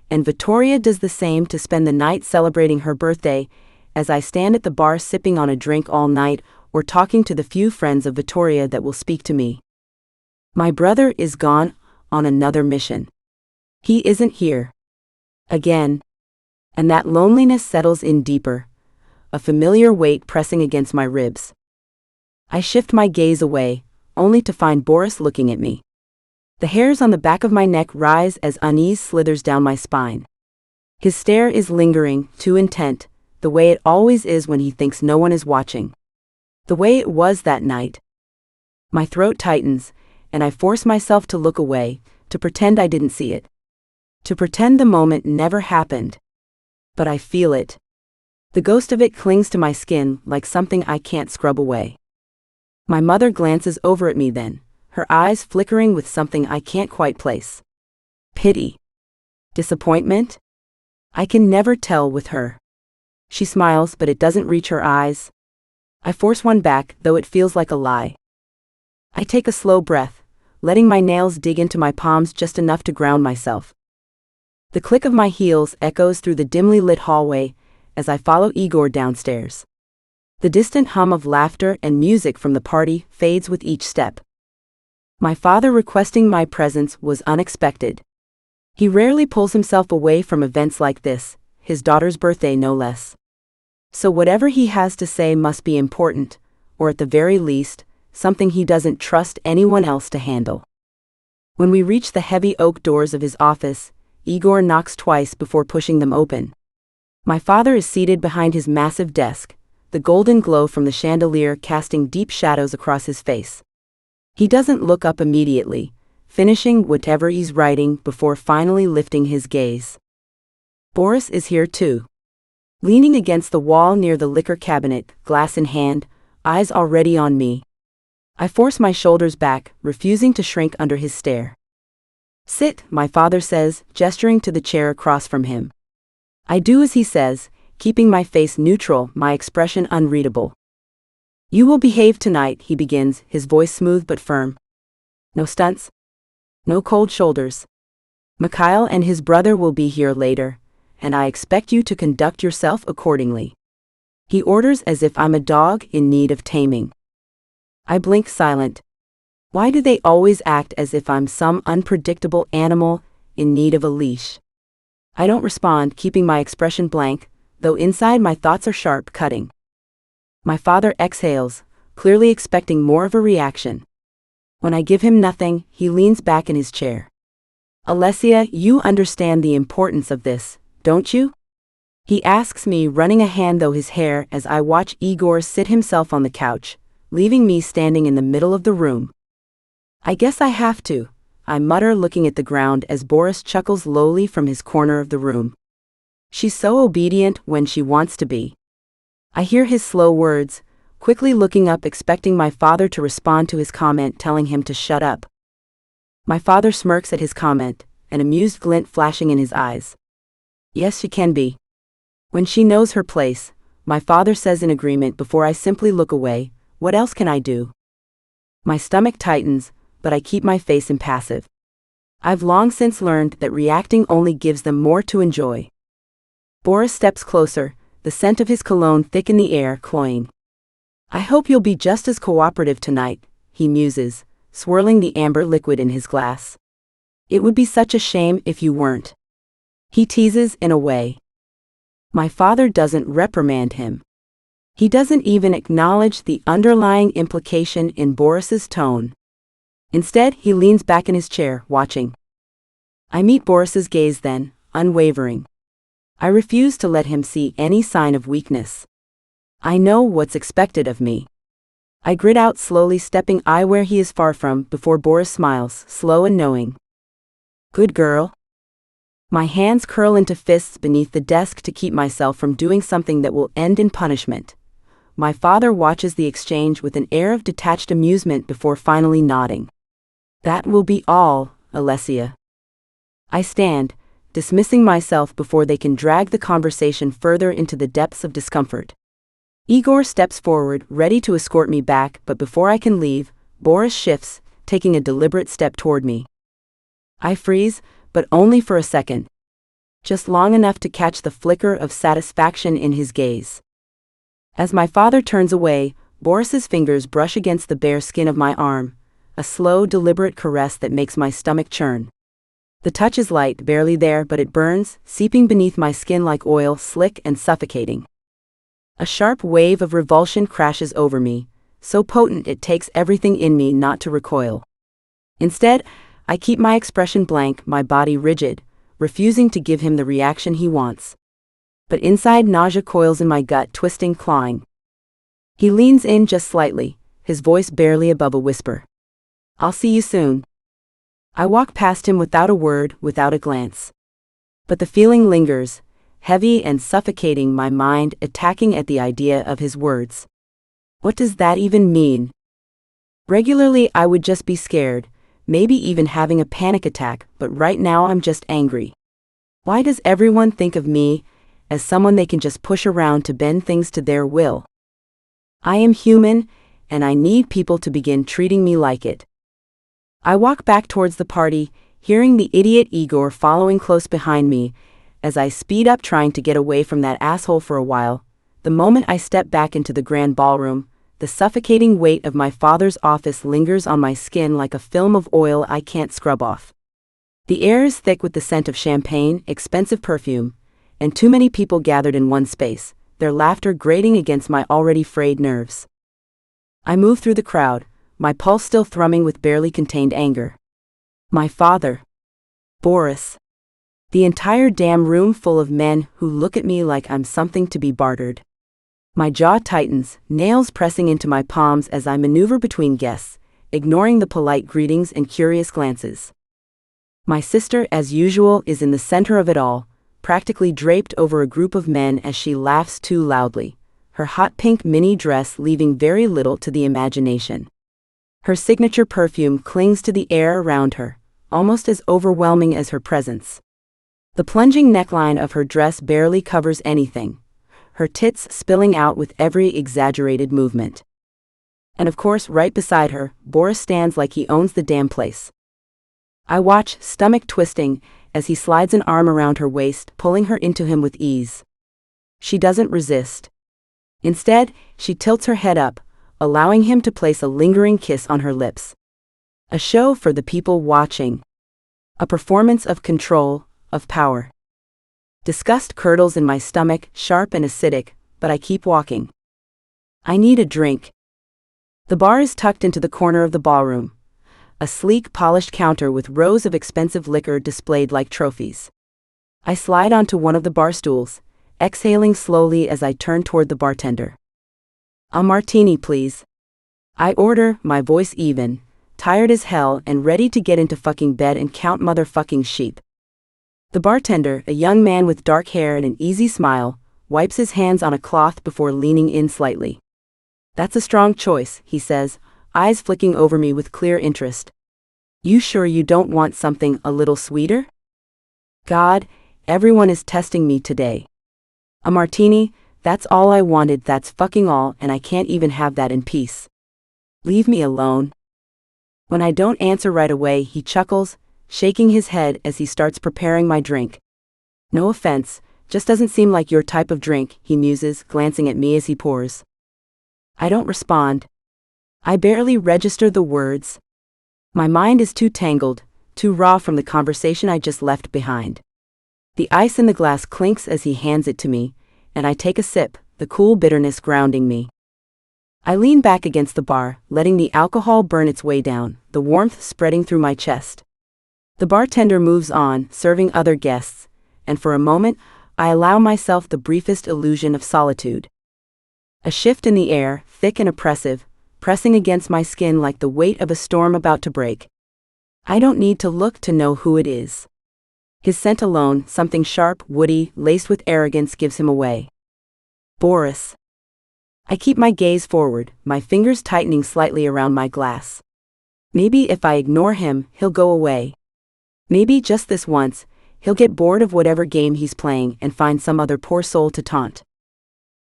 [SPEAKER 3] and Vittoria does the same to spend the night celebrating her birthday, as I stand at the bar sipping on a drink all night or talking to the few friends of Vittoria that will speak to me. My brother is gone on another mission. He isn't here. Again. And that loneliness settles in deeper, a familiar weight pressing against my ribs. I shift my gaze away, only to find Boris looking at me. The hairs on the back of my neck rise as unease slithers down my spine. His stare is lingering, too intent, the way it always is when he thinks no one is watching. The way it was that night. My throat tightens, and I force myself to look away, to pretend I didn't see it. To pretend the moment never happened. But I feel it. The ghost of it clings to my skin like something I can't scrub away. My mother glances over at me then, her eyes flickering with something I can't quite place. Pity. Disappointment? I can never tell with her. She smiles, but it doesn't reach her eyes. I force one back, though it feels like a lie. I take a slow breath, letting my nails dig into my palms just enough to ground myself. The click of my heels echoes through the dimly lit hallway as I follow Igor downstairs. The distant hum of laughter and music from the party fades with each step. My father requesting my presence was unexpected. He rarely pulls himself away from events like this, his daughter's birthday no less. So whatever he has to say must be important, or at the very least, something he doesn't trust anyone else to handle. When we reach the heavy oak doors of his office, Igor knocks twice before pushing them open. My father is seated behind his massive desk, the golden glow from the chandelier casting deep shadows across his face. He doesn't look up immediately, finishing whatever he's writing before finally lifting his gaze. Boris is here too. Leaning against the wall near the liquor cabinet, glass in hand, eyes already on me. I force my shoulders back, refusing to shrink under his stare. Sit, my father says, gesturing to the chair across from him. I do as he says, keeping my face neutral, my expression unreadable. You will behave tonight, he begins, his voice smooth but firm. No stunts. No cold shoulders. Mikhail and his brother will be here later, and I expect you to conduct yourself accordingly. He orders as if I'm a dog in need of taming. I blink silent. Why do they always act as if I'm some unpredictable animal in need of a leash? I don't respond, keeping my expression blank, though inside my thoughts are sharp, cutting. My father exhales, clearly expecting more of a reaction. When I give him nothing, he leans back in his chair. Alessia, you understand the importance of this, don't you? He asks me, running a hand through his hair as I watch Igor sit himself on the couch, leaving me standing in the middle of the room. I guess I have to, I mutter, looking at the ground as Boris chuckles lowly from his corner of the room. She's so obedient when she wants to be. I hear his slow words, quickly looking up expecting my father to respond to his comment telling him to shut up. My father smirks at his comment, an amused glint flashing in his eyes. Yes, she can be. When she knows her place, my father says in agreement before I simply look away, what else can I do? My stomach tightens, but I keep my face impassive. I've long since learned that reacting only gives them more to enjoy. Boris steps closer, the scent of his cologne thick in the air, cloying. I hope you'll be just as cooperative tonight, he muses, swirling the amber liquid in his glass. It would be such a shame if you weren't. He teases in a way. My father doesn't reprimand him. He doesn't even acknowledge the underlying implication in Boris's tone. Instead, he leans back in his chair, watching. I meet Boris's gaze then, unwavering. I refuse to let him see any sign of weakness. I know what's expected of me. I grit out slowly, stepping where he is far from, before Boris smiles, slow and knowing. Good girl. My hands curl into fists beneath the desk to keep myself from doing something that will end in punishment. My father watches the exchange with an air of detached amusement before finally nodding. That will be all, Alessia. I stand, dismissing myself before they can drag the conversation further into the depths of discomfort. Igor steps forward, ready to escort me back, but before I can leave, Boris shifts, taking a deliberate step toward me. I freeze, but only for a second. Just long enough to catch the flicker of satisfaction in his gaze. As my father turns away, Boris's fingers brush against the bare skin of my arm, a slow, deliberate caress that makes my stomach churn. The touch is light, barely there, but it burns, seeping beneath my skin like oil, slick and suffocating. A sharp wave of revulsion crashes over me, so potent it takes everything in me not to recoil. Instead, I keep my expression blank, my body rigid, refusing to give him the reaction he wants. But inside, nausea coils in my gut, twisting, clawing. He leans in just slightly, his voice barely above a whisper. "I'll see you soon." I walk past him without a word, without a glance. But the feeling lingers, heavy and suffocating, my mind attacking at the idea of his words. What does that even mean? Regularly I would just be scared, maybe even having a panic attack, but right now I'm just angry. Why does everyone think of me as someone they can just push around to bend things to their will? I am human, and I need people to begin treating me like it. I walk back towards the party, hearing the idiot Igor following close behind me, as I speed up trying to get away from that asshole for a while. The moment I step back into the grand ballroom, the suffocating weight of my father's office lingers on my skin like a film of oil I can't scrub off. The air is thick with the scent of champagne, expensive perfume, and too many people gathered in one space, their laughter grating against my already frayed nerves. I move through the crowd, my pulse still thrumming with barely contained anger. My father. Boris. The entire damn room full of men who look at me like I'm something to be bartered. My jaw tightens, nails pressing into my palms as I maneuver between guests, ignoring the polite greetings and curious glances. My sister, as usual, is in the center of it all, practically draped over a group of men as she laughs too loudly, her hot pink mini dress leaving very little to the imagination. Her signature perfume clings to the air around her, almost as overwhelming as her presence. The plunging neckline of her dress barely covers anything, her tits spilling out with every exaggerated movement. And of course, right beside her, Boris stands like he owns the damn place. I watch, stomach twisting, as he slides an arm around her waist, pulling her into him with ease. She doesn't resist. Instead, she tilts her head up, allowing him to place a lingering kiss on her lips. A show for the people watching. A performance of control, of power. Disgust curdles in my stomach, sharp and acidic, but I keep walking. I need a drink. The bar is tucked into the corner of the ballroom. A sleek, polished counter with rows of expensive liquor displayed like trophies. I slide onto one of the bar stools, exhaling slowly as I turn toward the bartender. "A martini, please." I order, my voice even, tired as hell and ready to get into fucking bed and count motherfucking sheep. The bartender, a young man with dark hair and an easy smile, wipes his hands on a cloth before leaning in slightly. "That's a strong choice," he says, eyes flicking over me with clear interest. "You sure you don't want something a little sweeter?" God, everyone is testing me today. A martini, that's all I wanted, that's fucking all, and I can't even have that in peace. Leave me alone. When I don't answer right away, he chuckles, shaking his head as he starts preparing my drink. "No offense, just doesn't seem like your type of drink," he muses, glancing at me as he pours. I don't respond. I barely register the words. My mind is too tangled, too raw from the conversation I just left behind. The ice in the glass clinks as he hands it to me, and I take a sip, the cool bitterness grounding me. I lean back against the bar, letting the alcohol burn its way down, the warmth spreading through my chest. The bartender moves on, serving other guests, and for a moment, I allow myself the briefest illusion of solitude. A shift in the air, thick and oppressive, pressing against my skin like the weight of a storm about to break. I don't need to look to know who it is. His scent alone, something sharp, woody, laced with arrogance, gives him away. Boris. I keep my gaze forward, my fingers tightening slightly around my glass. Maybe if I ignore him, he'll go away. Maybe just this once, he'll get bored of whatever game he's playing and find some other poor soul to taunt.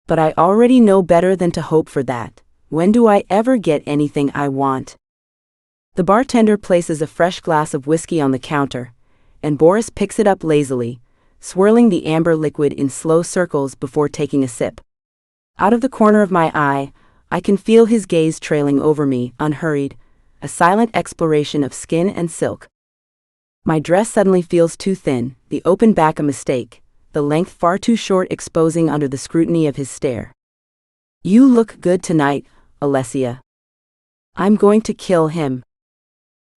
[SPEAKER 3] But I already know better than to hope for that. When do I ever get anything I want? The bartender places a fresh glass of whiskey on the counter, and Boris picks it up lazily, swirling the amber liquid in slow circles before taking a sip. Out of the corner of my eye, I can feel his gaze trailing over me, unhurried, a silent exploration of skin and silk. My dress suddenly feels too thin, the open back a mistake, the length far too short, exposing under the scrutiny of his stare. You look good tonight, Alessia. I'm going to kill him.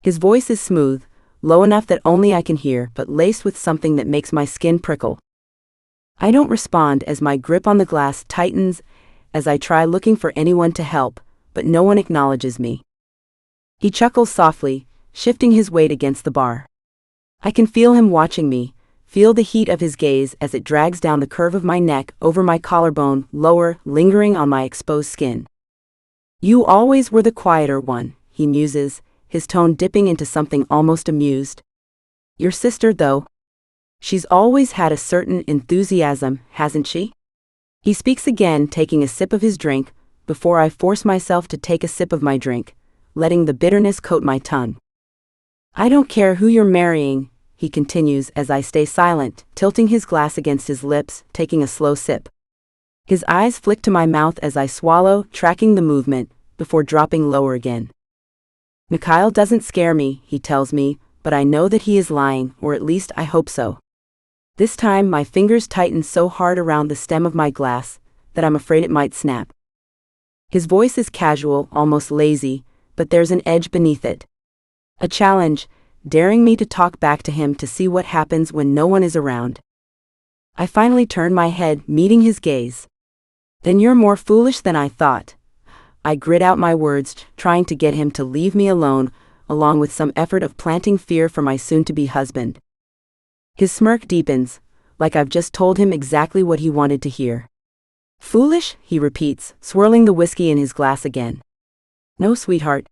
[SPEAKER 3] His voice is smooth, low enough that only I can hear, but laced with something that makes my skin prickle. I don't respond as my grip on the glass tightens, as I try looking for anyone to help, but no one acknowledges me. He chuckles softly, shifting his weight against the bar. I can feel him watching me, feel the heat of his gaze as it drags down the curve of my neck over my collarbone, lower, lingering on my exposed skin. You always were the quieter one, he muses, his tone dipping into something almost amused. Your sister, though. She's always had a certain enthusiasm, hasn't she? He speaks again, taking a sip of his drink, before I force myself to take a sip of my drink, letting the bitterness coat my tongue. I don't care who you're marrying, he continues as I stay silent, tilting his glass against his lips, taking a slow sip. His eyes flick to my mouth as I swallow, tracking the movement, before dropping lower again. Mikhail doesn't scare me, he tells me, but I know that he is lying, or at least I hope so. This time my fingers tighten so hard around the stem of my glass, that I'm afraid it might snap. His voice is casual, almost lazy, but there's an edge beneath it. A challenge, daring me to talk back to him to see what happens when no one is around. I finally turn my head, meeting his gaze. Then you're more foolish than I thought. I grit out my words, trying to get him to leave me alone, along with some effort of planting fear for my soon-to-be husband. His smirk deepens, like I've just told him exactly what he wanted to hear. Foolish, he repeats, swirling the whiskey in his glass again. No, sweetheart.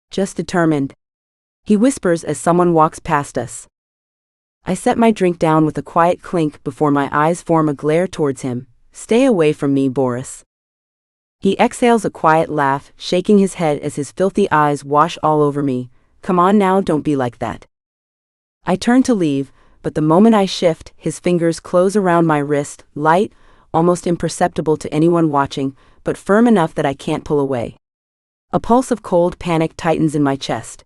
[SPEAKER 3] Just determined. He whispers as someone walks past us. I set my drink down with a quiet clink before my eyes form a glare towards him. Stay away from me, Boris. He exhales a quiet laugh, shaking his head as his filthy eyes wash all over me. Come on now, don't be like that. I turn to leave, but the moment I shift, his fingers close around my wrist, light, almost imperceptible to anyone watching, but firm enough that I can't pull away. A pulse of cold panic tightens in my chest.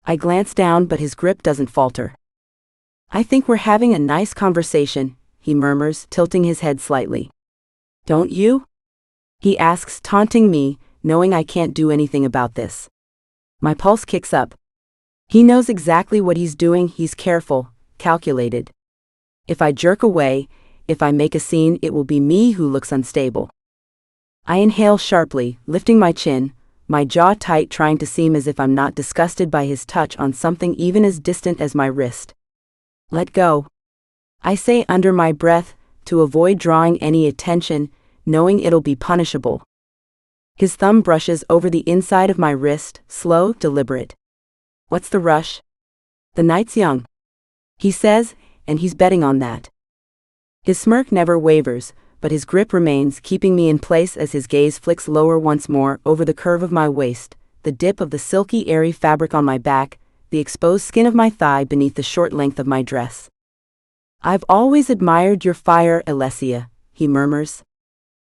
[SPEAKER 3] I glance down, but his grip doesn't falter. I think we're having a nice conversation, he murmurs, tilting his head slightly. Don't you? He asks, taunting me, knowing I can't do anything about this. My pulse kicks up. He knows exactly what he's doing. He's careful, calculated. If I jerk away, if I make a scene, it will be me who looks unstable. I inhale sharply, lifting my chin, my jaw tight, trying to seem as if I'm not disgusted by his touch on something even as distant as my wrist. Let go. I say under my breath, to avoid drawing any attention, knowing it'll be punishable. His thumb brushes over the inside of my wrist, slow, deliberate. What's the rush? The night's young, he says, and he's betting on that. His smirk never wavers, but his grip remains, keeping me in place as his gaze flicks lower once more over the curve of my waist, the dip of the silky, airy fabric on my back, the exposed skin of my thigh beneath the short length of my dress. I've always admired your fire, Alessia, he murmurs.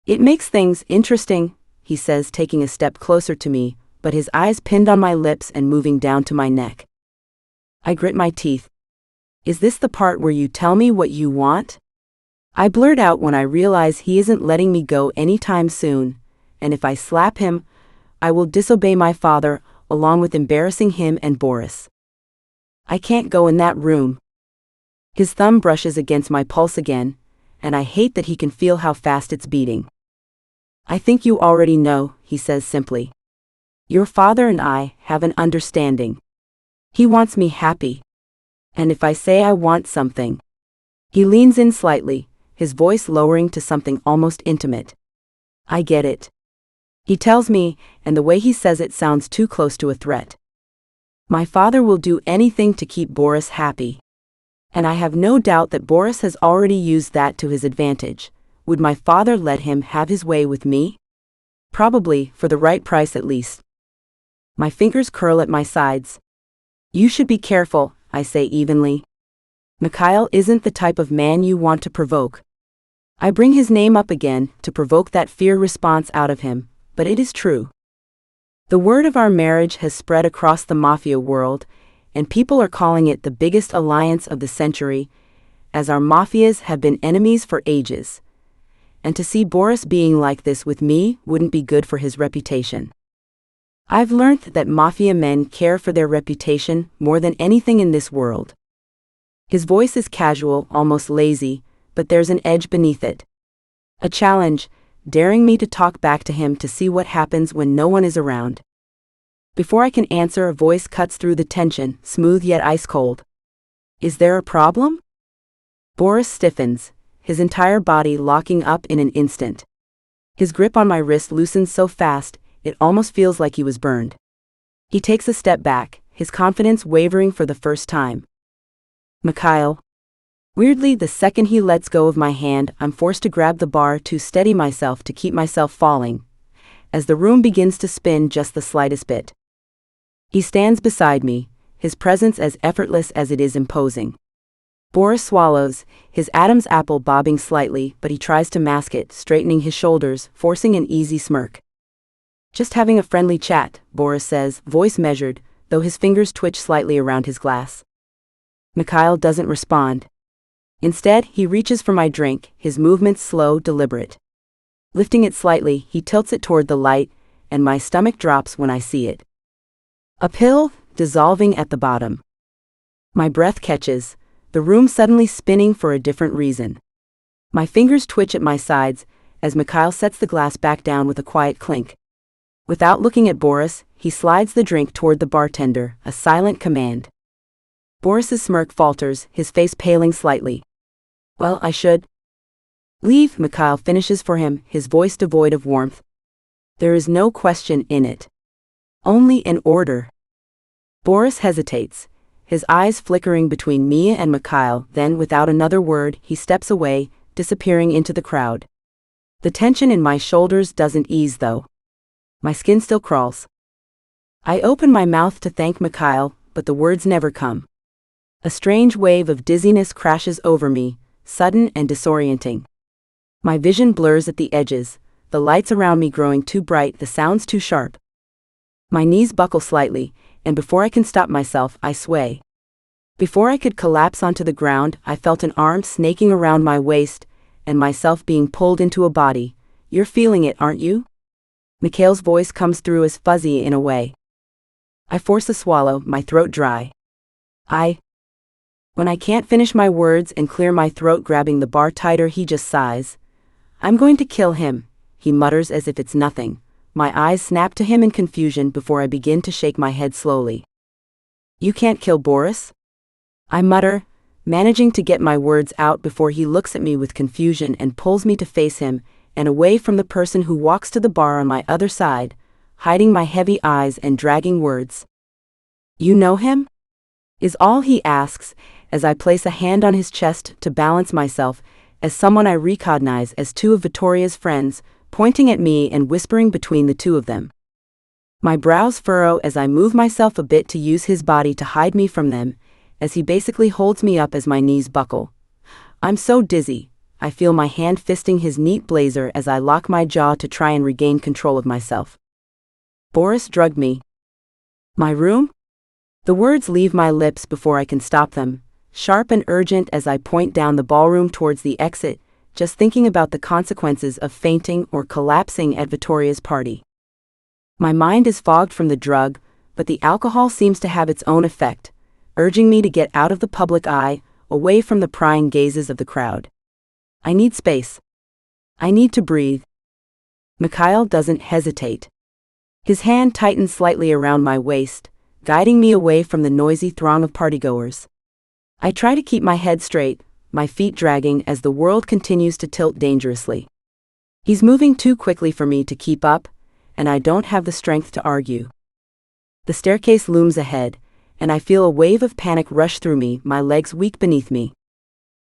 [SPEAKER 3] It makes things interesting, he says, taking a step closer to me, but his eyes pinned on my lips and moving down to my neck. I grit my teeth. Is this the part where you tell me what you want? I blurt out when I realize he isn't letting me go anytime soon, and if I slap him, I will disobey my father, along with embarrassing him and Boris. I can't go in that room. His thumb brushes against my pulse again, and I hate that he can feel how fast it's beating. I think you already know, he says simply. Your father and I have an understanding. He wants me happy. And if I say I want something. He leans in slightly, his voice lowering to something almost intimate. I get it. He tells me, and the way he says it sounds too close to a threat. My father will do anything to keep Boris happy. And I have no doubt that Boris has already used that to his advantage, would my father let him have his way with me? Probably, for the right price at least. My fingers curl at my sides. You should be careful, I say evenly. Mikhail isn't the type of man you want to provoke. I bring his name up again to provoke that fear response out of him, but it is true. The word of our marriage has spread across the Mafia world, and people are calling it the biggest alliance of the century, as our Mafias have been enemies for ages. And to see Boris being like this with me wouldn't be good for his reputation. I've learned that Mafia men care for their reputation more than anything in this world. His voice is casual, almost lazy, but there's an edge beneath it. A challenge, daring me to talk back to him to see what happens when no one is around. Before I can answer, a voice cuts through the tension, smooth yet ice cold. Is there a problem? Boris stiffens, his entire body locking up in an instant. His grip on my wrist loosens so fast, it almost feels like he was burned. He takes a step back, his confidence wavering for the first time. Mikhail. Weirdly, the second he lets go of my hand, I'm forced to grab the bar to steady myself to keep myself falling, as the room begins to spin just the slightest bit. He stands beside me, his presence as effortless as it is imposing. Boris swallows, his Adam's apple bobbing slightly, but he tries to mask it, straightening his shoulders, forcing an easy smirk. Just having a friendly chat, Boris says, voice measured, though his fingers twitch slightly around his glass. Mikhail doesn't respond. Instead, he reaches for my drink, his movements slow, deliberate. Lifting it slightly, he tilts it toward the light, and my stomach drops when I see it. A pill, dissolving at the bottom. My breath catches, the room suddenly spinning for a different reason. My fingers twitch at my sides, as Mikhail sets the glass back down with a quiet clink. Without looking at Boris, he slides the drink toward the bartender, a silent command. Boris's smirk falters, his face paling slightly. Well, I should leave, Mikhail finishes for him, his voice devoid of warmth. There is no question in it. Only an order. Boris hesitates, his eyes flickering between me and Mikhail, then without another word, he steps away, disappearing into the crowd. The tension in my shoulders doesn't ease though. My skin still crawls. I open my mouth to thank Mikhail, but the words never come. A strange wave of dizziness crashes over me, sudden and disorienting. My vision blurs at the edges, the lights around me growing too bright, the sounds too sharp. My knees buckle slightly, and before I can stop myself, I sway. Before I could collapse onto the ground, I felt an arm snaking around my waist, and myself being pulled into a body. You're feeling it, aren't you? Mikhail's voice comes through as fuzzy in a way. I force a swallow, my throat dry. When I can't finish my words and clear my throat, grabbing the bar tighter, he just sighs. I'm going to kill him, he mutters as if it's nothing. My eyes snap to him in confusion before I begin to shake my head slowly. You can't kill Boris? I mutter, managing to get my words out before he looks at me with confusion and pulls me to face him, and away from the person who walks to the bar on my other side, hiding my heavy eyes and dragging words. You know him? Is all he asks, as I place a hand on his chest to balance myself, as someone I recognize as two of Vittoria's friends, pointing at me and whispering between the two of them. My brows furrow as I move myself a bit to use his body to hide me from them, as he basically holds me up as my knees buckle. I'm so dizzy, I feel my hand fisting his neat blazer as I lock my jaw to try and regain control of myself. Boris drugged me. My room? The words leave my lips before I can stop them, sharp and urgent as I point down the ballroom towards the exit, just thinking about the consequences of fainting or collapsing at Vittoria's party. My mind is fogged from the drug, but the alcohol seems to have its own effect, urging me to get out of the public eye, away from the prying gazes of the crowd. I need space. I need to breathe. Mikhail doesn't hesitate. His hand tightens slightly around my waist, guiding me away from the noisy throng of partygoers. I try to keep my head straight, my feet dragging as the world continues to tilt dangerously. He's moving too quickly for me to keep up, and I don't have the strength to argue. The staircase looms ahead, and I feel a wave of panic rush through me, my legs weak beneath me.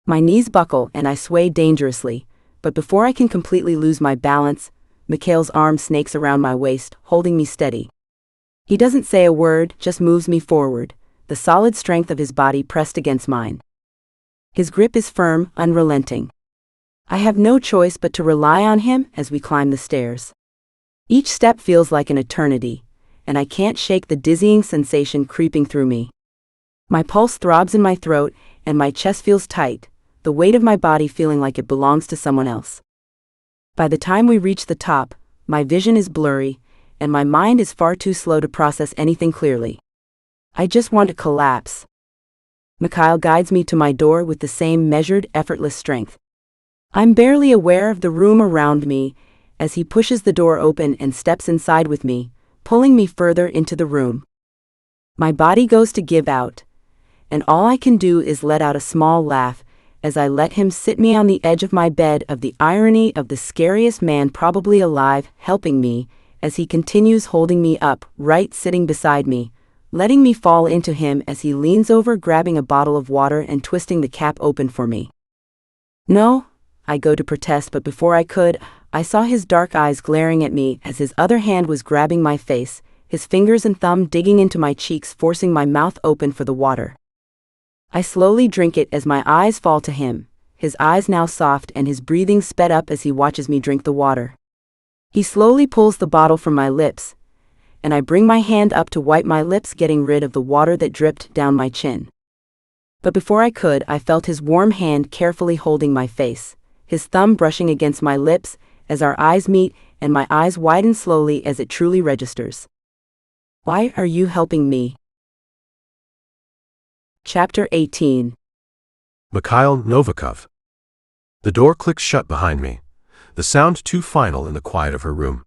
[SPEAKER 3] My knees buckle and I sway dangerously, but before I can completely lose my balance, Mikhail's arm snakes around my waist, holding me steady. He doesn't say a word, just moves me forward, the solid strength of his body pressed against mine. His grip is firm, unrelenting. I have no choice but to rely on him as we climb the stairs. Each step feels like an eternity, and I can't shake the dizzying sensation creeping through me. My pulse throbs in my throat, and my chest feels tight, the weight of my body feeling like it belongs to someone else. By the time we reach the top, my vision is blurry, and my mind is far too slow to process anything clearly. I just want to collapse. Mikhail guides me to my door with the same measured, effortless strength. I'm barely aware of the room around me as he pushes the door open and steps inside with me, pulling me further into the room. My body goes to give out, and all I can do is let out a small laugh as I let him sit me on the edge of my bed, of the irony of the scariest man probably alive helping me as he continues holding me up, right sitting beside me, letting me fall into him as he leans over grabbing a bottle of water and twisting the cap open for me. No, I go to protest, but before I could, I saw his dark eyes glaring at me as his other hand was grabbing my face, his fingers and thumb digging into my cheeks, forcing my mouth open for the water. I slowly drink it as my eyes fall to him, his eyes now soft and his breathing sped up as he watches me drink the water. He slowly pulls the bottle from my lips, and I bring my hand up to wipe my lips, getting rid of the water that dripped down my chin. But before I could, I felt his warm hand carefully holding my face, his thumb brushing against my lips as our eyes meet, and my eyes widen slowly as it truly registers. Why are you helping me? Chapter 18.
[SPEAKER 2] Mikhail Novikov. The door clicks shut behind me, the sound too final in the quiet of her room.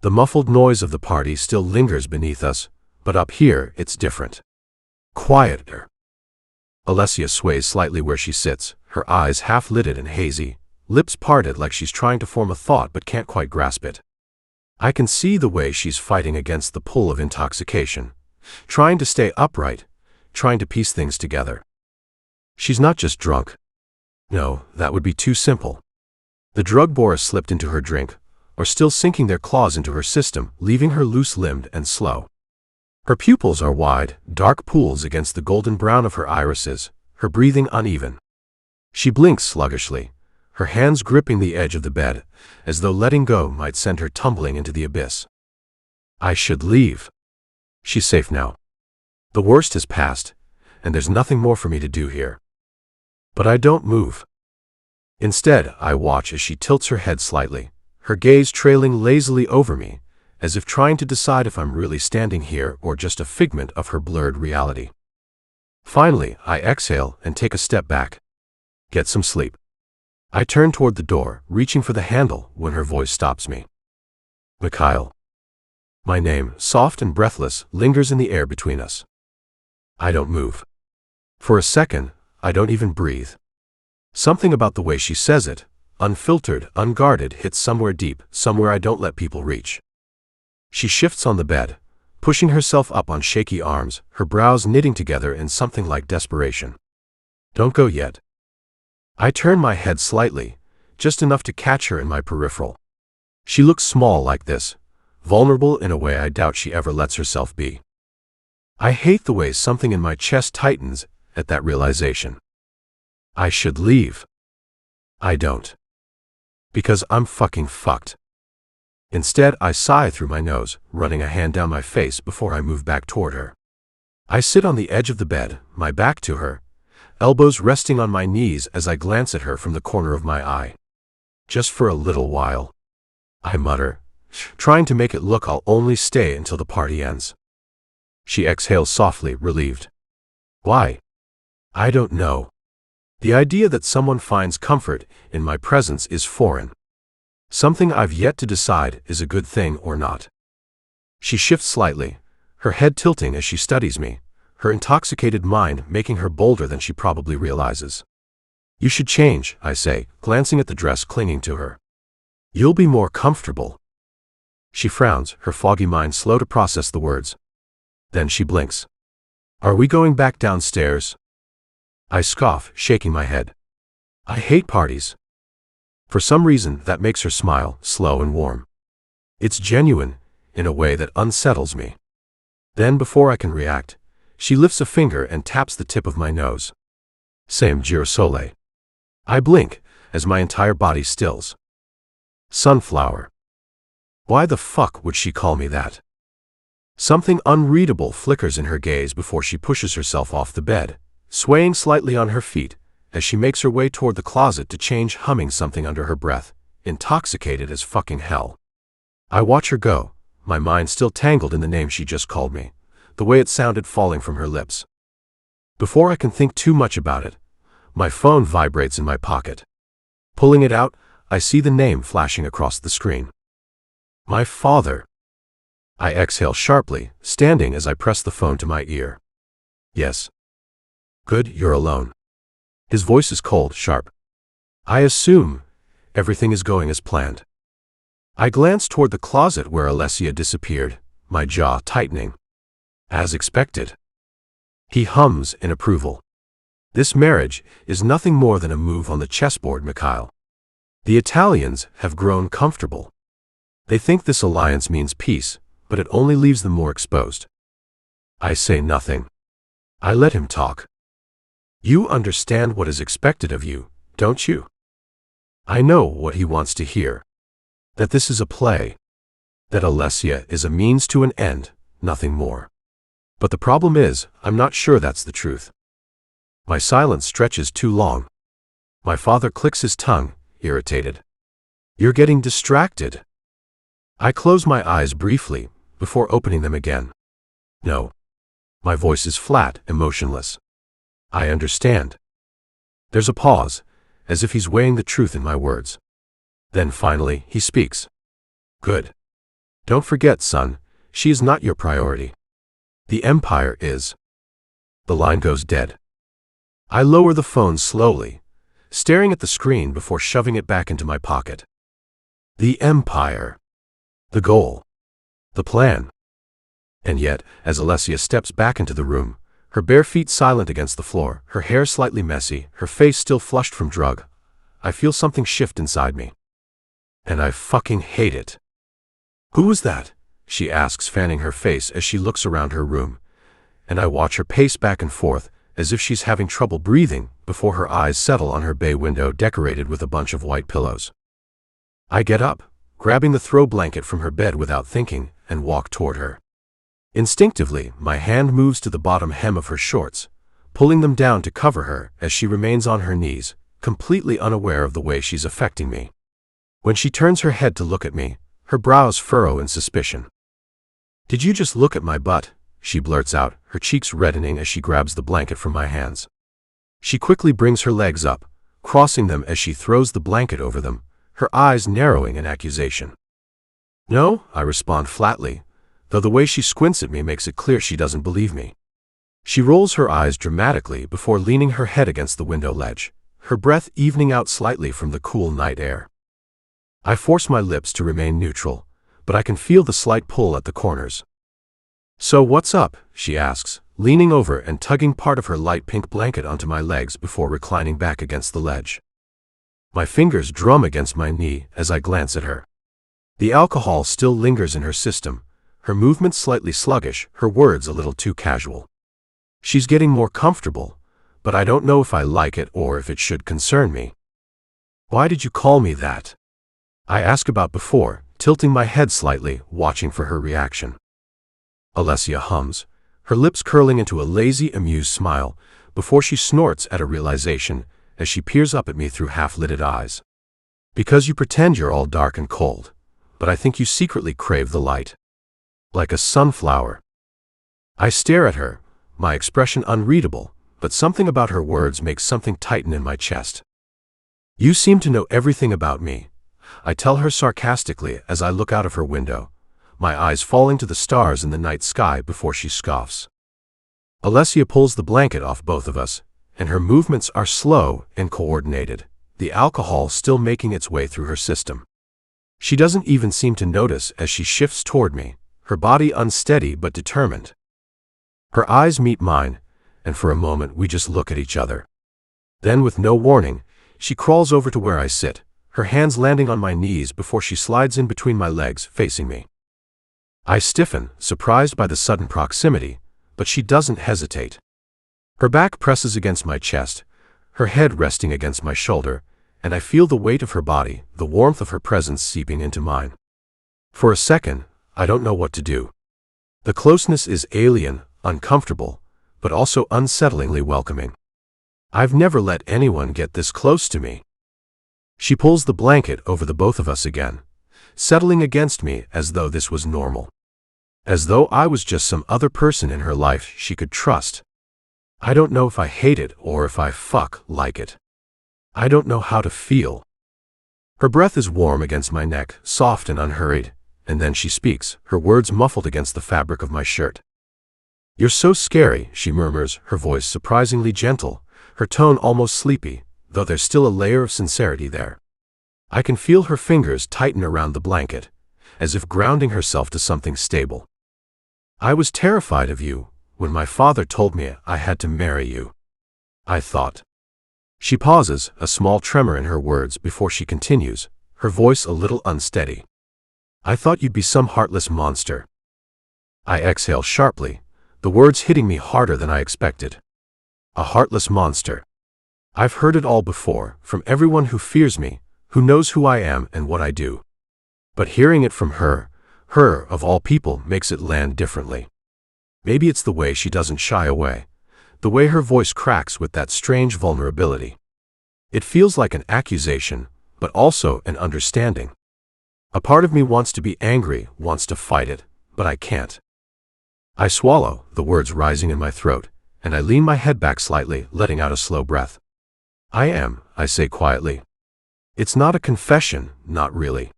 [SPEAKER 2] The muffled noise of the party still lingers beneath us, but up here it's different. Quieter. Alessia sways slightly where she sits, her eyes half-lidded and hazy, lips parted like she's trying to form a thought but can't quite grasp it. I can see the way she's fighting against the pull of intoxication, trying to stay upright, trying to piece things together. She's not just drunk. No, that would be too simple. The drug bore slipped into her drink, or still sinking their claws into her system, leaving her loose-limbed and slow. Her pupils are wide, dark pools against the golden brown of her irises, her breathing uneven. She blinks sluggishly, her hands gripping the edge of the bed, as though letting go might send her tumbling into the abyss. I should leave. She's safe now. The worst has passed, and there's nothing more for me to do here. But I don't move. Instead, I watch as she tilts her head slightly, her gaze trailing lazily over me, as if trying to decide if I'm really standing here or just a figment of her blurred reality. Finally, I exhale and take a step back. Get some sleep. I turn toward the door, reaching for the handle, when her voice stops me. Mikhail. My name, soft and breathless, lingers in the air between us. I don't move. For a second, I don't even breathe. Something about the way she says it, unfiltered, unguarded, hits somewhere deep, somewhere I don't let people reach. She shifts on the bed, pushing herself up on shaky arms, her brows knitting together in something like desperation. Don't go yet. I turn my head slightly, just enough to catch her in my peripheral. She looks small like this, vulnerable in a way I doubt she ever lets herself be. I hate the way something in my chest tightens at that realization. I should leave. I don't. Because I'm fucking fucked. Instead, I sigh through my nose, running a hand down my face before I move back toward her. I sit on the edge of the bed, my back to her, elbows resting on my knees as I glance at her from the corner of my eye. Just for a little while. I mutter, trying to make it look I'll only stay until the party ends. She exhales softly, relieved. Why? I don't know. The idea that someone finds comfort in my presence is foreign. Something I've yet to decide is a good thing or not. She shifts slightly, her head tilting as she studies me, her intoxicated mind making her bolder than she probably realizes. You should change, I say, glancing at the dress clinging to her. You'll be more comfortable. She frowns, her foggy mind slow to process the words. Then she blinks. Are we going back downstairs? I scoff, shaking my head. I hate parties. For some reason, that makes her smile slow and warm. It's genuine, in a way that unsettles me. Then, before I can react, she lifts a finger and taps the tip of my nose. Same girasole. I blink, as my entire body stills. Sunflower. Why the fuck would she call me that? Something unreadable flickers in her gaze before she pushes herself off the bed, swaying slightly on her feet, as she makes her way toward the closet to change, humming something under her breath, intoxicated as fucking hell. I watch her go, my mind still tangled in the name she just called me, the way it sounded falling from her lips. Before I can think too much about it, my phone vibrates in my pocket. Pulling it out, I see the name flashing across the screen. My father. I exhale sharply, standing as I press the phone to my ear. Yes. Good, you're alone. His voice is cold, sharp. I assume everything is going as planned. I glance toward the closet where Alessia disappeared, my jaw tightening. As expected. He hums in approval. This marriage is nothing more than a move on the chessboard, Mikhail. The Italians have grown comfortable. They think this alliance means peace, but it only leaves them more exposed. I say nothing. I let him talk. You understand what is expected of you, don't you? I know what he wants to hear. That this is a play. That Alessia is a means to an end, nothing more. But the problem is, I'm not sure that's the truth. My silence stretches too long. My father clicks his tongue, irritated. You're getting distracted. I close my eyes briefly, before opening them again. No. My voice is flat, emotionless. I understand. There's a pause, as if he's weighing the truth in my words. Then finally, he speaks. Good. Don't forget, son, she is not your priority. The empire is. The line goes dead. I lower the phone slowly, staring at the screen before shoving it back into my pocket. The empire. The goal. The plan. And yet, as Alessia steps back into the room, her bare feet silent against the floor, her hair slightly messy, her face still flushed from drug, I feel something shift inside me. And I fucking hate it. Who was that? She asks, fanning her face as she looks around her room, and I watch her pace back and forth, as if she's having trouble breathing, before her eyes settle on her bay window decorated with a bunch of white pillows. I get up, grabbing the throw blanket from her bed without thinking, and walk toward her. Instinctively, my hand moves to the bottom hem of her shorts, pulling them down to cover her as she remains on her knees, completely unaware of the way she's affecting me. When she turns her head to look at me, her brows furrow in suspicion. Did you just look at my butt? She blurts out, her cheeks reddening as she grabs the blanket from my hands. She quickly brings her legs up, crossing them as she throws the blanket over them, her eyes narrowing in accusation. No, I respond flatly, though the way she squints at me makes it clear she doesn't believe me. She rolls her eyes dramatically before leaning her head against the window ledge, her breath evening out slightly from the cool night air. I force my lips to remain neutral, but I can feel the slight pull at the corners. So what's up? She asks, leaning over and tugging part of her light pink blanket onto my legs before reclining back against the ledge. My fingers drum against my knee as I glance at her. The alcohol still lingers in her system, her movements slightly sluggish, her words a little too casual. She's getting more comfortable, but I don't know if I like it or if it should concern me. Why did you call me that? I ask about before, tilting my head slightly, watching for her reaction. Alessia hums, her lips curling into a lazy, amused smile, before she snorts at a realization as she peers up at me through half-lidded eyes. Because you pretend you're all dark and cold, but I think you secretly crave the light. Like a sunflower. I stare at her, my expression unreadable, but something about her words makes something tighten in my chest. You seem to know everything about me, I tell her sarcastically as I look out of her window, my eyes falling to the stars in the night sky before she scoffs. Alessia pulls the blanket off both of us, and her movements are slow and coordinated, the alcohol still making its way through her system. She doesn't even seem to notice as she shifts toward me, her body unsteady but determined. Her eyes meet mine, and for a moment we just look at each other. Then, with no warning, she crawls over to where I sit, her hands landing on my knees before she slides in between my legs, facing me. I stiffen, surprised by the sudden proximity, but she doesn't hesitate. Her back presses against my chest, her head resting against my shoulder, and I feel the weight of her body, the warmth of her presence seeping into mine. For a second, I don't know what to do. The closeness is alien, uncomfortable, but also unsettlingly welcoming. I've never let anyone get this close to me. She pulls the blanket over the both of us again, settling against me as though this was normal. As though I was just some other person in her life she could trust. I don't know if I hate it or if I like it. I don't know how to feel. Her breath is warm against my neck, soft and unhurried, and then she speaks, her words muffled against the fabric of my shirt. "You're so scary," she murmurs, her voice surprisingly gentle, her tone almost sleepy, though there's still a layer of sincerity there. I can feel her fingers tighten around the blanket, as if grounding herself to something stable. "I was terrified of you when my father told me I had to marry you. I thought." She pauses, a small tremor in her words before she continues, her voice a little unsteady. "I thought you'd be some heartless monster." I exhale sharply, the words hitting me harder than I expected. A heartless monster. I've heard it all before, from everyone who fears me, who knows who I am and what I do. But hearing it from her of all people, makes it land differently. Maybe it's the way she doesn't shy away, the way her voice cracks with that strange vulnerability. It feels like an accusation, but also an understanding. A part of me wants to be angry, wants to fight it, but I can't. I swallow, the words rising in my throat, and I lean my head back slightly, letting out a slow breath. I say quietly. It's not a confession, not really.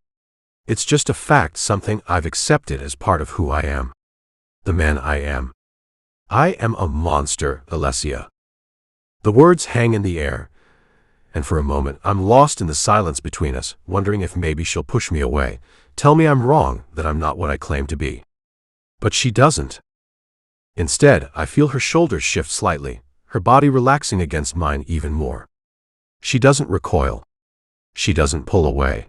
[SPEAKER 2] It's just a fact, something I've accepted as part of who I am. The man I am. I am a monster, Alessia. The words hang in the air, and for a moment I'm lost in the silence between us, wondering if maybe she'll push me away, tell me I'm wrong, that I'm not what I claim to be. But she doesn't. Instead, I feel her shoulders shift slightly, her body relaxing against mine even more. She doesn't recoil. She doesn't pull away.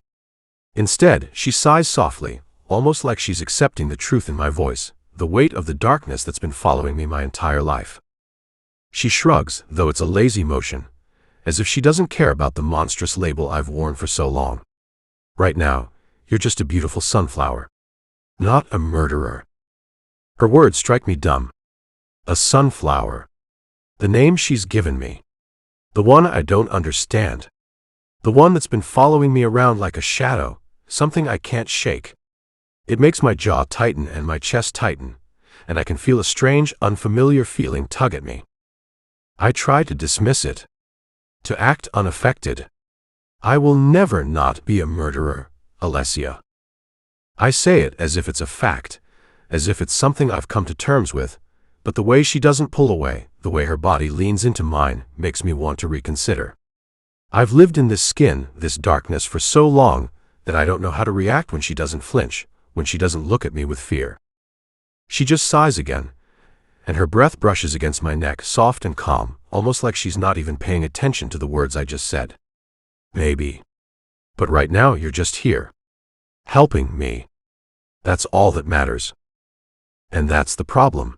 [SPEAKER 2] Instead, she sighs softly, almost like she's accepting the truth in my voice, the weight of the darkness that's been following me my entire life. She shrugs, though it's a lazy motion, as if she doesn't care about the monstrous label I've worn for so long. "Right now, you're just a beautiful sunflower. Not a murderer." Her words strike me dumb. A sunflower. The name she's given me. The one I don't understand. The one that's been following me around like a shadow, something I can't shake. It makes my jaw tighten and my chest tighten, and I can feel a strange, unfamiliar feeling tug at me. I try to dismiss it. To act unaffected. I will never not be a murderer, Alessia. I say it as if it's a fact, as if it's something I've come to terms with, but the way she doesn't pull away, the way her body leans into mine, makes me want to reconsider. I've lived in this skin, this darkness for so long, that I don't know how to react when she doesn't flinch, when she doesn't look at me with fear. She just sighs again, and her breath brushes against my neck, soft and calm, almost like she's not even paying attention to the words I just said. "Maybe. But right now you're just here. Helping me. That's all that matters." And that's the problem.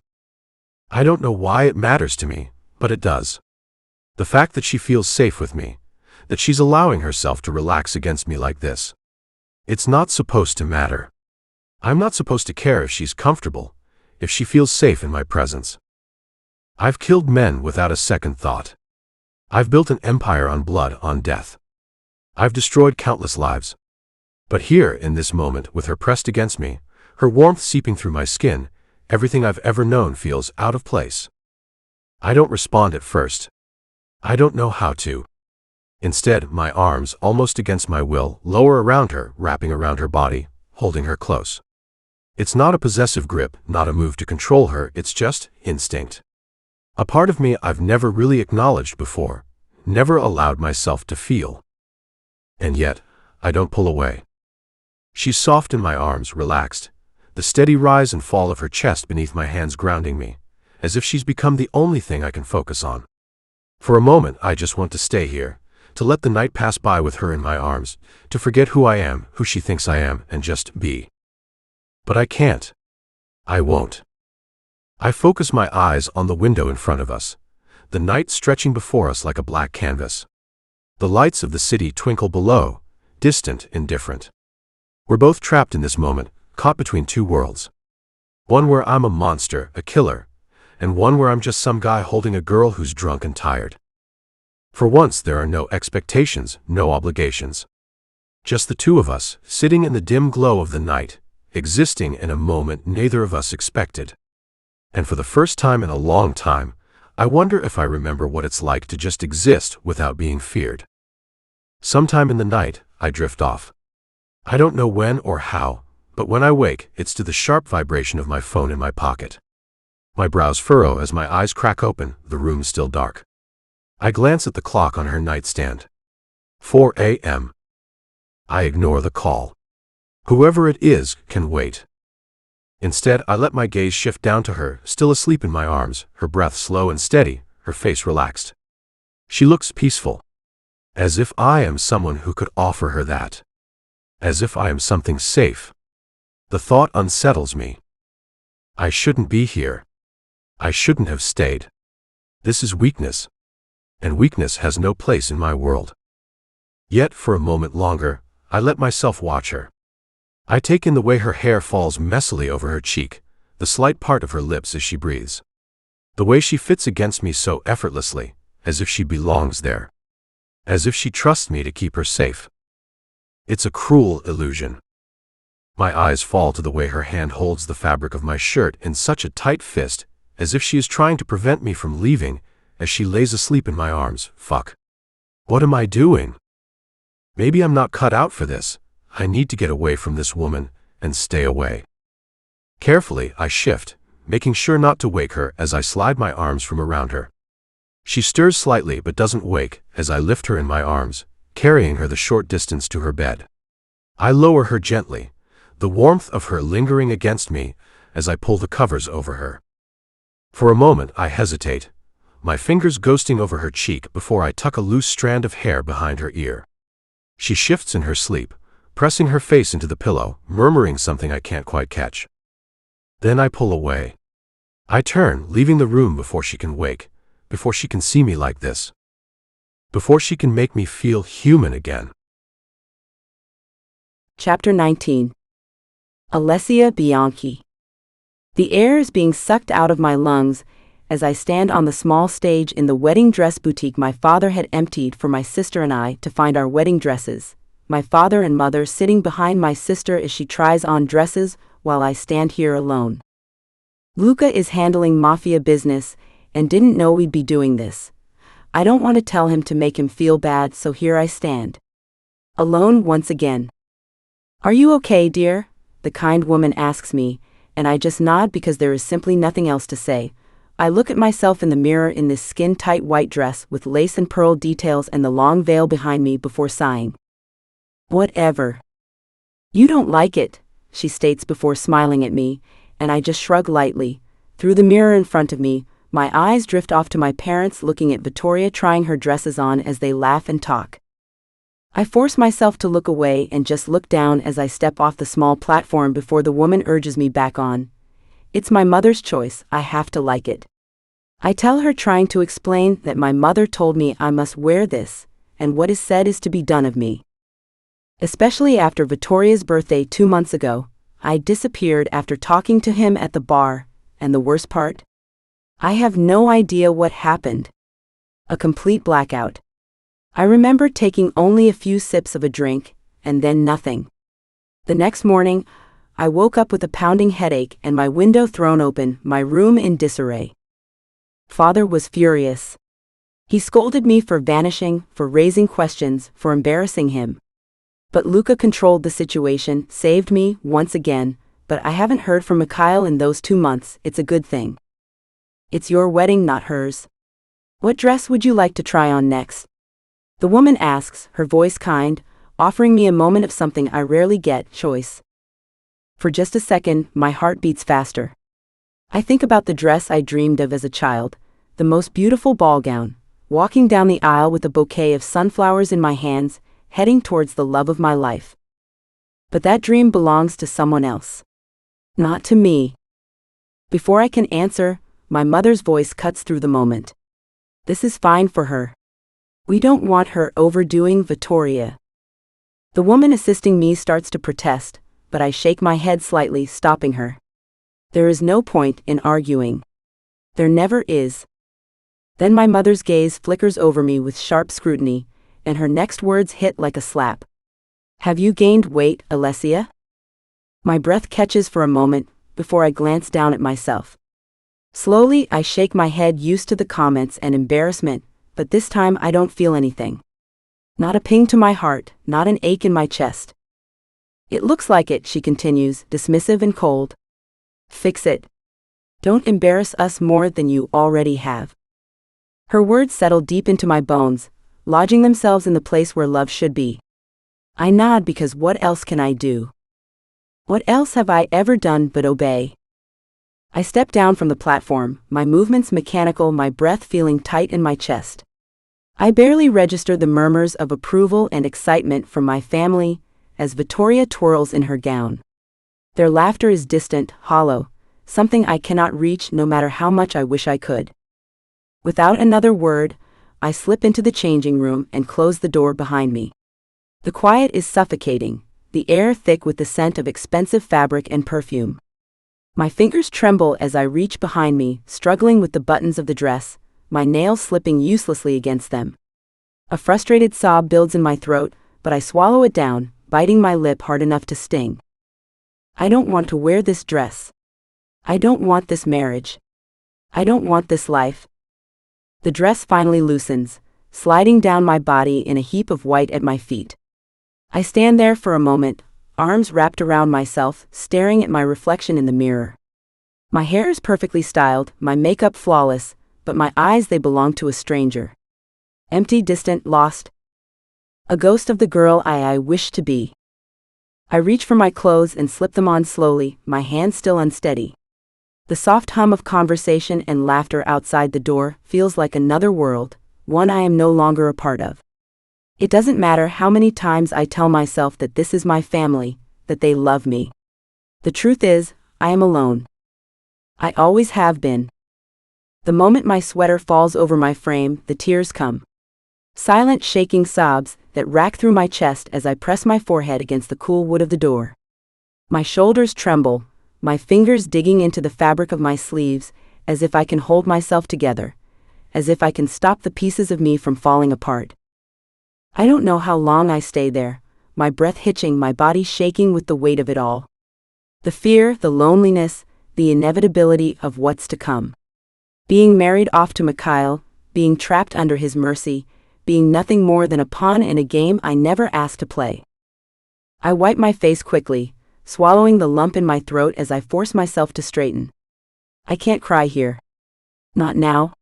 [SPEAKER 2] I don't know why it matters to me, but it does. The fact that she feels safe with me, that she's allowing herself to relax against me like this. It's not supposed to matter. I'm not supposed to care if she's comfortable, if she feels safe in my presence. I've killed men without a second thought. I've built an empire on blood, on death. I've destroyed countless lives. But here, in this moment, with her pressed against me, her warmth seeping through my skin, everything I've ever known feels out of place. I don't respond at first. I don't know how to. Instead, my arms, almost against my will, lower around her, wrapping around her body, holding her close. It's not a possessive grip, not a move to control her, it's just instinct. A part of me I've never really acknowledged before, never allowed myself to feel. And yet, I don't pull away. She's soft in my arms, relaxed, the steady rise and fall of her chest beneath my hands grounding me, as if she's become the only thing I can focus on. For a moment, I just want to stay here, to let the night pass by with her in my arms, to forget who I am, who she thinks I am, and just be. But I can't. I won't. I focus my eyes on the window in front of us, the night stretching before us like a black canvas. The lights of the city twinkle below, distant, indifferent. We're both trapped in this moment, caught between two worlds. One where I'm a monster, a killer, and one where I'm just some guy holding a girl who's drunk and tired. For once, there are no expectations, no obligations. Just the two of us, sitting in the dim glow of the night, existing in a moment neither of us expected. And for the first time in a long time, I wonder if I remember what it's like to just exist without being feared. Sometime in the night, I drift off. I don't know when or how, but when I wake, it's to the sharp vibration of my phone in my pocket. My brows furrow as my eyes crack open, the room still dark. I glance at the clock on her nightstand. 4 a.m. I ignore the call. Whoever it is can wait. Instead, I let my gaze shift down to her, still asleep in my arms, her breath slow and steady, her face relaxed. She looks peaceful. As if I am someone who could offer her that. As if I am something safe. The thought unsettles me. I shouldn't be here. I shouldn't have stayed. This is weakness. And weakness has no place in my world. Yet, for a moment longer, I let myself watch her. I take in the way her hair falls messily over her cheek, the slight part of her lips as she breathes. The way she fits against me so effortlessly, as if she belongs there. As if she trusts me to keep her safe. It's a cruel illusion. My eyes fall to the way her hand holds the fabric of my shirt in such a tight fist, as if she is trying to prevent me from leaving, as she lays asleep in my arms. Fuck. What am I doing? Maybe I'm not cut out for this. I need to get away from this woman, and stay away. Carefully, I shift, making sure not to wake her as I slide my arms from around her. She stirs slightly but doesn't wake as I lift her in my arms, carrying her the short distance to her bed. I lower her gently, the warmth of her lingering against me as I pull the covers over her. For a moment, I hesitate, my fingers ghosting over her cheek before I tuck a loose strand of hair behind her ear. She shifts in her sleep, pressing her face into the pillow, murmuring something I can't quite catch. Then I pull away. I turn, leaving the room before she can wake, before she can see me like this. Before she can make me feel human again.
[SPEAKER 3] Chapter 19. Alessia Bianchi. The air is being sucked out of my lungs as I stand on the small stage in the wedding dress boutique my father had emptied for my sister and I to find our wedding dresses. My father and mother sitting behind my sister as she tries on dresses while I stand here alone. Luca is handling Mafia business and didn't know we'd be doing this. I don't want to tell him to make him feel bad, so here I stand. Alone once again. Are you okay, dear? The kind woman asks me, and I just nod because there is simply nothing else to say. I look at myself in the mirror in this skin-tight white dress with lace and pearl details and the long veil behind me before sighing. Whatever. You don't like it, she states before smiling at me, and I just shrug lightly. Through the mirror in front of me, my eyes drift off to my parents looking at Vittoria trying her dresses on as they laugh and talk. I force myself to look away and just look down as I step off the small platform before the woman urges me back on. It's my mother's choice, I have to like it. I tell her, trying to explain that my mother told me I must wear this, and what is said is to be done of me. Especially after Vittoria's birthday 2 months ago, I disappeared after talking to him at the bar, and the worst part? I have no idea what happened. A complete blackout. I remember taking only a few sips of a drink, and then nothing. The next morning, I woke up with a pounding headache and my window thrown open, my room in disarray. Father was furious. He scolded me for vanishing, for raising questions, for embarrassing him. But Luca controlled the situation, saved me, once again, but I haven't heard from Mikhail in those 2 months. It's a good thing. It's your wedding, not hers. What dress would you like to try on next? The woman asks, her voice kind, offering me a moment of something I rarely get, choice. For just a second, my heart beats faster. I think about the dress I dreamed of as a child, the most beautiful ball gown, walking down the aisle with a bouquet of sunflowers in my hands, heading towards the love of my life. But that dream belongs to someone else. Not to me. Before I can answer, my mother's voice cuts through the moment. This is fine for her. We don't want her overdoing Vittoria. The woman assisting me starts to protest, but I shake my head slightly, stopping her. There is no point in arguing. There never is. Then my mother's gaze flickers over me with sharp scrutiny, and her next words hit like a slap. Have you gained weight, Alessia? My breath catches for a moment before I glance down at myself. Slowly, I shake my head, used to the comments and embarrassment, but this time I don't feel anything. Not a ping to my heart, not an ache in my chest. It looks like it, she continues, dismissive and cold. Fix it. Don't embarrass us more than you already have. Her words settle deep into my bones, lodging themselves in the place where love should be. I nod because what else can I do? What else have I ever done but obey? I step down from the platform, my movements mechanical, my breath feeling tight in my chest. I barely register the murmurs of approval and excitement from my family as Vittoria twirls in her gown. Their laughter is distant, hollow, something I cannot reach no matter how much I wish I could. Without another word, I slip into the changing room and close the door behind me. The quiet is suffocating, the air thick with the scent of expensive fabric and perfume. My fingers tremble as I reach behind me, struggling with the buttons of the dress, my nails slipping uselessly against them. A frustrated sob builds in my throat, but I swallow it down, biting my lip hard enough to sting. I don't want to wear this dress. I don't want this marriage. I don't want this life. The dress finally loosens, sliding down my body in a heap of white at my feet. I stand there for a moment, arms wrapped around myself, staring at my reflection in the mirror. My hair is perfectly styled, my makeup flawless, but my eyes, they belong to a stranger. Empty, distant, lost. A ghost of the girl I wish to be. I reach for my clothes and slip them on slowly, my hands still unsteady. The soft hum of conversation and laughter outside the door feels like another world, one I am no longer a part of. It doesn't matter how many times I tell myself that this is my family, that they love me. The truth is, I am alone. I always have been. The moment my sweater falls over my frame, the tears come. Silent, shaking sobs that rack through my chest as I press my forehead against the cool wood of the door. My shoulders tremble, my fingers digging into the fabric of my sleeves, as if I can hold myself together, as if I can stop the pieces of me from falling apart. I don't know how long I stay there, my breath hitching, my body shaking with the weight of it all. The fear, the loneliness, the inevitability of what's to come. Being married off to Mikhail, being trapped under his mercy, being nothing more than a pawn in a game I never asked to play. I wipe my face quickly, swallowing the lump in my throat as I force myself to straighten. I can't cry here. Not now.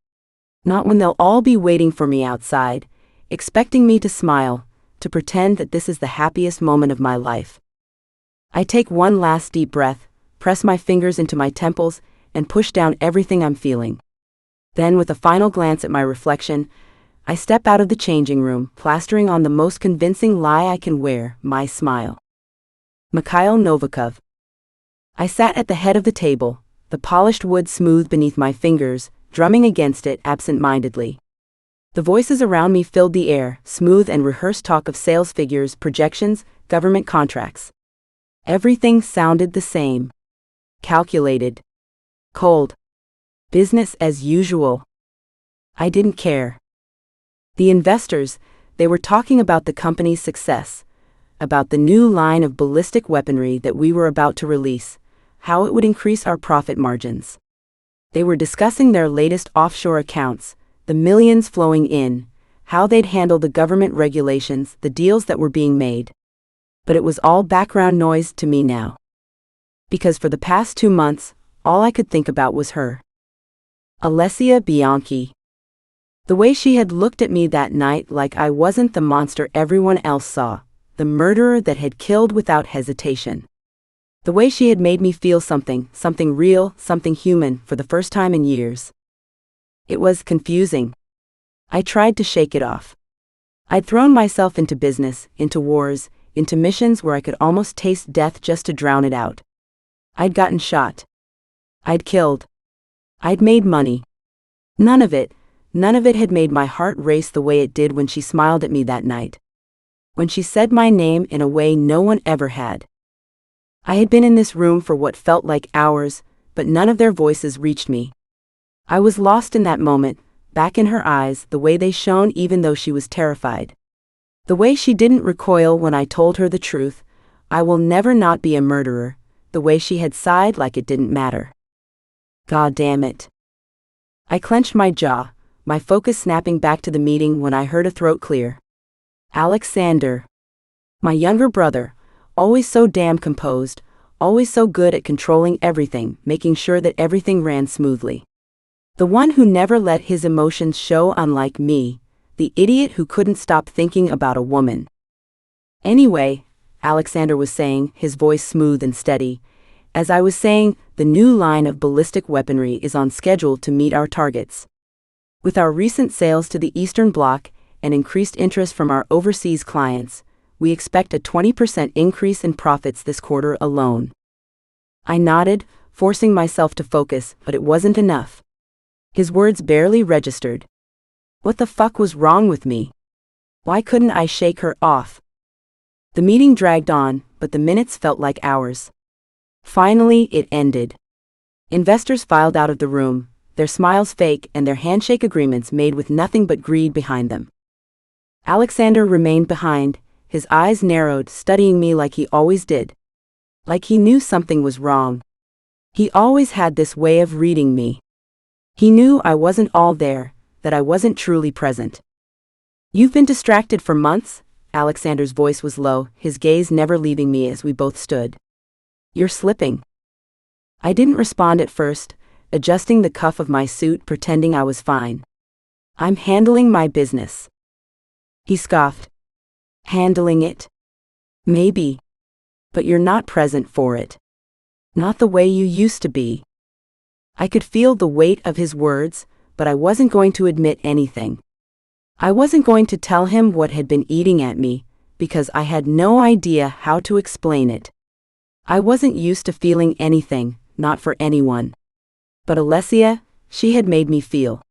[SPEAKER 3] Not when they'll all be waiting for me outside, expecting me to smile, to pretend that this is the happiest moment of my life. I take one last deep breath, press my fingers into my temples, and push down everything I'm feeling. Then, with a final glance at my reflection, I step out of the changing room, plastering on the most convincing lie I can wear, my smile. Mikhail Novikov. I sat at the head of the table, the polished wood smooth beneath my fingers, drumming against it absent-mindedly. The voices around me filled the air, smooth and rehearsed talk of sales figures, projections, government contracts. Everything sounded the same. Calculated. Cold. Business as usual. I didn't care. The investors, they were talking about the company's success, about the new line of ballistic weaponry that we were about to release, how it would increase our profit margins. They were discussing their latest offshore accounts, the millions flowing in, how they'd handle the government regulations, the deals that were being made. But it was all background noise to me now. Because for the past 2 months, all I could think about was her. Alessia Bianchi. The way she had looked at me that night, like I wasn't the monster everyone else saw, the murderer that had killed without hesitation. The way she had made me feel something real, something human, for the first time in years. It was confusing. I tried to shake it off. I'd thrown myself into business, into wars, into missions where I could almost taste death just to drown it out. I'd gotten shot. I'd killed. I'd made money. None of it had made my heart race the way it did when she smiled at me that night. When she said my name in a way no one ever had. I had been in this room for what felt like hours, but none of their voices reached me. I was lost in that moment, back in her eyes, the way they shone even though she was terrified. The way she didn't recoil when I told her the truth, I will never not be a murderer, the way she had sighed like it didn't matter. God damn it. I clenched my jaw, my focus snapping back to the meeting when I heard a throat clear. Alexander. My younger brother, always so damn composed, always so good at controlling everything, making sure that everything ran smoothly. The one who never let his emotions show, unlike me, the idiot who couldn't stop thinking about a woman. Anyway, Alexander was saying, his voice smooth and steady. As I was saying, the new line of ballistic weaponry is on schedule to meet our targets. With our recent sales to the Eastern Bloc and increased interest from our overseas clients, we expect a 20% increase in profits this quarter alone. I nodded, forcing myself to focus, but it wasn't enough. His words barely registered. What the fuck was wrong with me? Why couldn't I shake her off? The meeting dragged on, but the minutes felt like hours. Finally, it ended. Investors filed out of the room, their smiles fake and their handshake agreements made with nothing but greed behind them. Alexander remained behind, his eyes narrowed, studying me like he always did. Like he knew something was wrong. He always had this way of reading me. He knew I wasn't all there, that I wasn't truly present. You've been distracted for months? Alexander's voice was low, his gaze never leaving me as we both stood. You're slipping. I didn't respond at first, adjusting the cuff of my suit, pretending I was fine. I'm handling my business. He scoffed. Handling it? Maybe. But you're not present for it. Not the way you used to be. I could feel the weight of his words, but I wasn't going to admit anything. I wasn't going to tell him what had been eating at me, because I had no idea how to explain it. I wasn't used to feeling anything, not for anyone. But Alessia, she had made me feel.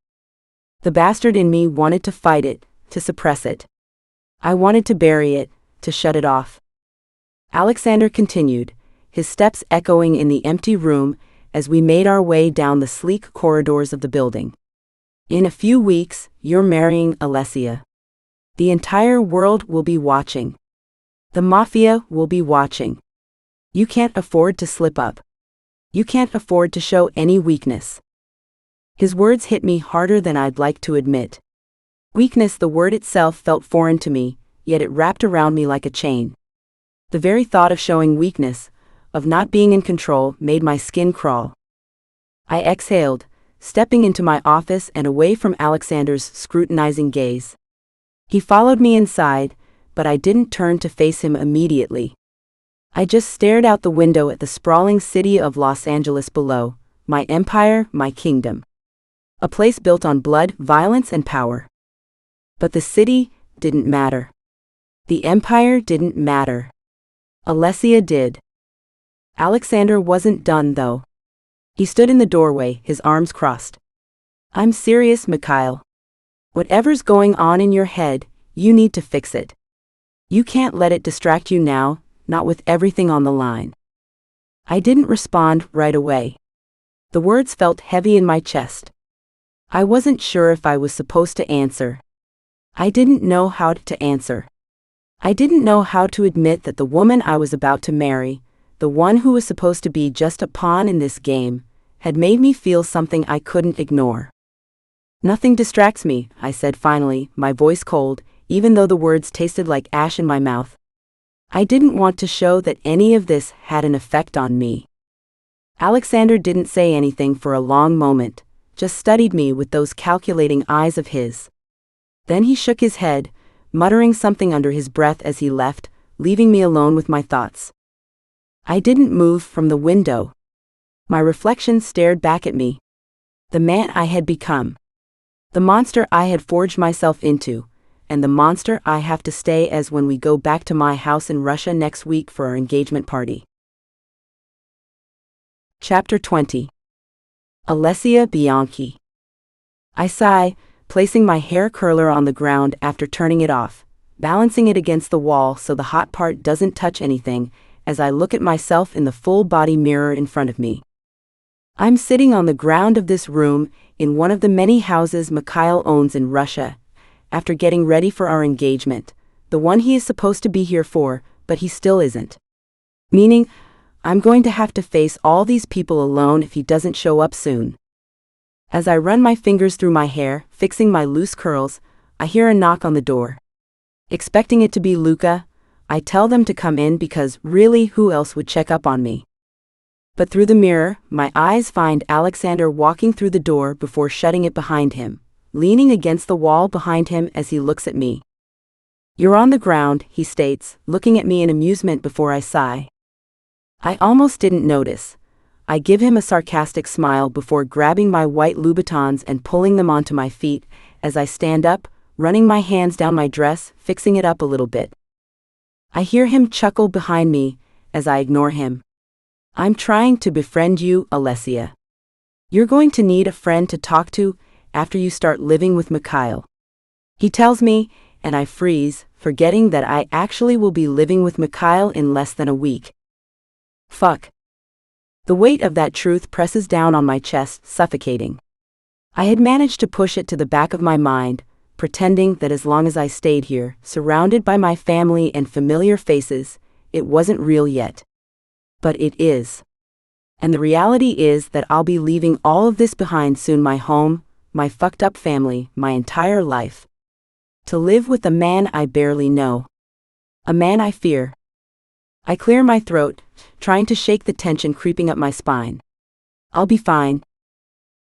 [SPEAKER 3] The bastard in me wanted to fight it, to suppress it. I wanted to bury it, to shut it off. Alexander continued, his steps echoing in the empty room as we made our way down the sleek corridors of the building. In a few weeks, you're marrying Alessia. The entire world will be watching. The Mafia will be watching. You can't afford to slip up. You can't afford to show any weakness. His words hit me harder than I'd like to admit. Weakness, the word itself felt foreign to me, yet it wrapped around me like a chain. The very thought of showing weakness, of not being in control, made my skin crawl. I exhaled, stepping into my office and away from Alexander's scrutinizing gaze. He followed me inside, but I didn't turn to face him immediately. I just stared out the window at the sprawling city of Los Angeles below, my empire, my kingdom. A place built on blood, violence, and power. But the city didn't matter. The empire didn't matter. Alessia did. Alexander wasn't done, though. He stood in the doorway, his arms crossed. I'm serious, Mikhail. Whatever's going on in your head, you need to fix it. You can't let it distract you now, not with everything on the line. I didn't respond right away. The words felt heavy in my chest. I wasn't sure if I was supposed to answer. I didn't know how to answer. I didn't know how to admit that the woman I was about to marry, the one who was supposed to be just a pawn in this game, had made me feel something I couldn't ignore. Nothing distracts me, I said finally, my voice cold, even though the words tasted like ash in my mouth. I didn't want to show that any of this had an effect on me. Alexander didn't say anything for a long moment, just studied me with those calculating eyes of his. Then he shook his head, muttering something under his breath as he left, leaving me alone with my thoughts. I didn't move from the window. My reflection stared back at me. The man I had become. The monster I had forged myself into, and the monster I have to stay as when we go back to my house in Russia next week for our engagement party. Chapter 20. Alessia Bianchi. I sigh, placing my hair curler on the ground after turning it off, balancing it against the wall so the hot part doesn't touch anything, as I look at myself in the full-body mirror in front of me. I'm sitting on the ground of this room in one of the many houses Mikhail owns in Russia, after getting ready for our engagement, the one he is supposed to be here for, but he still isn't. Meaning, I'm going to have to face all these people alone if he doesn't show up soon. As I run my fingers through my hair, fixing my loose curls, I hear a knock on the door. Expecting it to be Luca, I tell them to come in because really who else would check up on me? But through the mirror, my eyes find Alexander walking through the door before shutting it behind him, leaning against the wall behind him as he looks at me. "You're on the ground," he states, looking at me in amusement before I sigh. I almost didn't notice. I give him a sarcastic smile before grabbing my white Louboutins and pulling them onto my feet as I stand up, running my hands down my dress, fixing it up a little bit. I hear him chuckle behind me as I ignore him. "I'm trying to befriend you, Alessia. You're going to need a friend to talk to after you start living with Mikhail." He tells me, and I freeze, forgetting that I actually will be living with Mikhail in less than a week. Fuck. The weight of that truth presses down on my chest, suffocating. I had managed to push it to the back of my mind, pretending that as long as I stayed here, surrounded by my family and familiar faces, it wasn't real yet. But it is. And the reality is that I'll be leaving all of this behind soon, my home, my fucked up family, my entire life. To live with a man I barely know. A man I fear. I clear my throat, trying to shake the tension creeping up my spine. "I'll be fine."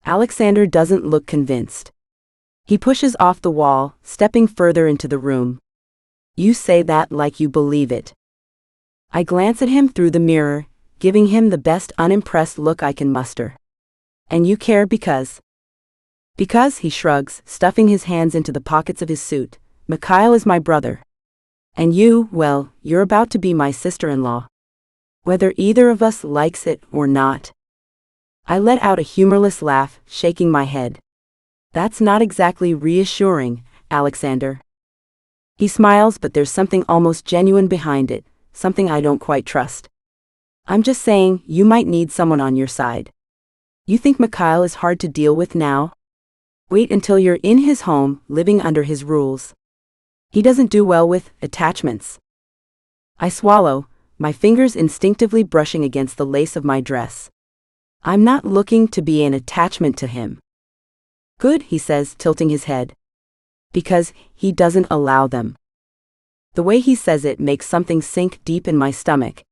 [SPEAKER 3] Alexander doesn't look convinced. He pushes off the wall, stepping further into the room. "You say that like you believe it." I glance at him through the mirror, giving him the best unimpressed look I can muster. "And you care because?" "Because," he shrugs, stuffing his hands into the pockets of his suit, "Mikhail is my brother. And you, well, you're about to be my sister-in-law. Whether either of us likes it or not." I let out a humorless laugh, shaking my head. "That's not exactly reassuring, Alexander." He smiles, but there's something almost genuine behind it, something I don't quite trust. "I'm just saying, you might need someone on your side. You think Mikhail is hard to deal with now? Wait until you're in his home, living under his rules. He doesn't do well with attachments." I swallow, my fingers instinctively brushing against the lace of my dress. "I'm not looking to be an attachment to him." "Good," he says, tilting his head. "Because he doesn't allow them." The way he says it makes something sink deep in my stomach.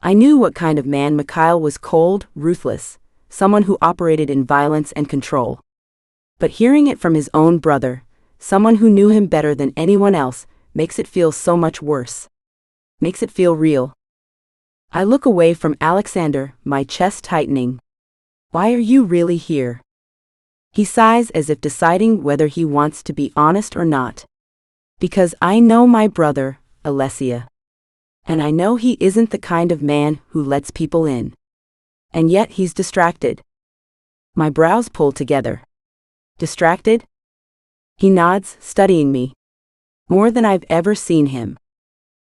[SPEAKER 3] I knew what kind of man Mikhail was: cold, ruthless, someone who operated in violence and control. But hearing it from his own brother, someone who knew him better than anyone else, makes it feel so much worse. Makes it feel real. I look away from Alexander, my chest tightening. "Why are you really here?" He sighs as if deciding whether he wants to be honest or not. "Because I know my brother, Alessia. And I know he isn't the kind of man who lets people in. And yet he's distracted." My brows pull together. "Distracted?" He nods, studying me. "More than I've ever seen him.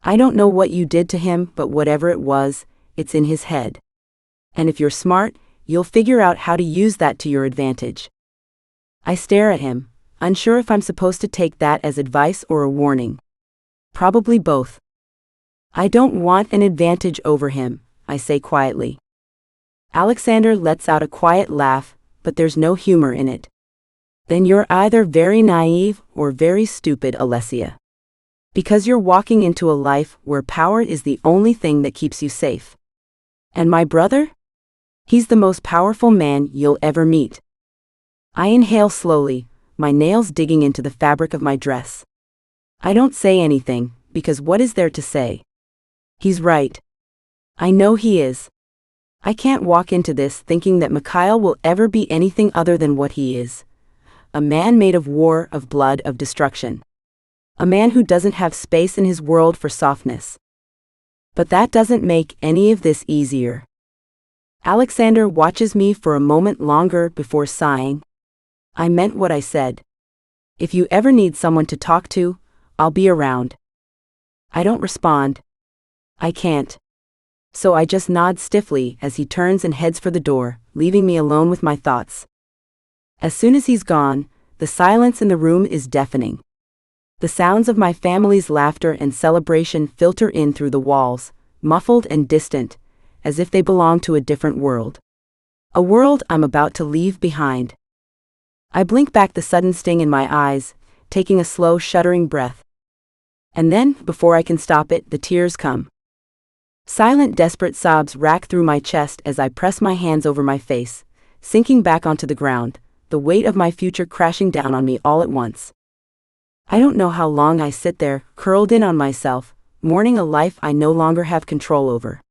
[SPEAKER 3] I don't know what you did to him, but whatever it was, it's in his head. And if you're smart, you'll figure out how to use that to your advantage." I stare at him, unsure if I'm supposed to take that as advice or a warning. Probably both. "I don't want an advantage over him," I say quietly. Alexander lets out a quiet laugh, but there's no humor in it. "Then you're either very naive or very stupid, Alessia. Because you're walking into a life where power is the only thing that keeps you safe. And my brother? He's the most powerful man you'll ever meet." I inhale slowly, my nails digging into the fabric of my dress. I don't say anything, because what is there to say? He's right. I know he is. I can't walk into this thinking that Mikhail will ever be anything other than what he is. a man made of war, of blood, of destruction. A man who doesn't have space in his world for softness. But that doesn't make any of this easier. Alexander watches me for a moment longer before sighing. I meant what I said. If you ever need someone to talk to, I'll be around. I don't respond. I can't. So I just nod stiffly as he turns and heads for the door, leaving me alone with my thoughts. As soon as he's gone, the silence in the room is deafening. The sounds of my family's laughter and celebration filter in through the walls, muffled and distant, as if they belong to a different world. A world I'm about to leave behind. I blink back the sudden sting in my eyes, taking a slow, shuddering breath. And then, before I can stop it, the tears come. Silent, desperate sobs rack through my chest as I press my hands over my face, sinking back onto the ground, the weight of my future crashing down on me all at once. I don't know how long I sit there, curled in on myself, mourning a life I no longer have control over.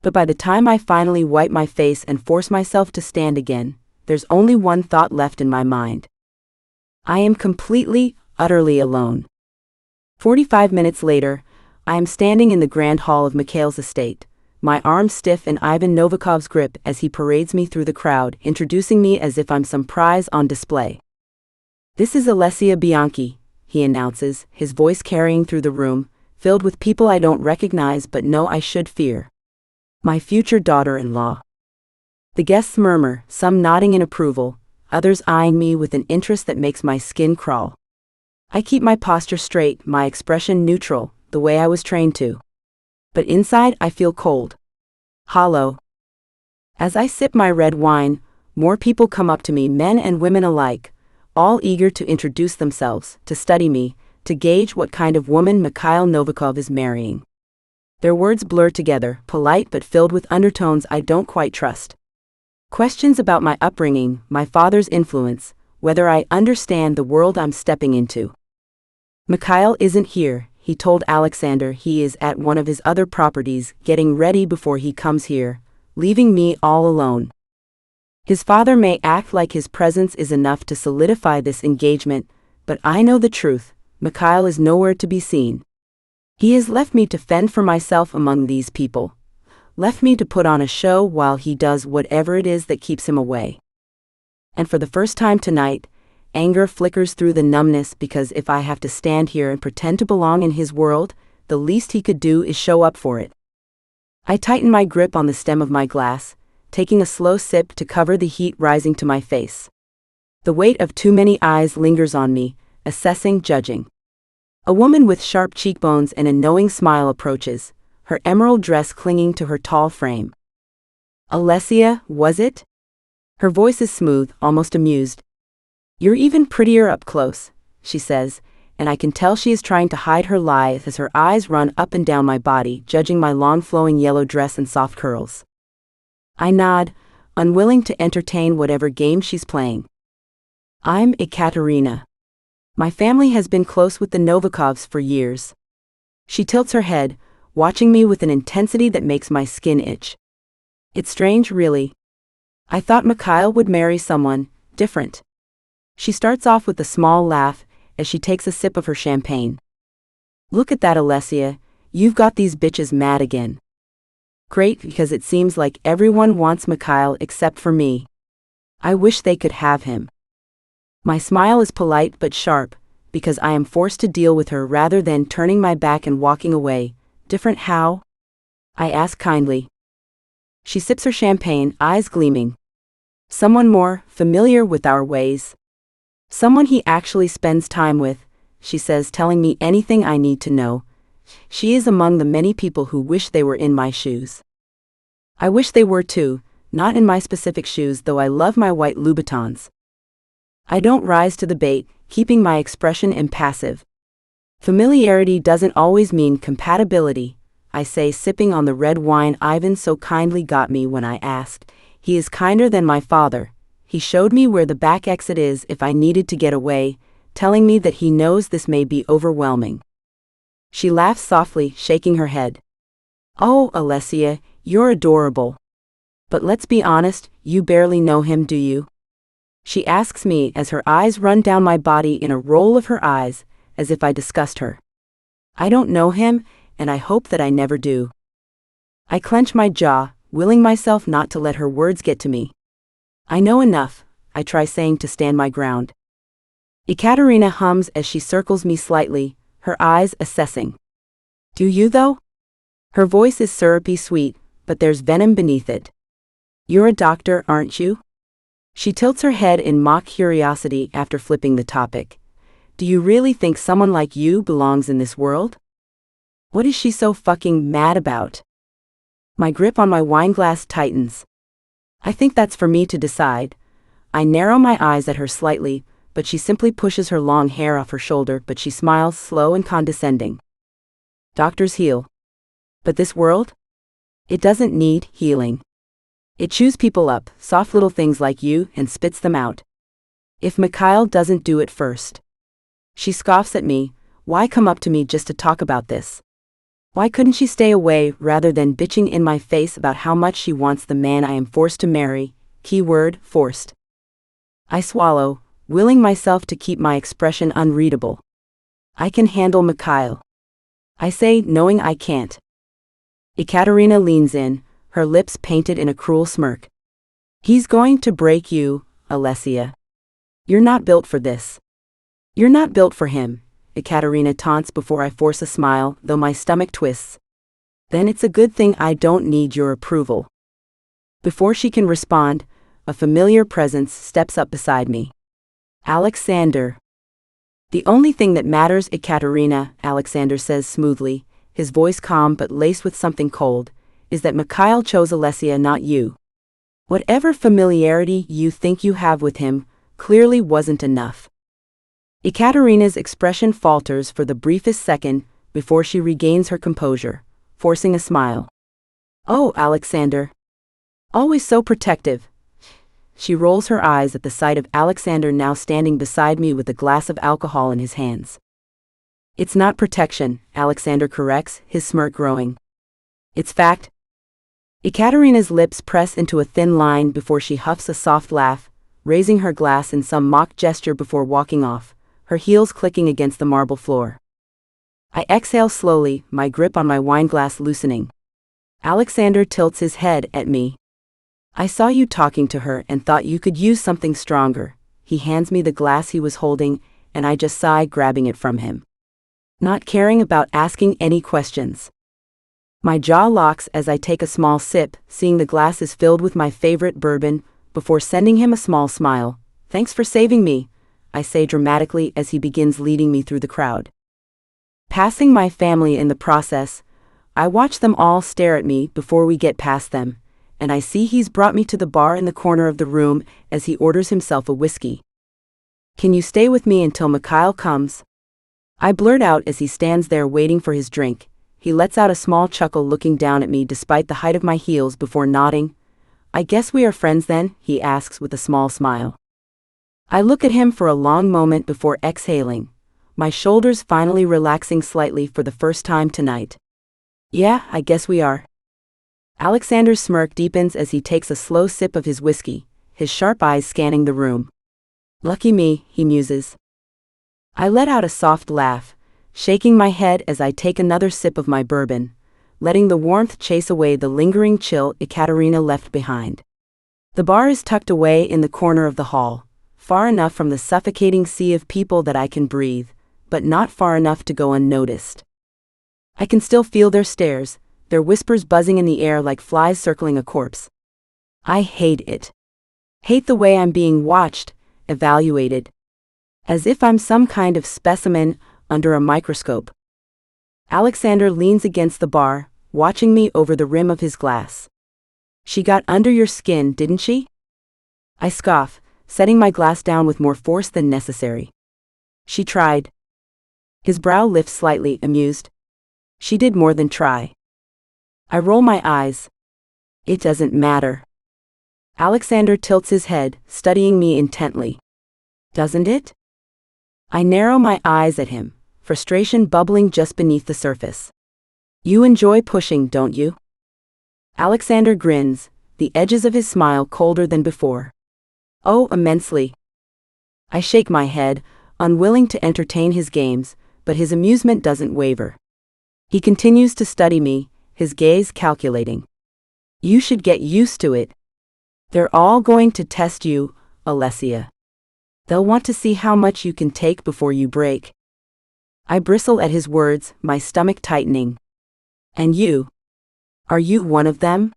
[SPEAKER 3] But by the time I finally wipe my face and force myself to stand again, there's only one thought left in my mind. I am completely, utterly alone. 45 minutes later, I am standing in the grand hall of Mikhail's estate, my arms stiff in Ivan Novikov's grip as he parades me through the crowd, introducing me as if I'm some prize on display. "This is Alessia Bianchi," he announces, his voice carrying through the room, filled with people I don't recognize but know I should fear. "My future daughter-in-law." The guests murmur, some nodding in approval, others eyeing me with an interest that makes my skin crawl. I keep my posture straight, my expression neutral, the way I was trained to. But inside I feel cold. Hollow. As I sip my red wine, more people come up to me, men and women alike, all eager to introduce themselves, to study me, to gauge what kind of woman Mikhail Novikov is marrying. Their words blur together, polite but filled with undertones I don't quite trust. Questions about my upbringing, my father's influence, whether I understand the world I'm stepping into. "Mikhail isn't here," he told Alexander. "He is at one of his other properties, getting ready before he comes here, leaving me all alone." His father may act like his presence is enough to solidify this engagement, but I know the truth. Mikhail is nowhere to be seen. He has left me to fend for myself among these people, left me to put on a show while he does whatever it is that keeps him away. And for the first time tonight, anger flickers through the numbness, because if I have to stand here and pretend to belong in his world, the least he could do is show up for it. I tighten my grip on the stem of my glass, taking a slow sip to cover the heat rising to my face. The weight of too many eyes lingers on me, assessing, judging. A woman with sharp cheekbones and a knowing smile approaches, her emerald dress clinging to her tall frame. "Alessia, was it?" Her voice is smooth, almost amused. "You're even prettier up close," she says, and I can tell she is trying to hide her lie as her eyes run up and down my body, judging my long flowing yellow dress and soft curls. I nod, unwilling to entertain whatever game she's playing. "I'm Ekaterina. My family has been close with the Novikovs for years." She tilts her head, watching me with an intensity that makes my skin itch. "It's strange, really. I thought Mikhail would marry someone different." She starts off with a small laugh as she takes a sip of her champagne. "Look at that, Alessia, you've got these bitches mad again." "Great, because it seems like everyone wants Mikhail except for me. I wish they could have him." My smile is polite but sharp, because I am forced to deal with her rather than turning my back and walking away. "Different how?" I ask kindly. She sips her champagne, eyes gleaming. "Someone more familiar with our ways. Someone he actually spends time with," she says, telling me anything I need to know. She is among the many people who wish they were in my shoes. I wish they were too, not in my specific shoes, though I love my white Louboutins. I don't rise to the bait, keeping my expression impassive. "Familiarity doesn't always mean compatibility," I say, sipping on the red wine Ivan so kindly got me when I asked. "He is kinder than my father. He showed me where the back exit is if I needed to get away, telling me that he knows this may be overwhelming." She laughs softly, shaking her head. "Oh, Alessia, you're adorable. But let's be honest, you barely know him, do you?" She asks me as her eyes run down my body in a roll of her eyes, as if I disgust her. I don't know him, and I hope that I never do. I clench my jaw, willing myself not to let her words get to me. I know enough, I try saying to stand my ground. Ekaterina hums as she circles me slightly, her eyes assessing. Do you though? Her voice is syrupy sweet, but there's venom beneath it. You're a doctor, aren't you? She tilts her head in mock curiosity after flipping the topic. Do you really think someone like you belongs in this world? What is she so fucking mad about? My grip on my wineglass tightens. I think that's for me to decide. I narrow my eyes at her slightly, but she simply pushes her long hair off her shoulder, but she smiles slow and condescending. Doctors heal. But this world? It doesn't need healing. It chews people up, soft little things like you, and spits them out. If Mikhail doesn't do it first. She scoffs at me. Why come up to me just to talk about this? Why couldn't she stay away rather than bitching in my face about how much she wants the man I am forced to marry? Keyword, forced. I swallow, willing myself to keep my expression unreadable. I can handle Mikhail. I say, knowing I can't. Ekaterina leans in, her lips painted in a cruel smirk. He's going to break you, Alessia. You're not built for this. You're not built for him, Ekaterina taunts before I force a smile, though my stomach twists. Then it's a good thing I don't need your approval. Before she can respond, a familiar presence steps up beside me. Alexander. The only thing that matters, Ekaterina, Alexander says smoothly, his voice calm but laced with something cold, is that Mikhail chose Alessia, not you. Whatever familiarity you think you have with him clearly wasn't enough. Ekaterina's expression falters for the briefest second before she regains her composure, forcing a smile. Oh, Alexander. Always so protective. She rolls her eyes at the sight of Alexander now standing beside me with a glass of alcohol in his hands. It's not protection, Alexander corrects, his smirk growing. It's fact. Ekaterina's lips press into a thin line before she huffs a soft laugh, raising her glass in some mock gesture before walking off, her heels clicking against the marble floor. I exhale slowly, my grip on my wineglass loosening. Alexander tilts his head at me. I saw you talking to her and thought you could use something stronger. He hands me the glass he was holding, and I just sigh, grabbing it from him. Not caring about asking any questions. My jaw locks as I take a small sip, seeing the glass is filled with my favorite bourbon, before sending him a small smile. Thanks for saving me, I say dramatically as he begins leading me through the crowd. Passing my family in the process, I watch them all stare at me before we get past them, and I see he's brought me to the bar in the corner of the room as he orders himself a whiskey. Can you stay with me until Mikhail comes? I blurt out as he stands there waiting for his drink. He lets out a small chuckle looking down at me despite the height of my heels before nodding. I guess we are friends then, he asks with a small smile. I look at him for a long moment before exhaling, my shoulders finally relaxing slightly for the first time tonight. Yeah, I guess we are. Alexander's smirk deepens as he takes a slow sip of his whiskey, his sharp eyes scanning the room. Lucky me, he muses. I let out a soft laugh, shaking my head as I take another sip of my bourbon, letting the warmth chase away the lingering chill Ekaterina left behind. The bar is tucked away in the corner of the hall, far enough from the suffocating sea of people that I can breathe, but not far enough to go unnoticed. I can still feel their stares, their whispers buzzing in the air like flies circling a corpse. I hate it. Hate the way I'm being watched, evaluated. As if I'm some kind of specimen under a microscope. Alexander leans against the bar, watching me over the rim of his glass. She got under your skin, didn't she? I scoff, setting my glass down with more force than necessary. She tried. His brow lifts slightly, amused. She did more than try. I roll my eyes. It doesn't matter. Alexander tilts his head, studying me intently. Doesn't it? I narrow my eyes at him, frustration bubbling just beneath the surface. You enjoy pushing, don't you? Alexander grins, the edges of his smile colder than before. Oh, immensely. I shake my head, unwilling to entertain his games, but his amusement doesn't waver. He continues to study me, his gaze calculating. You should get used to it. They're all going to test you, Alessia. They'll want to see how much you can take before you break. I bristle at his words, my stomach tightening. And you? Are you one of them?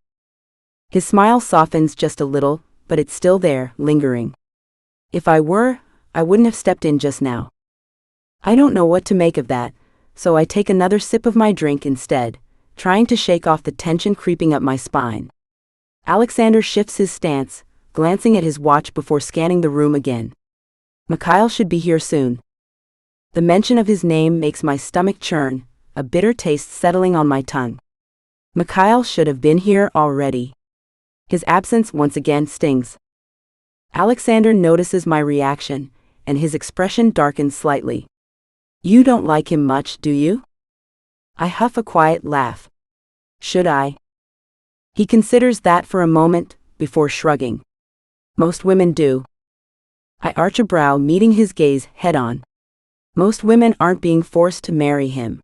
[SPEAKER 3] His smile softens just a little, but it's still there, lingering. If I were, I wouldn't have stepped in just now. I don't know what to make of that, so I take another sip of my drink instead, trying to shake off the tension creeping up my spine. Alexander shifts his stance, glancing at his watch before scanning the room again. Mikhail should be here soon. The mention of his name makes my stomach churn, a bitter taste settling on my tongue. Mikhail should have been here already. His absence once again stings. Alexander notices my reaction, and his expression darkens slightly. You don't like him much, do you? I huff a quiet laugh. Should I? He considers that for a moment, before shrugging. Most women do. I arch a brow, meeting his gaze head-on. Most women aren't being forced to marry him.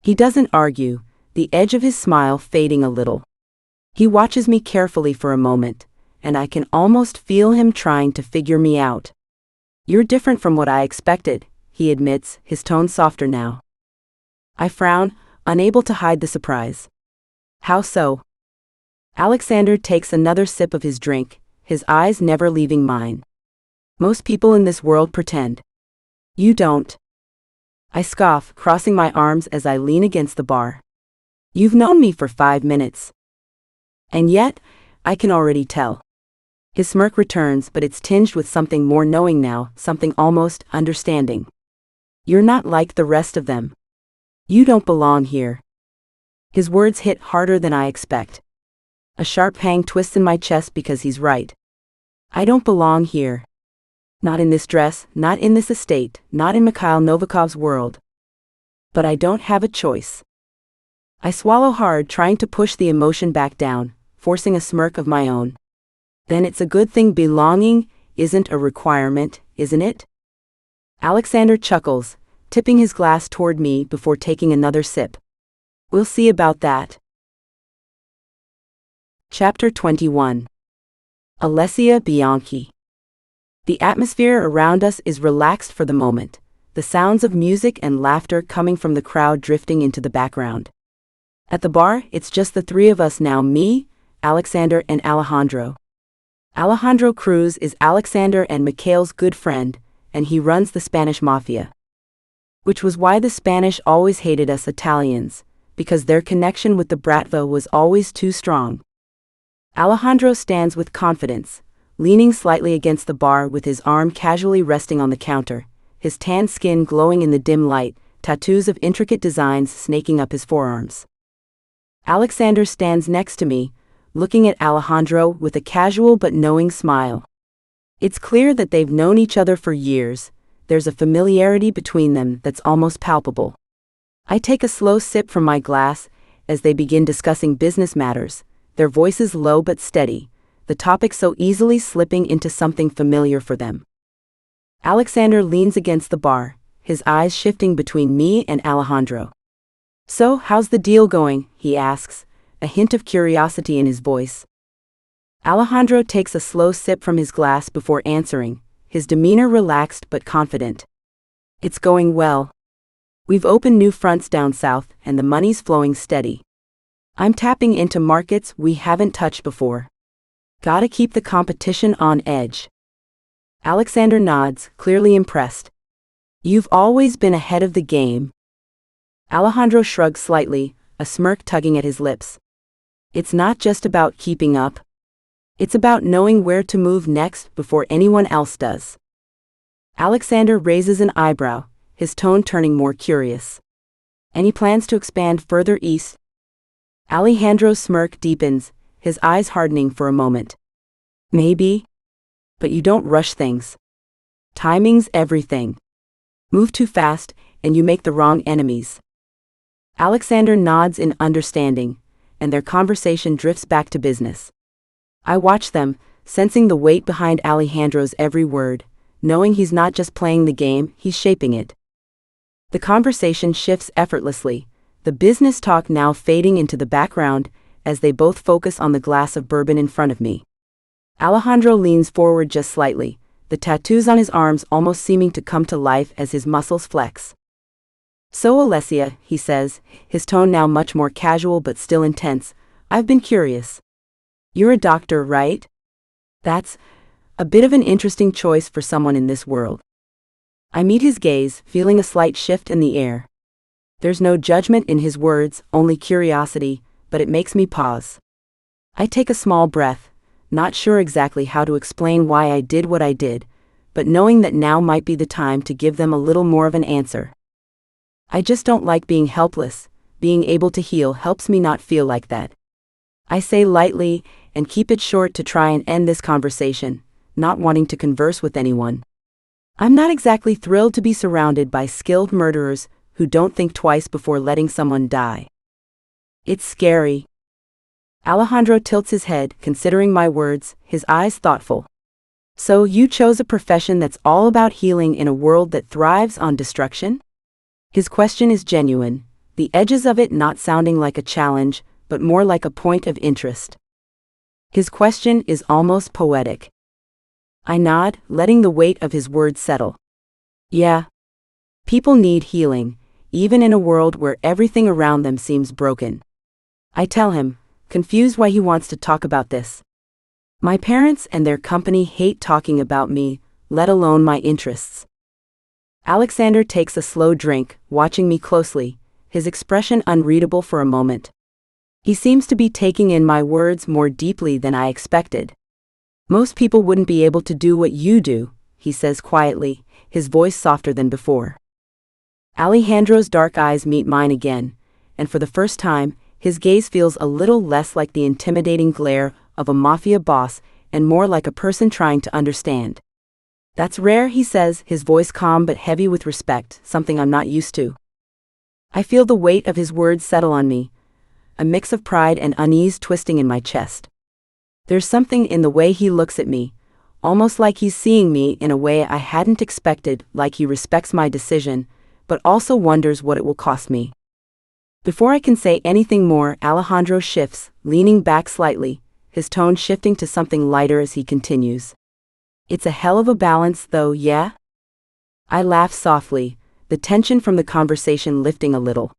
[SPEAKER 3] He doesn't argue, the edge of his smile fading a little. He watches me carefully for a moment, and I can almost feel him trying to figure me out. You're different from what I expected, he admits, his tone softer now. I frown, unable to hide the surprise. How so? Alexander takes another sip of his drink, his eyes never leaving mine. Most people in this world pretend. You don't. I scoff, crossing my arms as I lean against the bar. You've known me for 5 minutes. And yet, I can already tell. His smirk returns, but it's tinged with something more knowing now, something almost understanding. You're not like the rest of them. You don't belong here. His words hit harder than I expect. A sharp pang twists in my chest because he's right. I don't belong here. Not in this dress, not in this estate, not in Mikhail Novikov's world. But I don't have a choice. I swallow hard, trying to push the emotion back down, forcing a smirk of my own. Then it's a good thing belonging isn't a requirement, isn't it? Alexander chuckles, tipping his glass toward me before taking another sip. We'll see about that. Chapter 21. Alessia Bianchi. The atmosphere around us is relaxed for the moment, the sounds of music and laughter coming from the crowd drifting into the background. At the bar, it's just the three of us now, me, Alexander, and Alejandro. Alejandro Cruz is Alexander and Mikhail's good friend, and he runs the Spanish Mafia. Which was why the Spanish always hated us Italians, because their connection with the Bratva was always too strong. Alejandro stands with confidence, leaning slightly against the bar with his arm casually resting on the counter, his tan skin glowing in the dim light, tattoos of intricate designs snaking up his forearms. Alexander stands next to me, looking at Alejandro with a casual but knowing smile. It's clear that they've known each other for years. There's a familiarity between them that's almost palpable. I take a slow sip from my glass as they begin discussing business matters, their voices low but steady, the topic so easily slipping into something familiar for them. Alexander leans against the bar, his eyes shifting between me and Alejandro. So, how's the deal going? He asks, a hint of curiosity in his voice. Alejandro takes a slow sip from his glass before answering, his demeanor relaxed but confident. It's going well. We've opened new fronts down south, and the money's flowing steady. I'm tapping into markets we haven't touched before. Gotta keep the competition on edge. Alexander nods, clearly impressed. You've always been ahead of the game. Alejandro shrugs slightly, a smirk tugging at his lips. It's not just about keeping up. It's about knowing where to move next before anyone else does. Alexander raises an eyebrow, his tone turning more curious. Any plans to expand further east? Alejandro's smirk deepens, his eyes hardening for a moment. Maybe. But you don't rush things. Timing's everything. Move too fast, and you make the wrong enemies. Alexander nods in understanding, and their conversation drifts back to business. I watch them, sensing the weight behind Alejandro's every word, knowing he's not just playing the game, he's shaping it. The conversation shifts effortlessly, the business talk now fading into the background as they both focus on the glass of bourbon in front of me. Alejandro leans forward just slightly, the tattoos on his arms almost seeming to come to life as his muscles flex. "So Alessia," he says, his tone now much more casual but still intense, "I've been curious. You're a doctor, right? That's a bit of an interesting choice for someone in this world." I meet his gaze, feeling a slight shift in the air. There's no judgment in his words, only curiosity, but it makes me pause. I take a small breath, not sure exactly how to explain why I did what I did, but knowing that now might be the time to give them a little more of an answer. "I just don't like being helpless. Being able to heal helps me not feel like that," I say lightly, and keep it short to try and end this conversation, not wanting to converse with anyone. I'm not exactly thrilled to be surrounded by skilled murderers who don't think twice before letting someone die. It's scary. Alejandro tilts his head, considering my words, his eyes thoughtful. "So you chose a profession that's all about healing in a world that thrives on destruction?" His question is genuine, the edges of it not sounding like a challenge, but more like a point of interest. His question is almost poetic. I nod, letting the weight of his words settle. Yeah. People need healing, even in a world where everything around them seems broken. I tell him, confused why he wants to talk about this. My parents and their company hate talking about me, let alone my interests. Alexander takes a slow drink, watching me closely, his expression unreadable for a moment. He seems to be taking in my words more deeply than I expected. "Most people wouldn't be able to do what you do," he says quietly, his voice softer than before. Alejandro's dark eyes meet mine again, and for the first time, his gaze feels a little less like the intimidating glare of a mafia boss and more like a person trying to understand. "That's rare," he says, his voice calm but heavy with respect, something I'm not used to. I feel the weight of his words settle on me, a mix of pride and unease twisting in my chest. There's something in the way he looks at me, almost like he's seeing me in a way I hadn't expected, like he respects my decision, but also wonders what it will cost me. Before I can say anything more, Alejandro shifts, leaning back slightly, his tone shifting to something lighter as he continues. "It's a hell of a balance, though, yeah?" I laugh softly, the tension from the conversation lifting a little.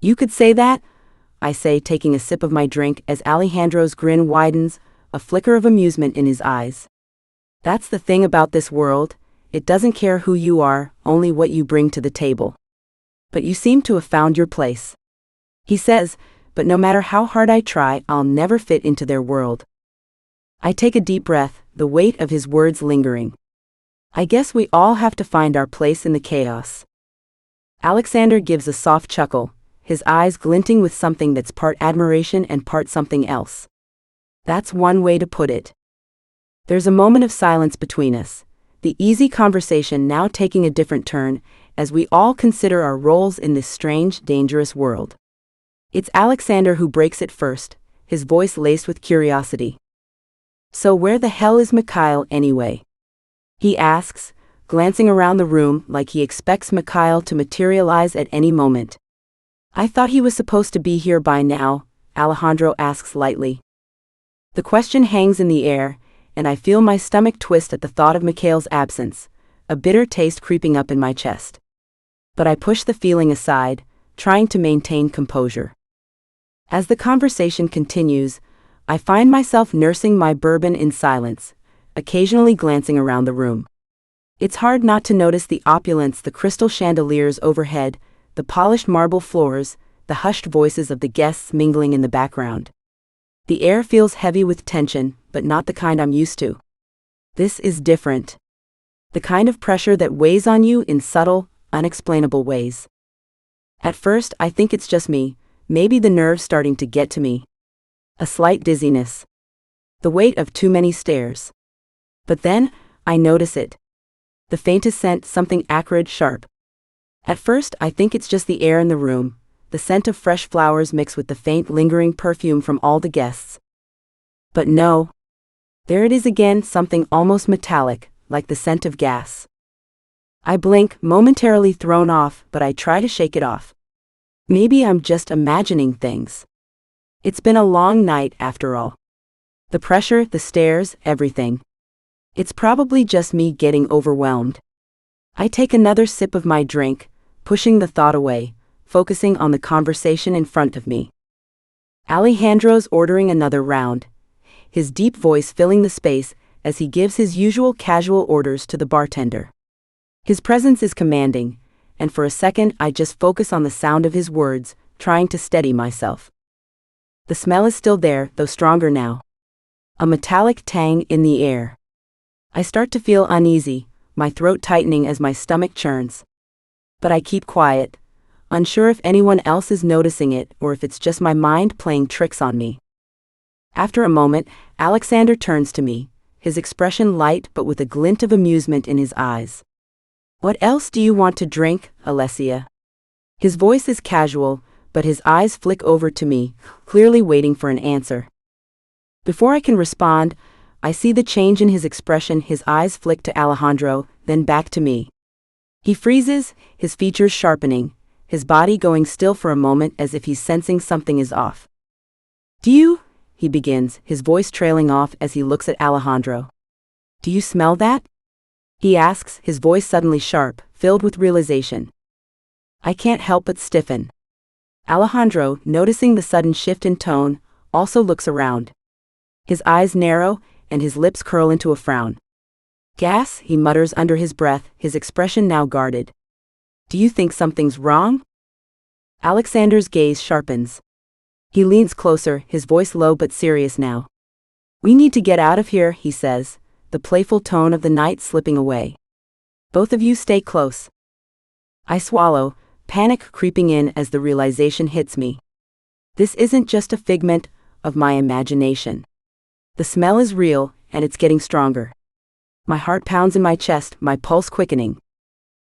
[SPEAKER 3] "You could say that," I say, taking a sip of my drink as Alejandro's grin widens, a flicker of amusement in his eyes. "That's the thing about this world, it doesn't care who you are, only what you bring to the table. But you seem to have found your place," he says, "but no matter how hard I try, I'll never fit into their world." I take a deep breath, the weight of his words lingering. "I guess we all have to find our place in the chaos." Alexander gives a soft chuckle, his eyes glinting with something that's part admiration and part something else. That's one way to put it. There's a moment of silence between us, the easy conversation now taking a different turn, as we all consider our roles in this strange, dangerous world. It's Alexander who breaks it first, his voice laced with curiosity. "So where the hell is Mikhail anyway?" he asks, glancing around the room like he expects Mikhail to materialize at any moment. "I thought he was supposed to be here by now," Alejandro asks lightly. The question hangs in the air, and I feel my stomach twist at the thought of Mikhail's absence, a bitter taste creeping up in my chest. But I push the feeling aside, trying to maintain composure. As the conversation continues, I find myself nursing my bourbon in silence, occasionally glancing around the room. It's hard not to notice the opulence, the crystal chandeliers overhead, the polished marble floors, the hushed voices of the guests mingling in the background. The air feels heavy with tension, but not the kind I'm used to. This is different. The kind of pressure that weighs on you in subtle, unexplainable ways. At first, I think it's just me, maybe the nerves starting to get to me. A slight dizziness. The weight of too many stairs. But then, I notice it. The faintest scent, something acrid, sharp. At first, I think it's just the air in the room, the scent of fresh flowers mixed with the faint, lingering perfume from all the guests. But no. There it is again, something almost metallic, like the scent of gas. I blink, momentarily thrown off, but I try to shake it off. Maybe I'm just imagining things. It's been a long night after all. The pressure, the stares, everything. It's probably just me getting overwhelmed. I take another sip of my drink, pushing the thought away, focusing on the conversation in front of me. Alejandro's ordering another round, his deep voice filling the space as he gives his usual casual orders to the bartender. His presence is commanding, and for a second I just focus on the sound of his words, trying to steady myself. The smell is still there, though stronger now. A metallic tang in the air. I start to feel uneasy, my throat tightening as my stomach churns. But I keep quiet, unsure if anyone else is noticing it or if it's just my mind playing tricks on me. After a moment, Alexander turns to me, his expression light but with a glint of amusement in his eyes. "What else do you want to drink, Alessia?" His voice is casual, but his eyes flick over to me, clearly waiting for an answer. Before I can respond, I see the change in his expression. His eyes flick to Alejandro, then back to me. He freezes, his features sharpening, his body going still for a moment as if he's sensing something is off. "Do you?" he begins, his voice trailing off as he looks at Alejandro. "Do you smell that?" he asks, his voice suddenly sharp, filled with realization. I can't help but stiffen. Alejandro, noticing the sudden shift in tone, also looks around. His eyes narrow, and his lips curl into a frown. "Gas," he mutters under his breath, his expression now guarded. "Do you think something's wrong?" Alexander's gaze sharpens. He leans closer, his voice low but serious now. "We need to get out of here," he says, the playful tone of the night slipping away. "Both of you stay close." I swallow, panic creeping in as the realization hits me. This isn't just a figment of my imagination. The smell is real, and it's getting stronger. My heart pounds in my chest, my pulse quickening.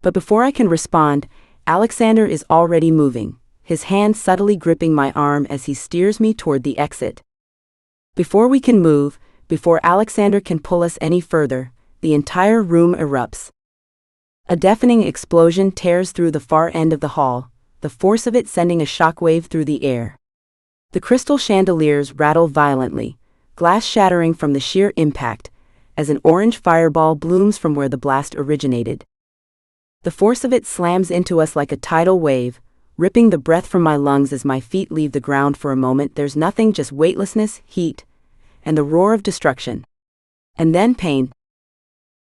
[SPEAKER 3] But before I can respond, Alexander is already moving, his hand subtly gripping my arm as he steers me toward the exit. Before we can move, before Alexander can pull us any further, the entire room erupts. A deafening explosion tears through the far end of the hall, the force of it sending a shockwave through the air. The crystal chandeliers rattle violently, glass shattering from the sheer impact, as an orange fireball blooms from where the blast originated. The force of it slams into us like a tidal wave, ripping the breath from my lungs as my feet leave the ground. For a moment there's nothing, just weightlessness, heat, and the roar of destruction. And then pain.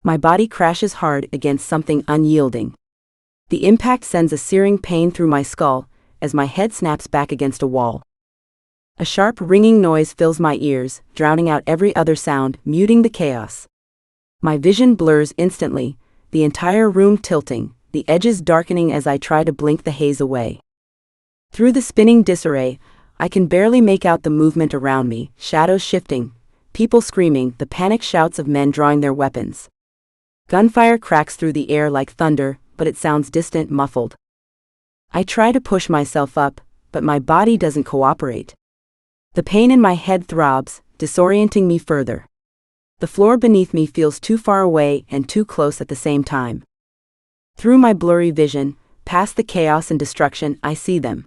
[SPEAKER 3] My body crashes hard against something unyielding. The impact sends a searing pain through my skull, as my head snaps back against a wall. A sharp ringing noise fills my ears, drowning out every other sound, muting the chaos. My vision blurs instantly, the entire room tilting, the edges darkening as I try to blink the haze away. Through the spinning disarray, I can barely make out the movement around me, shadows shifting, people screaming, the panic shouts of men drawing their weapons. Gunfire cracks through the air like thunder, but it sounds distant, muffled. I try to push myself up, but my body doesn't cooperate. The pain in my head throbs, disorienting me further. The floor beneath me feels too far away and too close at the same time. Through my blurry vision, past the chaos and destruction, I see them.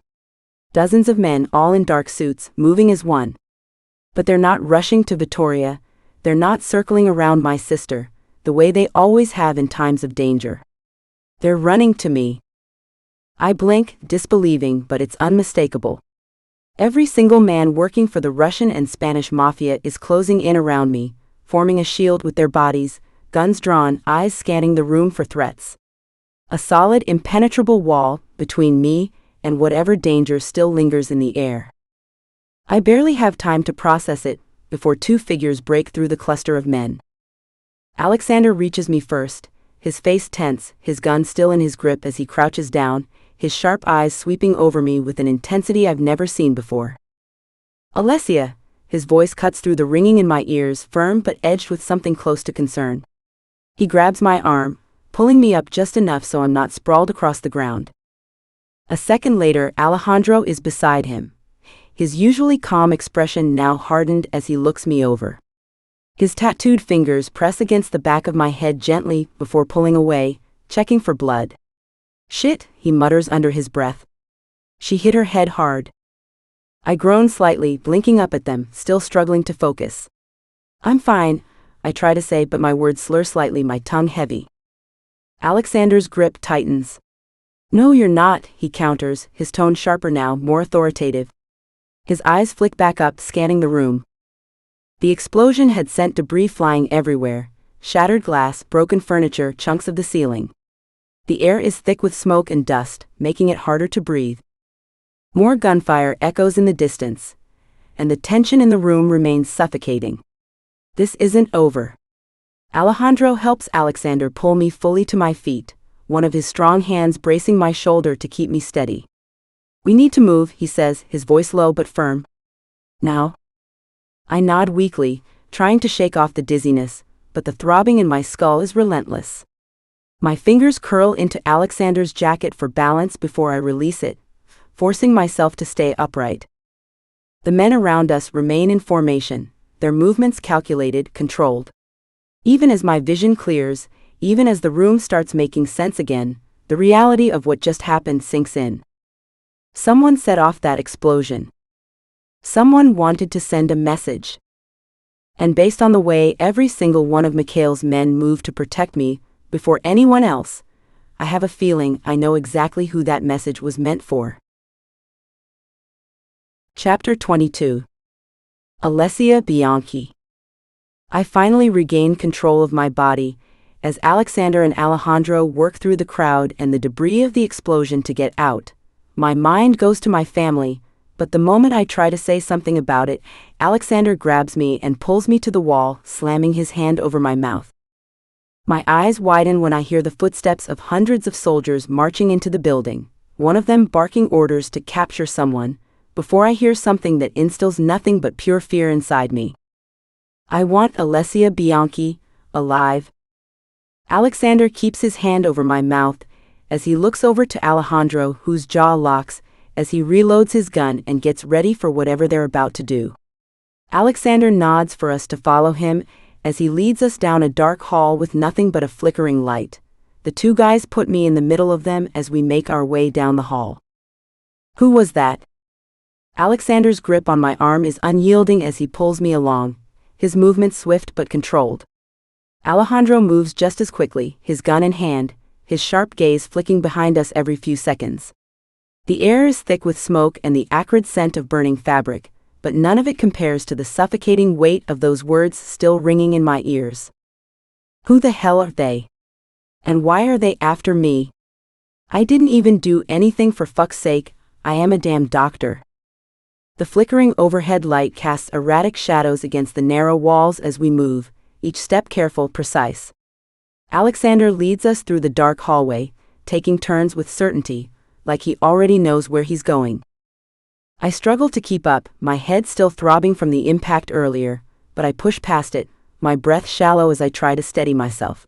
[SPEAKER 3] Dozens of men, all in dark suits, moving as one. But they're not rushing to Vittoria, they're not circling around my sister, the way they always have in times of danger. They're running to me. I blink, disbelieving, but it's unmistakable. Every single man working for the Russian and Spanish Mafia is closing in around me, forming a shield with their bodies, guns drawn, eyes scanning the room for threats. A solid, impenetrable wall between me and whatever danger still lingers in the air. I barely have time to process it before two figures break through the cluster of men. Alexander reaches me first, his face tense, his gun still in his grip as he crouches down, his sharp eyes sweeping over me with an intensity I've never seen before. "Alessia," his voice cuts through the ringing in my ears, firm but edged with something close to concern. He grabs my arm, pulling me up just enough so I'm not sprawled across the ground. A second later, Alejandro is beside him, his usually calm expression now hardened as he looks me over. His tattooed fingers press against the back of my head gently before pulling away, checking for blood. "Shit," he mutters under his breath. "She hit her head hard." I groan slightly, blinking up at them, still struggling to focus. "I'm fine," I try to say, but my words slur slightly, my tongue heavy. Alexander's grip tightens. "No, you're not," he counters, his tone sharper now, more authoritative. His eyes flick back up, scanning the room. The explosion had sent debris flying everywhere, shattered glass, broken furniture, chunks of the ceiling. The air is thick with smoke and dust, making it harder to breathe. More gunfire echoes in the distance, and the tension in the room remains suffocating. This isn't over. Alejandro helps Alexander pull me fully to my feet, one of his strong hands bracing my shoulder to keep me steady. "We need to move," he says, his voice low but firm. "Now?" I nod weakly, trying to shake off the dizziness, but the throbbing in my skull is relentless. My fingers curl into Alexander's jacket for balance before I release it, forcing myself to stay upright. The men around us remain in formation, their movements calculated, controlled. Even as my vision clears, even as the room starts making sense again, the reality of what just happened sinks in. Someone set off that explosion. Someone wanted to send a message. And based on the way every single one of Mikhail's men moved to protect me, before anyone else, I have a feeling I know exactly who that message was meant for. Chapter 22. Alessia Bianchi. I finally regained control of my body, as Alexander and Alejandro work through the crowd and the debris of the explosion to get out. My mind goes to my family, but the moment I try to say something about it, Alexander grabs me and pulls me to the wall, slamming his hand over my mouth. My eyes widen when I hear the footsteps of hundreds of soldiers marching into the building, one of them barking orders to capture someone, before I hear something that instills nothing but pure fear inside me. "I want Alessia Bianchi, alive." Alexander keeps his hand over my mouth, as he looks over to Alejandro, whose jaw locks, as he reloads his gun and gets ready for whatever they're about to do. Alexander nods for us to follow him, as he leads us down a dark hall with nothing but a flickering light. The two guys put me in the middle of them as we make our way down the hall. "Who was that?" Alexander's grip on my arm is unyielding as he pulls me along, his movements swift but controlled. Alejandro moves just as quickly, his gun in hand, his sharp gaze flicking behind us every few seconds. The air is thick with smoke and the acrid scent of burning fabric, but none of it compares to the suffocating weight of those words still ringing in my ears. "Who the hell are they? And why are they after me? I didn't even do anything, for fuck's sake, I am a damn doctor." The flickering overhead light casts erratic shadows against the narrow walls as we move, each step careful, precise. Alexander leads us through the dark hallway, taking turns with certainty, like he already knows where he's going. I struggle to keep up, my head still throbbing from the impact earlier, but I push past it, my breath shallow as I try to steady myself.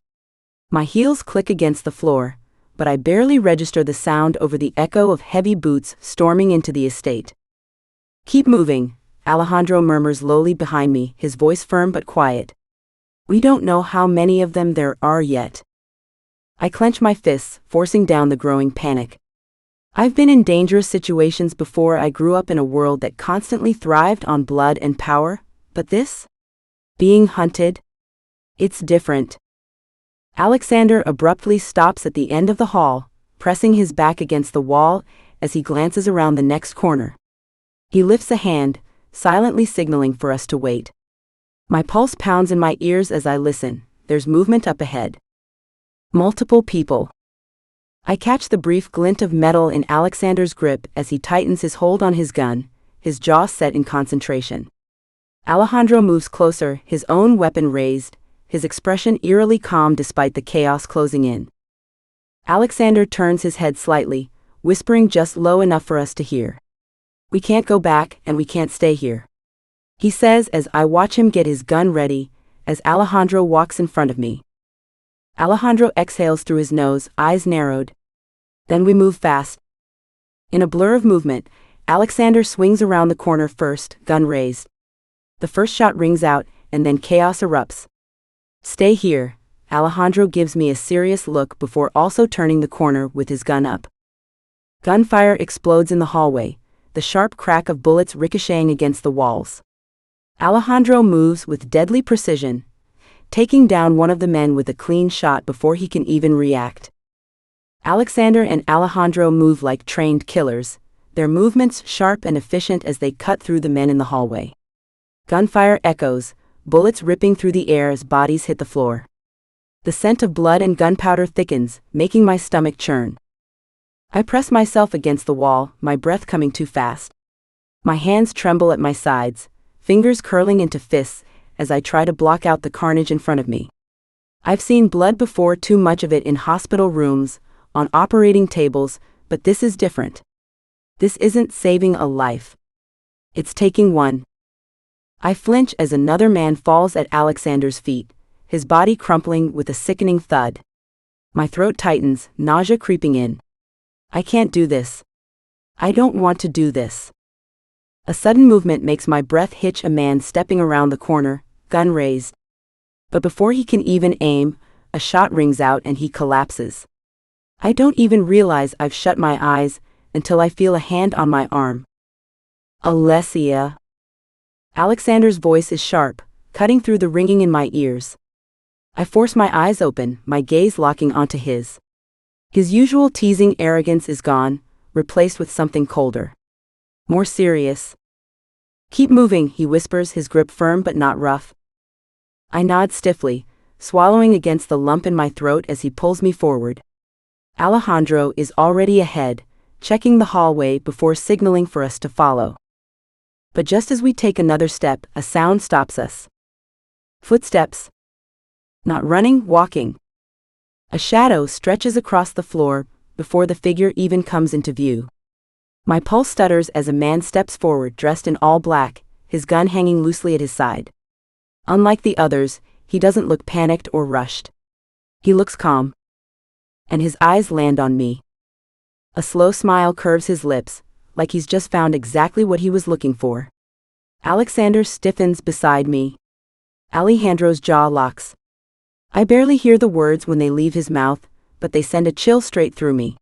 [SPEAKER 3] My heels click against the floor, but I barely register the sound over the echo of heavy boots storming into the estate. "Keep moving," Alejandro murmurs lowly behind me, his voice firm but quiet. "We don't know how many of them there are yet." I clench my fists, forcing down the growing panic. I've been in dangerous situations before. I grew up in a world that constantly thrived on blood and power, but this? Being hunted? It's different. Alexander abruptly stops at the end of the hall, pressing his back against the wall as he glances around the next corner. He lifts a hand, silently signaling for us to wait. My pulse pounds in my ears as I listen. There's movement up ahead. Multiple people. I catch the brief glint of metal in Alexander's grip as he tightens his hold on his gun, his jaw set in concentration. Alejandro moves closer, his own weapon raised, his expression eerily calm despite the chaos closing in. Alexander turns his head slightly, whispering just low enough for us to hear. "We can't go back, and we can't stay here," he says as I watch him get his gun ready, as Alejandro walks in front of me. Alejandro exhales through his nose, eyes narrowed. Then we move fast. In a blur of movement, Alexander swings around the corner first, gun raised. The first shot rings out, and then chaos erupts. "Stay here." Alejandro gives me a serious look before also turning the corner with his gun up. Gunfire explodes in the hallway, the sharp crack of bullets ricocheting against the walls. Alejandro moves with deadly precision, taking down one of the men with a clean shot before he can even react. Alexander and Alejandro move like trained killers, their movements sharp and efficient as they cut through the men in the hallway. Gunfire echoes, bullets ripping through the air as bodies hit the floor. The scent of blood and gunpowder thickens, making my stomach churn. I press myself against the wall, my breath coming too fast. My hands tremble at my sides, fingers curling into fists as I try to block out the carnage in front of me. I've seen blood before, too much of it in hospital rooms, on operating tables, but this is different. This isn't saving a life. It's taking one. I flinch as another man falls at Alexander's feet, his body crumpling with a sickening thud. My throat tightens, nausea creeping in. I can't do this. I don't want to do this. A sudden movement makes my breath hitch, a man stepping around the corner, gun raised. But before he can even aim, a shot rings out and he collapses. I don't even realize I've shut my eyes until I feel a hand on my arm. "Alessia." Alexander's voice is sharp, cutting through the ringing in my ears. I force my eyes open, my gaze locking onto his. His usual teasing arrogance is gone, replaced with something colder. More serious. "Keep moving," he whispers, his grip firm but not rough. I nod stiffly, swallowing against the lump in my throat as he pulls me forward. Alejandro is already ahead, checking the hallway before signaling for us to follow. But just as we take another step, a sound stops us. Footsteps. Not running, walking. A shadow stretches across the floor before the figure even comes into view. My pulse stutters as a man steps forward dressed in all black, his gun hanging loosely at his side. Unlike the others, he doesn't look panicked or rushed. He looks calm. And his eyes land on me. A slow smile curves his lips, like he's just found exactly what he was looking for. Alexander stiffens beside me. Alejandro's jaw locks. I barely hear the words when they leave his mouth, but they send a chill straight through me.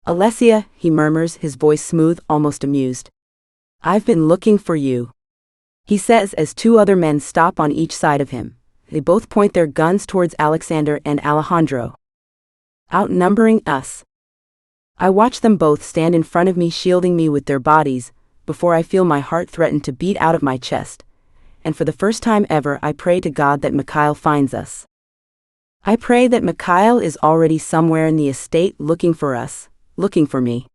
[SPEAKER 3] "Alessia," he murmurs, his voice smooth, almost amused. "I've been looking for you," he says as two other men stop on each side of him. They both point their guns towards Alexander and Alejandro, outnumbering us. I watch them both stand in front of me, shielding me with their bodies, before I feel my heart threaten to beat out of my chest. And for the first time ever, I pray to God that Mikhail finds us. I pray that Mikhail is already somewhere in the estate looking for us, looking for me.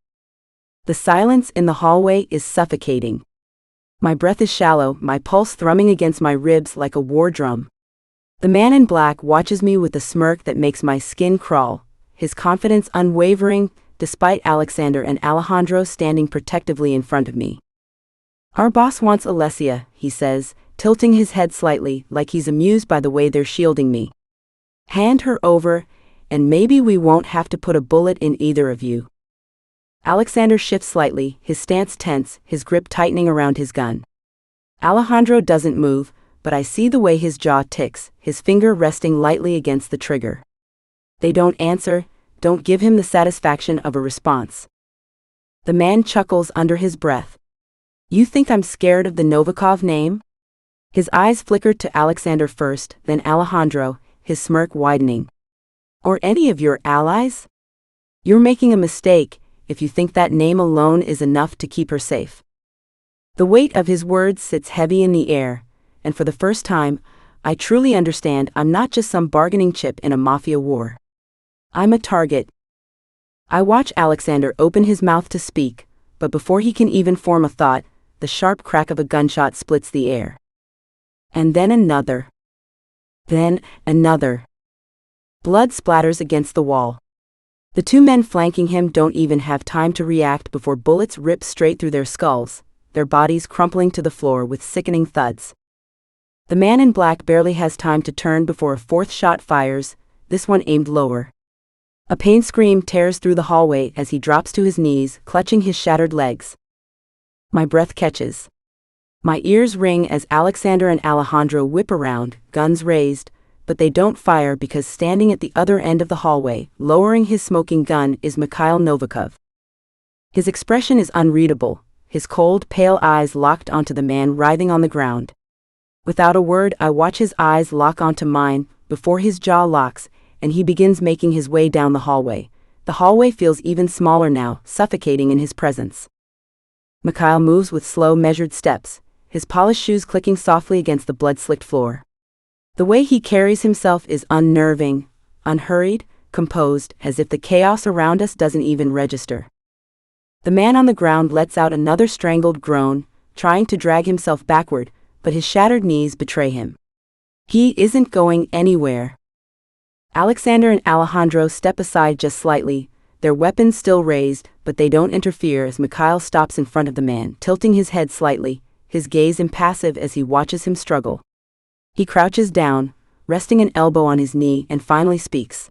[SPEAKER 3] The silence in the hallway is suffocating. My breath is shallow, my pulse thrumming against my ribs like a war drum. The man in black watches me with a smirk that makes my skin crawl, his confidence unwavering, despite Alexander and Alejandro standing protectively in front of me. "Our boss wants Alessia," he says, tilting his head slightly, like he's amused by the way they're shielding me. "Hand her over, and maybe we won't have to put a bullet in either of you." Alexander shifts slightly, his stance tense, his grip tightening around his gun. Alejandro doesn't move, but I see the way his jaw ticks, his finger resting lightly against the trigger. They don't answer, don't give him the satisfaction of a response. The man chuckles under his breath. "You think I'm scared of the Novikov name?" His eyes flickered to Alexander first, then Alejandro, his smirk widening. "Or any of your allies? You're making a mistake if you think that name alone is enough to keep her safe." The weight of his words sits heavy in the air, and for the first time, I truly understand I'm not just some bargaining chip in a mafia war. I'm a target. I watch Alexander open his mouth to speak, but before he can even form a thought, the sharp crack of a gunshot splits the air. And then another. Then another. Blood splatters against the wall. The two men flanking him don't even have time to react before bullets rip straight through their skulls, their bodies crumpling to the floor with sickening thuds. The man in black barely has time to turn before a fourth shot fires, this one aimed lower. A pain scream tears through the hallway as he drops to his knees, clutching his shattered legs. My breath catches. My ears ring as Alexander and Alejandro whip around, guns raised, but they don't fire because standing at the other end of the hallway, lowering his smoking gun, is Mikhail Novikov. His expression is unreadable, his cold, pale eyes locked onto the man writhing on the ground. Without a word, I watch his eyes lock onto mine before his jaw locks, and he begins making his way down the hallway. The hallway feels even smaller now, suffocating in his presence. Mikhail moves with slow, measured steps, his polished shoes clicking softly against the blood-slicked floor. The way he carries himself is unnerving, unhurried, composed, as if the chaos around us doesn't even register. The man on the ground lets out another strangled groan, trying to drag himself backward, but his shattered knees betray him. He isn't going anywhere. Alexander and Alejandro step aside just slightly, their weapons still raised, but they don't interfere as Mikhail stops in front of the man, tilting his head slightly, his gaze impassive as he watches him struggle. He crouches down, resting an elbow on his knee, and finally speaks.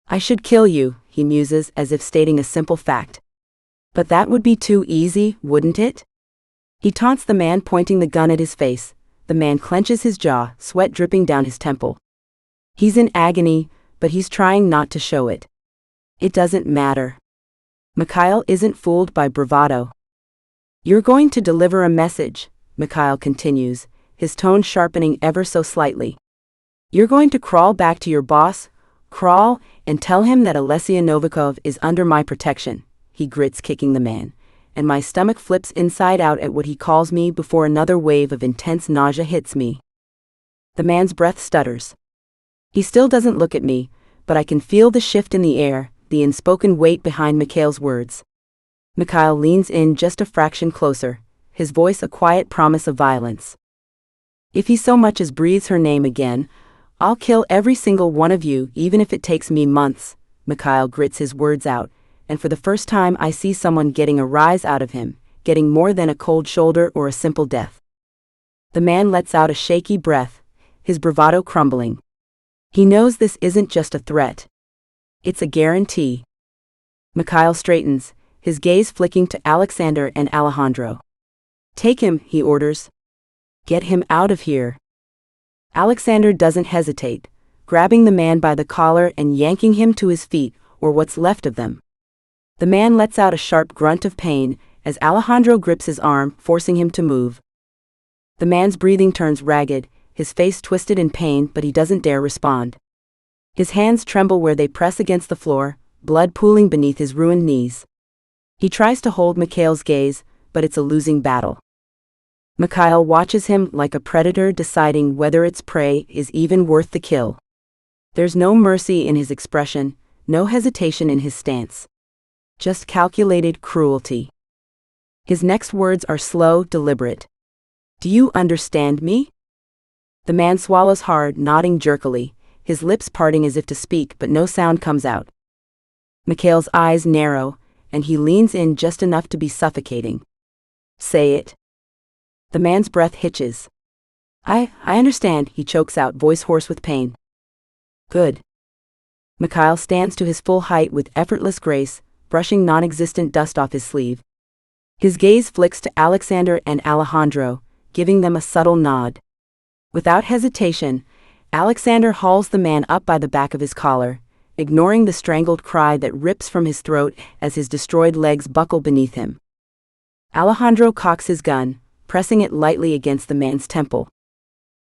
[SPEAKER 3] "I should kill you," he muses as if stating a simple fact. "But that would be too easy, wouldn't it?" He taunts the man, pointing the gun at his face. The man clenches his jaw, sweat dripping down his temple. He's in agony, but he's trying not to show it. It doesn't matter. Mikhail isn't fooled by bravado. "You're going to deliver a message," Mikhail continues, his tone sharpening ever so slightly. "You're going to crawl back to your boss, crawl, and tell him that Alessia Novikov is under my protection," he grits, kicking the man, and my stomach flips inside out at what he calls me before another wave of intense nausea hits me. The man's breath stutters. He still doesn't look at me, but I can feel the shift in the air, the unspoken weight behind Mikhail's words. Mikhail leans in just a fraction closer, his voice a quiet promise of violence. "If he so much as breathes her name again, I'll kill every single one of you, even if it takes me months," Mikhail grits his words out, and for the first time I see someone getting a rise out of him, getting more than a cold shoulder or a simple death. The man lets out a shaky breath, his bravado crumbling. He knows this isn't just a threat. It's a guarantee. Mikhail straightens, his gaze flicking to Alexander and Alejandro. "Take him," he orders. "Get him out of here." Alexander doesn't hesitate, grabbing the man by the collar and yanking him to his feet, or what's left of them. The man lets out a sharp grunt of pain as Alejandro grips his arm, forcing him to move. The man's breathing turns ragged, his face twisted in pain, but he doesn't dare respond. His hands tremble where they press against the floor, blood pooling beneath his ruined knees. He tries to hold Mikhail's gaze, but it's a losing battle. Mikhail watches him like a predator deciding whether its prey is even worth the kill. There's no mercy in his expression, no hesitation in his stance. Just calculated cruelty. His next words are slow, deliberate. "Do you understand me?" The man swallows hard, nodding jerkily, his lips parting as if to speak, but no sound comes out. Mikhail's eyes narrow, and he leans in just enough to be suffocating. "Say it." The man's breath hitches. I understand," he chokes out, voice hoarse with pain. "Good." Mikhail stands to his full height with effortless grace, brushing non-existent dust off his sleeve. His gaze flicks to Alexander and Alejandro, giving them a subtle nod. Without hesitation, Alexander hauls the man up by the back of his collar, ignoring the strangled cry that rips from his throat as his destroyed legs buckle beneath him. Alejandro cocks his gun, pressing it lightly against the man's temple.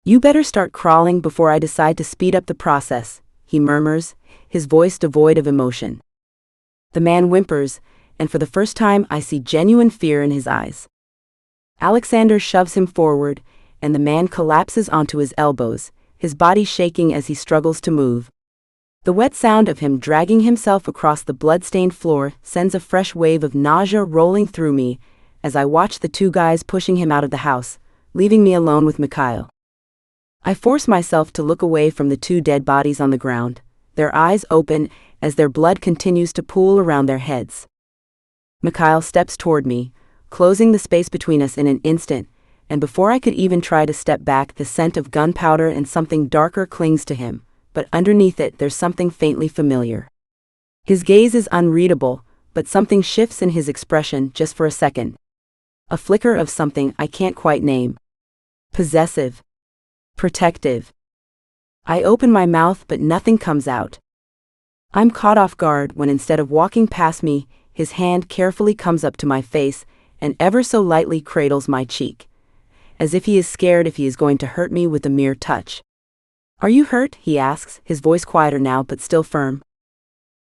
[SPEAKER 3] "You better start crawling before I decide to speed up the process," he murmurs, his voice devoid of emotion. The man whimpers, and for the first time I see genuine fear in his eyes. Alexander shoves him forward, and the man collapses onto his elbows, his body shaking as he struggles to move. The wet sound of him dragging himself across the blood-stained floor sends a fresh wave of nausea rolling through me as I watch the two guys pushing him out of the house, leaving me alone with Mikhail. I force myself to look away from the two dead bodies on the ground, their eyes open as their blood continues to pool around their heads. Mikhail steps toward me, closing the space between us in an instant, and before I could even try to step back, the scent of gunpowder and something darker clings to him, but underneath it there's something faintly familiar. His gaze is unreadable, but something shifts in his expression just for a second. A flicker of something I can't quite name. Possessive. Protective. I open my mouth but nothing comes out. I'm caught off guard when instead of walking past me, his hand carefully comes up to my face and ever so lightly cradles my cheek, as if he is scared if he is going to hurt me with a mere touch. "Are you hurt?" he asks, his voice quieter now but still firm.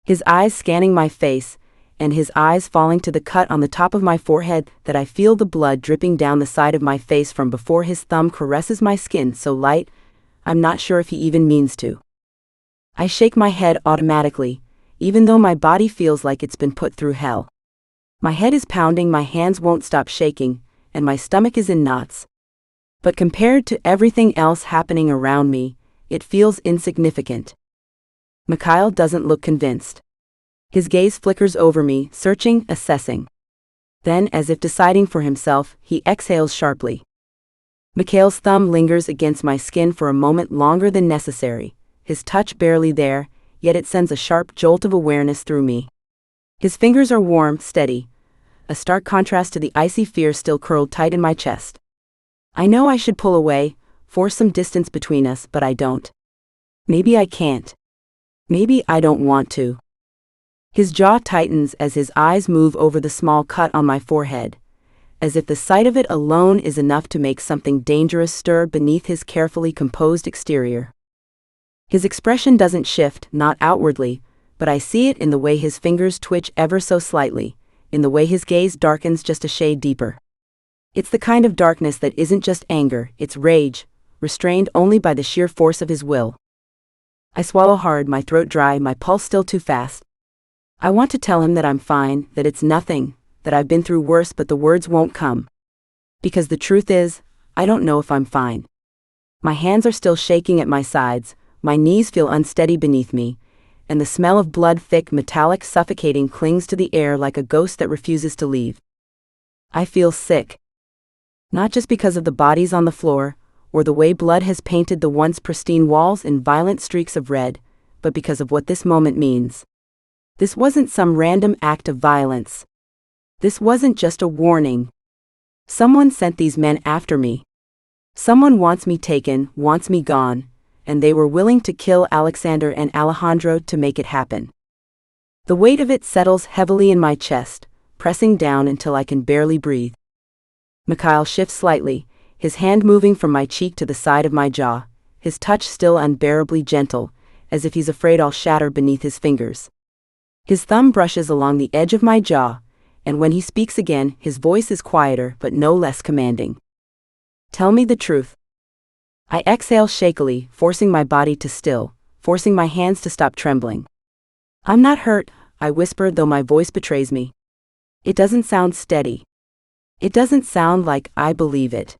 [SPEAKER 3] His eyes scanning my face, and his eyes falling to the cut on the top of my forehead that I feel the blood dripping down the side of my face from before his thumb caresses my skin so light, I'm not sure if he even means to. I shake my head automatically, even though my body feels like it's been put through hell. My head is pounding, my hands won't stop shaking, and my stomach is in knots. But compared to everything else happening around me, it feels insignificant. Mikhail doesn't look convinced. His gaze flickers over me, searching, assessing. Then, as if deciding for himself, he exhales sharply. Mikhail's thumb lingers against my skin for a moment longer than necessary, his touch barely there, yet it sends a sharp jolt of awareness through me. His fingers are warm, steady, a stark contrast to the icy fear still curled tight in my chest. I know I should pull away, force some distance between us, but I don't. Maybe I can't. Maybe I don't want to. His jaw tightens as his eyes move over the small cut on my forehead, as if the sight of it alone is enough to make something dangerous stir beneath his carefully composed exterior. His expression doesn't shift, not outwardly, but I see it in the way his fingers twitch ever so slightly, in the way his gaze darkens just a shade deeper. It's the kind of darkness that isn't just anger, it's rage, restrained only by the sheer force of his will. I swallow hard, my throat dry, my pulse still too fast. I want to tell him that I'm fine, that it's nothing, that I've been through worse, but the words won't come. Because the truth is, I don't know if I'm fine. My hands are still shaking at my sides, my knees feel unsteady beneath me, and the smell of blood, thick, metallic, suffocating, clings to the air like a ghost that refuses to leave. I feel sick. Not just because of the bodies on the floor, or the way blood has painted the once pristine walls in violent streaks of red, but because of what this moment means. This wasn't some random act of violence. This wasn't just a warning. Someone sent these men after me. Someone wants me taken, wants me gone, and they were willing to kill Alexander and Alejandro to make it happen. The weight of it settles heavily in my chest, pressing down until I can barely breathe. Mikhail shifts slightly, his hand moving from my cheek to the side of my jaw, his touch still unbearably gentle, as if he's afraid I'll shatter beneath his fingers. His thumb brushes along the edge of my jaw, and when he speaks again, his voice is quieter but no less commanding. "Tell me the truth." I exhale shakily, forcing my body to still, forcing my hands to stop trembling. "I'm not hurt," I whisper, though my voice betrays me. It doesn't sound steady. It doesn't sound like I believe it.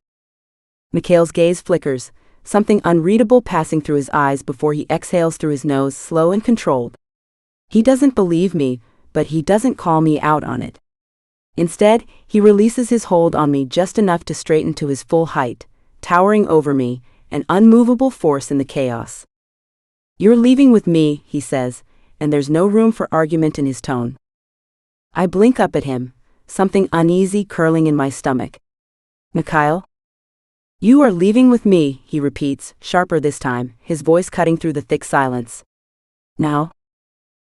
[SPEAKER 3] Mikhail's gaze flickers, something unreadable passing through his eyes before he exhales through his nose, slow and controlled. He doesn't believe me, but he doesn't call me out on it. Instead, he releases his hold on me just enough to straighten to his full height, towering over me, an unmovable force in the chaos. "You're leaving with me," he says, and there's no room for argument in his tone. I blink up at him, something uneasy curling in my stomach. "Mikhail?" "You are leaving with me," he repeats, sharper this time, his voice cutting through the thick silence. "Now?"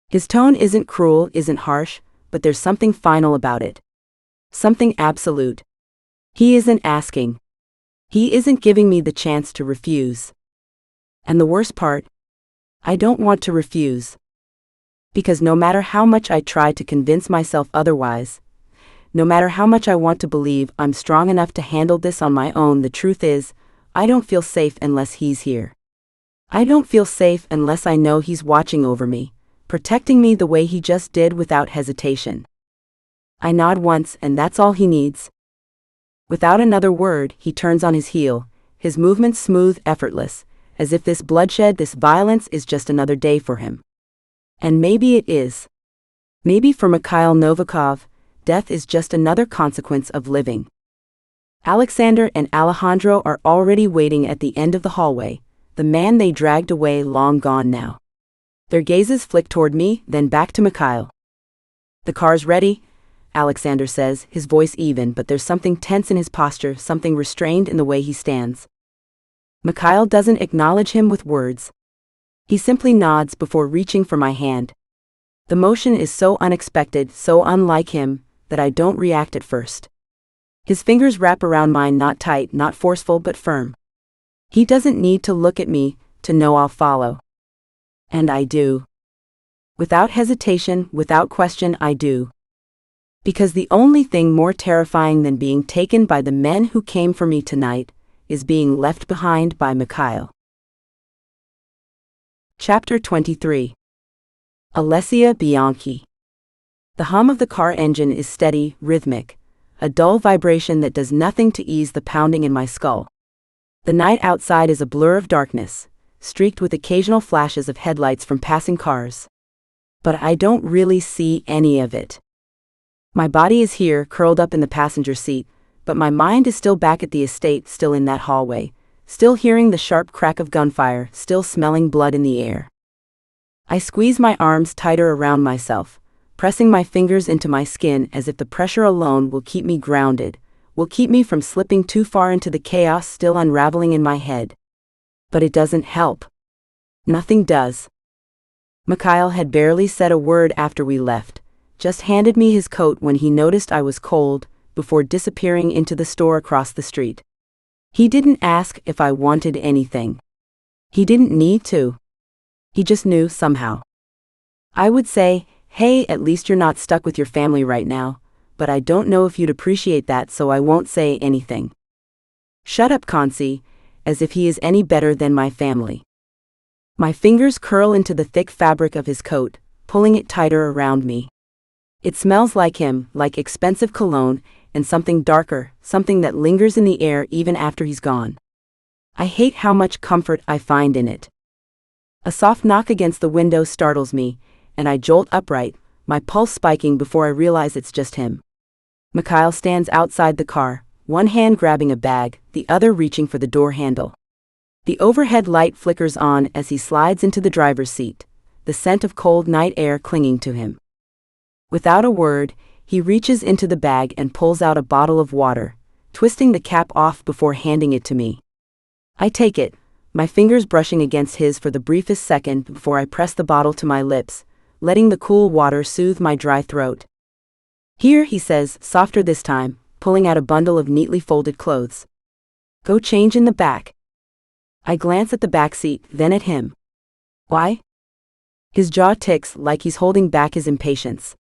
[SPEAKER 3] His tone isn't cruel, isn't harsh, but there's something final about it. Something absolute. He isn't asking. He isn't giving me the chance to refuse. And the worst part? I don't want to refuse. Because no matter how much I try to convince myself otherwise, no matter how much I want to believe I'm strong enough to handle this on my own, the truth is, I don't feel safe unless he's here. I don't feel safe unless I know he's watching over me, protecting me the way he just did without hesitation. I nod once, and that's all he needs. Without another word, he turns on his heel, his movements smooth, effortless, as if this bloodshed, this violence is just another day for him. And maybe it is. Maybe for Mikhail Novikov, death is just another consequence of living. Alexander and Alejandro are already waiting at the end of the hallway, the man they dragged away long gone now. Their gazes flick toward me, then back to Mikhail. "The car's ready," Alexander says, his voice even, but there's something tense in his posture, something restrained in the way he stands. Mikhail doesn't acknowledge him with words. He simply nods before reaching for my hand. The motion is so unexpected, so unlike him, that I don't react at first. His fingers wrap around mine, not tight, not forceful, but firm. He doesn't need to look at me to know I'll follow. And I do. Without hesitation, without question, I do. Because the only thing more terrifying than being taken by the men who came for me tonight is being left behind by Mikhail. Chapter 23. Alessia Bianchi. The hum of the car engine is steady, rhythmic, a dull vibration that does nothing to ease the pounding in my skull. The night outside is a blur of darkness, streaked with occasional flashes of headlights from passing cars. But I don't really see any of it. My body is here, curled up in the passenger seat, but my mind is still back at the estate, still in that hallway, still hearing the sharp crack of gunfire, still smelling blood in the air. I squeeze my arms tighter around myself, pressing my fingers into my skin as if the pressure alone will keep me grounded, will keep me from slipping too far into the chaos still unraveling in my head. But it doesn't help. Nothing does. Mikhail had barely said a word after we left, just handed me his coat when he noticed I was cold, before disappearing into the store across the street. He didn't ask if I wanted anything. He didn't need to. He just knew somehow. I would say, hey, at least you're not stuck with your family right now, but I don't know if you'd appreciate that, so I won't say anything. Shut up, Kansi, as if he is any better than my family. My fingers curl into the thick fabric of his coat, pulling it tighter around me. It smells like him, like expensive cologne, and something darker, something that lingers in the air even after he's gone. I hate how much comfort I find in it. A soft knock against the window startles me, and I jolt upright, my pulse spiking before I realize it's just him. Mikhail stands outside the car, one hand grabbing a bag, the other reaching for the door handle. The overhead light flickers on as he slides into the driver's seat, the scent of cold night air clinging to him. Without a word, he reaches into the bag and pulls out a bottle of water, twisting the cap off before handing it to me. I take it, my fingers brushing against his for the briefest second before I press the bottle to my lips, letting the cool water soothe my dry throat. Here, he says, softer this time, pulling out a bundle of neatly folded clothes. Go change in the back. I glance at the back seat, then at him. Why? His jaw ticks like he's holding back his impatience.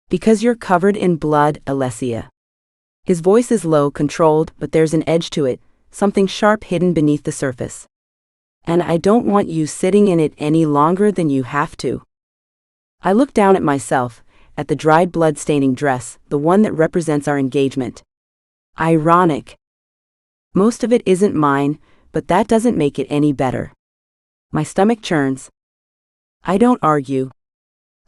[SPEAKER 3] Because you're covered in blood, Alessia. His voice is low, controlled, but there's an edge to it, something sharp hidden beneath the surface. And I don't want you sitting in it any longer than you have to. I look down at myself, at the dried blood-staining dress, the one that represents our engagement. Ironic. Most of it isn't mine, but that doesn't make it any better. My stomach churns. I don't argue.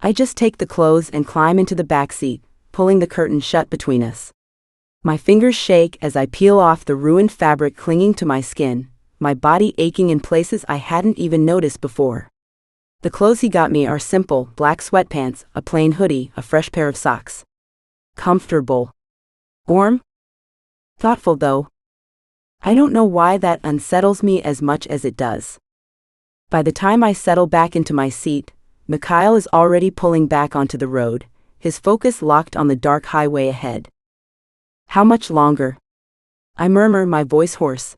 [SPEAKER 3] I just take the clothes and climb into the back seat, pulling the curtain shut between us. My fingers shake as I peel off the ruined fabric clinging to my skin, my body aching in places I hadn't even noticed before. The clothes he got me are simple, black sweatpants, a plain hoodie, a fresh pair of socks. Comfortable. Warm? Thoughtful though. I don't know why that unsettles me as much as it does. By the time I settle back into my seat, Mikhail is already pulling back onto the road, his focus locked on the dark highway ahead. How much longer? I murmur, my voice hoarse.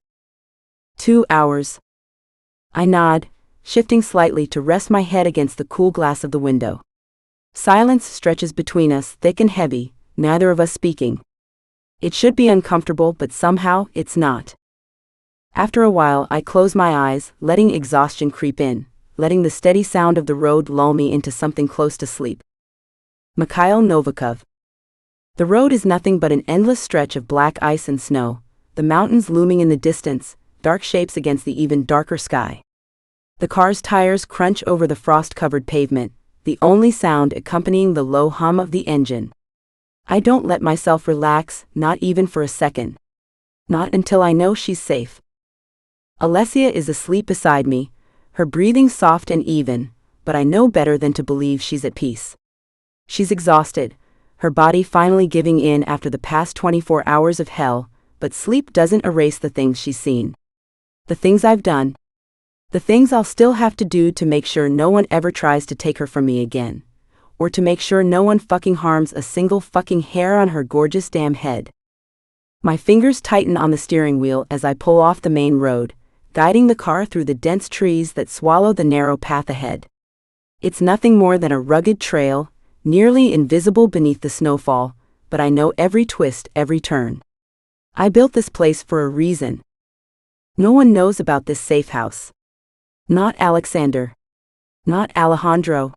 [SPEAKER 3] 2 hours. I nod, shifting slightly to rest my head against the cool glass of the window. Silence stretches between us, thick and heavy, neither of us speaking. It should be uncomfortable, but somehow it's not. After a while, I close my eyes, letting exhaustion creep in, letting the steady sound of the road lull me into something close to sleep. Mikhail Novikov. The road is nothing but an endless stretch of black ice and snow, the mountains looming in the distance, dark shapes against the even darker sky. The car's tires crunch over the frost-covered pavement, the only sound accompanying the low hum of the engine. I don't let myself relax, not even for a second. Not until I know she's safe. Alessia is asleep beside me, her breathing soft and even, but I know better than to believe she's at peace. She's exhausted, her body finally giving in after the past 24 hours of hell, but sleep doesn't erase the things she's seen. The things I've done. The things I'll still have to do to make sure no one ever tries to take her from me again. Or to make sure no one fucking harms a single fucking hair on her gorgeous damn head. My fingers tighten on the steering wheel as I pull off the main road, guiding the car through the dense trees that swallow the narrow path ahead. It's nothing more than a rugged trail, nearly invisible beneath the snowfall, but I know every twist, every turn. I built this place for a reason. No one knows about this safe house. Not Alexander. Not Alejandro.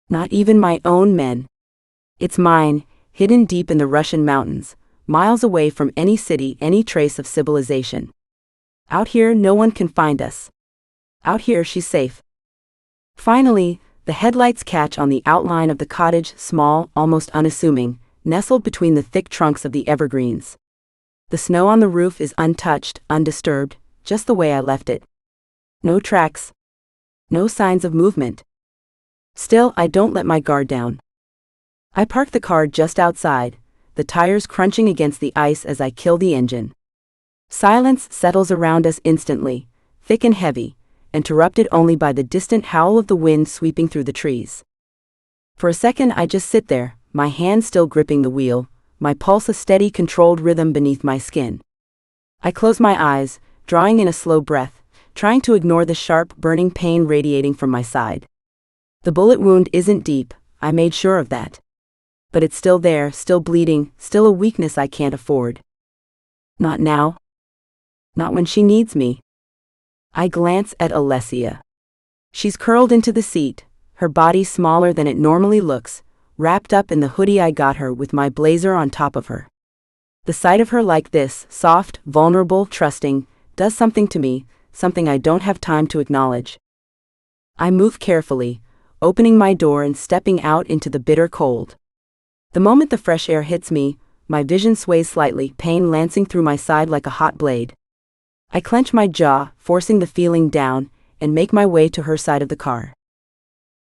[SPEAKER 3] Not even my own men. It's mine, hidden deep in the Russian mountains, miles away from any city, any trace of civilization. Out here, no one can find us. Out here, she's safe. Finally, the headlights catch on the outline of the cottage, small, almost unassuming, nestled between the thick trunks of the evergreens. The snow on the roof is untouched, undisturbed, just the way I left it. No tracks. No signs of movement. Still, I don't let my guard down. I park the car just outside, the tires crunching against the ice as I kill the engine. Silence settles around us instantly, thick and heavy, interrupted only by the distant howl of the wind sweeping through the trees. For a second I just sit there, my hand still gripping the wheel, my pulse a steady controlled rhythm beneath my skin. I close my eyes, drawing in a slow breath, trying to ignore the sharp, burning pain radiating from my side. The bullet wound isn't deep, I made sure of that. But it's still there, still bleeding, still a weakness I can't afford. Not now. Not when she needs me. I glance at Alessia. She's curled into the seat, her body smaller than it normally looks, wrapped up in the hoodie I got her with my blazer on top of her. The sight of her like this, soft, vulnerable, trusting, does something to me, something I don't have time to acknowledge. I move carefully, opening my door and stepping out into the bitter cold. The moment the fresh air hits me, my vision sways slightly, pain lancing through my side like a hot blade. I clench my jaw, forcing the feeling down, and make my way to her side of the car.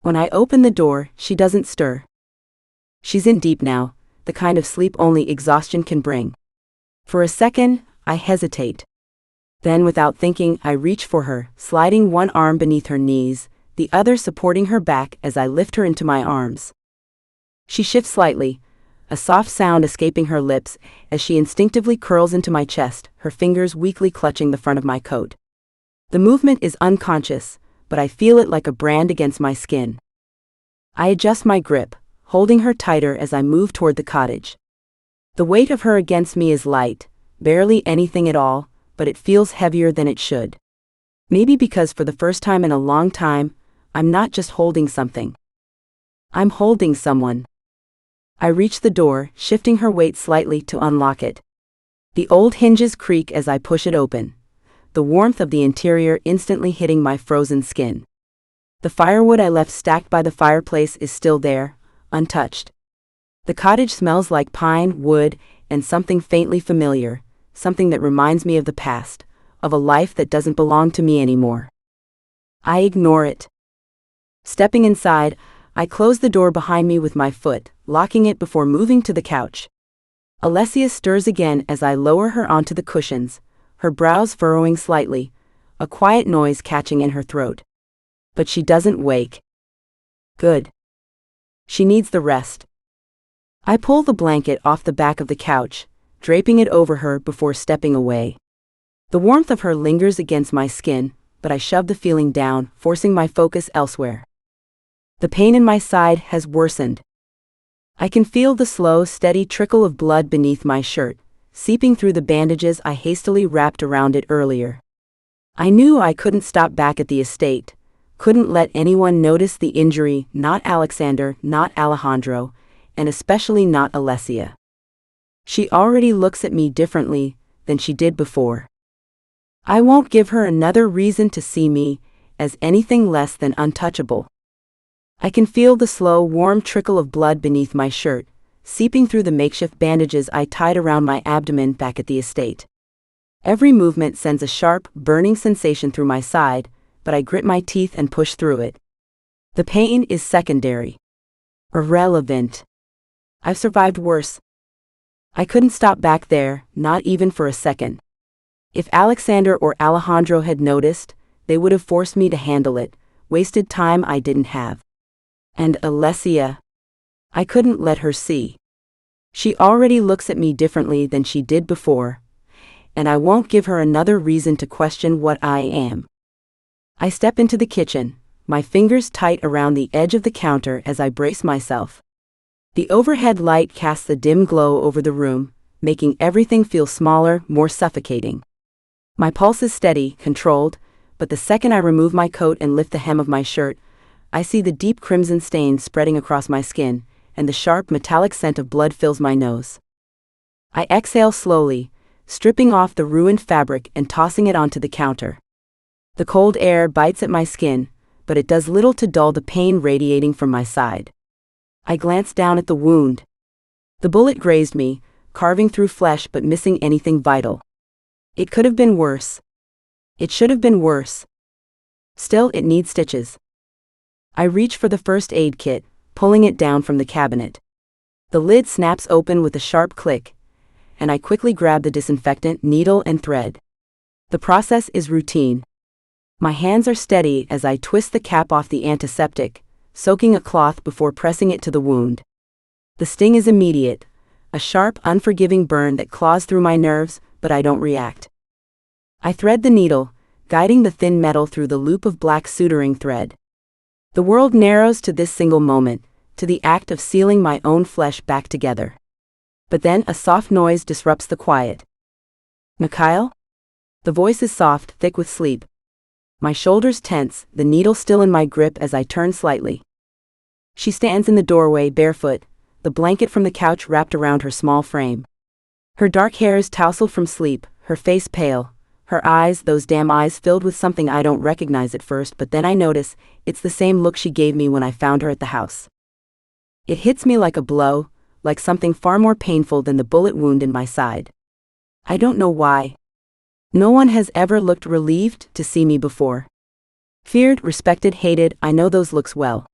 [SPEAKER 3] When I open the door, she doesn't stir. She's in deep now, the kind of sleep only exhaustion can bring. For a second, I hesitate. Then, without thinking, I reach for her, sliding one arm beneath her knees, the other supporting her back as I lift her into my arms. She shifts slightly, a soft sound escaping her lips as she instinctively curls into my chest, her fingers weakly clutching the front of my coat. The movement is unconscious, but I feel it like a brand against my skin. I adjust my grip, holding her tighter as I move toward the cottage. The weight of her against me is light, barely anything at all, but it feels heavier than it should. Maybe because for the first time in a long time, I'm not just holding something. I'm holding someone. I reach the door, shifting her weight slightly to unlock it. The old hinges creak as I push it open, the warmth of the interior instantly hitting my frozen skin. The firewood I left stacked by the fireplace is still there, untouched. The cottage smells like pine, wood, and something faintly familiar, something that reminds me of the past, of a life that doesn't belong to me anymore. I ignore it. Stepping inside, I close the door behind me with my foot, locking it before moving to the couch. Alessia stirs again as I lower her onto the cushions, her brows furrowing slightly, a quiet noise catching in her throat. But she doesn't wake. Good. She needs the rest. I pull the blanket off the back of the couch, draping it over her before stepping away. The warmth of her lingers against my skin, but I shove the feeling down, forcing my focus elsewhere. The pain in my side has worsened. I can feel the slow, steady trickle of blood beneath my shirt, seeping through the bandages I hastily wrapped around it earlier. I knew I couldn't stop back at the estate, couldn't let anyone notice the injury, not Alexander, not Alejandro, and especially not Alessia. She already looks at me differently than she did before. I won't give her another reason to see me as anything less than untouchable. I can feel the slow, warm trickle of blood beneath my shirt, seeping through the makeshift bandages I tied around my abdomen back at the estate. Every movement sends a sharp, burning sensation through my side, but I grit my teeth and push through it. The pain is secondary. Irrelevant. I've survived worse. I couldn't stop back there, not even for a second. If Alexander or Alejandro had noticed, they would have forced me to handle it, wasted time I didn't have. And Alessia, I couldn't let her see. She already looks at me differently than she did before, and I won't give her another reason to question what I am. I step into the kitchen, my fingers tight around the edge of the counter as I brace myself. The overhead light casts a dim glow over the room, making everything feel smaller, more suffocating. My pulse is steady, controlled, but the second I remove my coat and lift the hem of my shirt, I see the deep crimson stains spreading across my skin, and the sharp metallic scent of blood fills my nose. I exhale slowly, stripping off the ruined fabric and tossing it onto the counter. The cold air bites at my skin, but it does little to dull the pain radiating from my side. I glance down at the wound. The bullet grazed me, carving through flesh but missing anything vital. It could have been worse. It should have been worse. Still, it needs stitches. I reach for the first aid kit, pulling it down from the cabinet. The lid snaps open with a sharp click, and I quickly grab the disinfectant, needle, and thread. The process is routine. My hands are steady as I twist the cap off the antiseptic, soaking a cloth before pressing it to the wound. The sting is immediate, a sharp, unforgiving burn that claws through my nerves, but I don't react. I thread the needle, guiding the thin metal through the loop of black suturing thread. The world narrows to this single moment, to the act of sealing my own flesh back together. But then a soft noise disrupts the quiet. Mikhail? The voice is soft, thick with sleep. My shoulders tense, the needle still in my grip as I turn slightly. She stands in the doorway barefoot, the blanket from the couch wrapped around her small frame. Her dark hair is tousled from sleep, her face pale, her eyes, those damn eyes, filled with something I don't recognize at first, but then I notice, it's the same look she gave me when I found her at the house. It hits me like a blow, like something far more painful than the bullet wound in my side. I don't know why. No one has ever looked relieved to see me before. Feared, respected, hated, I know those looks well.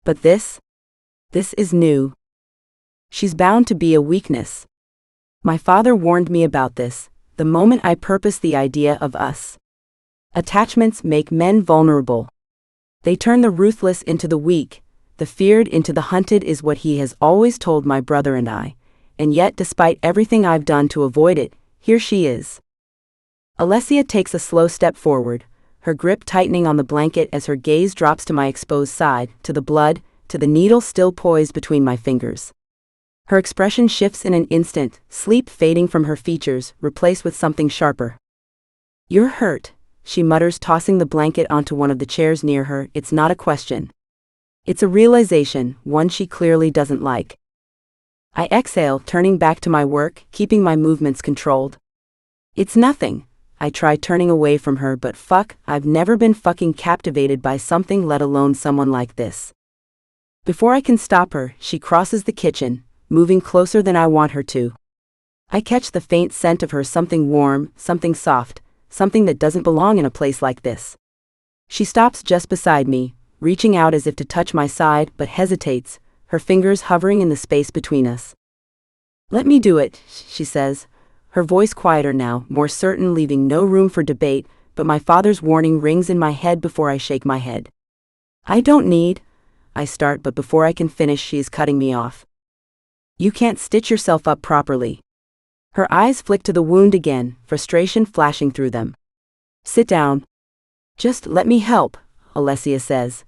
[SPEAKER 3] But this is new. She's bound to be a weakness. My father warned me about this, the moment I purposed the idea of us. Attachments make men vulnerable. They turn the ruthless into the weak, the feared into the hunted is what he has always told my brother and I, and yet despite everything I've done to avoid it, here she is. Alessia takes a slow step forward, her grip tightening on the blanket as her gaze drops to my exposed side, to the blood, to the needle still poised between my fingers. Her expression shifts in an instant, sleep fading from her features, replaced with something sharper. "You're hurt," she mutters, tossing the blanket onto one of the chairs near her. It's not a question. It's a realization, one she clearly doesn't like. I exhale, turning back to my work, keeping my movements controlled. "It's nothing." I try turning away from her, but I've never been fucking captivated by something, let alone someone like this. Before I can stop her, she crosses the kitchen, moving closer than I want her to. I catch the faint scent of her, something warm, something soft, something that doesn't belong in a place like this. She stops just beside me, reaching out as if to touch my side, but hesitates, her fingers hovering in the space between us. "Let me do it," she says, her voice quieter now, more certain, leaving no room for debate, but my father's warning rings in my head before I shake my head. "I don't need," I start, but before I can finish she is cutting me off. "You can't stitch yourself up properly." Her eyes flick to the wound again, frustration flashing through them. "Sit down." "Just let me help," Alessia says.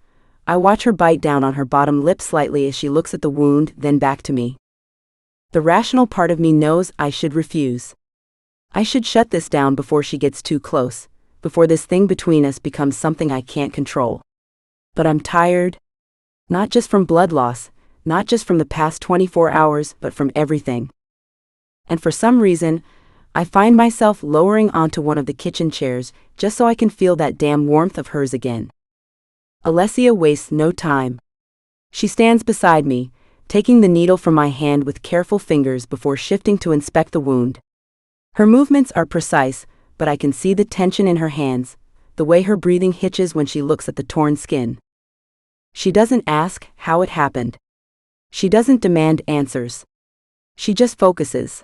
[SPEAKER 3] I watch her bite down on her bottom lip slightly as she looks at the wound, then back to me. The rational part of me knows I should refuse. I should shut this down before she gets too close, before this thing between us becomes something I can't control. But I'm tired. Not just from blood loss, not just from the past 24 hours, but from everything. And for some reason, I find myself lowering onto one of the kitchen chairs, just so I can feel that damn warmth of hers again. Alessia wastes no time. She stands beside me, taking the needle from my hand with careful fingers before shifting to inspect the wound. Her movements are precise, but I can see the tension in her hands, the way her breathing hitches when she looks at the torn skin. She doesn't ask how it happened. She doesn't demand answers. She just focuses.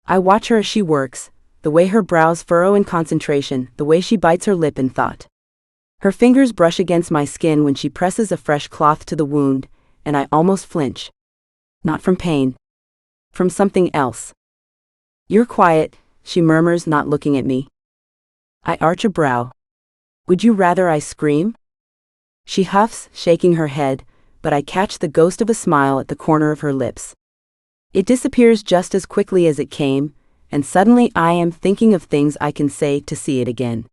[SPEAKER 3] I watch her as she works, the way her brows furrow in concentration, the way she bites her lip in thought. Her fingers brush against my skin when she presses a fresh cloth to the wound, and I almost flinch. Not from pain. From something else. "You're quiet," she murmurs, not looking at me. I arch a brow. "Would you rather I scream?" She huffs, shaking her head, but I catch the ghost of a smile at the corner of her lips. It disappears just as quickly as it came, and suddenly I am thinking of things I can say to see it again.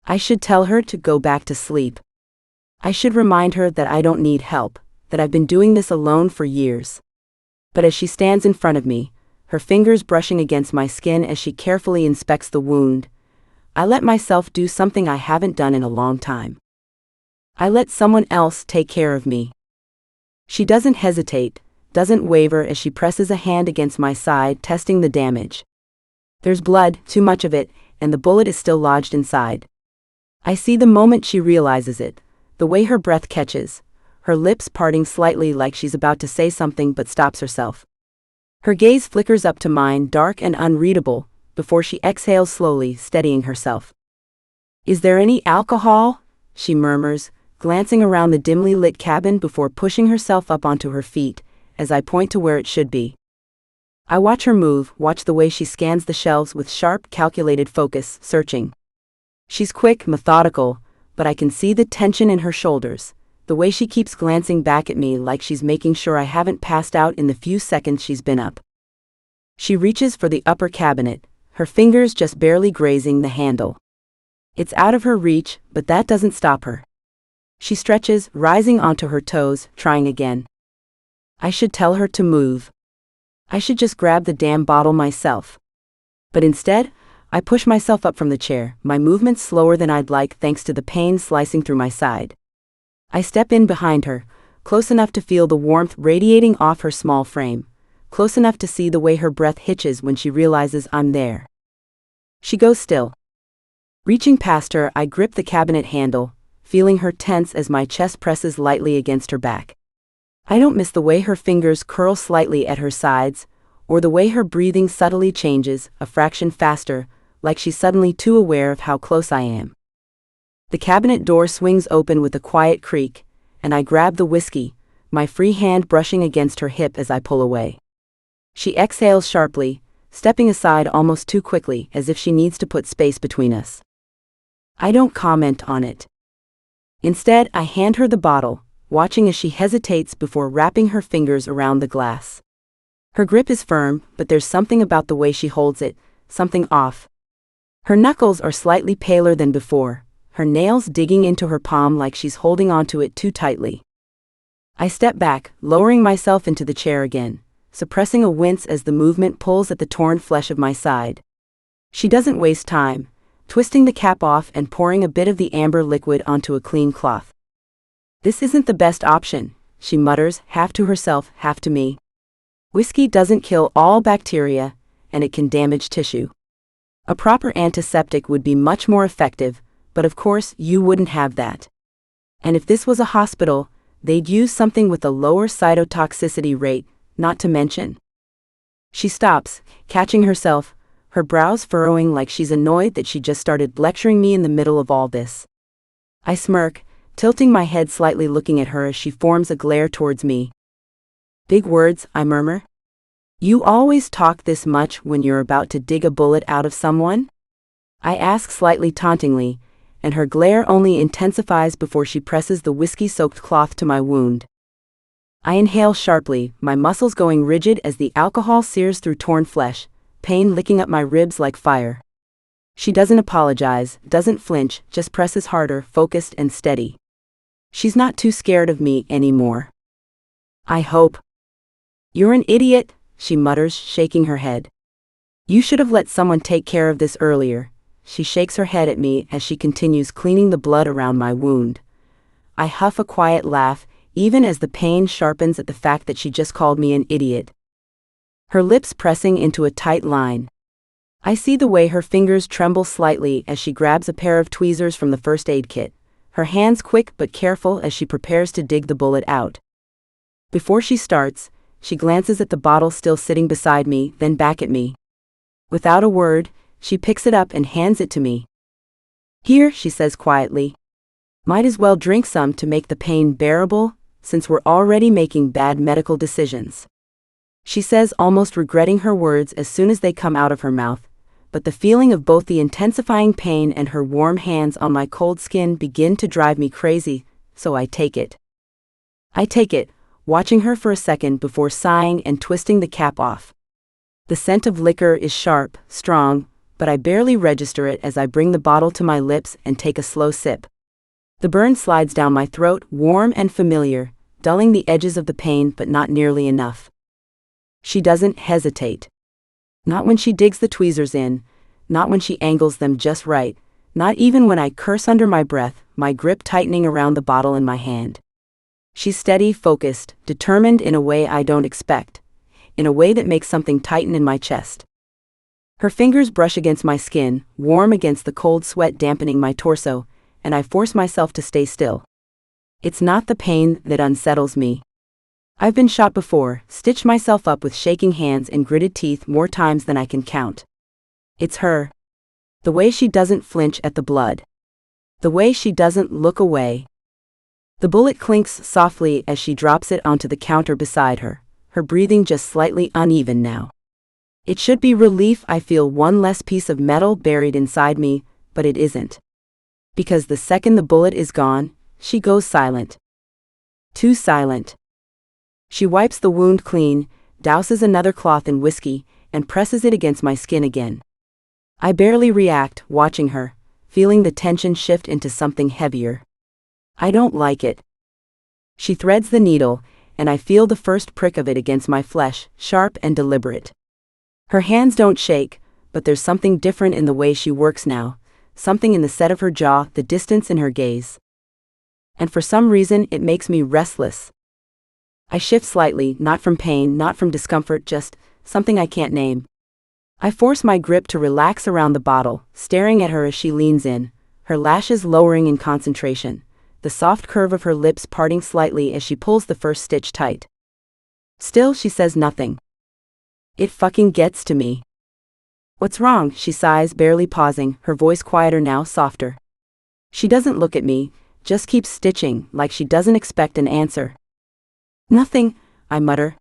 [SPEAKER 3] I should tell her to go back to sleep. I should remind her that I don't need help, that I've been doing this alone for years. But as she stands in front of me, her fingers brushing against my skin as she carefully inspects the wound, I let myself do something I haven't done in a long time. I let someone else take care of me. She doesn't hesitate, doesn't waver as she presses a hand against my side, testing the damage. There's blood, too much of it, and the bullet is still lodged inside. I see the moment she realizes it, the way her breath catches, her lips parting slightly like she's about to say something but stops herself. Her gaze flickers up to mine, dark and unreadable, before she exhales slowly, steadying herself. "Is there any alcohol?" she murmurs, glancing around the dimly lit cabin before pushing herself up onto her feet, as I point to where it should be. I watch her move, watch the way she scans the shelves with sharp, calculated focus, searching. She's quick, methodical, but I can see the tension in her shoulders, the way she keeps glancing back at me like she's making sure I haven't passed out in the few seconds she's been up. She reaches for the upper cabinet, her fingers just barely grazing the handle. It's out of her reach, but that doesn't stop her. She stretches, rising onto her toes, trying again. I should tell her to move. I should just grab the damn bottle myself. But instead, I push myself up from the chair, my movements slower than I'd like thanks to the pain slicing through my side. I step in behind her, close enough to feel the warmth radiating off her small frame, close enough to see the way her breath hitches when she realizes I'm there. She goes still. Reaching past her, I grip the cabinet handle, feeling her tense as my chest presses lightly against her back. I don't miss the way her fingers curl slightly at her sides, or the way her breathing subtly changes, a fraction faster, like she's suddenly too aware of how close I am. The cabinet door swings open with a quiet creak, and I grab the whiskey, my free hand brushing against her hip as I pull away. She exhales sharply, stepping aside almost too quickly, as if she needs to put space between us. I don't comment on it. Instead, I hand her the bottle, watching as she hesitates before wrapping her fingers around the glass. Her grip is firm, but there's something about the way she holds it, something off. Her knuckles are slightly paler than before, her nails digging into her palm like she's holding onto it too tightly. I step back, lowering myself into the chair again, suppressing a wince as the movement pulls at the torn flesh of my side. She doesn't waste time, twisting the cap off and pouring a bit of the amber liquid onto a clean cloth. "This isn't the best option," she mutters, half to herself, half to me. "Whiskey doesn't kill all bacteria, and it can damage tissue. A proper antiseptic would be much more effective, but of course you wouldn't have that. And if this was a hospital, they'd use something with a lower cytotoxicity rate, not to mention." She stops, catching herself, her brows furrowing like she's annoyed that she just started lecturing me in the middle of all this. I smirk, tilting my head slightly, looking at her as she forms a glare towards me. "Big words," I murmur. "You always talk this much when you're about to dig a bullet out of someone?" I ask slightly tauntingly, and her glare only intensifies before she presses the whiskey-soaked cloth to my wound. I inhale sharply, my muscles going rigid as the alcohol sears through torn flesh, pain licking up my ribs like fire. She doesn't apologize, doesn't flinch, just presses harder, focused and steady. She's not too scared of me anymore. I hope. "You're an idiot," she mutters, shaking her head. "You should have let someone take care of this earlier." She shakes her head at me as she continues cleaning the blood around my wound. I huff a quiet laugh, even as the pain sharpens at the fact that she just called me an idiot. Her lips pressing into a tight line. I see the way her fingers tremble slightly as she grabs a pair of tweezers from the first aid kit, her hands quick but careful as she prepares to dig the bullet out. Before she starts, she glances at the bottle still sitting beside me, then back at me. Without a word, she picks it up and hands it to me. "Here," she says quietly. "Might as well drink some to make the pain bearable, since we're already making bad medical decisions." She says, almost regretting her words as soon as they come out of her mouth, but the feeling of both the intensifying pain and her warm hands on my cold skin begin to drive me crazy, so I take it. I take it, watching her for a second before sighing and twisting the cap off. The scent of liquor is sharp, strong, but I barely register it as I bring the bottle to my lips and take a slow sip. The burn slides down my throat, warm and familiar, dulling the edges of the pain but not nearly enough. She doesn't hesitate. Not when she digs the tweezers in, not when she angles them just right, not even when I curse under my breath, my grip tightening around the bottle in my hand. She's steady, focused, determined in a way I don't expect, in a way that makes something tighten in my chest. Her fingers brush against my skin, warm against the cold sweat dampening my torso, and I force myself to stay still. It's not the pain that unsettles me. I've been shot before, stitched myself up with shaking hands and gritted teeth more times than I can count. It's her. The way she doesn't flinch at the blood. The way she doesn't look away. The bullet clinks softly as she drops it onto the counter beside her, her breathing just slightly uneven now. It should be relief I feel one less piece of metal buried inside me, but it isn't. Because the second the bullet is gone, she goes silent. Too silent. She wipes the wound clean, douses another cloth in whiskey, and presses it against my skin again. I barely react, watching her, feeling the tension shift into something heavier. I don't like it. She threads the needle, and I feel the first prick of it against my flesh, sharp and deliberate. Her hands don't shake, but there's something different in the way she works now, something in the set of her jaw, the distance in her gaze. And for some reason it makes me restless. I shift slightly, not from pain, not from discomfort, just something I can't name. I force my grip to relax around the bottle, staring at her as she leans in, her lashes lowering in concentration, the soft curve of her lips parting slightly as she pulls the first stitch tight. Still, she says nothing. It fucking gets to me. "What's wrong?" she sighs, barely pausing, her voice quieter now, softer. She doesn't look at me, just keeps stitching, like she doesn't expect an answer. "Nothing," I mutter.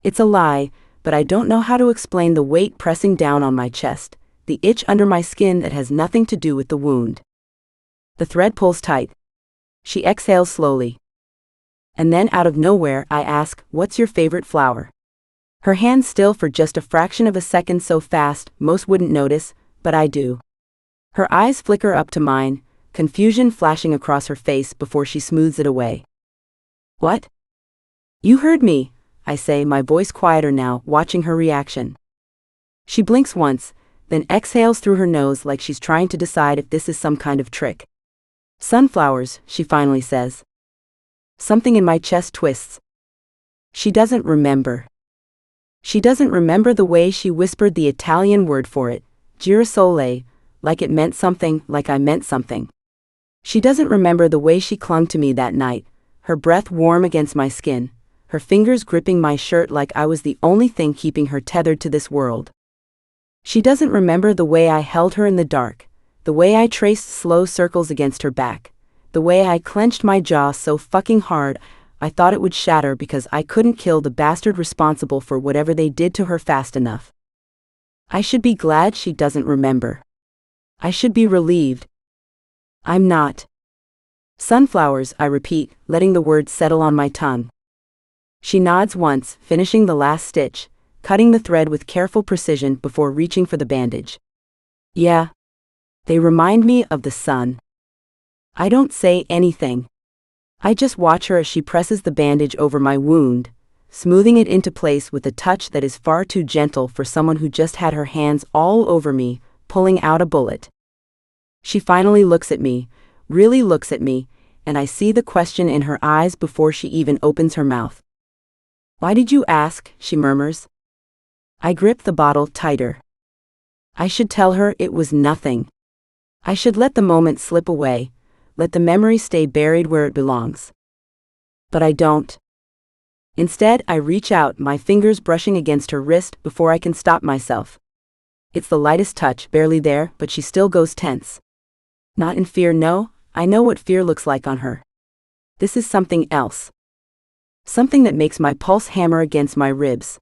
[SPEAKER 3] It's a lie, but I don't know how to explain the weight pressing down on my chest, the itch under my skin that has nothing to do with the wound. The thread pulls tight. She exhales slowly. And then out of nowhere I ask, "What's your favorite flower?" Her hands still for just a fraction of a second, so fast most wouldn't notice, but I do. Her eyes flicker up to mine, confusion flashing across her face before she smooths it away. "What?" "You heard me," I say, my voice quieter now, watching her reaction. She blinks once, then exhales through her nose like she's trying to decide if this is some kind of trick. "Sunflowers," she finally says. Something in my chest twists. She doesn't remember. She doesn't remember the way she whispered the Italian word for it, girasole, like it meant something, like I meant something. She doesn't remember the way she clung to me that night, her breath warm against my skin, her fingers gripping my shirt like I was the only thing keeping her tethered to this world. She doesn't remember the way I held her in the dark, the way I traced slow circles against her back, the way I clenched my jaw so fucking hard I thought it would shatter because I couldn't kill the bastard responsible for whatever they did to her fast enough. I should be glad she doesn't remember. I should be relieved. I'm not. "Sunflowers," I repeat, letting the words settle on my tongue. She nods once, finishing the last stitch, cutting the thread with careful precision before reaching for the bandage. "Yeah. They remind me of the sun." I don't say anything. I just watch her as she presses the bandage over my wound, smoothing it into place with a touch that is far too gentle for someone who just had her hands all over me, pulling out a bullet. She finally looks at me, really looks at me, and I see the question in her eyes before she even opens her mouth. "Why did you ask?" she murmurs. I grip the bottle tighter. I should tell her it was nothing. I should let the moment slip away, let the memory stay buried where it belongs. But I don't. Instead, I reach out, my fingers brushing against her wrist before I can stop myself. It's the lightest touch, barely there, but she still goes tense. Not in fear, no, I know what fear looks like on her. This is something else. Something that makes my pulse hammer against my ribs.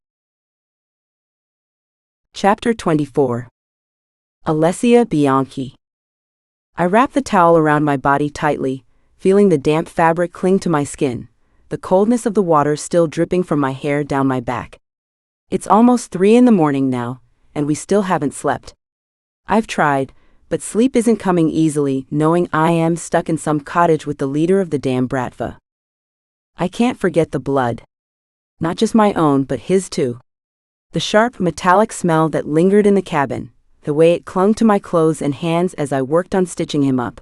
[SPEAKER 3] Chapter 24. Alessia Bianchi. I wrap the towel around my body tightly, feeling the damp fabric cling to my skin, the coldness of the water still dripping from my hair down my back. It's almost 3 in the morning now, and we still haven't slept. I've tried, but sleep isn't coming easily, knowing I am stuck in some cottage with the leader of the damn Bratva. I can't forget the blood. Not just my own, but his too. The sharp, metallic smell that lingered in the cabin, the way it clung to my clothes and hands as I worked on stitching him up.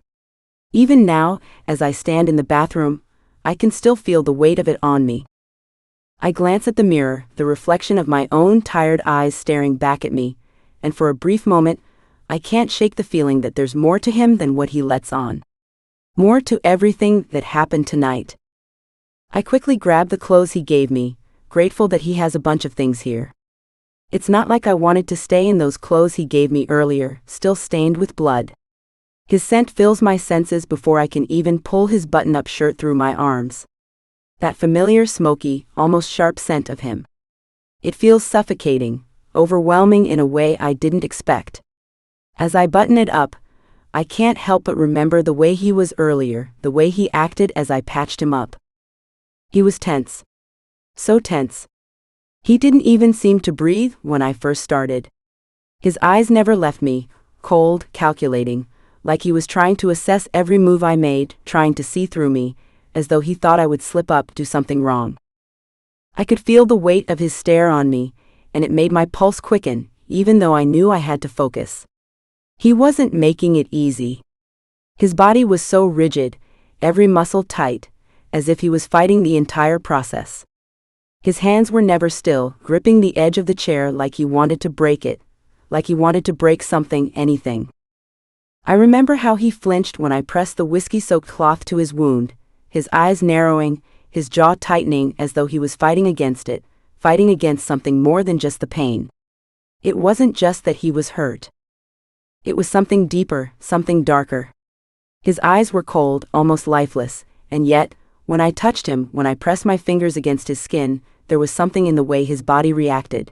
[SPEAKER 3] Even now, as I stand in the bathroom, I can still feel the weight of it on me. I glance at the mirror, the reflection of my own tired eyes staring back at me, and for a brief moment, I can't shake the feeling that there's more to him than what he lets on. More to everything that happened tonight. I quickly grab the clothes he gave me, grateful that he has a bunch of things here. It's not like I wanted to stay in those clothes he gave me earlier, still stained with blood. His scent fills my senses before I can even pull his button-up shirt through my arms. That familiar smoky, almost sharp scent of him. It feels suffocating, overwhelming in a way I didn't expect. As I button it up, I can't help but remember the way he was earlier, the way he acted as I patched him up. He was tense. So tense. He didn't even seem to breathe when I first started. His eyes never left me, cold, calculating, like he was trying to assess every move I made, trying to see through me, as though he thought I would slip up, do something wrong. I could feel the weight of his stare on me, and it made my pulse quicken, even though I knew I had to focus. He wasn't making it easy. His body was so rigid, every muscle tight, as if he was fighting the entire process. His hands were never still, gripping the edge of the chair like he wanted to break it, like he wanted to break something, anything. I remember how he flinched when I pressed the whiskey-soaked cloth to his wound, his eyes narrowing, his jaw tightening as though he was fighting against it, fighting against something more than just the pain. It wasn't just that he was hurt. It was something deeper, something darker. His eyes were cold, almost lifeless, and yet, when I touched him, when I pressed my fingers against his skin, there was something in the way his body reacted.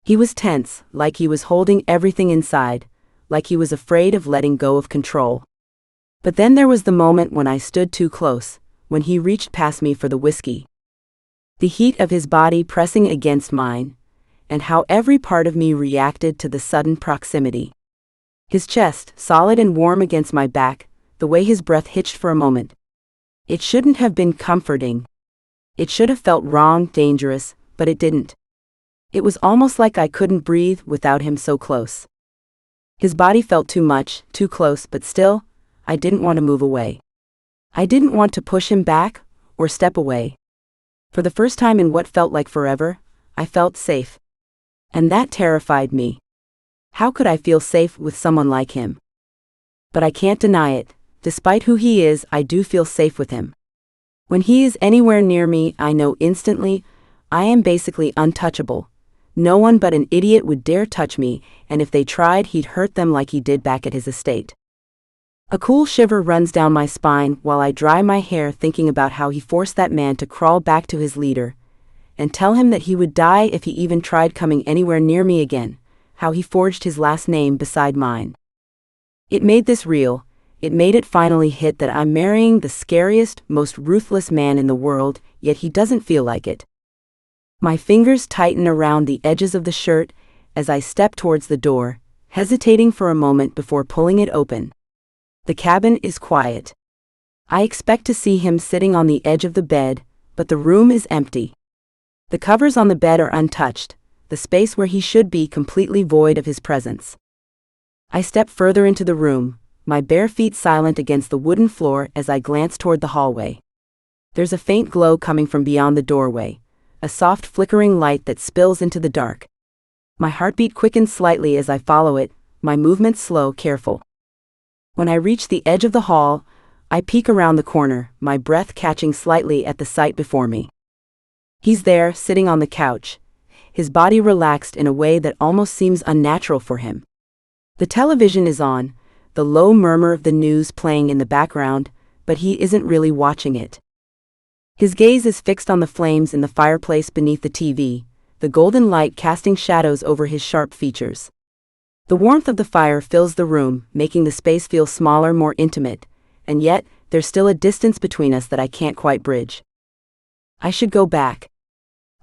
[SPEAKER 3] He was tense, like he was holding everything inside, like he was afraid of letting go of control. But then there was the moment when I stood too close, when he reached past me for the whiskey. The heat of his body pressing against mine, and how every part of me reacted to the sudden proximity. His chest, solid and warm against my back, the way his breath hitched for a moment. It shouldn't have been comforting. It should have felt wrong, dangerous, but it didn't. It was almost like I couldn't breathe without him so close. His body felt too much, too close, but still, I didn't want to move away. I didn't want to push him back, or step away. For the first time in what felt like forever, I felt safe. And that terrified me. How could I feel safe with someone like him? But I can't deny it, despite who he is, I do feel safe with him. When he is anywhere near me, I know instantly, I am basically untouchable. No one but an idiot would dare touch me, and if they tried, he'd hurt them like he did back at his estate. A cool shiver runs down my spine while I dry my hair thinking about how he forced that man to crawl back to his leader, and tell him that he would die if he even tried coming anywhere near me again, how he forged his last name beside mine. It made this real. It made it finally hit that I'm marrying the scariest, most ruthless man in the world, yet he doesn't feel like it. My fingers tighten around the edges of the shirt as I step towards the door, hesitating for a moment before pulling it open. The cabin is quiet. I expect to see him sitting on the edge of the bed, but the room is empty. The covers on the bed are untouched, the space where he should be completely void of his presence. I step further into the room, my bare feet silent against the wooden floor as I glance toward the hallway. There's a faint glow coming from beyond the doorway, a soft flickering light that spills into the dark. My heartbeat quickens slightly as I follow it, my movements slow, careful. When I reach the edge of the hall, I peek around the corner, my breath catching slightly at the sight before me. He's there, sitting on the couch, his body relaxed in a way that almost seems unnatural for him. The television is on, the low murmur of the news playing in the background, but he isn't really watching it. His gaze is fixed on the flames in the fireplace beneath the TV, the golden light casting shadows over his sharp features. The warmth of the fire fills the room, making the space feel smaller, more intimate, and yet, there's still a distance between us that I can't quite bridge. I should go back.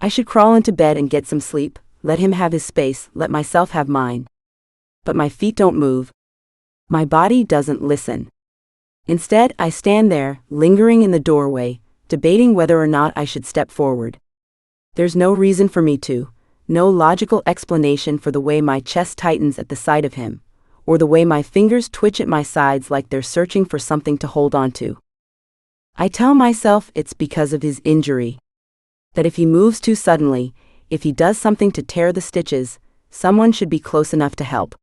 [SPEAKER 3] I should crawl into bed and get some sleep, let him have his space, let myself have mine. But my feet don't move. My body doesn't listen. Instead, I stand there, lingering in the doorway, debating whether or not I should step forward. There's no reason for me to, no logical explanation for the way my chest tightens at the sight of him, or the way my fingers twitch at my sides like they're searching for something to hold on to. I tell myself it's because of his injury. That if he moves too suddenly, if he does something to tear the stitches, someone should be close enough to help.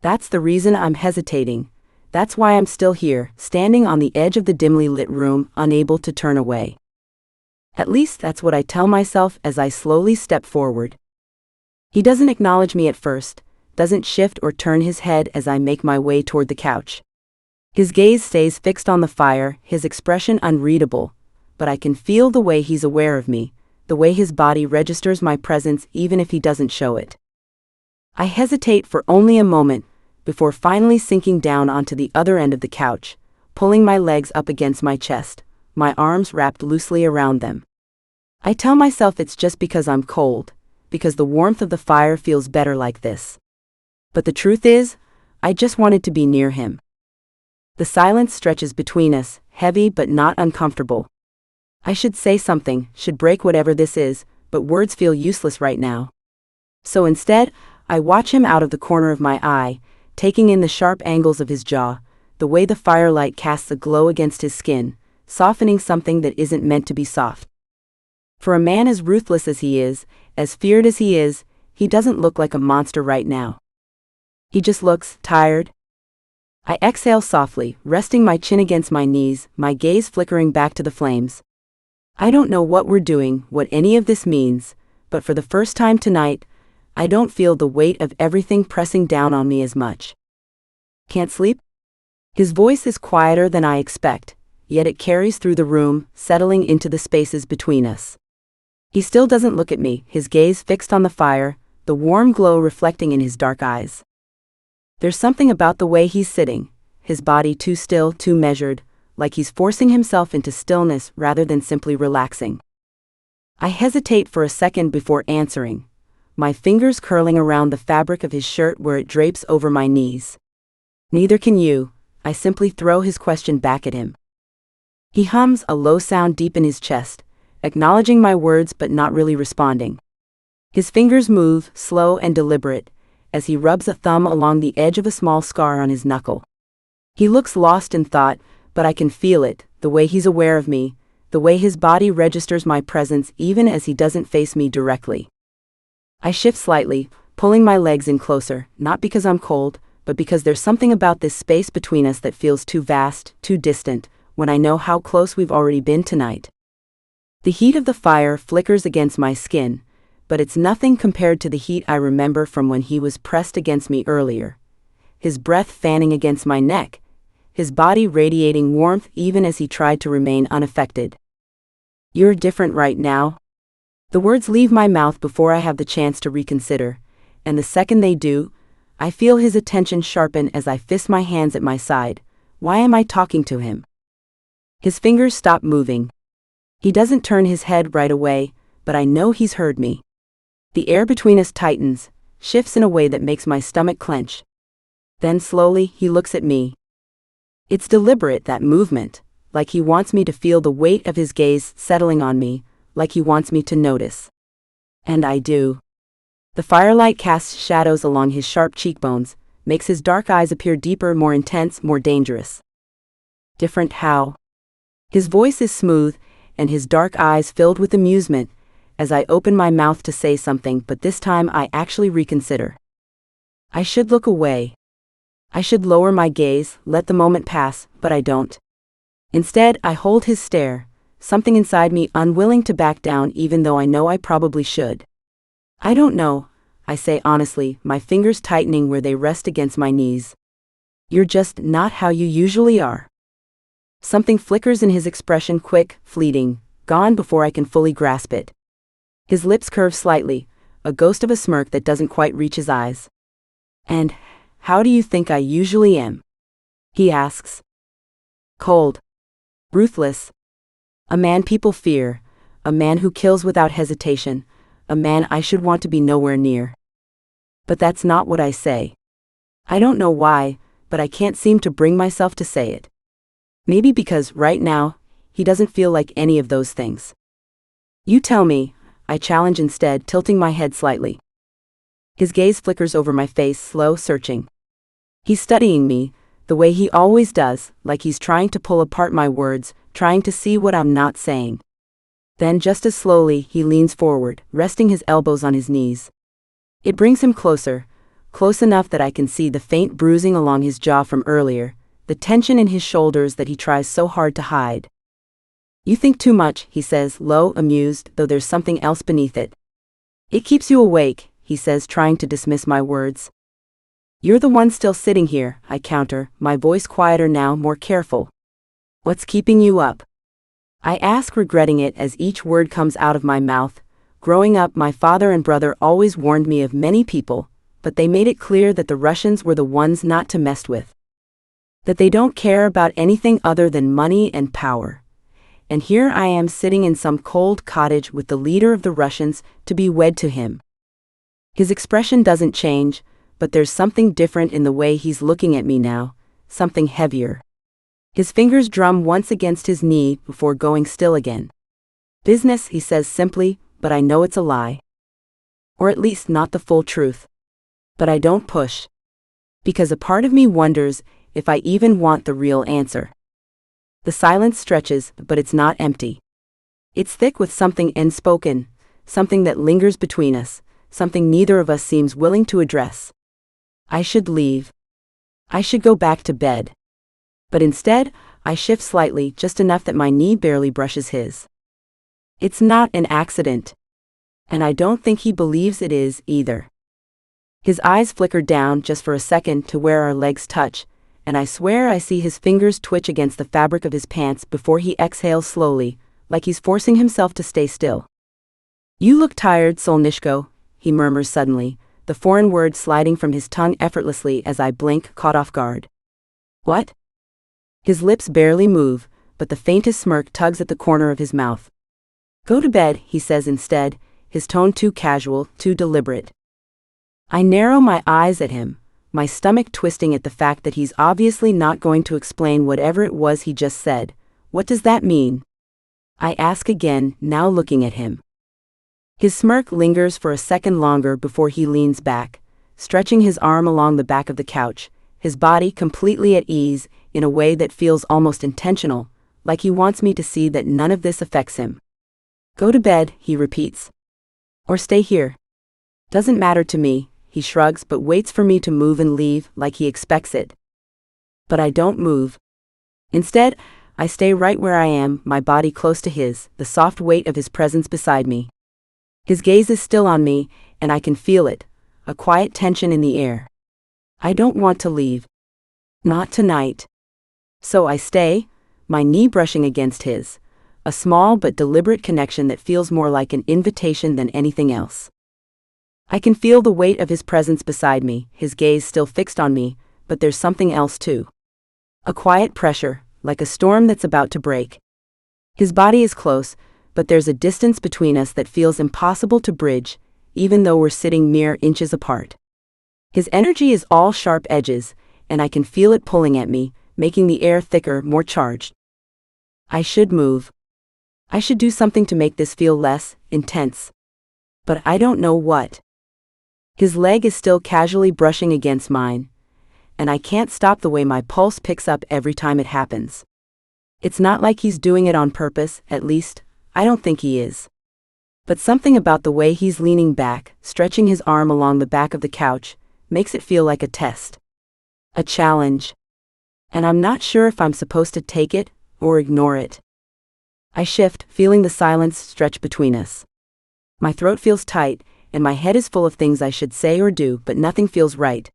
[SPEAKER 3] That's the reason I'm hesitating. That's why I'm still here, standing on the edge of the dimly lit room, unable to turn away. At least that's what I tell myself as I slowly step forward. He doesn't acknowledge me at first, doesn't shift or turn his head as I make my way toward the couch. His gaze stays fixed on the fire, his expression unreadable, but I can feel the way he's aware of me, the way his body registers my presence even if he doesn't show it. I hesitate for only a moment, before finally sinking down onto the other end of the couch, pulling my legs up against my chest, my arms wrapped loosely around them. I tell myself it's just because I'm cold, because the warmth of the fire feels better like this. But the truth is, I just wanted to be near him. The silence stretches between us, heavy but not uncomfortable. I should say something, should break whatever this is, but words feel useless right now. So instead, I watch him out of the corner of my eye, taking in the sharp angles of his jaw, the way the firelight casts a glow against his skin, softening something that isn't meant to be soft. For a man as ruthless as he is, as feared as he doesn't look like a monster right now. He just looks tired. I exhale softly, resting my chin against my knees, my gaze flickering back to the flames. I don't know what we're doing, what any of this means, but for the first time tonight, I don't feel the weight of everything pressing down on me as much. Can't sleep? His voice is quieter than I expect, yet it carries through the room, settling into the spaces between us. He still doesn't look at me, his gaze fixed on the fire, the warm glow reflecting in his dark eyes. There's something about the way he's sitting, his body too still, too measured, like he's forcing himself into stillness rather than simply relaxing. I hesitate for a second before answering, my fingers curling around the fabric of his shirt where it drapes over my knees. Neither can you, I simply throw his question back at him. He hums a low sound deep in his chest, acknowledging my words but not really responding. His fingers move, slow and deliberate, as he rubs a thumb along the edge of a small scar on his knuckle. He looks lost in thought, but I can feel it, the way he's aware of me, the way his body registers my presence even as he doesn't face me directly. I shift slightly, pulling my legs in closer, not because I'm cold, but because there's something about this space between us that feels too vast, too distant, when I know how close we've already been tonight. The heat of the fire flickers against my skin, but it's nothing compared to the heat I remember from when he was pressed against me earlier. His breath fanning against my neck, his body radiating warmth even as he tried to remain unaffected. You're different right now. The words leave my mouth before I have the chance to reconsider, and the second they do, I feel his attention sharpen as I fist my hands at my side. Why am I talking to him? His fingers stop moving. He doesn't turn his head right away, but I know he's heard me. The air between us tightens, shifts in a way that makes my stomach clench. Then slowly, he looks at me. It's deliberate, that movement, like he wants me to feel the weight of his gaze settling on me, like he wants me to notice. And I do. The firelight casts shadows along his sharp cheekbones, makes his dark eyes appear deeper, more intense, more dangerous. Different how? His voice is smooth, and his dark eyes filled with amusement, as I open my mouth to say something, but this time I actually reconsider. I should look away. I should lower my gaze, let the moment pass, but I don't. Instead, I hold his stare, something inside me unwilling to back down even though I know I probably should. I don't know, I say honestly, my fingers tightening where they rest against my knees. You're just not how you usually are. Something flickers in his expression, quick, fleeting, gone before I can fully grasp it. His lips curve slightly, a ghost of a smirk that doesn't quite reach his eyes. And how do you think I usually am? He asks. Cold. Ruthless. A man people fear, a man who kills without hesitation, a man I should want to be nowhere near. But that's not what I say. I don't know why, but I can't seem to bring myself to say it. Maybe because, right now, he doesn't feel like any of those things. You tell me, I challenge instead, tilting my head slightly. His gaze flickers over my face, slow, searching. He's studying me, the way he always does, like he's trying to pull apart my words, trying to see what I'm not saying. Then, just as slowly, he leans forward, resting his elbows on his knees. It brings him closer, close enough that I can see the faint bruising along his jaw from earlier, the tension in his shoulders that he tries so hard to hide. You think too much, he says, low, amused, though there's something else beneath it. It keeps you awake, he says, trying to dismiss my words. You're the one still sitting here, I counter, my voice quieter now, more careful. What's keeping you up? I ask, regretting it as each word comes out of my mouth. Growing up, my father and brother always warned me of many people, but they made it clear that the Russians were the ones not to mess with. That they don't care about anything other than money and power. And here I am sitting in some cold cottage with the leader of the Russians to be wed to him. His expression doesn't change, but there's something different in the way he's looking at me now, something heavier. His fingers drum once against his knee before going still again. Business, he says simply, but I know it's a lie. Or at least not the full truth. But I don't push. Because a part of me wonders if I even want the real answer. The silence stretches, but it's not empty. It's thick with something unspoken, something that lingers between us, something neither of us seems willing to address. I should leave. I should go back to bed. But instead, I shift slightly, just enough that my knee barely brushes his. It's not an accident. And I don't think he believes it is, either. His eyes flicker down just for a second to where our legs touch, and I swear I see his fingers twitch against the fabric of his pants before he exhales slowly, like he's forcing himself to stay still. You look tired, Solnishko, he murmurs suddenly, the foreign word sliding from his tongue effortlessly as I blink, caught off guard. What? His lips barely move, but the faintest smirk tugs at the corner of his mouth. Go to bed, he says instead, his tone too casual, too deliberate. I narrow my eyes at him, my stomach twisting at the fact that he's obviously not going to explain whatever it was he just said. What does that mean? I ask again, now looking at him. His smirk lingers for a second longer before he leans back, stretching his arm along the back of the couch, his body completely at ease, in a way that feels almost intentional, like he wants me to see that none of this affects him. Go to bed, he repeats. Or stay here. Doesn't matter to me, he shrugs but waits for me to move and leave, like he expects it. But I don't move. Instead, I stay right where I am, my body close to his, the soft weight of his presence beside me. His gaze is still on me, and I can feel it, a quiet tension in the air. I don't want to leave. Not tonight. So I stay, my knee brushing against his, a small but deliberate connection that feels more like an invitation than anything else. I can feel the weight of his presence beside me, his gaze still fixed on me, but there's something else too. A quiet pressure, like a storm that's about to break. His body is close, but there's a distance between us that feels impossible to bridge, even though we're sitting mere inches apart. His energy is all sharp edges, and I can feel it pulling at me, making the air thicker, more charged. I should move. I should do something to make this feel less intense. But I don't know what. His leg is still casually brushing against mine, and I can't stop the way my pulse picks up every time it happens. It's not like he's doing it on purpose, at least, I don't think he is. But something about the way he's leaning back, stretching his arm along the back of the couch, makes it feel like a test. A challenge. And I'm not sure if I'm supposed to take it, or ignore it. I shift, feeling the silence stretch between us. My throat feels tight, and my head is full of things I should say or do, but nothing feels right.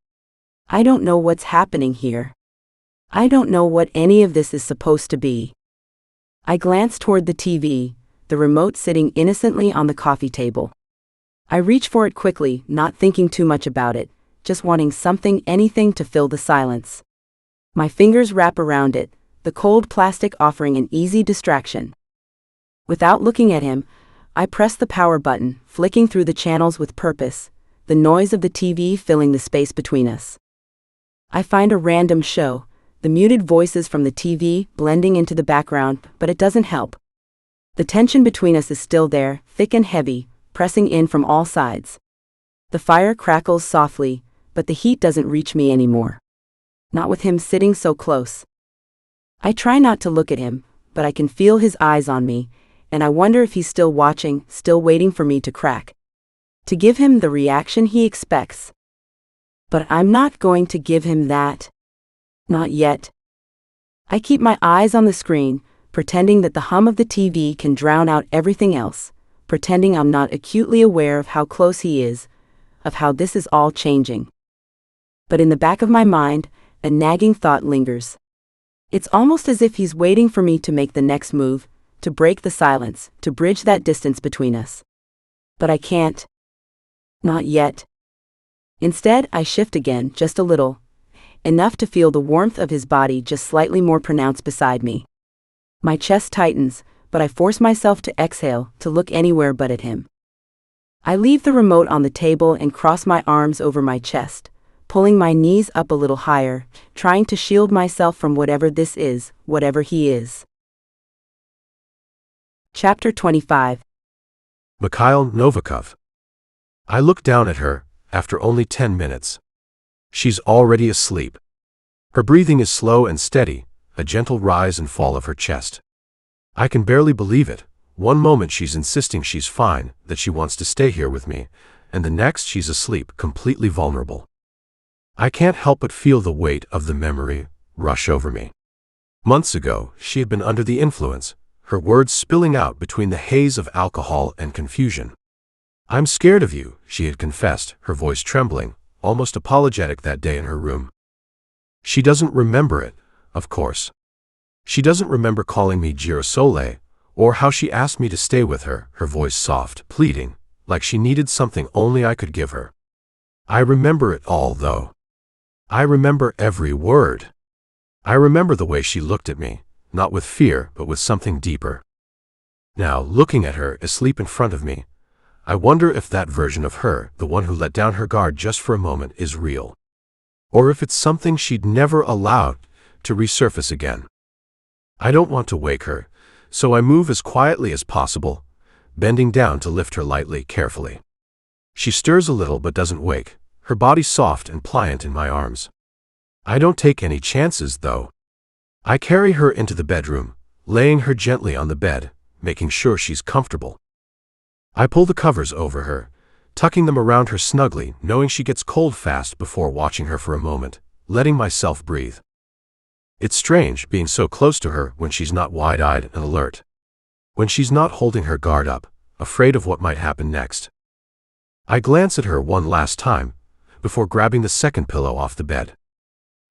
[SPEAKER 3] I don't know what's happening here. I don't know what any of this is supposed to be. I glance toward the TV, the remote sitting innocently on the coffee table. I reach for it quickly, not thinking too much about it, just wanting something, anything to fill the silence. My fingers wrap around it, the cold plastic offering an easy distraction. Without looking at him, I press the power button, flicking through the channels with purpose, the noise of the TV filling the space between us. I find a random show, the muted voices from the TV blending into the background, but it doesn't help. The tension between us is still there, thick and heavy, pressing in from all sides. The fire crackles softly, but the heat doesn't reach me anymore. Not with him sitting so close. I try not to look at him, but I can feel his eyes on me, and I wonder if he's still watching, still waiting for me to crack. To give him the reaction he expects. But I'm not going to give him that. Not yet. I keep my eyes on the screen, pretending that the hum of the TV can drown out everything else, pretending I'm not acutely aware of how close he is, of how this is all changing. But in the back of my mind, a nagging thought lingers. It's almost as if he's waiting for me to make the next move, to break the silence, to bridge that distance between us. But I can't. Not yet. Instead, I shift again, just a little, enough to feel the warmth of his body just slightly more pronounced beside me. My chest tightens, but I force myself to exhale, to look anywhere but at him. I leave the remote on the table and cross my arms over my chest, pulling my knees up a little higher, trying to shield myself from whatever this is, whatever he is. Chapter 25.
[SPEAKER 2] Mikhail Novikov. I look down at her, after only 10 minutes. She's already asleep. Her breathing is slow and steady, a gentle rise and fall of her chest. I can barely believe it. One moment she's insisting she's fine, that she wants to stay here with me, and the next she's asleep, completely vulnerable. I can't help but feel the weight of the memory rush over me. Months ago, she had been under the influence, her words spilling out between the haze of alcohol and confusion. "I'm scared of you," she had confessed, her voice trembling, almost apologetic that day in her room. She doesn't remember it, of course. She doesn't remember calling me Girasole, or how she asked me to stay with her, her voice soft, pleading, like she needed something only I could give her. I remember it all, though. I remember every word. I remember the way she looked at me, not with fear, but with something deeper. Now, looking at her asleep in front of me, I wonder if that version of her, the one who let down her guard just for a moment, is real. Or if it's something she'd never allowed to resurface again. I don't want to wake her, so I move as quietly as possible, bending down to lift her lightly, carefully. She stirs a little but doesn't wake, her body soft and pliant in my arms. I don't take any chances, though. I carry her into the bedroom, laying her gently on the bed, making sure she's comfortable. I pull the covers over her, tucking them around her snugly, knowing she gets cold fast before watching her for a moment, letting myself breathe. It's strange being so close to her when she's not wide-eyed and alert. When she's not holding her guard up, afraid of what might happen next. I glance at her one last time, before grabbing the second pillow off the bed.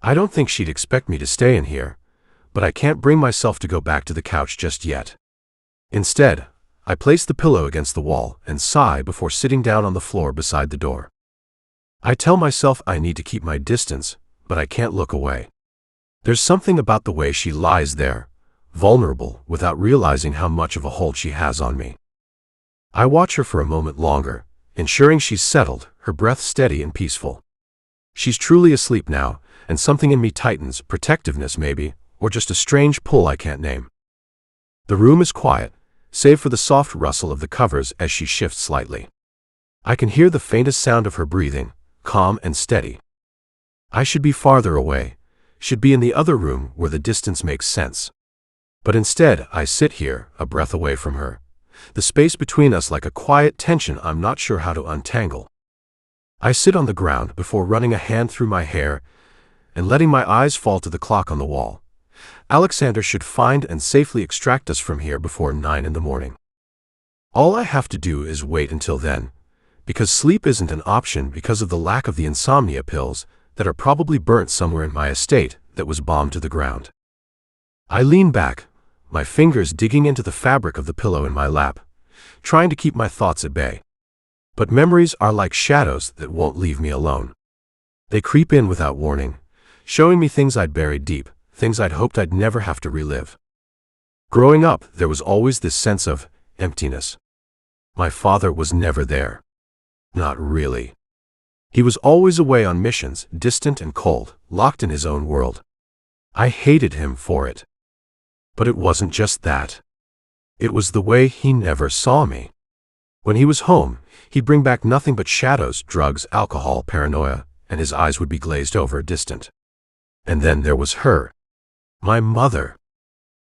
[SPEAKER 2] I don't think she'd expect me to stay in here, but I can't bring myself to go back to the couch just yet. Instead, I place the pillow against the wall and sigh before sitting down on the floor beside the door. I tell myself I need to keep my distance, but I can't look away. There's something about the way she lies there, vulnerable, without realizing how much of a hold she has on me. I watch her for a moment longer, ensuring she's settled, her breath steady and peaceful. She's truly asleep now, and something in me tightens, protectiveness maybe, or just a strange pull I can't name. The room is quiet, save for the soft rustle of the covers as she shifts slightly. I can hear the faintest sound of her breathing, calm and steady. I should be farther away, should be in the other room where the distance makes sense. But instead, I sit here, a breath away from her, the space between us like a quiet tension I'm not sure how to untangle. I sit on the ground before running a hand through my hair and letting my eyes fall to the clock on the wall. Alexander should find and safely extract us from here before 9 in the morning. All I have to do is wait until then, because sleep isn't an option because of the lack of the insomnia pills that are probably burnt somewhere in my estate that was bombed to the ground. I lean back, my fingers digging into the fabric of the pillow in my lap, trying to keep my thoughts at bay. But memories are like shadows that won't leave me alone. They creep in without warning, showing me things I'd buried deep, things I'd hoped I'd never have to relive. Growing up, there was always this sense of emptiness. My father was never there. Not really. He was always away on missions, distant and cold, locked in his own world. I hated him for it. But it wasn't just that. It was the way he never saw me. When he was home, he'd bring back nothing but shadows, drugs, alcohol, paranoia, and his eyes would be glazed over, distant. And then there was her. My mother.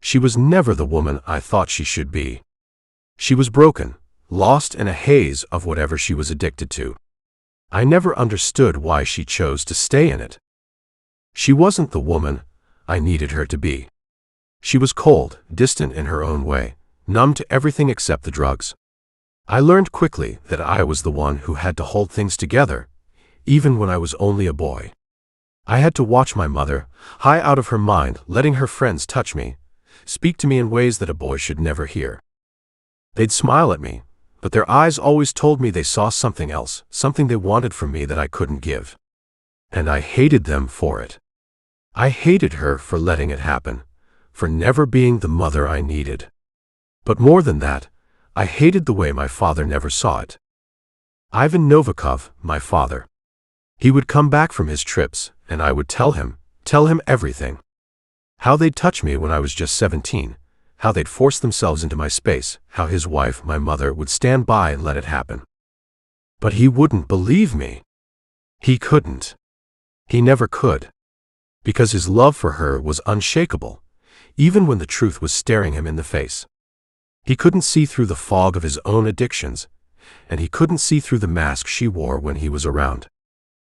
[SPEAKER 2] She was never the woman I thought she should be. She was broken, lost in a haze of whatever she was addicted to. I never understood why she chose to stay in it. She wasn't the woman I needed her to be. She was cold, distant in her own way, numb to everything except the drugs. I learned quickly that I was the one who had to hold things together, even when I was only a boy. I had to watch my mother, high out of her mind, letting her friends touch me, speak to me in ways that a boy should never hear. They'd smile at me, but their eyes always told me they saw something else, something they wanted from me that I couldn't give. And I hated them for it. I hated her for letting it happen, for never being the mother I needed. But more than that, I hated the way my father never saw it. Ivan Novikov, my father. He would come back from his trips, and I would tell him everything. How they'd touch me when I was just 17, how they'd force themselves into my space, how his wife, my mother, would stand by and let it happen. But he wouldn't believe me. He couldn't. He never could. Because his love for her was unshakable, even when the truth was staring him in the face. He couldn't see through the fog of his own addictions, and he couldn't see through the mask she wore when he was around.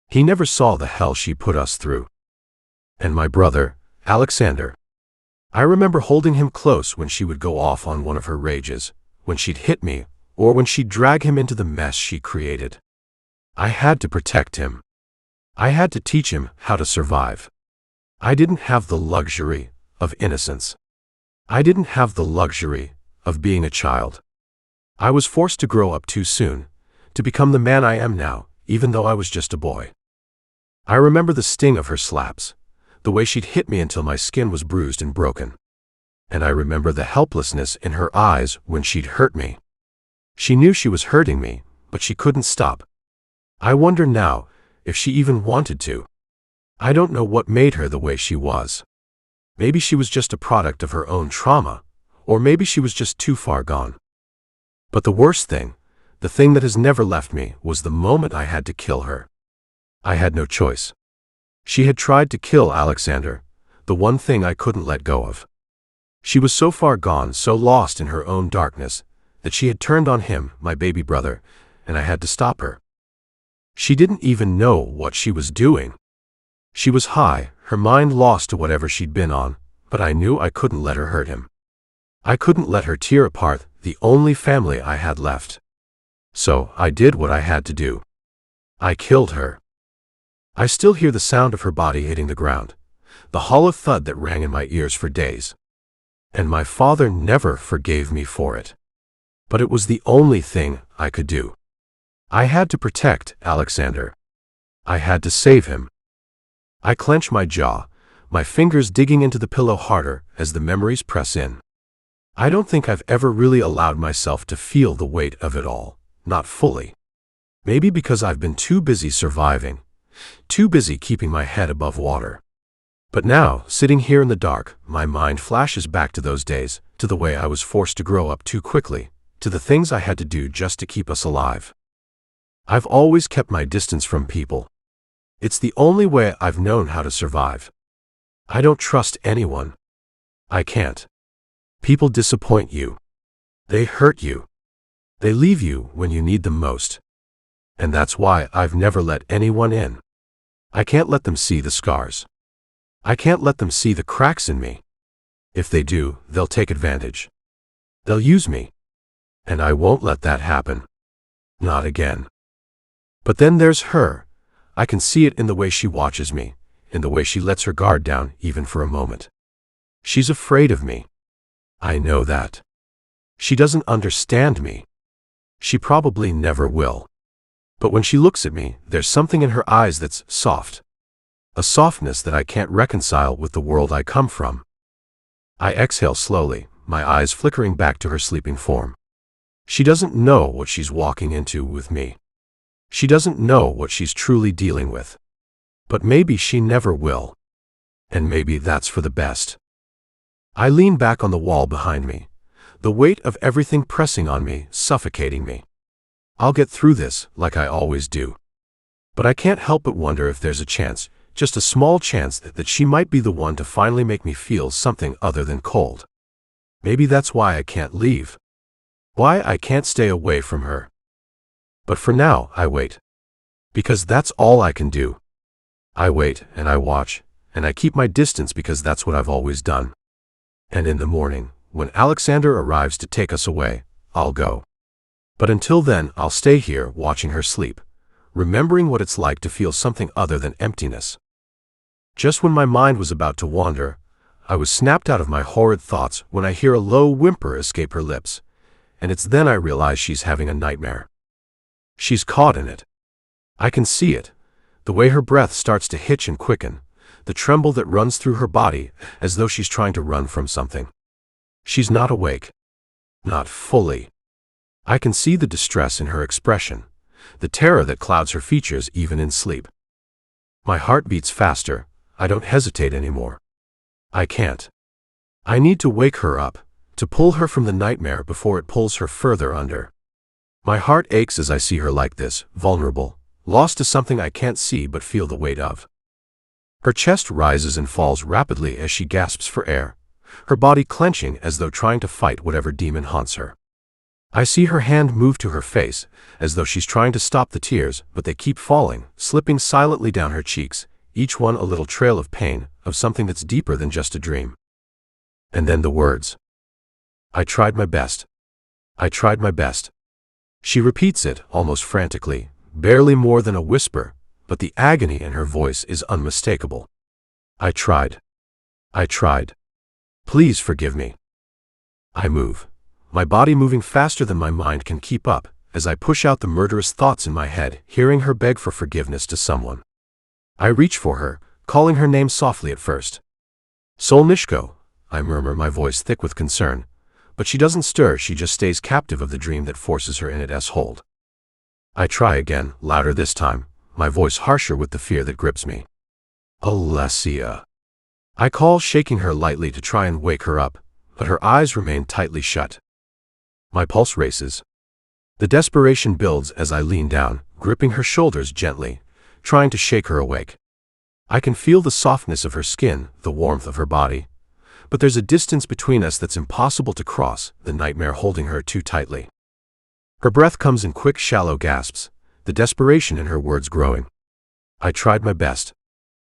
[SPEAKER 2] He never saw the hell she put us through. And my brother, Alexander. I remember holding him close when she would go off on one of her rages, when she'd hit me, or when she'd drag him into the mess she created. I had to protect him. I had to teach him how to survive. I didn't have the luxury of innocence. I didn't have the luxury of being a child. I was forced to grow up too soon, to become the man I am now, even though I was just a boy. I remember the sting of her slaps, the way she'd hit me until my skin was bruised and broken. And I remember the helplessness in her eyes when she'd hurt me. She knew she was hurting me, but she couldn't stop. I wonder now if she even wanted to. I don't know what made her the way she was. Maybe she was just a product of her own trauma, or maybe she was just too far gone. But the worst thing, the thing that has never left me, was the moment I had to kill her. I had no choice. She had tried to kill Alexander, the one thing I couldn't let go of. She was so far gone, so lost in her own darkness, that she had turned on him, my baby brother, and I had to stop her. She didn't even know what she was doing. She was high, her mind lost to whatever she'd been on, but I knew I couldn't let her hurt him. I couldn't let her tear apart the only family I had left. So I did what I had to do. I killed her. I still hear the sound of her body hitting the ground, the hollow thud that rang in my ears for days. And my father never forgave me for it. But it was the only thing I could do. I had to protect Alexander. I had to save him. I clench my jaw, my fingers digging into the pillow harder as the memories press in. I don't think I've ever really allowed myself to feel the weight of it all, not fully. Maybe because I've been too busy surviving, too busy keeping my head above water. But now, sitting here in the dark, my mind flashes back to those days, to the way I was forced to grow up too quickly, to the things I had to do just to keep us alive. I've always kept my distance from people. It's the only way I've known how to survive. I don't trust anyone. I can't. People disappoint you. They hurt you. They leave you when you need them most. And that's why I've never let anyone in. I can't let them see the scars. I can't let them see the cracks in me. If they do, they'll take advantage. They'll use me. And I won't let that happen. Not again. But then there's her. I can see it in the way she watches me, in the way she lets her guard down even for a moment. She's afraid of me. I know that. She doesn't understand me. She probably never will. But when she looks at me, there's something in her eyes that's soft. A softness that I can't reconcile with the world I come from. I exhale slowly, my eyes flickering back to her sleeping form. She doesn't know what she's walking into with me. She doesn't know what she's truly dealing with. But maybe she never will. And maybe that's for the best. I lean back on the wall behind me, the weight of everything pressing on me, suffocating me. I'll get through this, like I always do. But I can't help but wonder if there's a chance, just a small chance, that she might be the one to finally make me feel something other than cold. Maybe that's why I can't leave. Why I can't stay away from her. But for now, I wait. Because that's all I can do. I wait, and I watch, and I keep my distance because that's what I've always done. And in the morning, when Alexander arrives to take us away, I'll go. But until then, I'll stay here watching her sleep, remembering what it's like to feel something other than emptiness. Just when my mind was about to wander, I was snapped out of my horrid thoughts when I hear a low whimper escape her lips, and it's then I realize she's having a nightmare. She's caught in it. I can see it, the way her breath starts to hitch and quicken, the tremble that runs through her body as though she's trying to run from something. She's not awake. Not fully. I can see the distress in her expression, the terror that clouds her features even in sleep. My heart beats faster. I don't hesitate anymore. I can't. I need to wake her up, to pull her from the nightmare before it pulls her further under. My heart aches as I see her like this, vulnerable, lost to something I can't see but feel the weight of. Her chest rises and falls rapidly as she gasps for air, her body clenching as though trying to fight whatever demon haunts her. I see her hand move to her face, as though she's trying to stop the tears, but they keep falling, slipping silently down her cheeks, each one a little trail of pain, of something that's deeper than just a dream. And then the words. I tried my best. I tried my best. She repeats it, almost frantically, barely more than a whisper, but the agony in her voice is unmistakable. I tried. I tried. Please forgive me. I move, my body moving faster than my mind can keep up, as I push out the murderous thoughts in my head, hearing her beg for forgiveness to someone. I reach for her, calling her name softly at first. Solnishko, I murmur, my voice thick with concern, but she doesn't stir, she just stays captive of the dream that forces her in its hold. I try again, louder this time, my voice harsher with the fear that grips me. Alessia. I call, shaking her lightly to try and wake her up, but her eyes remain tightly shut. My pulse races. The desperation builds as I lean down, gripping her shoulders gently, trying to shake her awake. I can feel the softness of her skin, the warmth of her body, but there's a distance between us that's impossible to cross, the nightmare holding her too tightly. Her breath comes in quick, shallow gasps, the desperation in her words growing. I tried my best.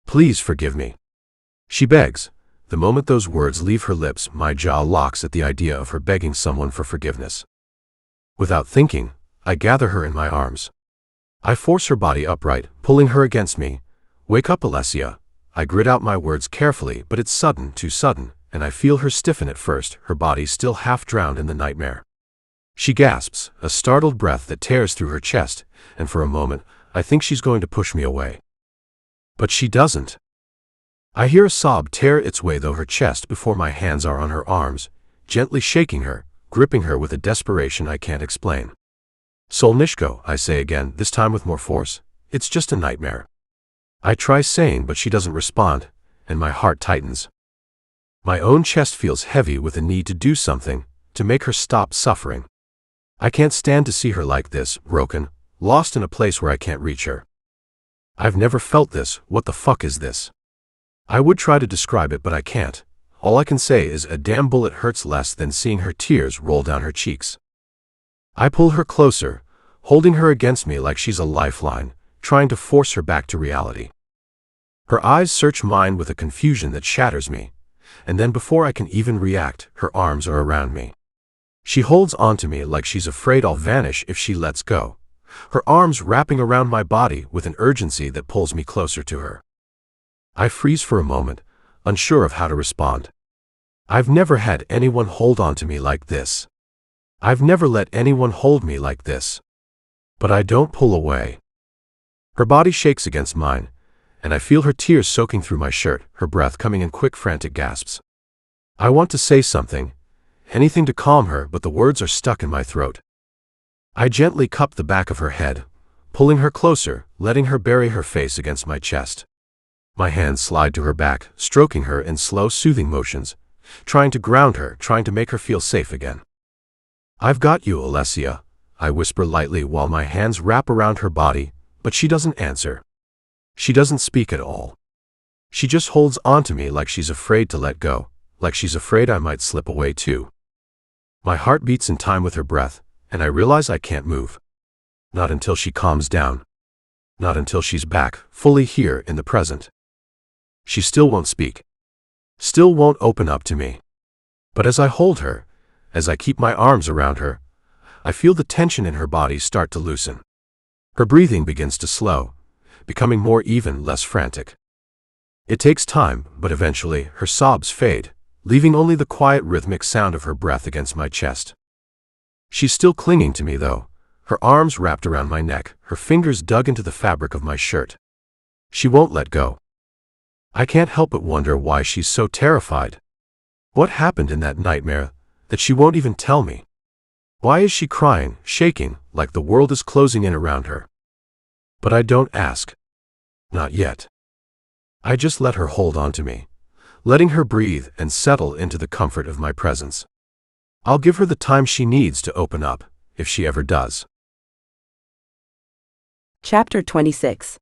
[SPEAKER 2] Please forgive me. She begs. The moment those words leave her lips, my jaw locks at the idea of her begging someone for forgiveness. Without thinking, I gather her in my arms. I force her body upright, pulling her against me. Wake up, Alessia. I grit out my words carefully, but it's sudden, too sudden, and I feel her stiffen at first, her body still half drowned in the nightmare. She gasps, a startled breath that tears through her chest, and for a moment, I think she's going to push me away. But she doesn't. I hear a sob tear its way through her chest before my hands are on her arms, gently shaking her, gripping her with a desperation I can't explain. Solnishko, I say again, this time with more force, it's just a nightmare. I try saying, but she doesn't respond, and my heart tightens. My own chest feels heavy with a need to do something, to make her stop suffering. I can't stand to see her like this, broken, lost in a place where I can't reach her. I've never felt this. What the fuck is this? I would try to describe it, but I can't. All I can say is a damn bullet hurts less than seeing her tears roll down her cheeks. I pull her closer, holding her against me like she's a lifeline, trying to force her back to reality. Her eyes search mine with a confusion that shatters me, and then before I can even react, her arms are around me. She holds onto me like she's afraid I'll vanish if she lets go, her arms wrapping around my body with an urgency that pulls me closer to her. I freeze for a moment, unsure of how to respond. I've never had anyone hold on to me like this. I've never let anyone hold me like this. But I don't pull away. Her body shakes against mine, and I feel her tears soaking through my shirt, her breath coming in quick, frantic gasps. I want to say something, anything to calm her, but the words are stuck in my throat. I gently cup the back of her head, pulling her closer, letting her bury her face against my chest. My hands slide to her back, stroking her in slow, soothing motions, trying to ground her, trying to make her feel safe again. "I've got you, Alessia," I whisper lightly while my hands wrap around her body, but she doesn't answer. She doesn't speak at all. She just holds onto me like she's afraid to let go, like she's afraid I might slip away too. My heart beats in time with her breath, and I realize I can't move. Not until she calms down. Not until she's back, fully here in the present. She still won't speak. Still won't open up to me. But as I hold her, as I keep my arms around her, I feel the tension in her body start to loosen. Her breathing begins to slow, becoming more even, less frantic. It takes time, but eventually her sobs fade, leaving only the quiet rhythmic sound of her breath against my chest. She's still clinging to me though, her arms wrapped around my neck, her fingers dug into the fabric of my shirt. She won't let go. I can't help but wonder why she's so terrified. What happened in that nightmare that she won't even tell me? Why is she crying, shaking, like the world is closing in around her? But I don't ask. Not yet. I just let her hold on to me, letting her breathe and settle into the comfort of my presence. I'll give her the time she needs to open up, if she ever does.
[SPEAKER 3] Chapter 26.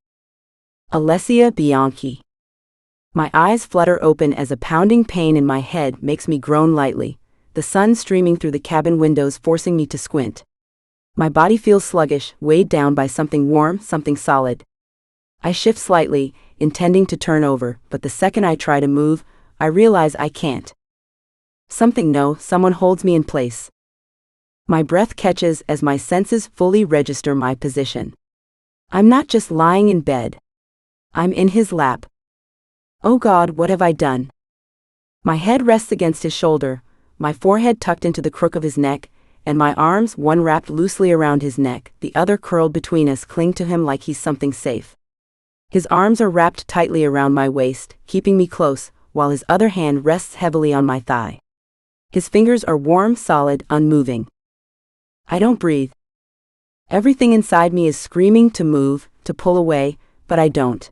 [SPEAKER 3] Alessia Bianchi. My eyes flutter open as a pounding pain in my head makes me groan lightly, the sun streaming through the cabin windows forcing me to squint. My body feels sluggish, weighed down by something warm, something solid. I shift slightly, intending to turn over, but the second I try to move, I realize I can't. Someone holds me in place. My breath catches as my senses fully register my position. I'm not just lying in bed. I'm in his lap. Oh God, what have I done? My head rests against his shoulder, my forehead tucked into the crook of his neck, and my arms, one wrapped loosely around his neck, the other curled between us, cling to him like he's something safe. His arms are wrapped tightly around my waist, keeping me close, while his other hand rests heavily on my thigh. His fingers are warm, solid, unmoving. I don't breathe. Everything inside me is screaming to move, to pull away, but I don't.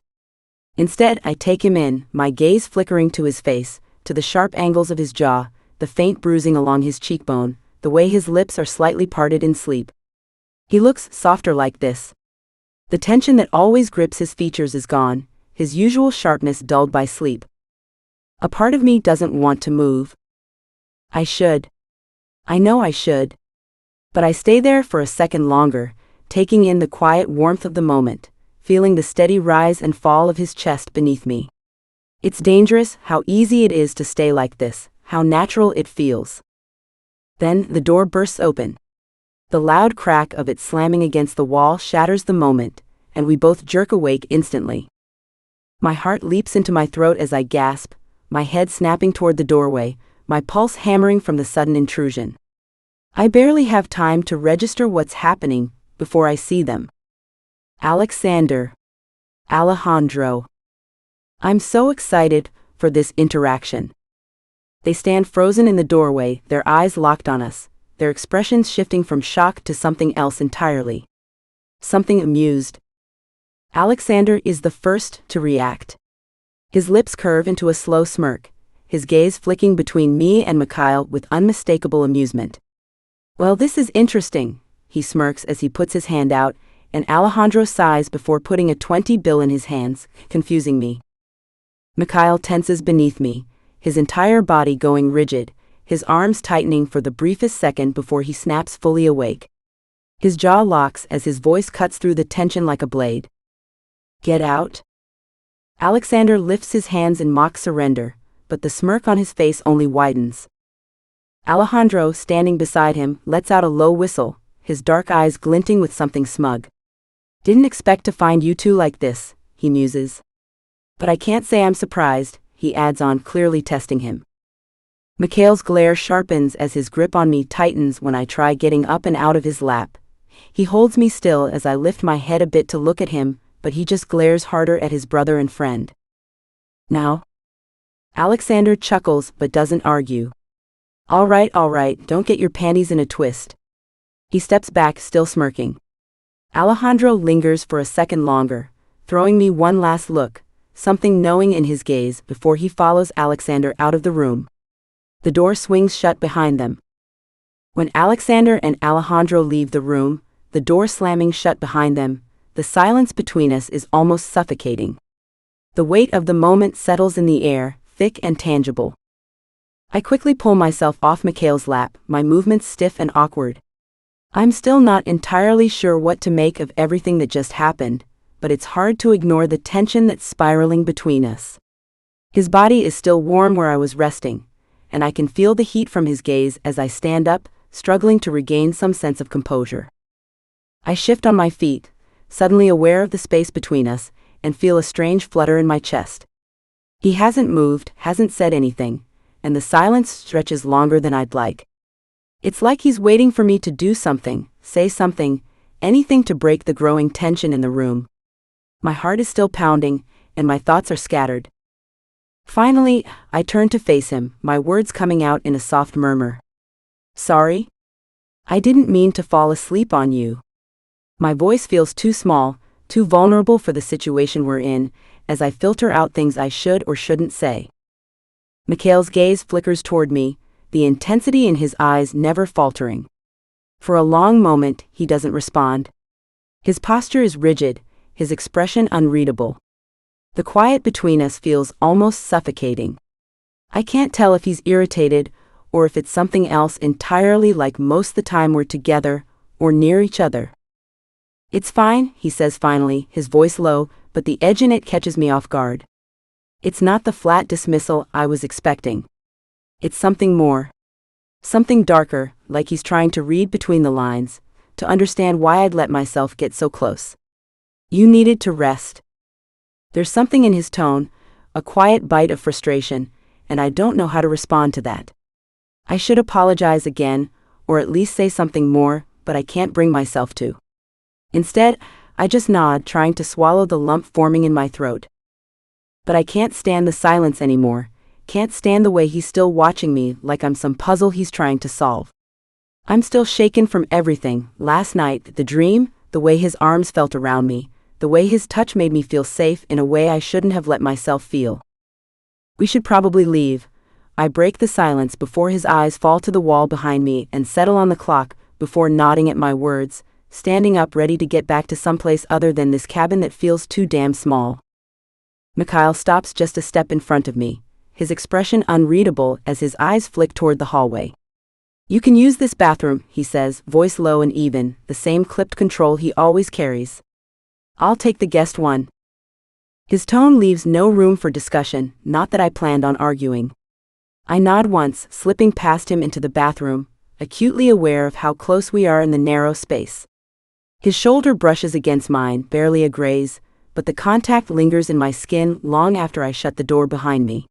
[SPEAKER 3] Instead, I take him in, my gaze flickering to his face, to the sharp angles of his jaw, the faint bruising along his cheekbone, the way his lips are slightly parted in sleep. He looks softer like this. The tension that always grips his features is gone, his usual sharpness dulled by sleep. A part of me doesn't want to move. I should. I know I should. But I stay there for a second longer, taking in the quiet warmth of the moment, feeling the steady rise and fall of his chest beneath me. It's dangerous how easy it is to stay like this, how natural it feels. Then the door bursts open. The loud crack of it slamming against the wall shatters the moment, and we both jerk awake instantly. My heart leaps into my throat as I gasp, my head snapping toward the doorway, my pulse hammering from the sudden intrusion. I barely have time to register what's happening before I see them. Alexander. Alejandro. I'm so excited for this interaction. They stand frozen in the doorway, their eyes locked on us, their expressions shifting from shock to something else entirely. Something amused. Alexander is the first to react. His lips curve into a slow smirk, his gaze flicking between me and Mikhail with unmistakable amusement. Well, this is interesting, he smirks as he puts his hand out, and Alejandro sighs before putting a 20 bill in his hands, confusing me. Mikhail tenses beneath me, his entire body going rigid, his arms tightening for the briefest second before he snaps fully awake. His jaw locks as his voice cuts through the tension like a blade. Get out? Alexander lifts his hands in mock surrender, but the smirk on his face only widens. Alejandro, standing beside him, lets out a low whistle, his dark eyes glinting with something smug. "Didn't expect to find you two like this," he muses. "But I can't say I'm surprised," he adds on, clearly testing him. Mikhail's glare sharpens as his grip on me tightens when I try getting up and out of his lap. He holds me still as I lift my head a bit to look at him, but he just glares harder at his brother and friend. "Now?" Alexander chuckles but doesn't argue. All right, don't get your panties in a twist." He steps back, still smirking. Alejandro lingers for a second longer, throwing me one last look, something knowing in his gaze, before he follows Alexander out of the room. The door swings shut behind them. When Alexander and Alejandro leave the room, the door slamming shut behind them, the silence between us is almost suffocating. The weight of the moment settles in the air, thick and tangible. I quickly pull myself off Mikhail's lap, my movements stiff and awkward. I'm still not entirely sure what to make of everything that just happened, but it's hard to ignore the tension that's spiraling between us. His body is still warm where I was resting, and I can feel the heat from his gaze as I stand up, struggling to regain some sense of composure. I shift on my feet, suddenly aware of the space between us, and feel a strange flutter in my chest. He hasn't moved, hasn't said anything, and the silence stretches longer than I'd like. It's like he's waiting for me to do something, say something, anything to break the growing tension in the room. My heart is still pounding, and my thoughts are scattered. Finally, I turn to face him, my words coming out in a soft murmur. "Sorry? I didn't mean to fall asleep on you." My voice feels too small, too vulnerable for the situation we're in, as I filter out things I should or shouldn't say. Mikhail's gaze flickers toward me, the intensity in his eyes never faltering. For a long moment, he doesn't respond. His posture is rigid, his expression unreadable. The quiet between us feels almost suffocating. I can't tell if he's irritated, or if it's something else entirely, like most the time we're together, or near each other. "It's fine," he says finally, his voice low, but the edge in it catches me off guard. It's not the flat dismissal I was expecting. It's something more. Something darker, like he's trying to read between the lines, to understand why I'd let myself get so close. "You needed to rest." There's something in his tone, a quiet bite of frustration, and I don't know how to respond to that. I should apologize again, or at least say something more, but I can't bring myself to. Instead, I just nod, trying to swallow the lump forming in my throat. But I can't stand the silence anymore, can't stand the way he's still watching me like I'm some puzzle he's trying to solve. I'm still shaken from everything, last night, the dream, the way his arms felt around me, the way his touch made me feel safe in a way I shouldn't have let myself feel. "We should probably leave." I break the silence before his eyes fall to the wall behind me and settle on the clock, before nodding at my words, standing up ready to get back to someplace other than this cabin that feels too damn small. Mikhail stops just a step in front of me, his expression unreadable as his eyes flick toward the hallway. "You can use this bathroom," he says, voice low and even, the same clipped control he always carries. "I'll take the guest one." His tone leaves no room for discussion, not that I planned on arguing. I nod once, slipping past him into the bathroom, acutely aware of how close we are in the narrow space. His shoulder brushes against mine, barely a graze, but the contact lingers in my skin long after I shut the door behind me.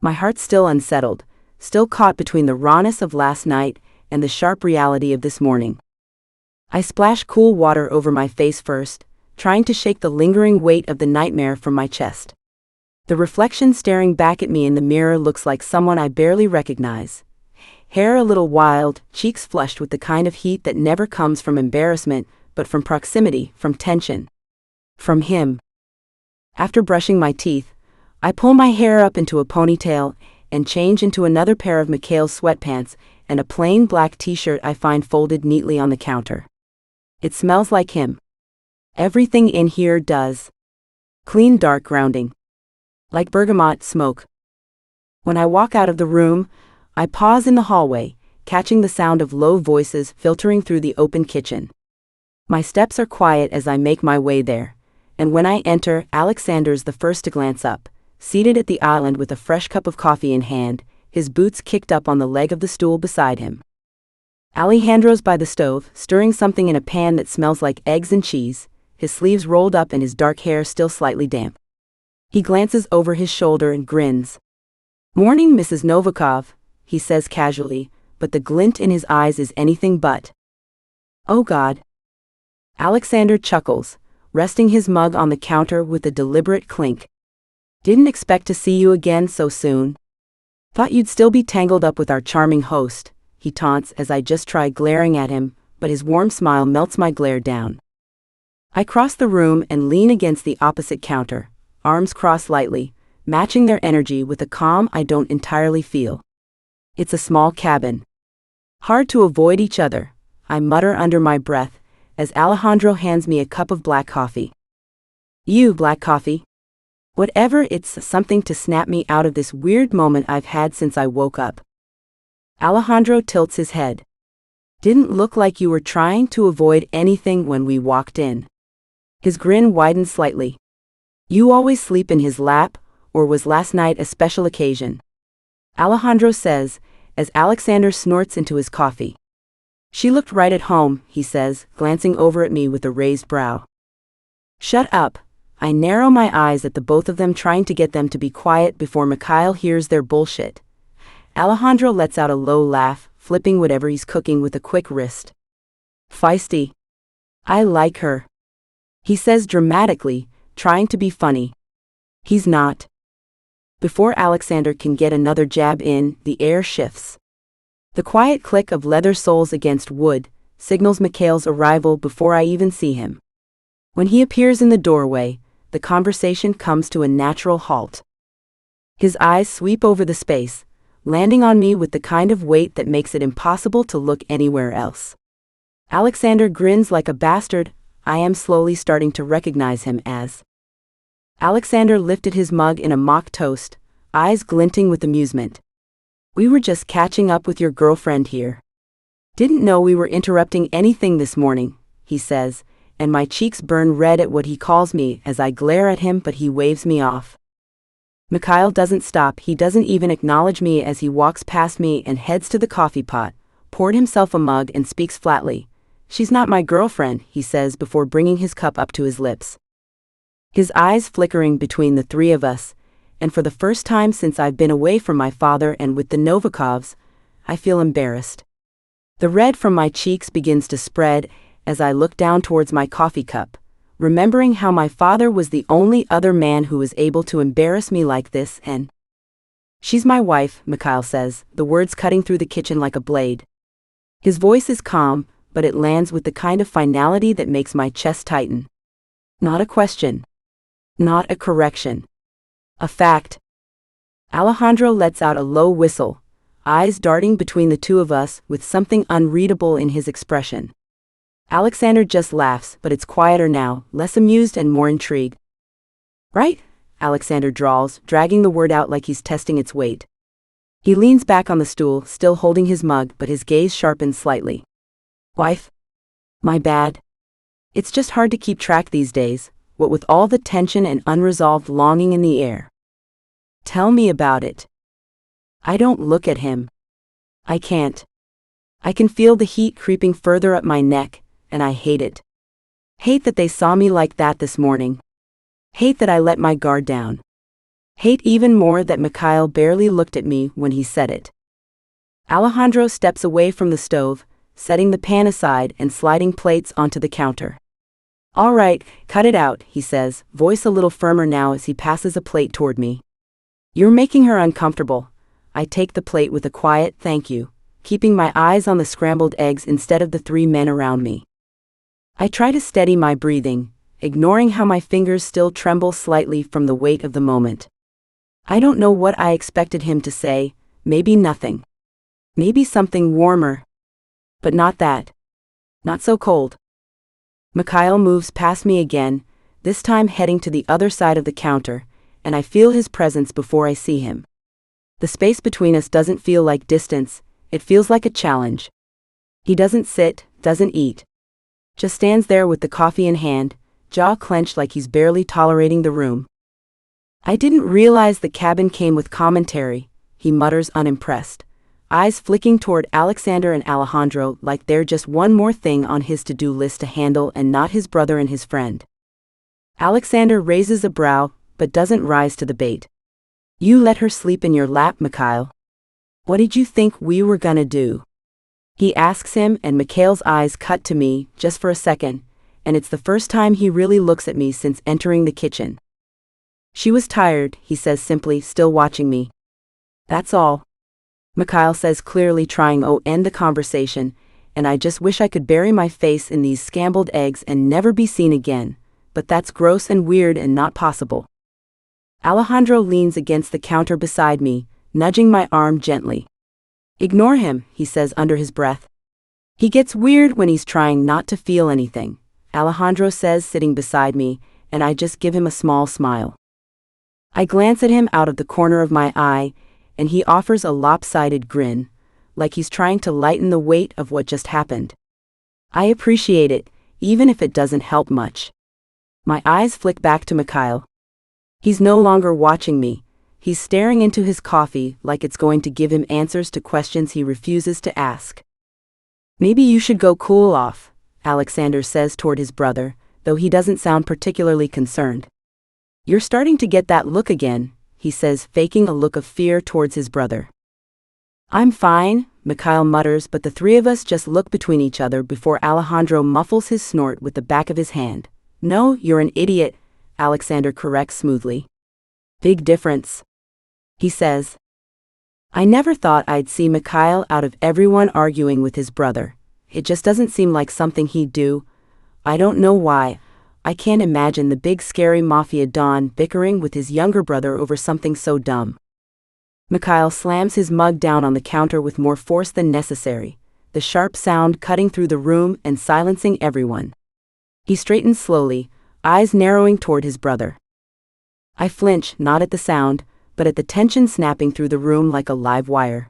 [SPEAKER 3] My heart's still unsettled, still caught between the rawness of last night and the sharp reality of this morning. I splash cool water over my face first, trying to shake the lingering weight of the nightmare from my chest. The reflection staring back at me in the mirror looks like someone I barely recognize. Hair a little wild, cheeks flushed with the kind of heat that never comes from embarrassment, but from proximity, from tension. From him. After brushing my teeth, I pull my hair up into a ponytail and change into another pair of Mikhail's sweatpants and a plain black t-shirt I find folded neatly on the counter. It smells like him. Everything in here does. Clean, dark, grounding. Like bergamot smoke. When I walk out of the room, I pause in the hallway, catching the sound of low voices filtering through the open kitchen. My steps are quiet as I make my way there, and when I enter, Alexander's the first to glance up, seated at the island with a fresh cup of coffee in hand, his boots kicked up on the leg of the stool beside him. Alejandro's by the stove, stirring something in a pan that smells like eggs and cheese, his sleeves rolled up and his dark hair still slightly damp. He glances over his shoulder and grins. "Morning, Mrs. Novikov," he says casually, but the glint in his eyes is anything but. "Oh God." Alexander chuckles, resting his mug on the counter with a deliberate clink. "Didn't expect to see you again so soon. Thought you'd still be tangled up with our charming host," he taunts as I just try glaring at him, but his warm smile melts my glare down. I cross the room and lean against the opposite counter, arms crossed lightly, matching their energy with a calm I don't entirely feel. It's a small cabin. Hard to avoid each other, I mutter under my breath, as Alejandro hands me a cup of black coffee. "You, black coffee?" Whatever, it's something to snap me out of this weird moment I've had since I woke up. Alejandro tilts his head. "Didn't look like you were trying to avoid anything when we walked in." His grin widens slightly. "You always sleep in his lap, or was last night a special occasion?" Alejandro says, as Alexander snorts into his coffee. "She looked right at home," he says, glancing over at me with a raised brow. "Shut up." I narrow my eyes at the both of them, trying to get them to be quiet before Mikhail hears their bullshit. Alejandro lets out a low laugh, flipping whatever he's cooking with a quick wrist. "Feisty. I like her," he says dramatically, trying to be funny. He's not. Before Alexander can get another jab in, the air shifts. The quiet click of leather soles against wood signals Mikhail's arrival before I even see him. When he appears in the doorway, the conversation comes to a natural halt. His eyes sweep over the space, landing on me with the kind of weight that makes it impossible to look anywhere else. Alexander grins like a bastard. I am slowly starting to recognize him as. Alexander lifted his mug in a mock toast, eyes glinting with amusement. "We were just catching up with your girlfriend here. Didn't know we were interrupting anything this morning," he says, and my cheeks burn red at what he calls me as I glare at him, but he waves me off. Mikhail doesn't stop. He doesn't even acknowledge me as he walks past me and heads to the coffee pot, poured himself a mug and speaks flatly. "She's not my girlfriend," he says before bringing his cup up to his lips. His eyes flickering between the three of us, and for the first time since I've been away from my father and with the Novikovs, I feel embarrassed. The red from my cheeks begins to spread as I look down towards my coffee cup, remembering how my father was the only other man who was able to embarrass me like this. And "She's my wife," Mikhail says, the words cutting through the kitchen like a blade. His voice is calm, but it lands with the kind of finality that makes my chest tighten. Not a question. Not a correction. A fact. Alejandro lets out a low whistle, eyes darting between the two of us with something unreadable in his expression. Alexander just laughs, but it's quieter now, less amused and more intrigued. "Right?" Alexander drawls, dragging the word out like he's testing its weight. He leans back on the stool, still holding his mug, but his gaze sharpens slightly. "Wife? My bad. It's just hard to keep track these days, what with all the tension and unresolved longing in the air." "Tell me about it." I don't look at him. I can't. I can feel the heat creeping further up my neck, and I hate it. Hate that they saw me like that this morning. Hate that I let my guard down. Hate even more that Mikhail barely looked at me when he said it. Alejandro steps away from the stove, setting the pan aside and sliding plates onto the counter. "All right, cut it out," he says, voice a little firmer now as he passes a plate toward me. "You're making her uncomfortable." I take the plate with a quiet "thank you," keeping my eyes on the scrambled eggs instead of the three men around me. I try to steady my breathing, ignoring how my fingers still tremble slightly from the weight of the moment. I don't know what I expected him to say, maybe nothing. Maybe something warmer. But not that. Not so cold. Mikhail moves past me again, this time heading to the other side of the counter, and I feel his presence before I see him. The space between us doesn't feel like distance, it feels like a challenge. He doesn't sit, doesn't eat. Just stands there with the coffee in hand, jaw clenched like he's barely tolerating the room. I didn't realize the cabin came with commentary, he mutters unimpressed, eyes flicking toward Alexander and Alejandro like they're just one more thing on his to-do list to handle and not his brother and his friend. Alexander raises a brow, but doesn't rise to the bait. You let her sleep in your lap, Mikhail. What did you think we were gonna do? He asks him, and Mikhail's eyes cut to me just for a second, and it's the first time he really looks at me since entering the kitchen. She was tired, he says simply, still watching me. That's all. Mikhail says clearly, trying to end the conversation, and I just wish I could bury my face in these scrambled eggs and never be seen again, but that's gross and weird and not possible. Alejandro leans against the counter beside me, nudging my arm gently. Ignore him, he says under his breath. He gets weird when he's trying not to feel anything, Alejandro says, sitting beside me, and I just give him a small smile. I glance at him out of the corner of my eye, and he offers a lopsided grin, like he's trying to lighten the weight of what just happened. I appreciate it, even if it doesn't help much. My eyes flick back to Mikhail. He's no longer watching me. He's staring into his coffee like it's going to give him answers to questions he refuses to ask. Maybe you should go cool off, Alexander says toward his brother, though he doesn't sound particularly concerned. You're starting to get that look again, he says, faking a look of fear towards his brother. I'm fine, Mikhail mutters, but the three of us just look between each other before Alejandro muffles his snort with the back of his hand. No, you're an idiot, Alexander corrects smoothly. Big difference, he says. I never thought I'd see Mikhail out of everyone arguing with his brother. It just doesn't seem like something he'd do. I don't know why. I can't imagine the big scary Mafia Don bickering with his younger brother over something so dumb. Mikhail slams his mug down on the counter with more force than necessary, the sharp sound cutting through the room and silencing everyone. He straightens slowly, eyes narrowing toward his brother. I flinch, not at the sound, but at the tension snapping through the room like a live wire.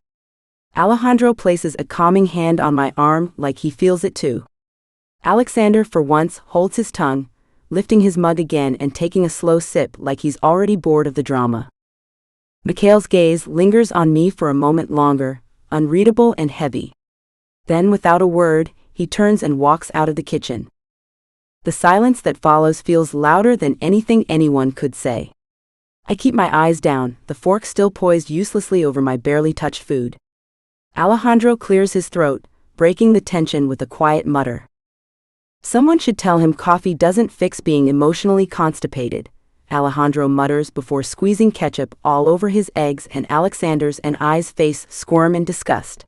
[SPEAKER 3] Alejandro places a calming hand on my arm like he feels it too. Alexander, for once, holds his tongue, lifting his mug again and taking a slow sip like he's already bored of the drama. Mikhail's gaze lingers on me for a moment longer, unreadable and heavy. Then, without a word, he turns and walks out of the kitchen. The silence that follows feels louder than anything anyone could say. I keep my eyes down, the fork still poised uselessly over my barely touched food. Alejandro clears his throat, breaking the tension with a quiet mutter. Someone should tell him coffee doesn't fix being emotionally constipated, Alejandro mutters before squeezing ketchup all over his eggs, and Alexander's and I's face squirm in disgust.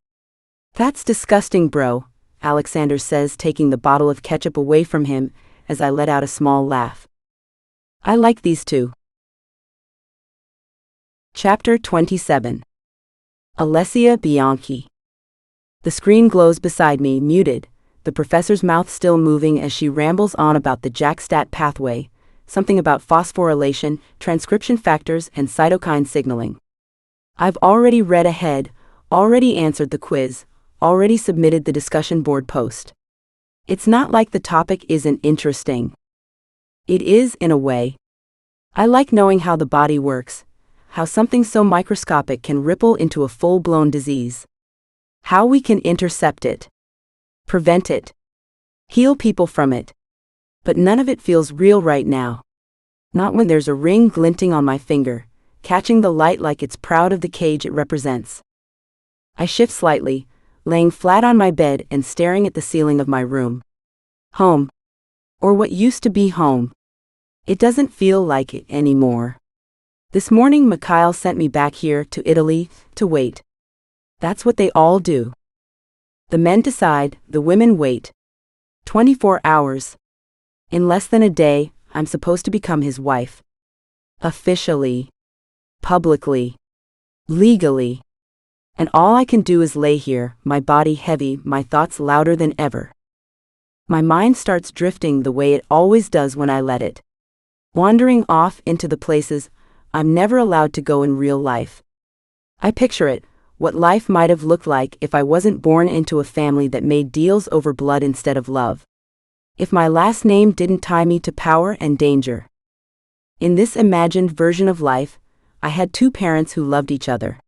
[SPEAKER 3] That's disgusting, bro, Alexander says, taking the bottle of ketchup away from him as I let out a small laugh. I like these too. Chapter 27. Alessia Bianchi. The screen glows beside me, muted, the professor's mouth still moving as she rambles on about the JAK-STAT pathway, something about phosphorylation, transcription factors, and cytokine signaling. I've already read ahead, already answered the quiz, already submitted the discussion board post. It's not like the topic isn't interesting. It is, in a way. I like knowing how the body works, how something so microscopic can ripple into a full-blown disease. How we can intercept it, prevent it, heal people from it. But none of it feels real right now. Not when there's a ring glinting on my finger, catching the light like it's proud of the cage it represents. I shift slightly, laying flat on my bed and staring at the ceiling of my room. Home. Or what used to be home. It doesn't feel like it anymore. This morning Mikhail sent me back here to Italy to wait. That's what they all do. The men decide, the women wait. 24 hours. In less than a day, I'm supposed to become his wife. Officially. Publicly. Legally. And all I can do is lay here, my body heavy, my thoughts louder than ever. My mind starts drifting the way it always does when I let it. Wandering off into the places I'm never allowed to go in real life. I picture it, what life might have looked like if I wasn't born into a family that made deals over blood instead of love. If my last name didn't tie me to power and danger. In this imagined version of life, I had two parents who loved each other.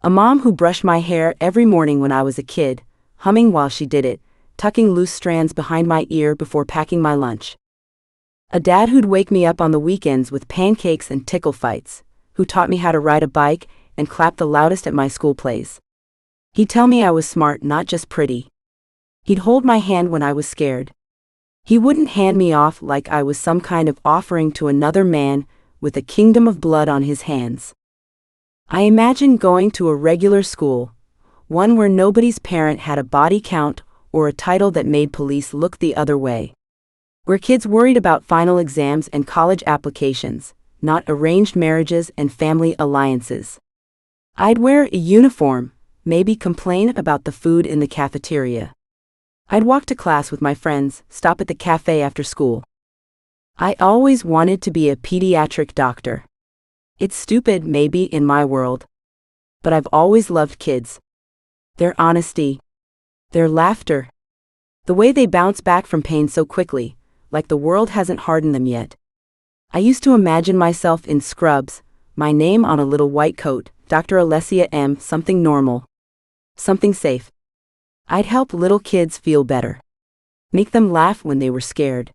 [SPEAKER 3] A mom who brushed my hair every morning when I was a kid, humming while she did it, tucking loose strands behind my ear before packing my lunch. A dad who'd wake me up on the weekends with pancakes and tickle fights, who taught me how to ride a bike and clap the loudest at my school plays. He'd tell me I was smart, not just pretty. He'd hold my hand when I was scared. He wouldn't hand me off like I was some kind of offering to another man with a kingdom of blood on his hands. I imagined going to a regular school, one where nobody's parent had a body count or a title that made police look the other way. Where kids worried about final exams and college applications, not arranged marriages and family alliances. I'd wear a uniform, maybe complain about the food in the cafeteria. I'd walk to class with my friends, stop at the cafe after school. I always wanted to be a pediatric doctor. It's stupid, maybe, in my world. But I've always loved kids. Their honesty. Their laughter. The way they bounce back from pain so quickly, like the world hasn't hardened them yet. I used to imagine myself in scrubs, my name on a little white coat, Dr. Alessia M., something normal. Something safe. I'd help little kids feel better. Make them laugh when they were scared.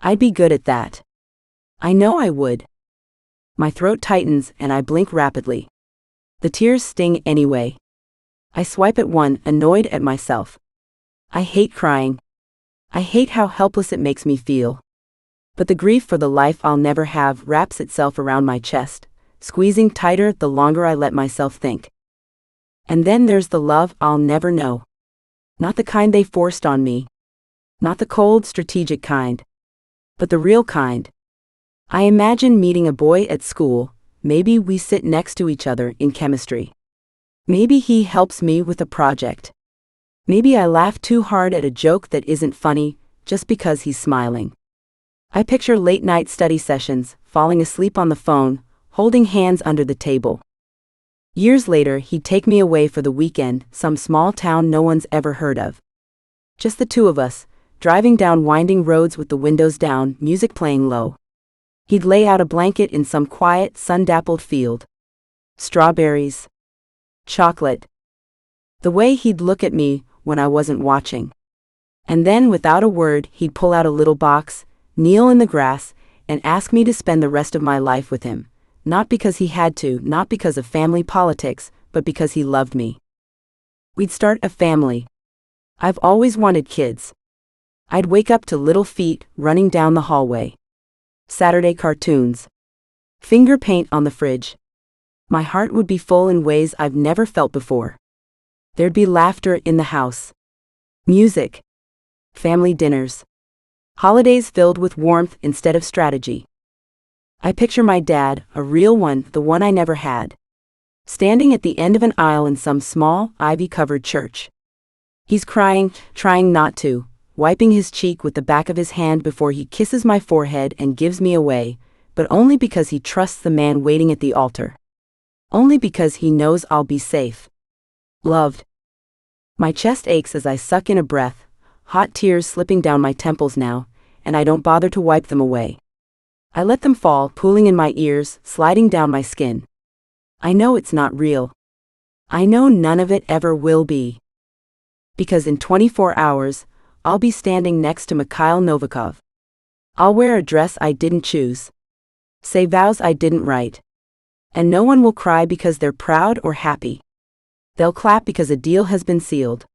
[SPEAKER 3] I'd be good at that. I know I would. My throat tightens and I blink rapidly. The tears sting anyway. I swipe at one, annoyed at myself. I hate crying. I hate how helpless it makes me feel. But the grief for the life I'll never have wraps itself around my chest, squeezing tighter the longer I let myself think. And then there's the love I'll never know. Not the kind they forced on me. Not the cold, strategic kind. But the real kind. I imagine meeting a boy at school, maybe we sit next to each other in chemistry. Maybe he helps me with a project. Maybe I laugh too hard at a joke that isn't funny, just because he's smiling. I picture late-night study sessions, falling asleep on the phone, holding hands under the table. Years later, he'd take me away for the weekend, some small town no one's ever heard of. Just the two of us, driving down winding roads with the windows down, music playing low. He'd lay out a blanket in some quiet, sun-dappled field. Strawberries. Chocolate. The way he'd look at me when I wasn't watching. And then, without a word, he'd pull out a little box, kneel in the grass, and ask me to spend the rest of my life with him. Not because he had to, not because of family politics, but because he loved me. We'd start a family. I've always wanted kids. I'd wake up to little feet running down the hallway. Saturday cartoons. Finger paint on the fridge. My heart would be full in ways I've never felt before. There'd be laughter in the house. Music. Family dinners. Holidays filled with warmth instead of strategy. I picture my dad, a real one, the one I never had. Standing at the end of an aisle in some small, ivy-covered church. He's crying, trying not to, wiping his cheek with the back of his hand before he kisses my forehead and gives me away, but only because he trusts the man waiting at the altar. Only because he knows I'll be safe. Loved. My chest aches as I suck in a breath, hot tears slipping down my temples now, and I don't bother to wipe them away. I let them fall, pooling in my ears, sliding down my skin. I know it's not real. I know none of it ever will be. Because in 24 hours, I'll be standing next to Mikhail Novikov. I'll wear a dress I didn't choose. Say vows I didn't write. And no one will cry because they're proud or happy. They'll clap because a deal has been sealed.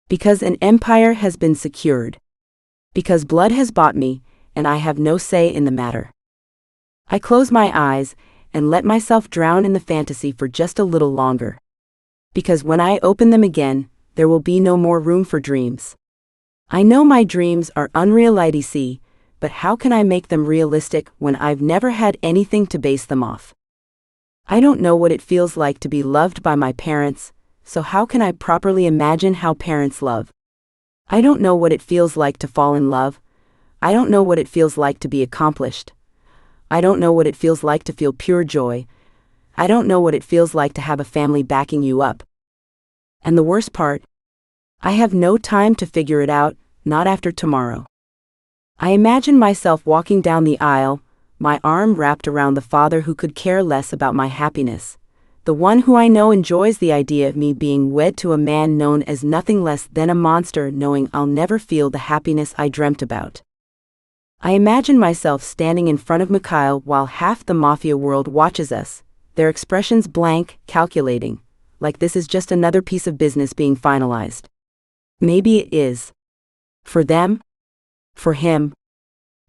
[SPEAKER 3] Because an empire has been secured. Because blood has bought me, and I have no say in the matter. I close my eyes and let myself drown in the fantasy for just a little longer. Because when I open them again, there will be no more room for dreams. I know my dreams are unrealistic, but how can I make them realistic when I've never had anything to base them off? I don't know what it feels like to be loved by my parents, so how can I properly imagine how parents love? I don't know what it feels like to fall in love. I don't know what it feels like to be accomplished. I don't know what it feels like to feel pure joy. I don't know what it feels like to have a family backing you up. And the worst part? I have no time to figure it out, not after tomorrow. I imagine myself walking down the aisle, my arm wrapped around the father who could care less about my happiness, the one who I know enjoys the idea of me being wed to a man known as nothing less than a monster, knowing I'll never feel the happiness I dreamt about. I imagine myself standing in front of Mikhail while half the Mafia world watches us, their expressions blank, calculating, like this is just another piece of business being finalized. Maybe it is. For them. For him.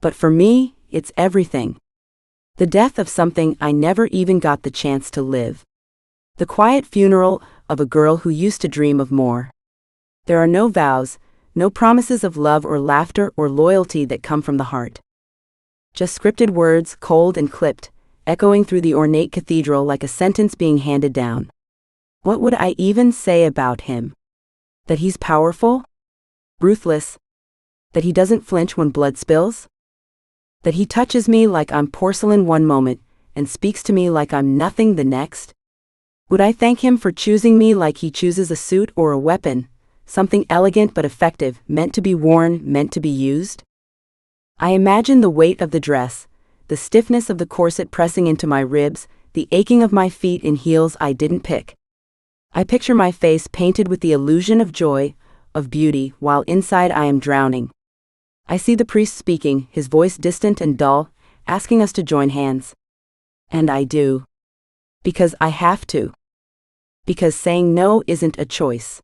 [SPEAKER 3] But for me, it's everything. The death of something I never even got the chance to live. The quiet funeral of a girl who used to dream of more. There are no vows, no promises of love or laughter or loyalty that come from the heart. Just scripted words, cold and clipped, echoing through the ornate cathedral like a sentence being handed down. What would I even say about him? That he's powerful? Ruthless? That he doesn't flinch when blood spills? That he touches me like I'm porcelain one moment and speaks to me like I'm nothing the next? Would I thank him for choosing me like he chooses a suit or a weapon, something elegant but effective, meant to be worn, meant to be used? I imagine the weight of the dress, the stiffness of the corset pressing into my ribs, the aching of my feet in heels I didn't pick. I picture my face painted with the illusion of joy, of beauty, while inside I am drowning. I see the priest speaking, his voice distant and dull, asking us to join hands. And I do. Because I have to. Because saying no isn't a choice.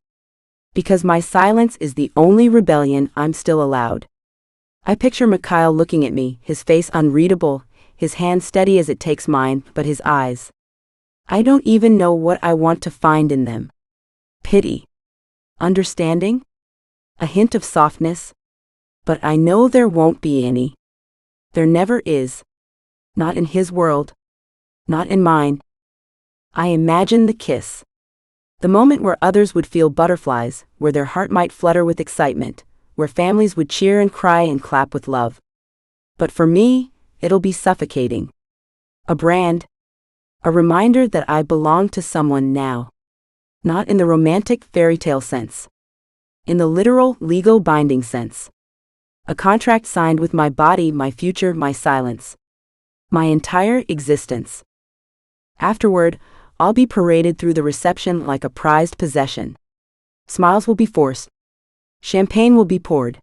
[SPEAKER 3] Because my silence is the only rebellion I'm still allowed. I picture Mikhail looking at me, his face unreadable, his hand steady as it takes mine, but his eyes. I don't even know what I want to find in them. Pity. Understanding? A hint of softness? But I know there won't be any. There never is. Not in his world. Not in mine. I imagine the kiss. The moment where others would feel butterflies, where their heart might flutter with excitement, where families would cheer and cry and clap with love. But for me, it'll be suffocating. A brand. A reminder that I belong to someone now. Not in the romantic fairy tale sense. In the literal, legal binding sense. A contract signed with my body, my future, my silence. My entire existence. Afterward, I'll be paraded through the reception like a prized possession. Smiles will be forced. Champagne will be poured.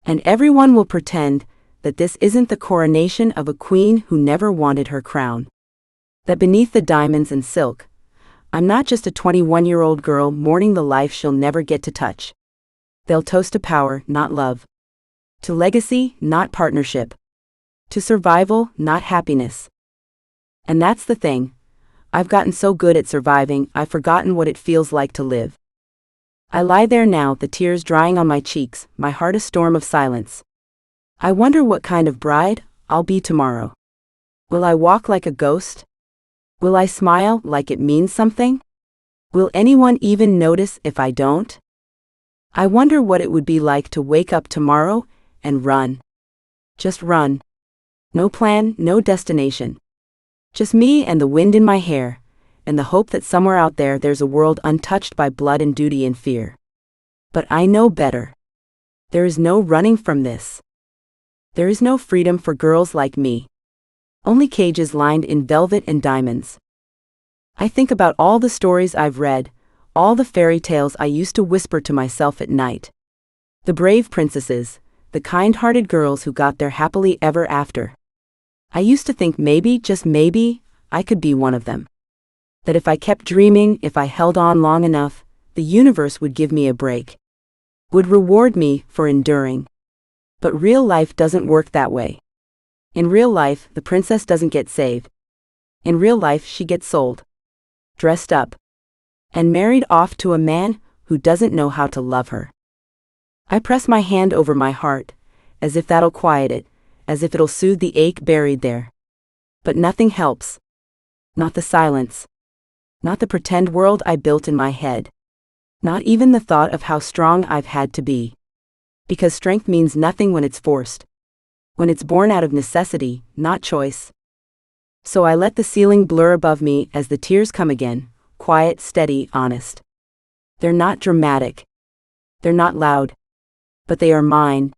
[SPEAKER 3] And everyone will pretend that this isn't the coronation of a queen who never wanted her crown. That beneath the diamonds and silk, I'm not just a 21-year-old girl mourning the life she'll never get to touch. They'll toast to power, not love. To legacy, not partnership. To survival, not happiness. And that's the thing. I've gotten so good at surviving, I've forgotten what it feels like to live. I lie there now, the tears drying on my cheeks, my heart a storm of silence. I wonder what kind of bride I'll be tomorrow. Will I walk like a ghost? Will I smile like it means something? Will anyone even notice if I don't? I wonder what it would be like to wake up tomorrow and run. Just run. No plan, no destination. Just me and the wind in my hair, and the hope that somewhere out there there's a world untouched by blood and duty and fear. But I know better. There is no running from this. There is no freedom for girls like me. Only cages lined in velvet and diamonds. I think about all the stories I've read, all the fairy tales I used to whisper to myself at night. The brave princesses, the kind-hearted girls who got their happily ever after. I used to think maybe, just maybe, I could be one of them. That if I kept dreaming, if I held on long enough, the universe would give me a break. Would reward me for enduring. But real life doesn't work that way. In real life, the princess doesn't get saved. In real life, she gets sold. Dressed up. And married off to a man who doesn't know how to love her. I press my hand over my heart, as if that'll quiet it, as if it'll soothe the ache buried there. But nothing helps. Not the silence. Not the pretend world I built in my head. Not even the thought of how strong I've had to be. Because strength means nothing when it's forced. When it's born out of necessity, not choice. So I let the ceiling blur above me as the tears come again, quiet, steady, honest. They're not dramatic. They're not loud. But they are mine.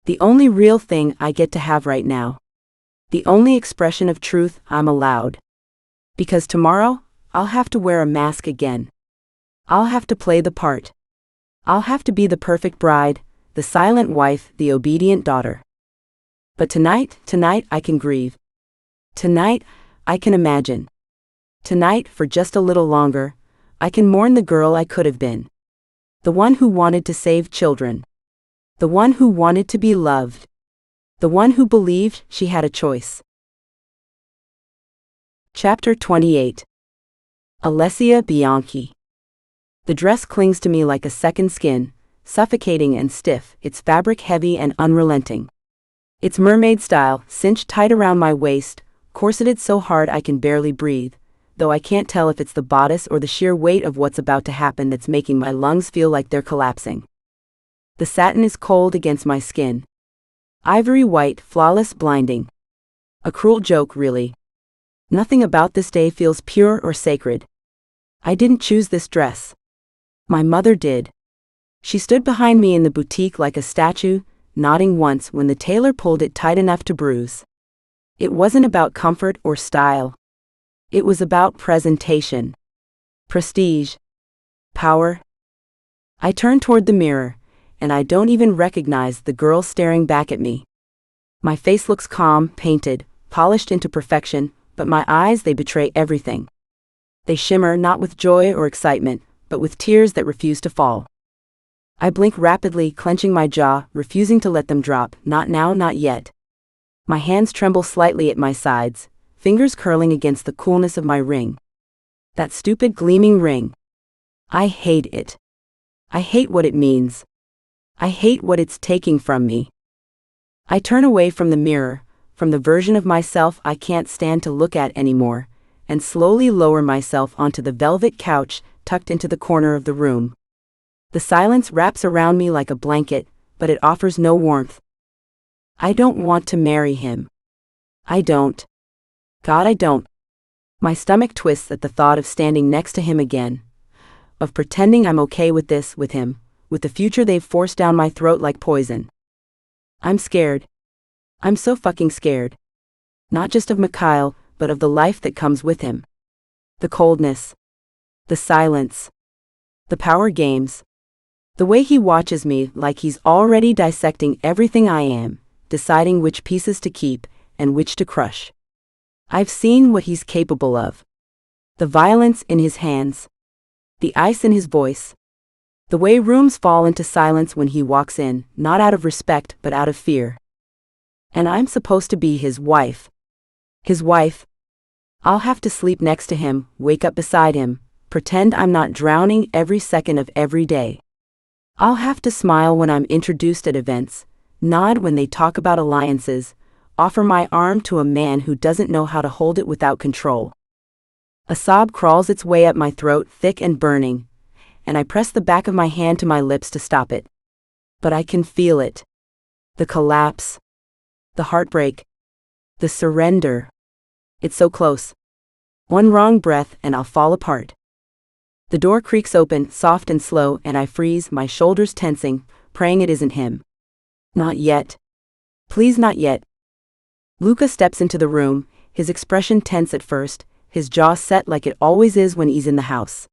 [SPEAKER 3] The only real thing I get to have right now. The only expression of truth I'm allowed. Because tomorrow, I'll have to wear a mask again. I'll have to play the part. I'll have to be the perfect bride, the silent wife, the obedient daughter. But tonight I can grieve. Tonight, I can imagine. Tonight, for just a little longer, I can mourn the girl I could have been. The one who wanted to save children. The one who wanted to be loved. The one who believed she had a choice. Chapter 28. Alessia Bianchi. The dress clings to me like a second skin, suffocating and stiff, its fabric heavy and unrelenting. Its mermaid style, cinched tight around my waist, corseted so hard I can barely breathe, though I can't tell if it's the bodice or the sheer weight of what's about to happen that's making my lungs feel like they're collapsing. The satin is cold against my skin. Ivory white, flawless, blinding. A cruel joke, really. Nothing about this day feels pure or sacred. I didn't choose this dress. My mother did. She stood behind me in the boutique like a statue, nodding once when the tailor pulled it tight enough to bruise. It wasn't about comfort or style. It was about presentation. Prestige. Power. I turn toward the mirror, and I don't even recognize the girl staring back at me. My face looks calm, painted, polished into perfection, but my eyes, they betray everything. They shimmer not with joy or excitement, but with tears that refuse to fall. I blink rapidly, clenching my jaw, refusing to let them drop. Not now, not yet. My hands tremble slightly at my sides, fingers curling against the coolness of my ring. That stupid gleaming ring. I hate it. I hate what it means. I hate what it's taking from me. I turn away from the mirror, from the version of myself I can't stand to look at anymore, and slowly lower myself onto the velvet couch tucked into the corner of the room. The silence wraps around me like a blanket, but it offers no warmth. I don't want to marry him. I don't. God, I don't. My stomach twists at the thought of standing next to him again, of pretending I'm okay with this, with him, with the future they've forced down my throat like poison. I'm scared. I'm so fucking scared. Not just of Mikhail, but of the life that comes with him. The coldness. The silence. The power games. The way he watches me like he's already dissecting everything I am, deciding which pieces to keep and which to crush. I've seen what he's capable of. The violence in his hands. The ice in his voice. The way rooms fall into silence when he walks in, not out of respect but out of fear. And I'm supposed to be his wife. His wife. I'll have to sleep next to him, wake up beside him, pretend I'm not drowning every second of every day. I'll have to smile when I'm introduced at events, nod when they talk about alliances, offer my arm to a man who doesn't know how to hold it without control. A sob crawls its way up my throat, thick and burning, and I press the back of my hand to my lips to stop it. But I can feel it. The collapse. The heartbreak. The surrender. It's so close. One wrong breath and I'll fall apart. The door creaks open, soft and slow, and I freeze, my shoulders tensing, praying it isn't him. Not yet. Please, not yet. Luca steps into the room, his expression tense at first, his jaw set like it always is when he's in the house.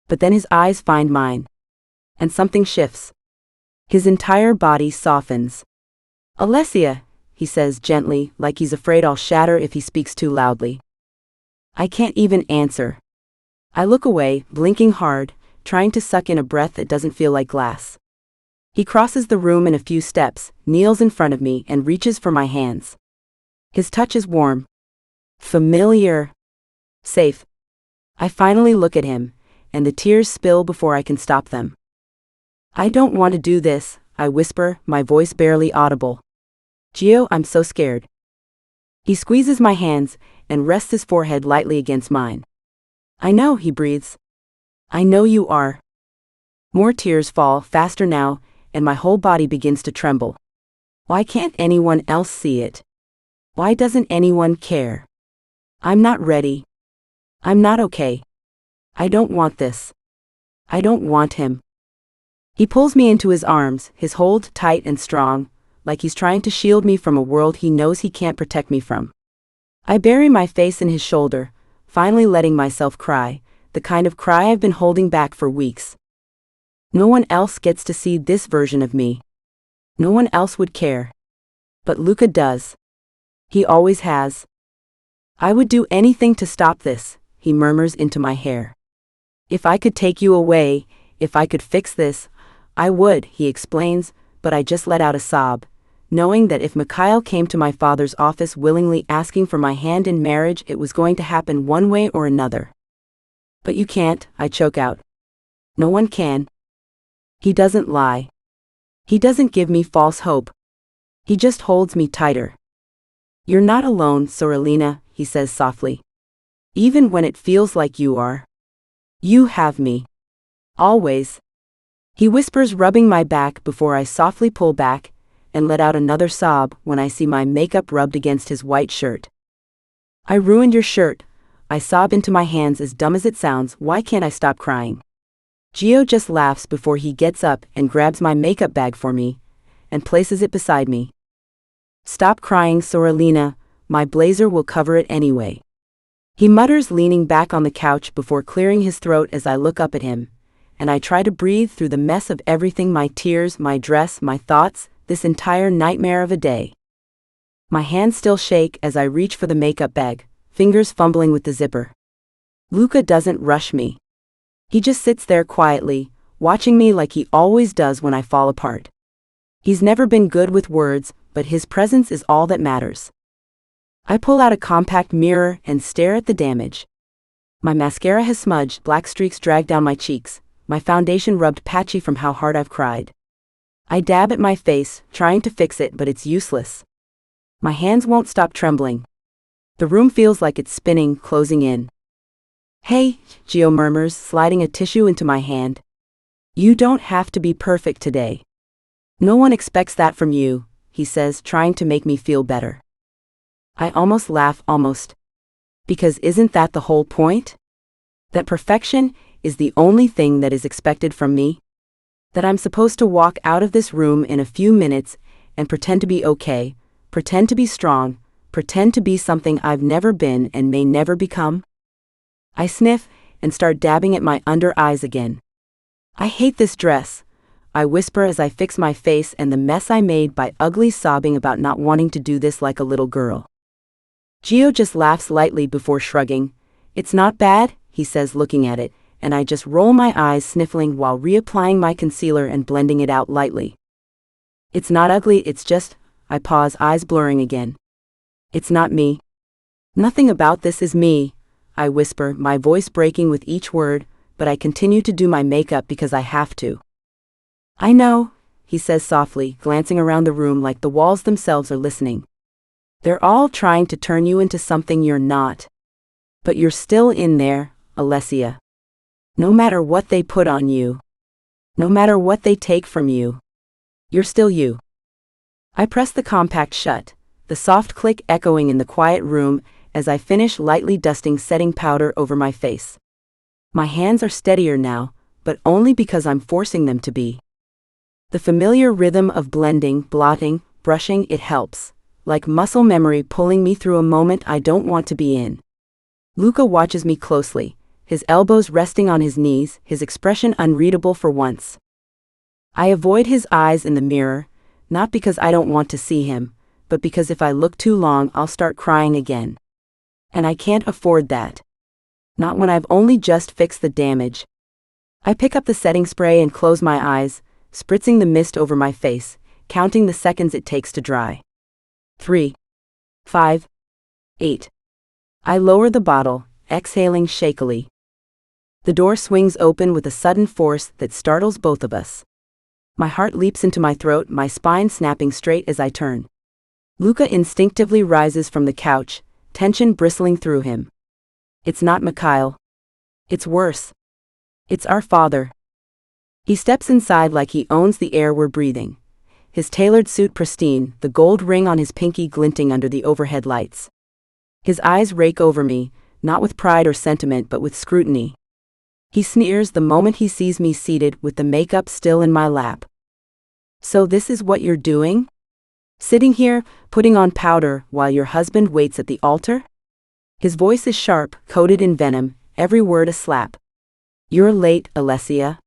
[SPEAKER 3] But then his eyes find mine. And something shifts. His entire body softens. Alessia, he says gently, like he's afraid I'll shatter if he speaks too loudly. I can't even answer. I look away, blinking hard, trying to suck in a breath that doesn't feel like glass. He crosses the room in a few steps, kneels in front of me, and reaches for my hands. His touch is warm. Familiar. Safe. I finally look at him, and the tears spill before I can stop them. I don't want to do this, I whisper, my voice barely audible. Gio, I'm so scared. He squeezes my hands and rests his forehead lightly against mine. I know, he breathes. I know you are. More tears fall, faster now, and my whole body begins to tremble. Why can't anyone else see it? Why doesn't anyone care? I'm not ready. I'm not okay. I don't want this. I don't want him. He pulls me into his arms, his hold tight and strong, like he's trying to shield me from a world he knows he can't protect me from. I bury my face in his shoulder, finally letting myself cry, the kind of cry I've been holding back for weeks. No one else gets to see this version of me. No one else would care. But Luka does. He always has. I would do anything to stop this, he murmurs into my hair. If I could take you away, if I could fix this, I would, he explains, but I just let out a sob, knowing that if Mikhail came to my father's office willingly asking for my hand in marriage, it was going to happen one way or another. But you can't, I choke out. No one can. He doesn't lie. He doesn't give me false hope. He just holds me tighter. You're not alone, Sorelina, he says softly. Even when it feels like you are. You have me. Always. He whispers, rubbing my back before I softly pull back and let out another sob when I see my makeup rubbed against his white shirt. I ruined your shirt, I sob into my hands. As dumb as it sounds, why can't I stop crying? Gio just laughs before he gets up and grabs my makeup bag for me and places it beside me. Stop crying, Sorelina, my blazer will cover it anyway. He mutters, leaning back on the couch before clearing his throat as I look up at him, and I try to breathe through the mess of everything: my tears, my dress, my thoughts, this entire nightmare of a day. My hands still shake as I reach for the makeup bag, fingers fumbling with the zipper. Luka doesn't rush me. He just sits there quietly, watching me like he always does when I fall apart. He's never been good with words, but his presence is all that matters. I pull out a compact mirror and stare at the damage. My mascara has smudged, black streaks drag down my cheeks, my foundation rubbed patchy from how hard I've cried. I dab at my face, trying to fix it, but it's useless. My hands won't stop trembling. The room feels like it's spinning, closing in. Hey, Gio murmurs, sliding a tissue into my hand. You don't have to be perfect today. No one expects that from you, he says, trying to make me feel better. I almost laugh, almost. Because isn't that the whole point? That perfection is the only thing that is expected from me? That I'm supposed to walk out of this room in a few minutes and pretend to be okay, pretend to be strong, pretend to be something I've never been and may never become? I sniff and start dabbing at my under eyes again. I hate this dress, I whisper as I fix my face and the mess I made by ugly sobbing about not wanting to do this like a little girl. Gio just laughs lightly before shrugging. It's not bad, he says, looking at it, and I just roll my eyes, sniffling while reapplying my concealer and blending it out lightly. It's not ugly, it's just, I pause, eyes blurring again. It's not me. Nothing about this is me, I whisper, my voice breaking with each word, but I continue to do my makeup because I have to. I know, he says softly, glancing around the room like the walls themselves are listening. They're all trying to turn you into something you're not. But you're still in there, Alessia. No matter what they put on you. No matter what they take from you. You're still you. I press the compact shut, the soft click echoing in the quiet room as I finish lightly dusting setting powder over my face. My hands are steadier now, but only because I'm forcing them to be. The familiar rhythm of blending, blotting, brushing, it helps, like muscle memory pulling me through a moment I don't want to be in. Luka watches me closely, his elbows resting on his knees, his expression unreadable for once. I avoid his eyes in the mirror, not because I don't want to see him, but because if I look too long I'll start crying again. And I can't afford that. Not when I've only just fixed the damage. I pick up the setting spray and close my eyes, spritzing the mist over my face, counting the seconds it takes to dry. 3, 5, 8. I lower the bottle, exhaling shakily. The door swings open with a sudden force that startles both of us. My heart leaps into my throat, my spine snapping straight as I turn. Luka instinctively rises from the couch, tension bristling through him. It's not Mikhail. It's worse. It's our father. He steps inside like he owns the air we're breathing. His tailored suit pristine, the gold ring on his pinky glinting under the overhead lights. His eyes rake over me, not with pride or sentiment but with scrutiny. He sneers the moment he sees me seated with the makeup still in my lap. So this is what you're doing? Sitting here, putting on powder while your husband waits at the altar? His voice is sharp, coated in venom, every word a slap. You're late, Alessia.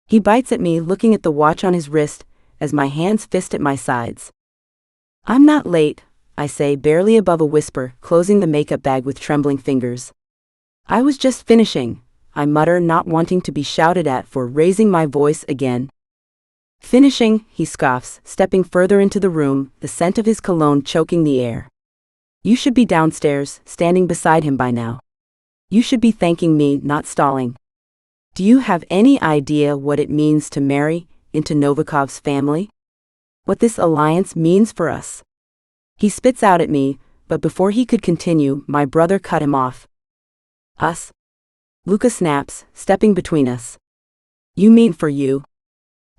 [SPEAKER 3] He bites at me, looking at the watch on his wrist, as my hands fist at my sides. I'm not late, I say, barely above a whisper, closing the makeup bag with trembling fingers. I was just finishing, I mutter, not wanting to be shouted at for raising my voice again. Finishing, he scoffs, stepping further into the room, the scent of his cologne choking the air. You should be downstairs, standing beside him by now. You should be thanking me, not stalling. Do you have any idea what it means to marry into Novikov's family? What this alliance means for us? He spits out at me, but before he could continue, my brother cut him off. Us? Luka snaps, stepping between us. You mean for you?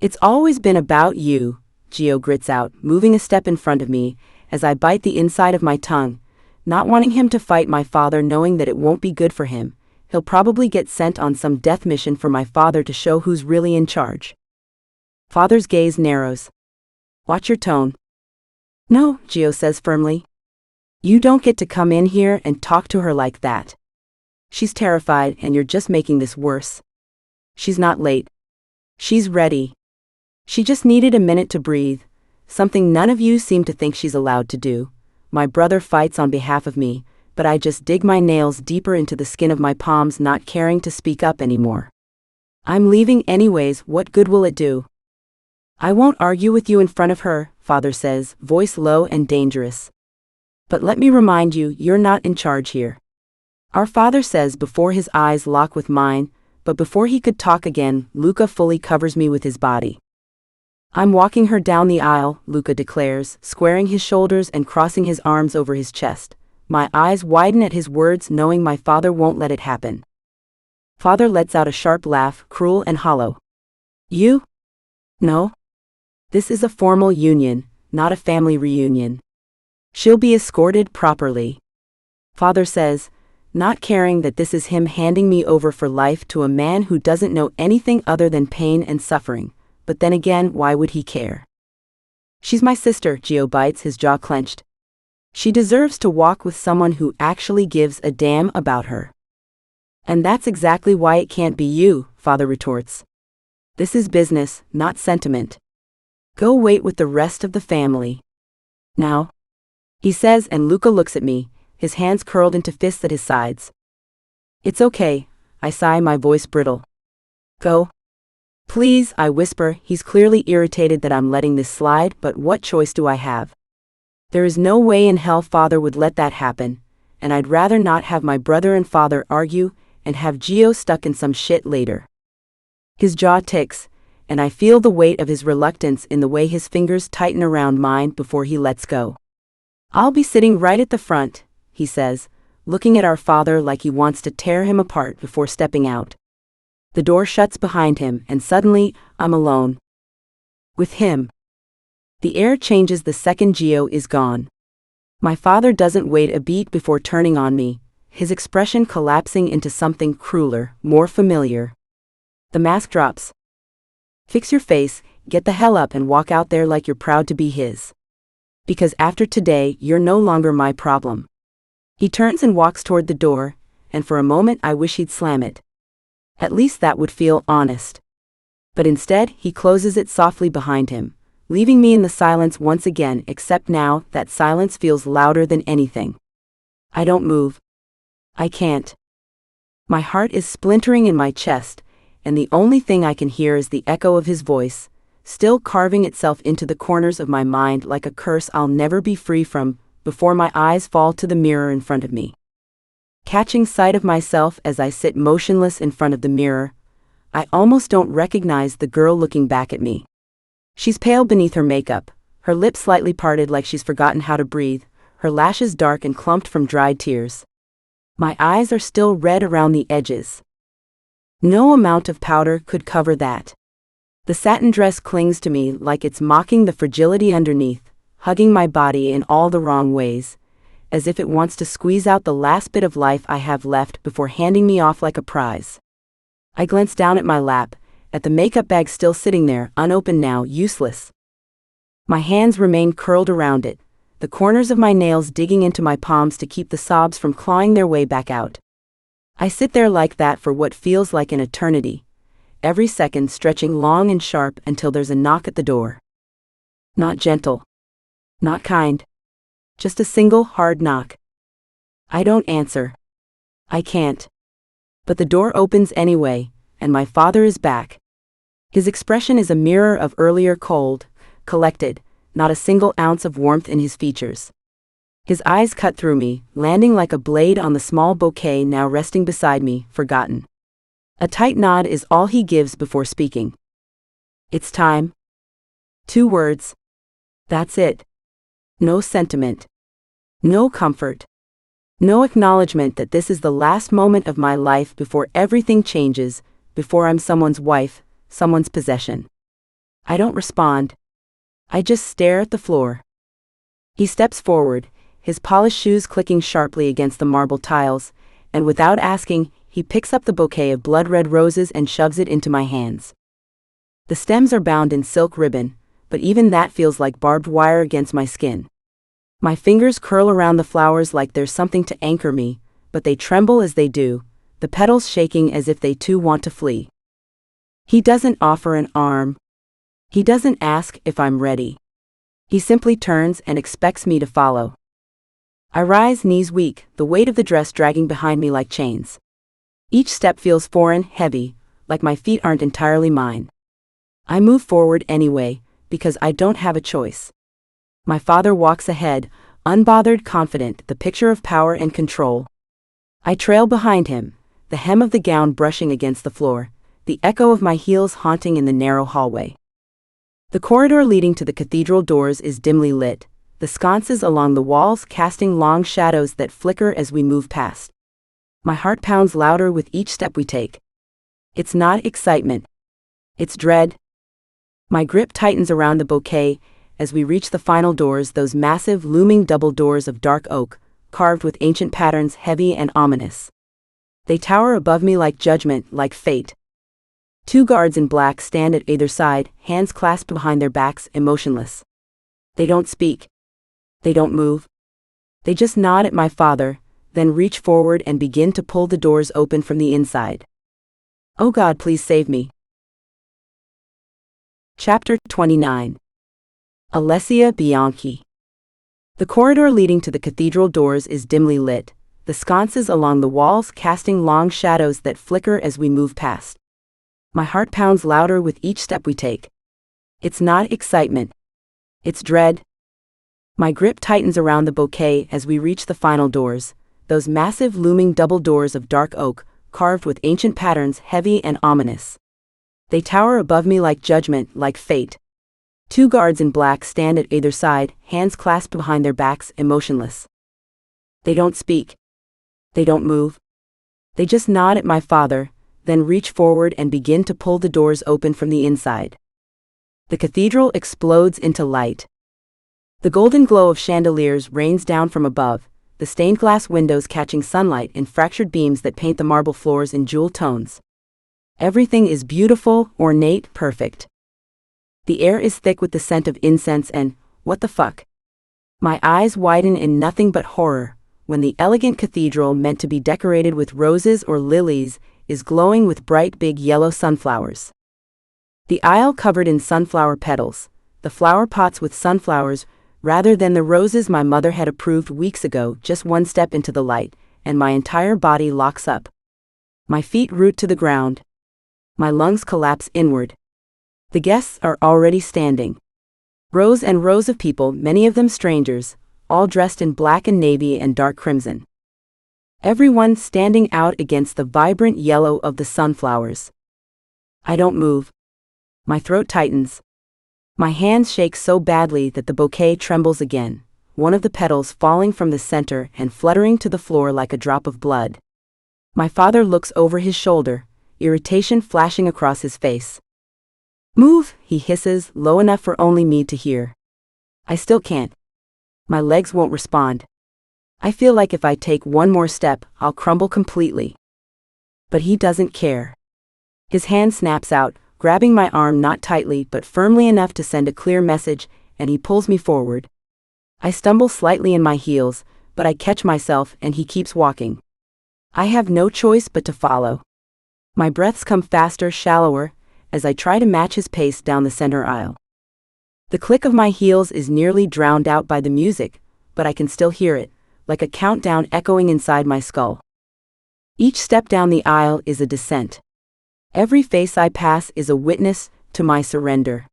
[SPEAKER 3] It's always been about you, Gio grits out, moving a step in front of me, as I bite the inside of my tongue, not wanting him to fight my father, knowing that it won't be good for him. He'll probably get sent on some death mission for my father to show who's really in charge. Father's gaze narrows. Watch your tone. No, Gio says firmly. You don't get to come in here and talk to her like that. She's terrified and you're just making this worse. She's not late. She's ready. She just needed a minute to breathe, something none of you seem to think she's allowed to do. My brother fights on behalf of me, but I just dig my nails deeper into the skin of my palms, not caring to speak up anymore. I'm leaving anyways, what good will it do? I won't argue with you in front of her, Father says, voice low and dangerous. But let me remind you, you're not in charge here. Our father says before his eyes lock with mine, but before he could talk again, Luka fully covers me with his body. I'm walking her down the aisle, Luka declares, squaring his shoulders and crossing his arms over his chest. My eyes widen at his words, knowing my father won't let it happen. Father lets out a sharp laugh, cruel and hollow. You? No. This is a formal union, not a family reunion. She'll be escorted properly. Father says, not caring that this is him handing me over for life to a man who doesn't know anything other than pain and suffering. But then again, why would he care? She's my sister, Gio bites, his jaw clenched. She deserves to walk with someone who actually gives a damn about her. And that's exactly why it can't be you, Father retorts. This is business, not sentiment. Go wait with the rest of the family. Now, he says, and Luka looks at me, his hands curled into fists at his sides. It's okay, I sigh, my voice brittle. Go. Please, I whisper. He's clearly irritated that I'm letting this slide, but what choice do I have? There is no way in hell Father would let that happen, and I'd rather not have my brother and father argue and have Gio stuck in some shit later. His jaw ticks, and I feel the weight of his reluctance in the way his fingers tighten around mine before he lets go. I'll be sitting right at the front, he says, looking at our father like he wants to tear him apart before stepping out. The door shuts behind him, and suddenly, I'm alone. With him. The air changes the second Gio is gone. My father doesn't wait a beat before turning on me, his expression collapsing into something crueler, more familiar. The mask drops. Fix your face, get the hell up and walk out there like you're proud to be his. Because after today, you're no longer my problem. He turns and walks toward the door, and for a moment I wish he'd slam it. At least that would feel honest. But instead, he closes it softly behind him, leaving me in the silence once again, except now that silence feels louder than anything. I don't move. I can't. My heart is splintering in my chest, and the only thing I can hear is the echo of his voice, still carving itself into the corners of my mind like a curse I'll never be free from, before my eyes fall to the mirror in front of me. Catching sight of myself as I sit motionless in front of the mirror, I almost don't recognize the girl looking back at me. She's pale beneath her makeup, her lips slightly parted like she's forgotten how to breathe, her lashes dark and clumped from dried tears. My eyes are still red around the edges. No amount of powder could cover that. The satin dress clings to me like it's mocking the fragility underneath, hugging my body in all the wrong ways, as if it wants to squeeze out the last bit of life I have left before handing me off like a prize. I glance down at my lap, at the makeup bag still sitting there, unopened now, useless. My hands remain curled around it, the corners of my nails digging into my palms to keep the sobs from clawing their way back out. I sit there like that for what feels like an eternity, every second stretching long and sharp until there's a knock at the door. Not gentle. Not kind. Just a single hard knock. I don't answer. I can't. But the door opens anyway, and my father is back. His expression is a mirror of earlier cold, collected, not a single ounce of warmth in his features. His eyes cut through me, landing like a blade on the small bouquet now resting beside me, forgotten. A tight nod is all he gives before speaking. It's time. 2 words. That's it. No sentiment. No comfort. No acknowledgement that this is the last moment of my life before everything changes, before I'm someone's wife, someone's possession. I don't respond. I just stare at the floor. He steps forward, his polished shoes clicking sharply against the marble tiles, and without asking, he picks up the bouquet of blood-red roses and shoves it into my hands. The stems are bound in silk ribbon, but even that feels like barbed wire against my skin. My fingers curl around the flowers like there's something to anchor me, but they tremble as they do, the petals shaking as if they too want to flee. He doesn't offer an arm. He doesn't ask if I'm ready. He simply turns and expects me to follow. I rise, knees weak, the weight of the dress dragging behind me like chains. Each step feels foreign, heavy, like my feet aren't entirely mine. I move forward anyway, because I don't have a choice. My father walks ahead, unbothered, confident, the picture of power and control. I trail behind him, the hem of the gown brushing against the floor, the echo of my heels haunting in the narrow hallway. The corridor leading to the cathedral doors is dimly lit, the sconces along the walls casting long shadows that flicker as we move past. My heart pounds louder with each step we take. It's not excitement. It's dread. My grip tightens around the bouquet as we reach the final doors, those massive, looming double doors of dark oak, carved with ancient patterns, heavy and ominous. They tower above me like judgment, like fate. 2 guards in black stand at either side, hands clasped behind their backs, emotionless. They don't speak. They don't move. They just nod at my father, then reach forward and begin to pull the doors open from the inside. Oh God, please save me. Chapter 29. Alessia Bianchi. The corridor leading to the cathedral doors is dimly lit, the sconces along the walls casting long shadows that flicker as we move past. My heart pounds louder with each step we take. It's not excitement. It's dread. My grip tightens around the bouquet as we reach the final doors, those massive looming double doors of dark oak, carved with ancient patterns, heavy and ominous. They tower above me like judgment, like fate. 2 guards in black stand at either side, hands clasped behind their backs, emotionless. They don't speak. They don't move. They just nod at my father, then reach forward and begin to pull the doors open from the inside. The cathedral explodes into light. The golden glow of chandeliers rains down from above, the stained glass windows catching sunlight in fractured beams that paint the marble floors in jewel tones. Everything is beautiful, ornate, perfect. The air is thick with the scent of incense and, what the fuck? My eyes widen in nothing but horror, when the elegant cathedral meant to be decorated with roses or lilies is glowing with bright big yellow sunflowers. The aisle covered in sunflower petals, the flower pots with sunflowers, rather than the roses my mother had approved weeks ago, just one step into the light, and my entire body locks up. My feet root to the ground. My lungs collapse inward. The guests are already standing. Rows and rows of people, many of them strangers, all dressed in black and navy and dark crimson. Everyone standing out against the vibrant yellow of the sunflowers. I don't move. My throat tightens. My hands shake so badly that the bouquet trembles again, one of the petals falling from the center and fluttering to the floor like a drop of blood. My father looks over his shoulder, irritation flashing across his face. Move, he hisses, low enough for only me to hear. I still can't. My legs won't respond. I feel like if I take one more step, I'll crumble completely. But he doesn't care. His hand snaps out, grabbing my arm not tightly but firmly enough to send a clear message, and he pulls me forward. I stumble slightly in my heels, but I catch myself and he keeps walking. I have no choice but to follow. My breaths come faster, shallower, as I try to match his pace down the center aisle. The click of my heels is nearly drowned out by the music, but I can still hear it, like a countdown echoing inside my skull. Each step down the aisle is a descent. Every face I pass is a witness to my surrender.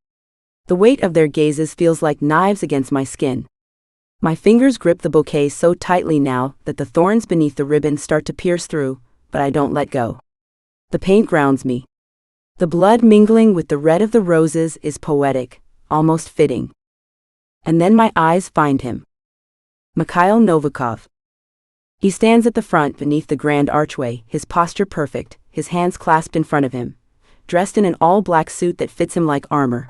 [SPEAKER 3] The weight of their gazes feels like knives against my skin. My fingers grip the bouquet so tightly now that the thorns beneath the ribbon start to pierce through, but I don't let go. The paint grounds me. The blood mingling with the red of the roses is poetic, almost fitting. And then my eyes find him. Mikhail Novikov. He stands at the front beneath the grand archway, his posture perfect, his hands clasped in front of him, dressed in an all-black suit that fits him like armor.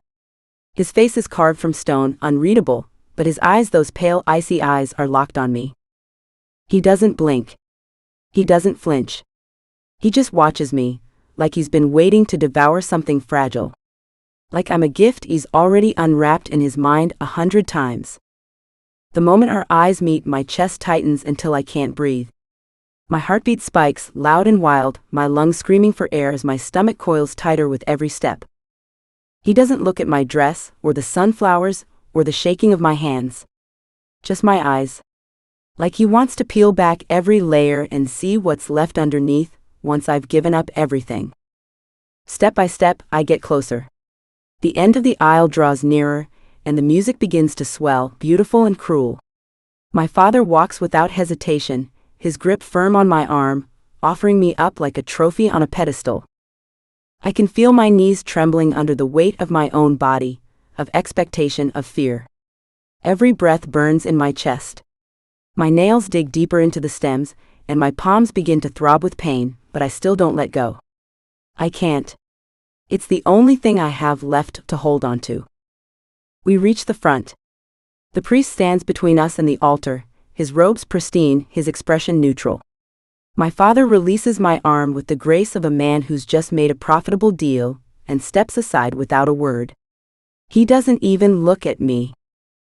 [SPEAKER 3] His face is carved from stone, unreadable, but his eyes, those pale, icy eyes, are locked on me. He doesn't blink. He doesn't flinch. He just watches me, like he's been waiting to devour something fragile. Like I'm a gift he's already unwrapped in his mind 100 times. The moment our eyes meet, my chest tightens until I can't breathe. My heartbeat spikes, loud and wild, my lungs screaming for air as my stomach coils tighter with every step. He doesn't look at my dress, or the sunflowers, or the shaking of my hands. Just my eyes. Like he wants to peel back every layer and see what's left underneath, once I've given up everything. Step by step, I get closer. The end of the aisle draws nearer, and the music begins to swell, beautiful and cruel. My father walks without hesitation, his grip firm on my arm, offering me up like a trophy on a pedestal. I can feel my knees trembling under the weight of my own body, of expectation, of fear. Every breath burns in my chest. My nails dig deeper into the stems, and my palms begin to throb with pain, but I still don't let go. I can't. It's the only thing I have left to hold on to. We reach the front. The priest stands between us and the altar, his robes pristine, his expression neutral. My father releases my arm with the grace of a man who's just made a profitable deal, and steps aside without a word. He doesn't even look at me.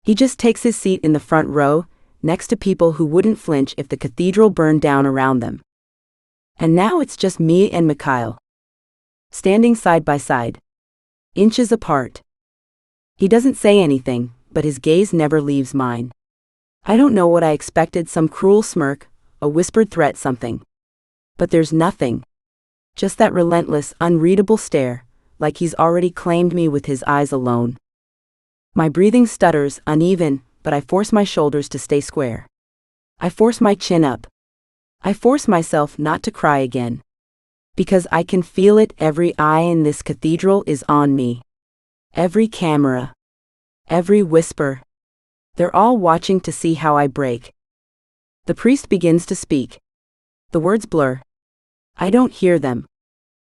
[SPEAKER 3] He just takes his seat in the front row, next to people who wouldn't flinch if the cathedral burned down around them. And now it's just me and Mikhail. Standing side by side. Inches apart. He doesn't say anything, but his gaze never leaves mine. I don't know what I expected, some cruel smirk, a whispered threat, something. But there's nothing. Just that relentless, unreadable stare, like he's already claimed me with his eyes alone. My breathing stutters, uneven, but I force my shoulders to stay square. I force my chin up. I force myself not to cry again. Because I can feel it, every eye in this cathedral is on me. Every camera. Every whisper. They're all watching to see how I break. The priest begins to speak. The words blur. I don't hear them.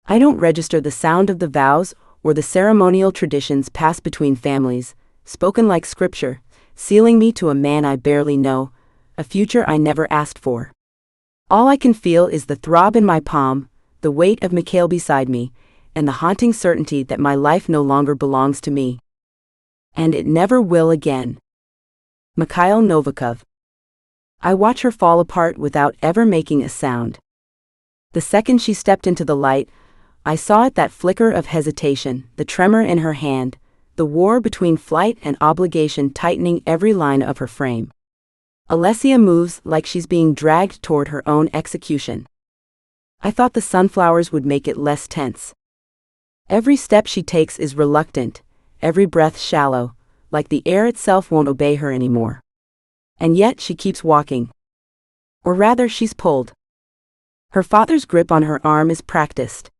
[SPEAKER 3] I don't register the sound of the vows or the ceremonial traditions passed between families, spoken like scripture, sealing me to a man I barely know, a future I never asked for. All I can feel is the throb in my palm, the weight of Mikhail beside me, and the haunting certainty that my life no longer belongs to me. And it never will again. Mikhail Novikov. I watch her fall apart without ever making a sound. The second she stepped into the light, I saw it, that flicker of hesitation, the tremor in her hand, the war between flight and obligation tightening every line of her frame. Alessia moves like she's being dragged toward her own execution. I thought the sunflowers would make it less tense. Every step she takes is reluctant, every breath shallow, like the air itself won't obey her anymore. And yet she keeps walking. Or rather, she's pulled. Her father's grip on her arm is practiced.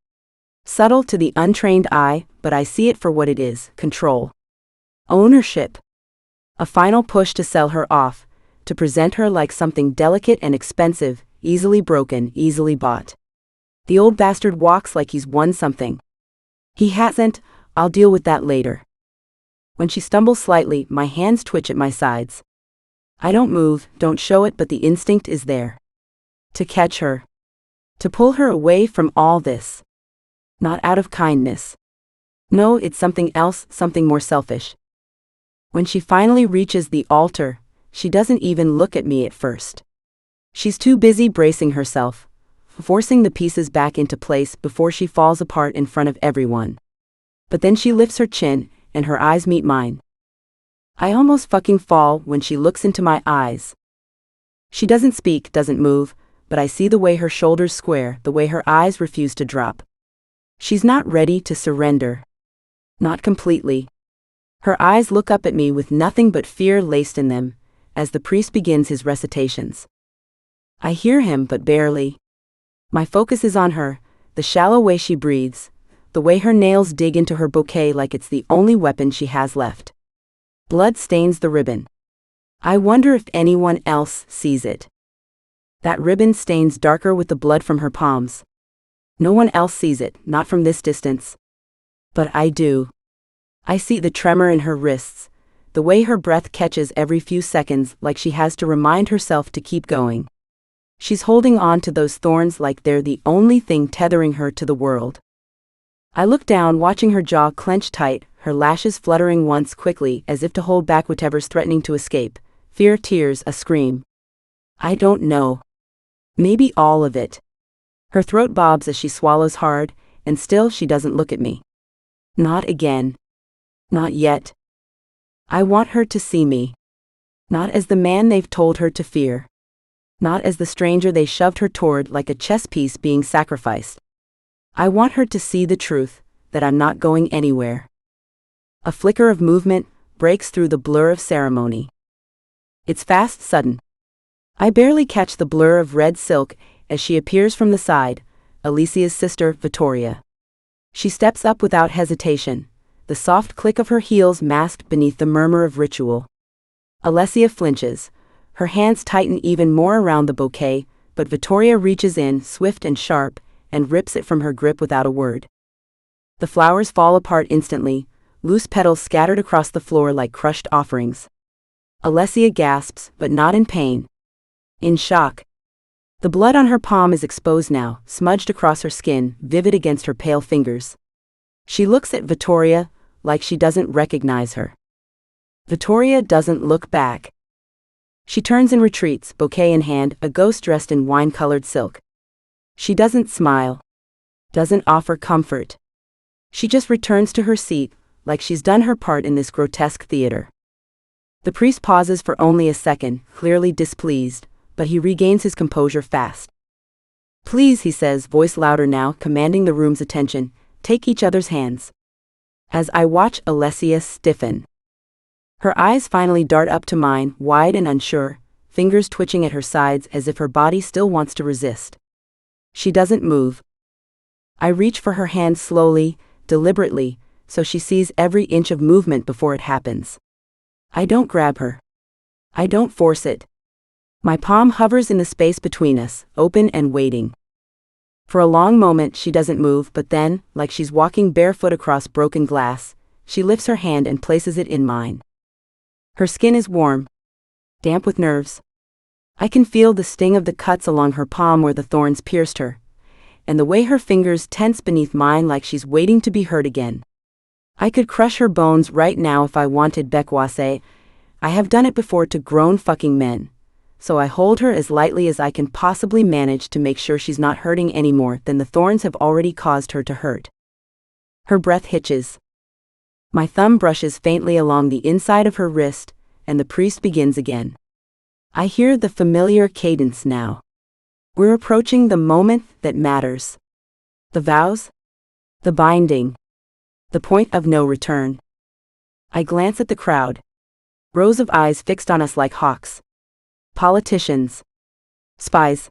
[SPEAKER 3] Subtle to the untrained eye, but I see it for what it is: control. Ownership. A final push to sell her off, to present her like something delicate and expensive, easily broken, easily bought. The old bastard walks like he's won something. He hasn't. I'll deal with that later. When she stumbles slightly, my hands twitch at my sides. I don't move, don't show it, but the instinct is there. To catch her. To pull her away from all this. Not out of kindness. No, it's something else, something more selfish. When she finally reaches the altar, she doesn't even look at me at first. She's too busy bracing herself, forcing the pieces back into place before she falls apart in front of everyone. But then she lifts her chin, and her eyes meet mine. I almost fucking fall when she looks into my eyes. She doesn't speak, doesn't move, but I see the way her shoulders square, the way her eyes refuse to drop. She's not ready to surrender. Not completely. Her eyes look up at me with nothing but fear laced in them, as the priest begins his recitations. I hear him, but barely. My focus is on her, the shallow way she breathes, the way her nails dig into her bouquet like it's the only weapon she has left. Blood stains the ribbon. I wonder if anyone else sees it. That ribbon stains darker with the blood from her palms. No one else sees it, not from this distance. But I do. I see the tremor in her wrists, the way her breath catches every few seconds like she has to remind herself to keep going. She's holding on to those thorns like they're the only thing tethering her to the world. I look down, watching her jaw clench tight, her lashes fluttering once quickly as if to hold back whatever's threatening to escape. Fear, tears, a scream. I don't know. Maybe all of it. Her throat bobs as she swallows hard, and still she doesn't look at me. Not again. Not yet. I want her to see me. Not as the man they've told her to fear. Not as the stranger they shoved her toward like a chess piece being sacrificed. I want her to see the truth, that I'm not going anywhere. A flicker of movement breaks through the blur of ceremony. It's fast, sudden. I barely catch the blur of red silk as she appears from the side, Alessia's sister, Vittoria. She steps up without hesitation, the soft click of her heels masked beneath the murmur of ritual. Alessia flinches, her hands tighten even more around the bouquet, but Vittoria reaches in, swift and sharp, and rips it from her grip without a word. The flowers fall apart instantly, loose petals scattered across the floor like crushed offerings. Alessia gasps, but not in pain. In shock. The blood on her palm is exposed now, smudged across her skin, vivid against her pale fingers. She looks at Vittoria, like she doesn't recognize her. Vittoria doesn't look back. She turns and retreats, bouquet in hand, a ghost dressed in wine-colored silk. She doesn't smile. Doesn't offer comfort. She just returns to her seat, like she's done her part in this grotesque theater. The priest pauses for only a second, clearly displeased, but he regains his composure fast. Please, he says, voice louder now, commanding the room's attention, take each other's hands. As I watch Alessia stiffen. Her eyes finally dart up to mine, wide and unsure, fingers twitching at her sides as if her body still wants to resist. She doesn't move. I reach for her hand slowly, deliberately, so she sees every inch of movement before it happens. I don't grab her. I don't force it. My palm hovers in the space between us, open and waiting. For a long moment she doesn't move, but then, like she's walking barefoot across broken glass, she lifts her hand and places it in mine. Her skin is warm, damp with nerves. I can feel the sting of the cuts along her palm where the thorns pierced her, and the way her fingers tense beneath mine like she's waiting to be hurt again. I could crush her bones right now if I wanted, Bekwase. I have done it before to grown fucking men, so I hold her as lightly as I can possibly manage to make sure she's not hurting any more than the thorns have already caused her to hurt. Her breath hitches. My thumb brushes faintly along the inside of her wrist, and the priest begins again. I hear the familiar cadence now. We're approaching the moment that matters. The vows? The binding. The point of no return. I glance at the crowd. Rows of eyes fixed on us like hawks. Politicians. Spies.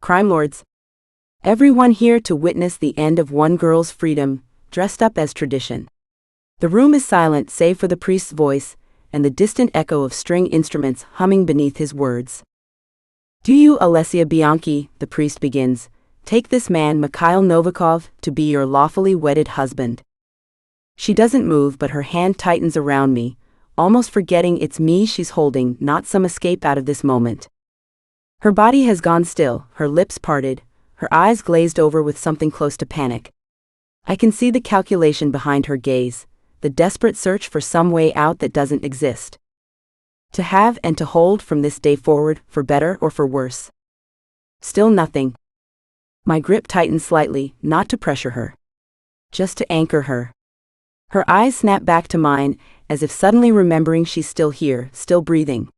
[SPEAKER 3] Crime lords. Everyone here to witness the end of one girl's freedom, dressed up as tradition. The room is silent save for the priest's voice, and the distant echo of string instruments humming beneath his words. Do you, Alessia Bianchi, the priest begins, take this man, Mikhail Novikov, to be your lawfully wedded husband? She doesn't move, but her hand tightens around me, almost forgetting it's me she's holding, not some escape out of this moment. Her body has gone still, her lips parted, her eyes glazed over with something close to panic. I can see the calculation behind her gaze, the desperate search for some way out that doesn't exist. To have and to hold from this day forward, for better or for worse. Still nothing. My grip tightens slightly, not to pressure her. Just to anchor her. Her eyes snap back to mine, as if suddenly remembering she's still here, still breathing.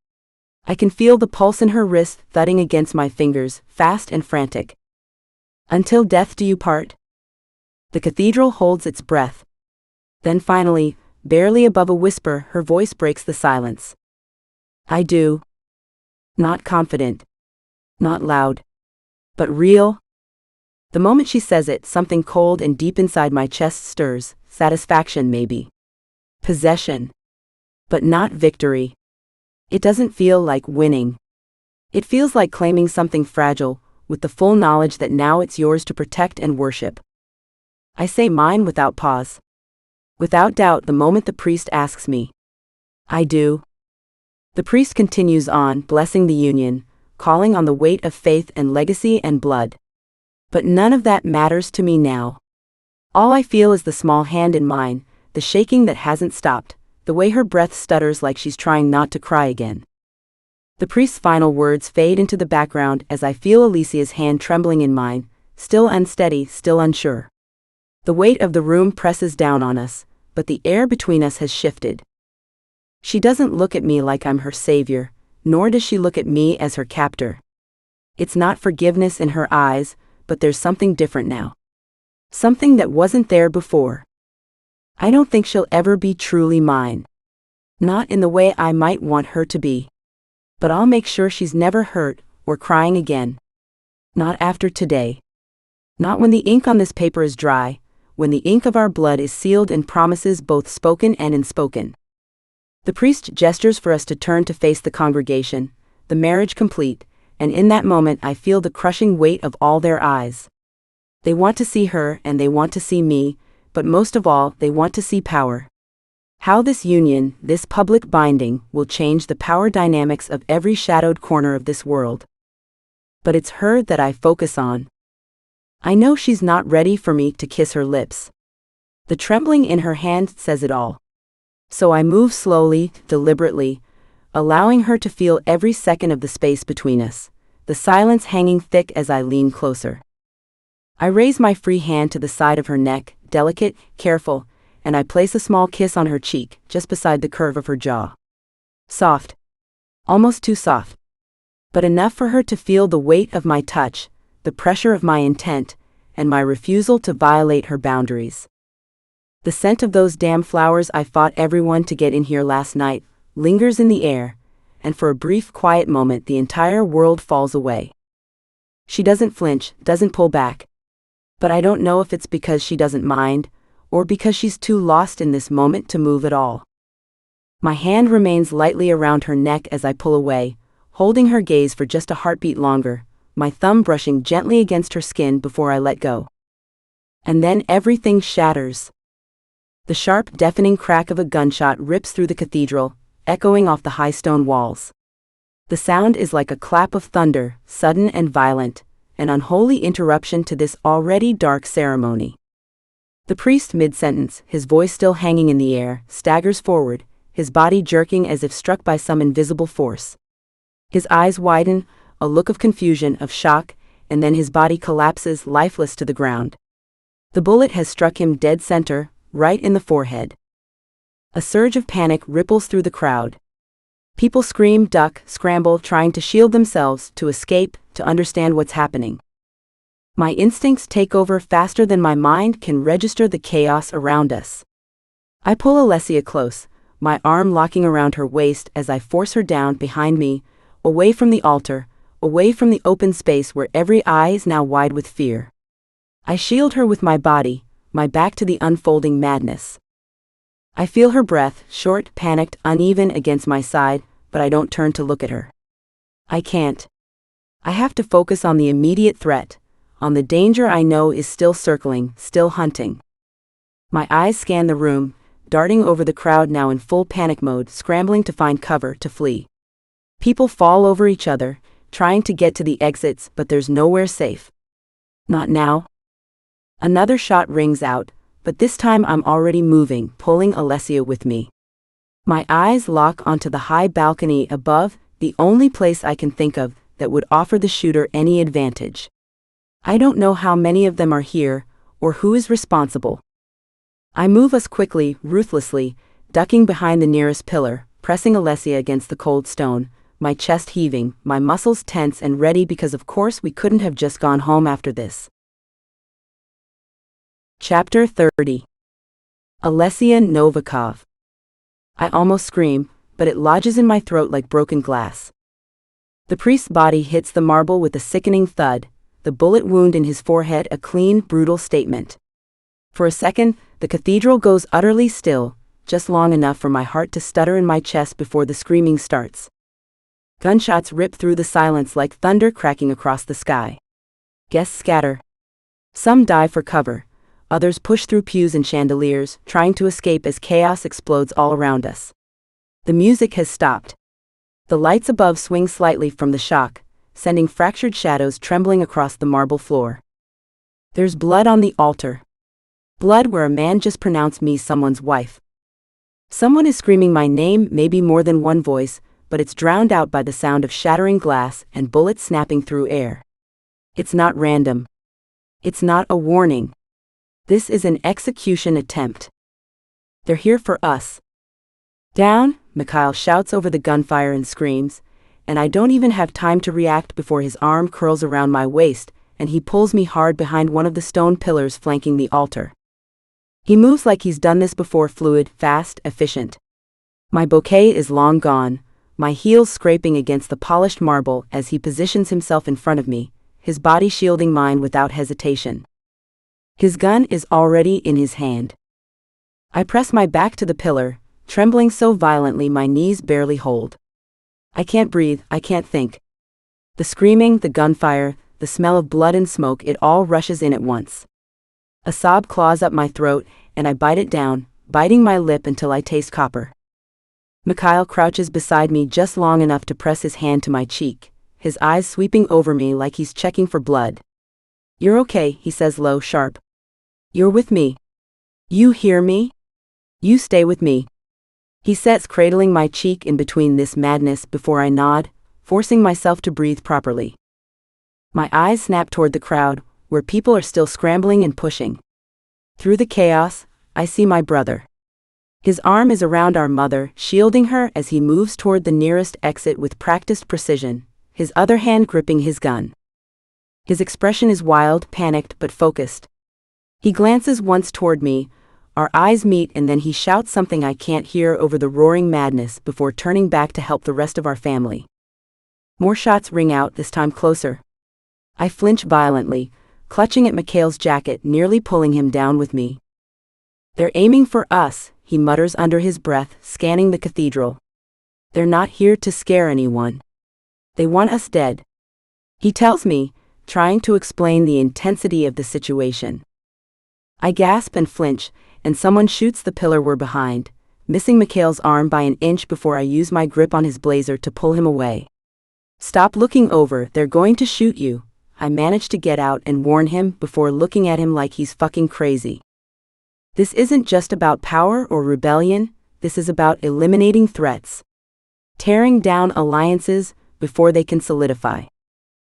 [SPEAKER 3] I can feel the pulse in her wrist thudding against my fingers, fast and frantic. Until death do you part? The cathedral holds its breath. Then finally, barely above a whisper, her voice breaks the silence. I do. Not confident. Not loud. But real. The moment she says it, something cold and deep inside my chest stirs, satisfaction maybe. Possession. But not victory. It doesn't feel like winning. It feels like claiming something fragile, with the full knowledge that now it's yours to protect and worship. I say mine without pause. Without doubt the moment the priest asks me. I do. The priest continues on, blessing the union, calling on the weight of faith and legacy and blood. But none of that matters to me now. All I feel is the small hand in mine, the shaking that hasn't stopped, the way her breath stutters like she's trying not to cry again. The priest's final words fade into the background as I feel Alessia's hand trembling in mine, still unsteady, still unsure. The weight of the room presses down on us, but the air between us has shifted. She doesn't look at me like I'm her savior, nor does she look at me as her captor. It's not forgiveness in her eyes, but there's something different now. Something that wasn't there before. I don't think she'll ever be truly mine. Not in the way I might want her to be. But I'll make sure she's never hurt or crying again. Not after today. Not when the ink on this paper is dry, when the ink of our blood is sealed in promises both spoken and unspoken. The priest gestures for us to turn to face the congregation, the marriage complete, and in that moment I feel the crushing weight of all their eyes. They want to see her and they want to see me, but most of all, they want to see power. How this union, this public binding, will change the power dynamics of every shadowed corner of this world. But it's her that I focus on. I know she's not ready for me to kiss her lips. The trembling in her hand says it all. So I move slowly, deliberately, allowing her to feel every second of the space between us, the silence hanging thick as I lean closer. I raise my free hand to the side of her neck, delicate, careful, and I place a small kiss on her cheek, just beside the curve of her jaw. Soft. Almost too soft. But enough for her to feel the weight of my touch, the pressure of my intent, and my refusal to violate her boundaries. The scent of those damn flowers I fought everyone to get in here last night lingers in the air, and for a brief quiet moment the entire world falls away. She doesn't flinch, doesn't pull back. But I don't know if it's because she doesn't mind, or because she's too lost in this moment to move at all. My hand remains lightly around her neck as I pull away, holding her gaze for just a heartbeat longer, my thumb brushing gently against her skin before I let go. And then everything shatters. The sharp, deafening crack of a gunshot rips through the cathedral, echoing off the high stone walls. The sound is like a clap of thunder, sudden and violent, an unholy interruption to this already dark ceremony. The priest, mid-sentence, his voice still hanging in the air, staggers forward, his body jerking as if struck by some invisible force. His eyes widen, a look of confusion, of shock, and then his body collapses lifeless to the ground. The bullet has struck him dead center, right in the forehead. A surge of panic ripples through the crowd. People scream, duck, scramble, trying to shield themselves, to escape, to understand what's happening. My instincts take over faster than my mind can register the chaos around us. I pull Alessia close, my arm locking around her waist as I force her down behind me, away from the altar, away from the open space where every eye is now wide with fear. I shield her with my body, my back to the unfolding madness. I feel her breath, short, panicked, uneven against my side, but I don't turn to look at her. I can't. I have to focus on the immediate threat, on the danger I know is still circling, still hunting. My eyes scan the room, darting over the crowd now in full panic mode, scrambling to find cover, to flee. People fall over each other, trying to get to the exits, but there's nowhere safe. Not now. Another shot rings out, but this time I'm already moving, pulling Alessia with me. My eyes lock onto the high balcony above, the only place I can think of that would offer the shooter any advantage. I don't know how many of them are here, or who is responsible. I move us quickly, ruthlessly, ducking behind the nearest pillar, pressing Alessia against the cold stone, my chest heaving, my muscles tense and ready because of course we couldn't have just gone home after this. Chapter 30. Alessia Novikov. I almost scream, but it lodges in my throat like broken glass. The priest's body hits the marble with a sickening thud, the bullet wound in his forehead a clean, brutal statement. For a second, the cathedral goes utterly still, just long enough for my heart to stutter in my chest before the screaming starts. Gunshots rip through the silence like thunder cracking across the sky. Guests scatter. Some dive for cover. Others push through pews and chandeliers, trying to escape as chaos explodes all around us. The music has stopped. The lights above swing slightly from the shock, sending fractured shadows trembling across the marble floor. There's blood on the altar. Blood where a man just pronounced me someone's wife. Someone is screaming my name, maybe more than one voice, but it's drowned out by the sound of shattering glass and bullets snapping through air. It's not random. It's not a warning. This is an execution attempt. They're here for us. Down, Mikhail shouts over the gunfire and screams, and I don't even have time to react before his arm curls around my waist, and he pulls me hard behind one of the stone pillars flanking the altar. He moves like he's done this before, fluid, fast, efficient. My bouquet is long gone, my heels scraping against the polished marble as he positions himself in front of me, his body shielding mine without hesitation. His gun is already in his hand. I press my back to the pillar, trembling so violently my knees barely hold. I can't breathe, I can't think. The screaming, the gunfire, the smell of blood and smoke, it all rushes in at once. A sob claws up my throat, and I bite it down, biting my lip until I taste copper. Mikhail crouches beside me just long enough to press his hand to my cheek, his eyes sweeping over me like he's checking for blood. "You're okay," he says low, sharp. "You're with me. You hear me? You stay with me." He says, cradling my cheek in between this madness before I nod, forcing myself to breathe properly. My eyes snap toward the crowd, where people are still scrambling and pushing. Through the chaos, I see my brother. His arm is around our mother, shielding her as he moves toward the nearest exit with practiced precision, his other hand gripping his gun. His expression is wild, panicked, but focused. He glances once toward me, our eyes meet, and then he shouts something I can't hear over the roaring madness before turning back to help the rest of our family. More shots ring out, this time closer. I flinch violently, clutching at Mikhail's jacket, nearly pulling him down with me. "They're aiming for us," he mutters under his breath, scanning the cathedral. "They're not here to scare anyone. They want us dead," he tells me, trying to explain the intensity of the situation. I gasp and flinch, and someone shoots the pillar we're behind, missing Mikhail's arm by an inch before I use my grip on his blazer to pull him away. "Stop looking over, they're going to shoot you," I manage to get out and warn him before looking at him like he's fucking crazy. This isn't just about power or rebellion, this is about eliminating threats. Tearing down alliances before they can solidify.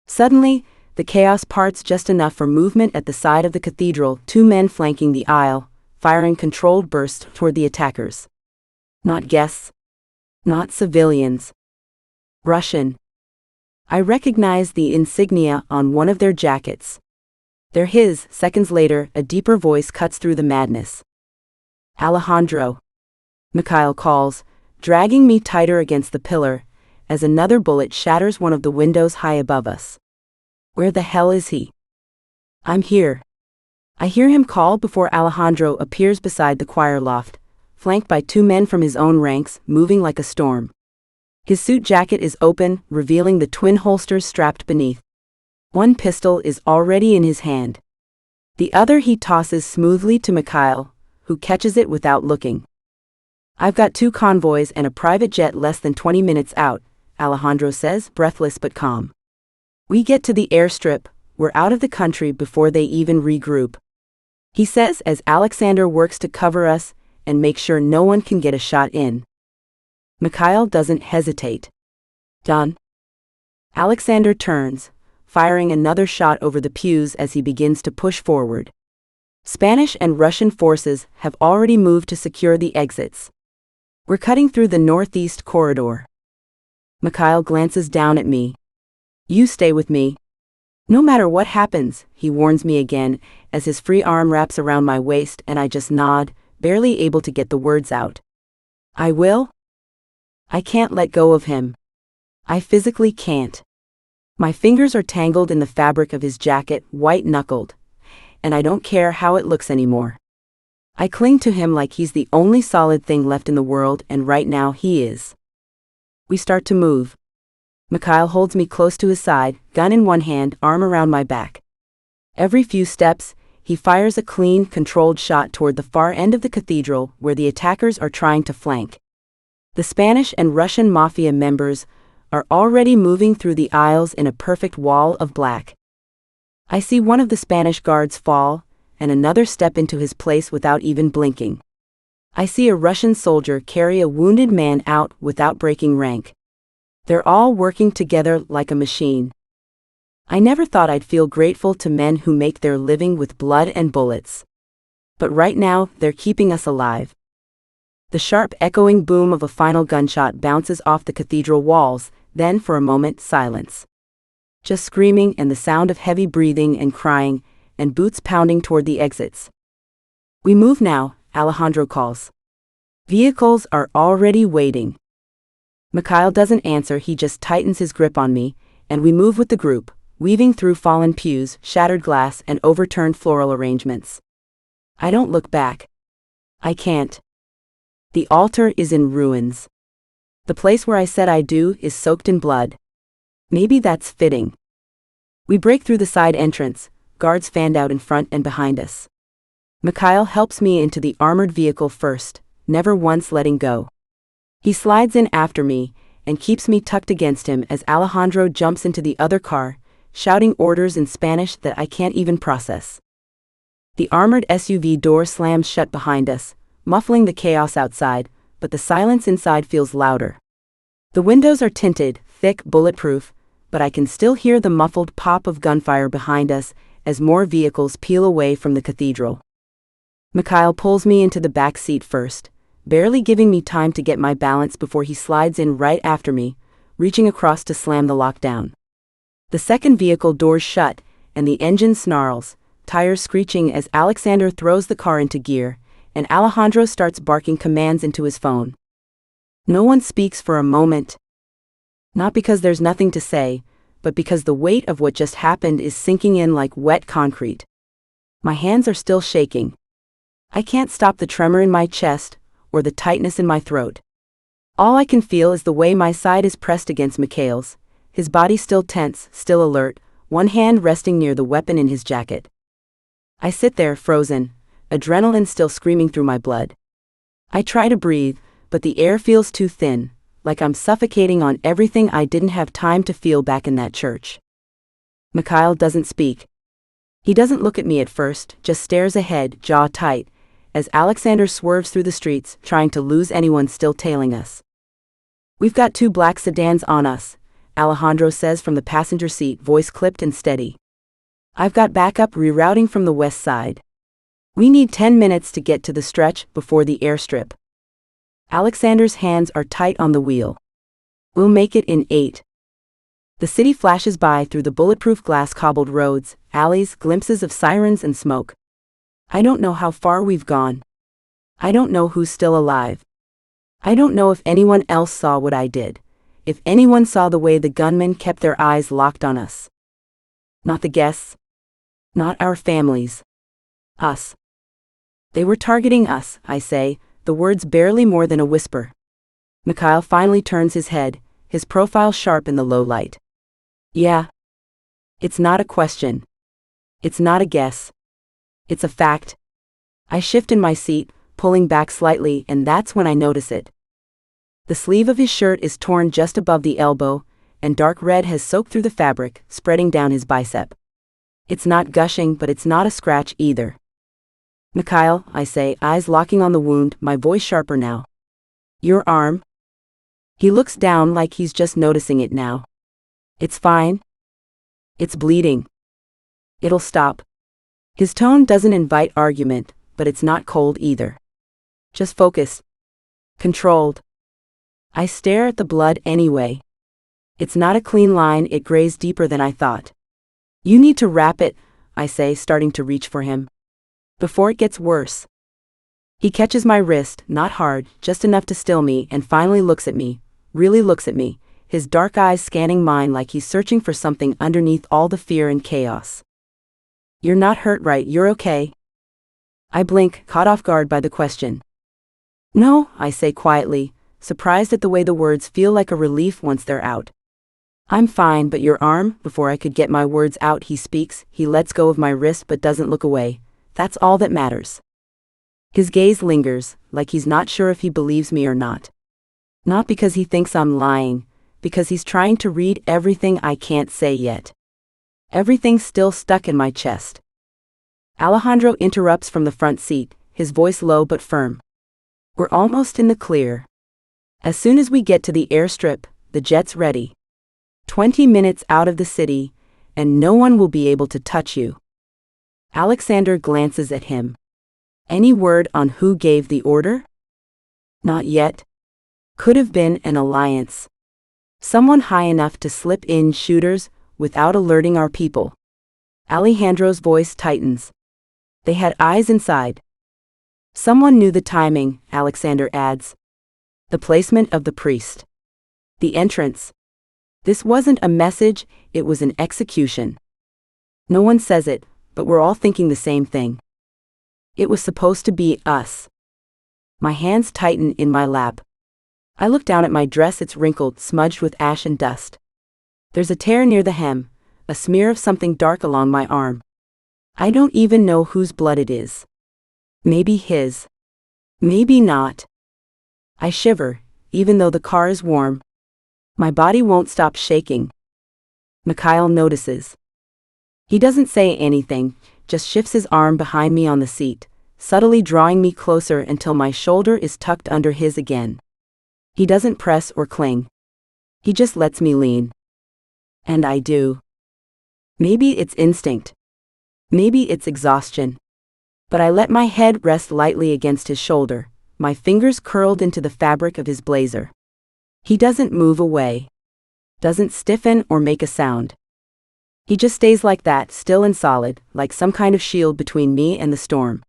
[SPEAKER 3] Suddenly, the chaos parts just enough for movement at the side of the cathedral, two men flanking the aisle, firing controlled bursts toward the attackers. Not guests. Not civilians. Russian. I recognize the insignia on one of their jackets. They're his. Seconds later, a deeper voice cuts through the madness. "Alejandro," Mikhail calls, dragging me tighter against the pillar, as another bullet shatters one of the windows high above us. Where the hell is he? "I'm here." I hear him call before Alejandro appears beside the choir loft, flanked by two men from his own ranks, moving like a storm. His suit jacket is open, revealing the twin holsters strapped beneath. One pistol is already in his hand. The other he tosses smoothly to Mikhail, who catches it without looking. "I've got two convoys and a private jet less than 20 minutes out," Alejandro says, breathless but calm. "We get to the airstrip, we're out of the country before they even regroup." he says as Alexander works to cover us and make sure no one can get a shot in. Mikhail doesn't hesitate. Done. Alexander turns, firing another shot over the pews as he begins to push forward. Spanish and Russian forces have already moved to secure the exits. We're cutting through the northeast corridor. Mikhail glances down at me. You stay with me. No matter what happens, he warns me again, as his free arm wraps around my waist and I just nod, barely able to get the words out. I will? I can't let go of him. I physically can't. My fingers are tangled in the fabric of his jacket, white-knuckled, and I don't care how it looks anymore. I cling to him like he's the only solid thing left in the world, and right now he is. We start to move. Mikhail holds me close to his side, gun in one hand, arm around my back. Every few steps, he fires a clean, controlled shot toward the far end of the cathedral where the attackers are trying to flank. The Spanish and Russian Mafia members are already moving through the aisles in a perfect wall of black. I see one of the Spanish guards fall, and another step into his place without even blinking. I see a Russian soldier carry a wounded man out without breaking rank. They're all working together like a machine. I never thought I'd feel grateful to men who make their living with blood and bullets. But right now, they're keeping us alive. The sharp echoing boom of a final gunshot bounces off the cathedral walls, then for a moment, silence. Just screaming and the sound of heavy breathing and crying, and boots pounding toward the exits. We move now, Alejandro calls. Vehicles are already waiting. Mikhail doesn't answer, he just tightens his grip on me, and we move with the group, weaving through fallen pews, shattered glass, and overturned floral arrangements. I don't look back. I can't. The altar is in ruins. The place where I said I do is soaked in blood. Maybe that's fitting. We break through the side entrance, guards fanned out in front and behind us. Mikhail helps me into the armored vehicle first, never once letting go. He slides in after me, and keeps me tucked against him as Alejandro jumps into the other car, shouting orders in Spanish that I can't even process. The armored SUV door slams shut behind us, muffling the chaos outside, but the silence inside feels louder. The windows are tinted, thick, bulletproof, but I can still hear the muffled pop of gunfire behind us as more vehicles peel away from the cathedral. Mikhail pulls me into the back seat first, barely giving me time to get my balance before he slides in right after me, reaching across to slam the lock down. The second vehicle doors shut, and the engine snarls, tires screeching as Alexander throws the car into gear, and Alejandro starts barking commands into his phone. No one speaks for a moment. Not because there's nothing to say, but because the weight of what just happened is sinking in like wet concrete. My hands are still shaking. I can't stop the tremor in my chest, or the tightness in my throat. All I can feel is the way my side is pressed against Mikhail's, his body still tense, still alert, one hand resting near the weapon in his jacket. I sit there, frozen, adrenaline still screaming through my blood. I try to breathe, but the air feels too thin, like I'm suffocating on everything I didn't have time to feel back in that church. Mikhail doesn't speak. He doesn't look at me at first, just stares ahead, jaw tight, as Alexander swerves through the streets, trying to lose anyone still tailing us. We've got 2 black sedans on us, Alejandro says from the passenger seat, voice clipped and steady. I've got backup rerouting from the west side. We need 10 minutes to get to the stretch before the airstrip. Alexander's hands are tight on the wheel. We'll make it in 8. The city flashes by through the bulletproof glass cobbled roads, alleys, glimpses of sirens and smoke. I don't know how far we've gone. I don't know who's still alive. I don't know if anyone else saw what I did, if anyone saw the way the gunmen kept their eyes locked on us. Not the guests. Not our families. Us. They were targeting us, I say, the words barely more than a whisper. Mikhail finally turns his head, his profile sharp in the low light. Yeah. It's not a question. It's not a guess. It's a fact. I shift in my seat, pulling back slightly, and that's when I notice it. The sleeve of his shirt is torn just above the elbow, and dark red has soaked through the fabric, spreading down his bicep. It's not gushing, but it's not a scratch either. Mikhail, I say, eyes locking on the wound, my voice sharper now. Your arm? He looks down like he's just noticing it now. It's fine. It's bleeding. It'll stop. His tone doesn't invite argument, but it's not cold either. Just focused. Controlled. I stare at the blood anyway. It's not a clean line, it grays deeper than I thought. You need to wrap it, I say, starting to reach for him. Before it gets worse. He catches my wrist, not hard, just enough to still me, and finally looks at me, really looks at me, his dark eyes scanning mine like he's searching for something underneath all the fear and chaos. You're not hurt, right? You're okay? I blink, caught off guard by the question. No, I say quietly, surprised at the way the words feel like a relief once they're out. I'm fine, but your arm? Before I could get my words out, he speaks, he lets go of my wrist but doesn't look away. That's all that matters. His gaze lingers, like he's not sure if he believes me or not. Not because he thinks I'm lying, because he's trying to read everything I can't say yet. Everything's still stuck in my chest. Alejandro interrupts from the front seat, his voice low but firm. We're almost in the clear. As soon as we get to the airstrip, the jet's ready. 20 minutes out of the city, and no one will be able to touch you. Alexander glances at him. Any word on who gave the order? Not yet. Could have been an alliance. Someone high enough to slip in shooters without alerting our people. Alejandro's voice tightens. They had eyes inside. Someone knew the timing, Alexander adds. The placement of the priest. The entrance. This wasn't a message, it was an execution. No one says it, but we're all thinking the same thing. It was supposed to be us. My hands tighten in my lap. I look down at my dress, it's wrinkled, smudged with ash and dust. There's a tear near the hem, a smear of something dark along my arm. I don't even know whose blood it is. Maybe his. Maybe not. I shiver, even though the car is warm. My body won't stop shaking. Mikhail notices. He doesn't say anything, just shifts his arm behind me on the seat, subtly drawing me closer until my shoulder is tucked under his again. He doesn't press or cling. He just lets me lean. And I do. Maybe it's instinct. Maybe it's exhaustion. But I let my head rest lightly against his shoulder, my fingers curled into the fabric of his blazer. He doesn't move away. Doesn't stiffen or make a sound. He just stays like that, still and solid, like some kind of shield between me and the storm.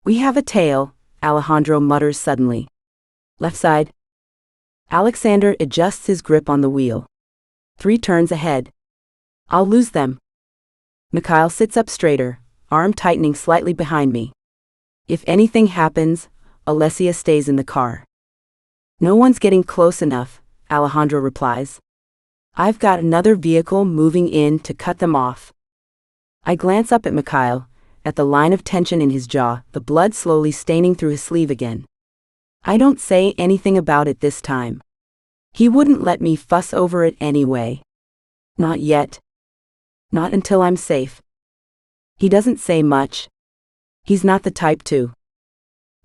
[SPEAKER 3] We have a tail, Alejandro mutters suddenly. Left side. Alexander adjusts his grip on the wheel. 3 turns ahead. I'll lose them. Mikhail sits up straighter, arm tightening slightly behind me. If anything happens, Alessia stays in the car. No one's getting close enough, Alejandro replies. I've got another vehicle moving in to cut them off. I glance up at Mikhail, at the line of tension in his jaw, the blood slowly staining through his sleeve again. I don't say anything about it this time. He wouldn't let me fuss over it anyway. Not yet. Not until I'm safe. He doesn't say much. He's not the type to.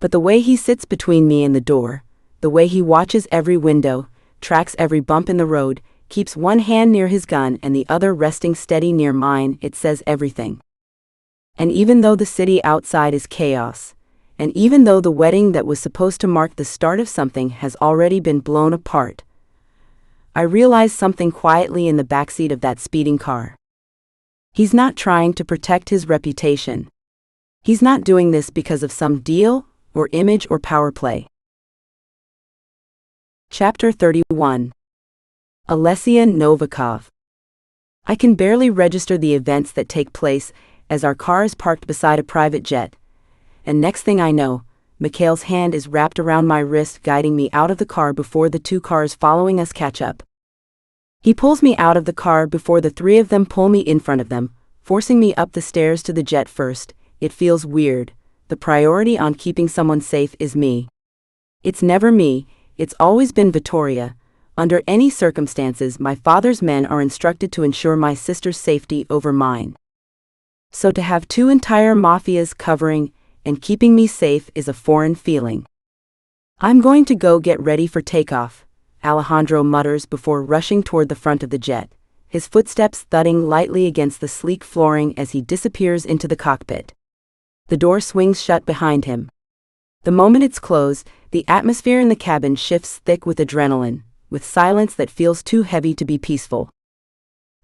[SPEAKER 3] But the way he sits between me and the door, the way he watches every window, tracks every bump in the road, keeps one hand near his gun and the other resting steady near mine, it says everything. And even though the city outside is chaos, and even though the wedding that was supposed to mark the start of something has already been blown apart, I realize something quietly in the backseat of that speeding car. He's not trying to protect his reputation. He's not doing this because of some deal, or image or power play. Chapter 31. Alessia Novikov. I can barely register the events that take place as our car is parked beside a private jet, and next thing I know, Mikhail's hand is wrapped around my wrist, guiding me out of the car before the 2 cars following us catch up. He pulls me out of the car before the 3 of them pull me in front of them, forcing me up the stairs to the jet first. It feels weird. The priority on keeping someone safe is me. It's never me, it's always been Vittoria. Under any circumstances, my father's men are instructed to ensure my sister's safety over mine. So to have 2 entire mafias covering and keeping me safe is a foreign feeling. I'm going to go get ready for takeoff, Alejandro mutters before rushing toward the front of the jet, his footsteps thudding lightly against the sleek flooring as he disappears into the cockpit. The door swings shut behind him. The moment it's closed, the atmosphere in the cabin shifts thick with adrenaline, with silence that feels too heavy to be peaceful.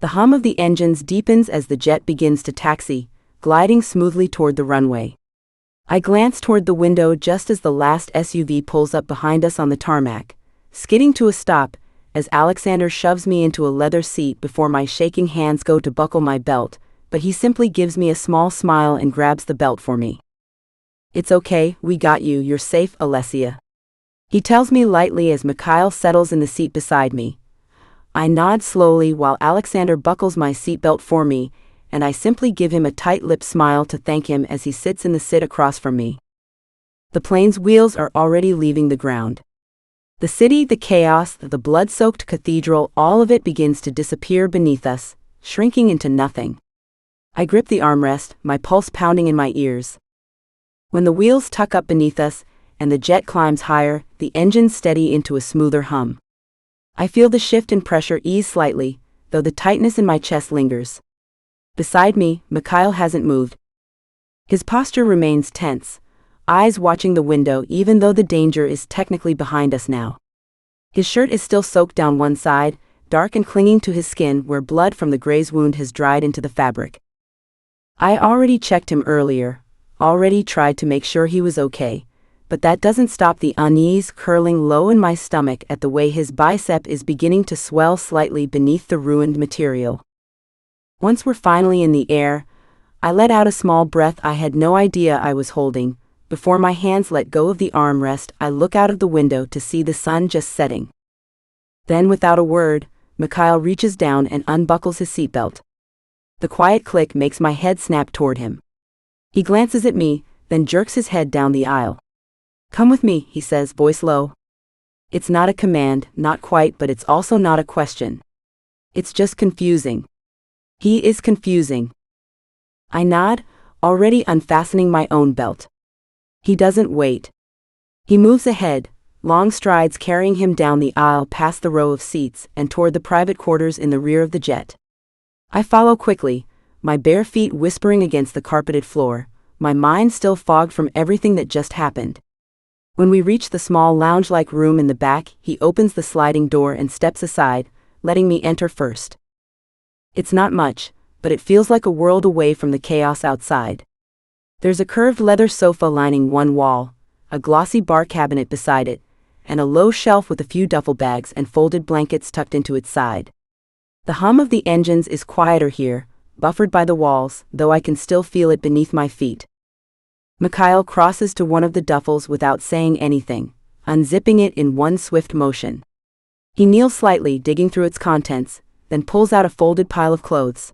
[SPEAKER 3] The hum of the engines deepens as the jet begins to taxi, gliding smoothly toward the runway. I glance toward the window just as the last SUV pulls up behind us on the tarmac, skidding to a stop as Alexander shoves me into a leather seat before my shaking hands go to buckle my belt, but he simply gives me a small smile and grabs the belt for me. "It's okay, we got you, you're safe, Alessia," he tells me lightly as Mikhail settles in the seat beside me. I nod slowly while Alexander buckles my seatbelt for me, and I simply give him a tight-lipped smile to thank him as he sits in the seat across from me. The plane's wheels are already leaving the ground. The city, the chaos, the blood-soaked cathedral, all of it begins to disappear beneath us, shrinking into nothing. I grip the armrest, my pulse pounding in my ears. When the wheels tuck up beneath us, and the jet climbs higher, the engines steady into a smoother hum. I feel the shift in pressure ease slightly, though the tightness in my chest lingers. Beside me, Mikhail hasn't moved. His posture remains tense, eyes watching the window even though the danger is technically behind us now. His shirt is still soaked down one side, dark and clinging to his skin where blood from the graze wound has dried into the fabric. I already checked him earlier, already tried to make sure he was okay, but that doesn't stop the unease curling low in my stomach at the way his bicep is beginning to swell slightly beneath the ruined material. Once we're finally in the air, I let out a small breath I had no idea I was holding. Before my hands let go of the armrest, I look out of the window to see the sun just setting. Then, without a word, Mikhail reaches down and unbuckles his seatbelt. The quiet click makes my head snap toward him. He glances at me, then jerks his head down the aisle. "Come with me," he says, voice low. It's not a command, not quite, but it's also not a question. It's just confusing. He is confusing. I nod, already unfastening my own belt. He doesn't wait. He moves ahead, long strides carrying him down the aisle past the row of seats and toward the private quarters in the rear of the jet. I follow quickly, my bare feet whispering against the carpeted floor, my mind still fogged from everything that just happened. When we reach the small lounge-like room in the back, he opens the sliding door and steps aside, letting me enter first. It's not much, but it feels like a world away from the chaos outside. There's a curved leather sofa lining one wall, a glossy bar cabinet beside it, and a low shelf with a few duffel bags and folded blankets tucked into its side. The hum of the engines is quieter here, buffered by the walls, though I can still feel it beneath my feet. Mikhail crosses to one of the duffels without saying anything, unzipping it in one swift motion. He kneels slightly, digging through its contents, then pulls out a folded pile of clothes.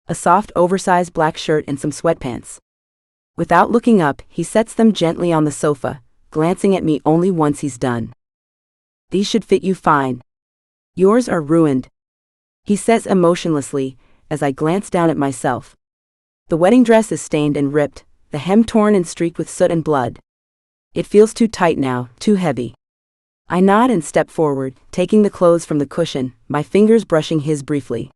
[SPEAKER 3] A soft, oversized black shirt and some sweatpants. Without looking up, he sets them gently on the sofa, glancing at me only once he's done. "These should fit you fine. Yours are ruined," he says emotionlessly, as I glance down at myself. The wedding dress is stained and ripped, the hem torn and streaked with soot and blood. It feels too tight now, too heavy. I nod and step forward, taking the clothes from the cushion, my fingers brushing his briefly.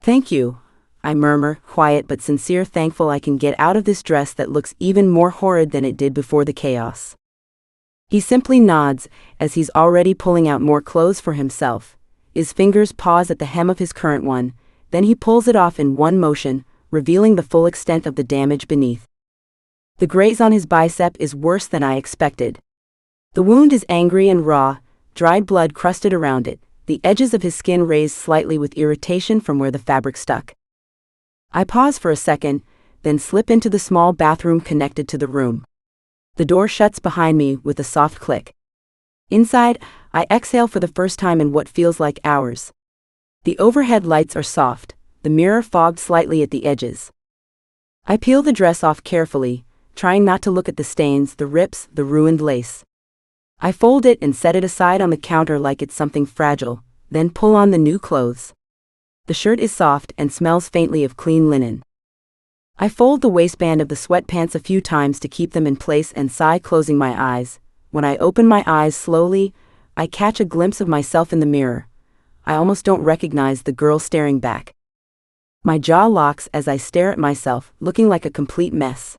[SPEAKER 3] "Thank you," I murmur, quiet but sincere, thankful I can get out of this dress that looks even more horrid than it did before the chaos. He simply nods, as he's already pulling out more clothes for himself. His fingers pause at the hem of his current one, then he pulls it off in one motion, revealing the full extent of the damage beneath. The graze on his bicep is worse than I expected. The wound is angry and raw, dried blood crusted around it, the edges of his skin raised slightly with irritation from where the fabric stuck. I pause for a second, then slip into the small bathroom connected to the room. The door shuts behind me with a soft click. Inside, I exhale for the first time in what feels like hours. The overhead lights are soft, the mirror fogged slightly at the edges. I peel the dress off carefully, trying not to look at the stains, the rips, the ruined lace. I fold it and set it aside on the counter like it's something fragile, then pull on the new clothes. The shirt is soft and smells faintly of clean linen. I fold the waistband of the sweatpants a few times to keep them in place and sigh, closing my eyes. When I open my eyes slowly, I catch a glimpse of myself in the mirror. I almost don't recognize the girl staring back. My jaw locks as I stare at myself, looking like a complete mess.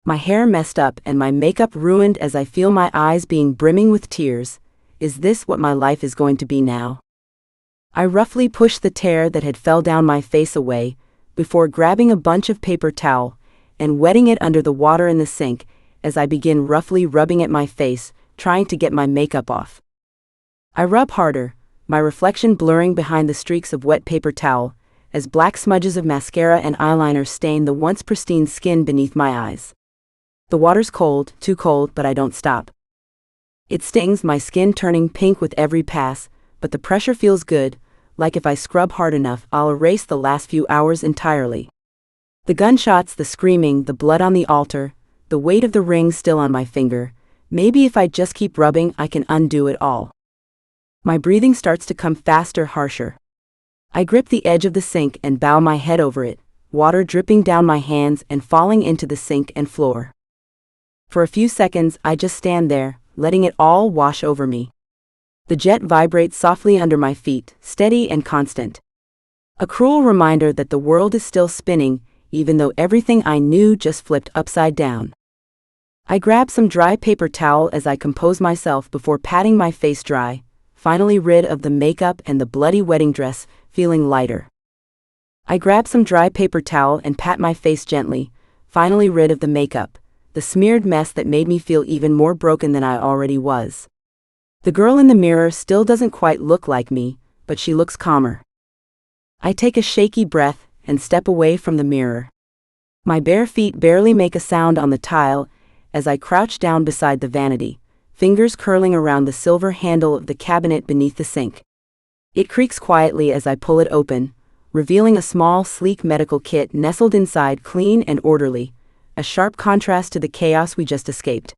[SPEAKER 3] My hair messed up and my makeup ruined as I feel my eyes being brimming with tears. Is this what my life is going to be now? I roughly push the tear that had fell down my face away, before grabbing a bunch of paper towel and wetting it under the water in the sink as I begin roughly rubbing at my face, trying to get my makeup off. I rub harder, my reflection blurring behind the streaks of wet paper towel, as black smudges of mascara and eyeliner stain the once pristine skin beneath my eyes. The water's cold, too cold, but I don't stop. It stings, my skin turning pink with every pass, but the pressure feels good, like if I scrub hard enough, I'll erase the last few hours entirely. The gunshots, the screaming, the blood on the altar, the weight of the ring still on my finger. Maybe if I just keep rubbing, I can undo it all. My breathing starts to come faster, harsher. I grip the edge of the sink and bow my head over it, water dripping down my hands and falling into the sink and floor. For a few seconds, I just stand there, letting it all wash over me. The jet vibrates softly under my feet, steady and constant. A cruel reminder that the world is still spinning, even though everything I knew just flipped upside down. I grab some dry paper towel as I compose myself before patting my face dry, finally rid of the makeup and the bloody wedding dress, feeling lighter. I grab some dry paper towel and pat my face gently, finally rid of the makeup, the smeared mess that made me feel even more broken than I already was. The girl in the mirror still doesn't quite look like me, but she looks calmer. I take a shaky breath and step away from the mirror. My bare feet barely make a sound on the tile as I crouch down beside the vanity, fingers curling around the silver handle of the cabinet beneath the sink. It creaks quietly as I pull it open, revealing a small, sleek medical kit nestled inside, clean and orderly, a sharp contrast to the chaos we just escaped.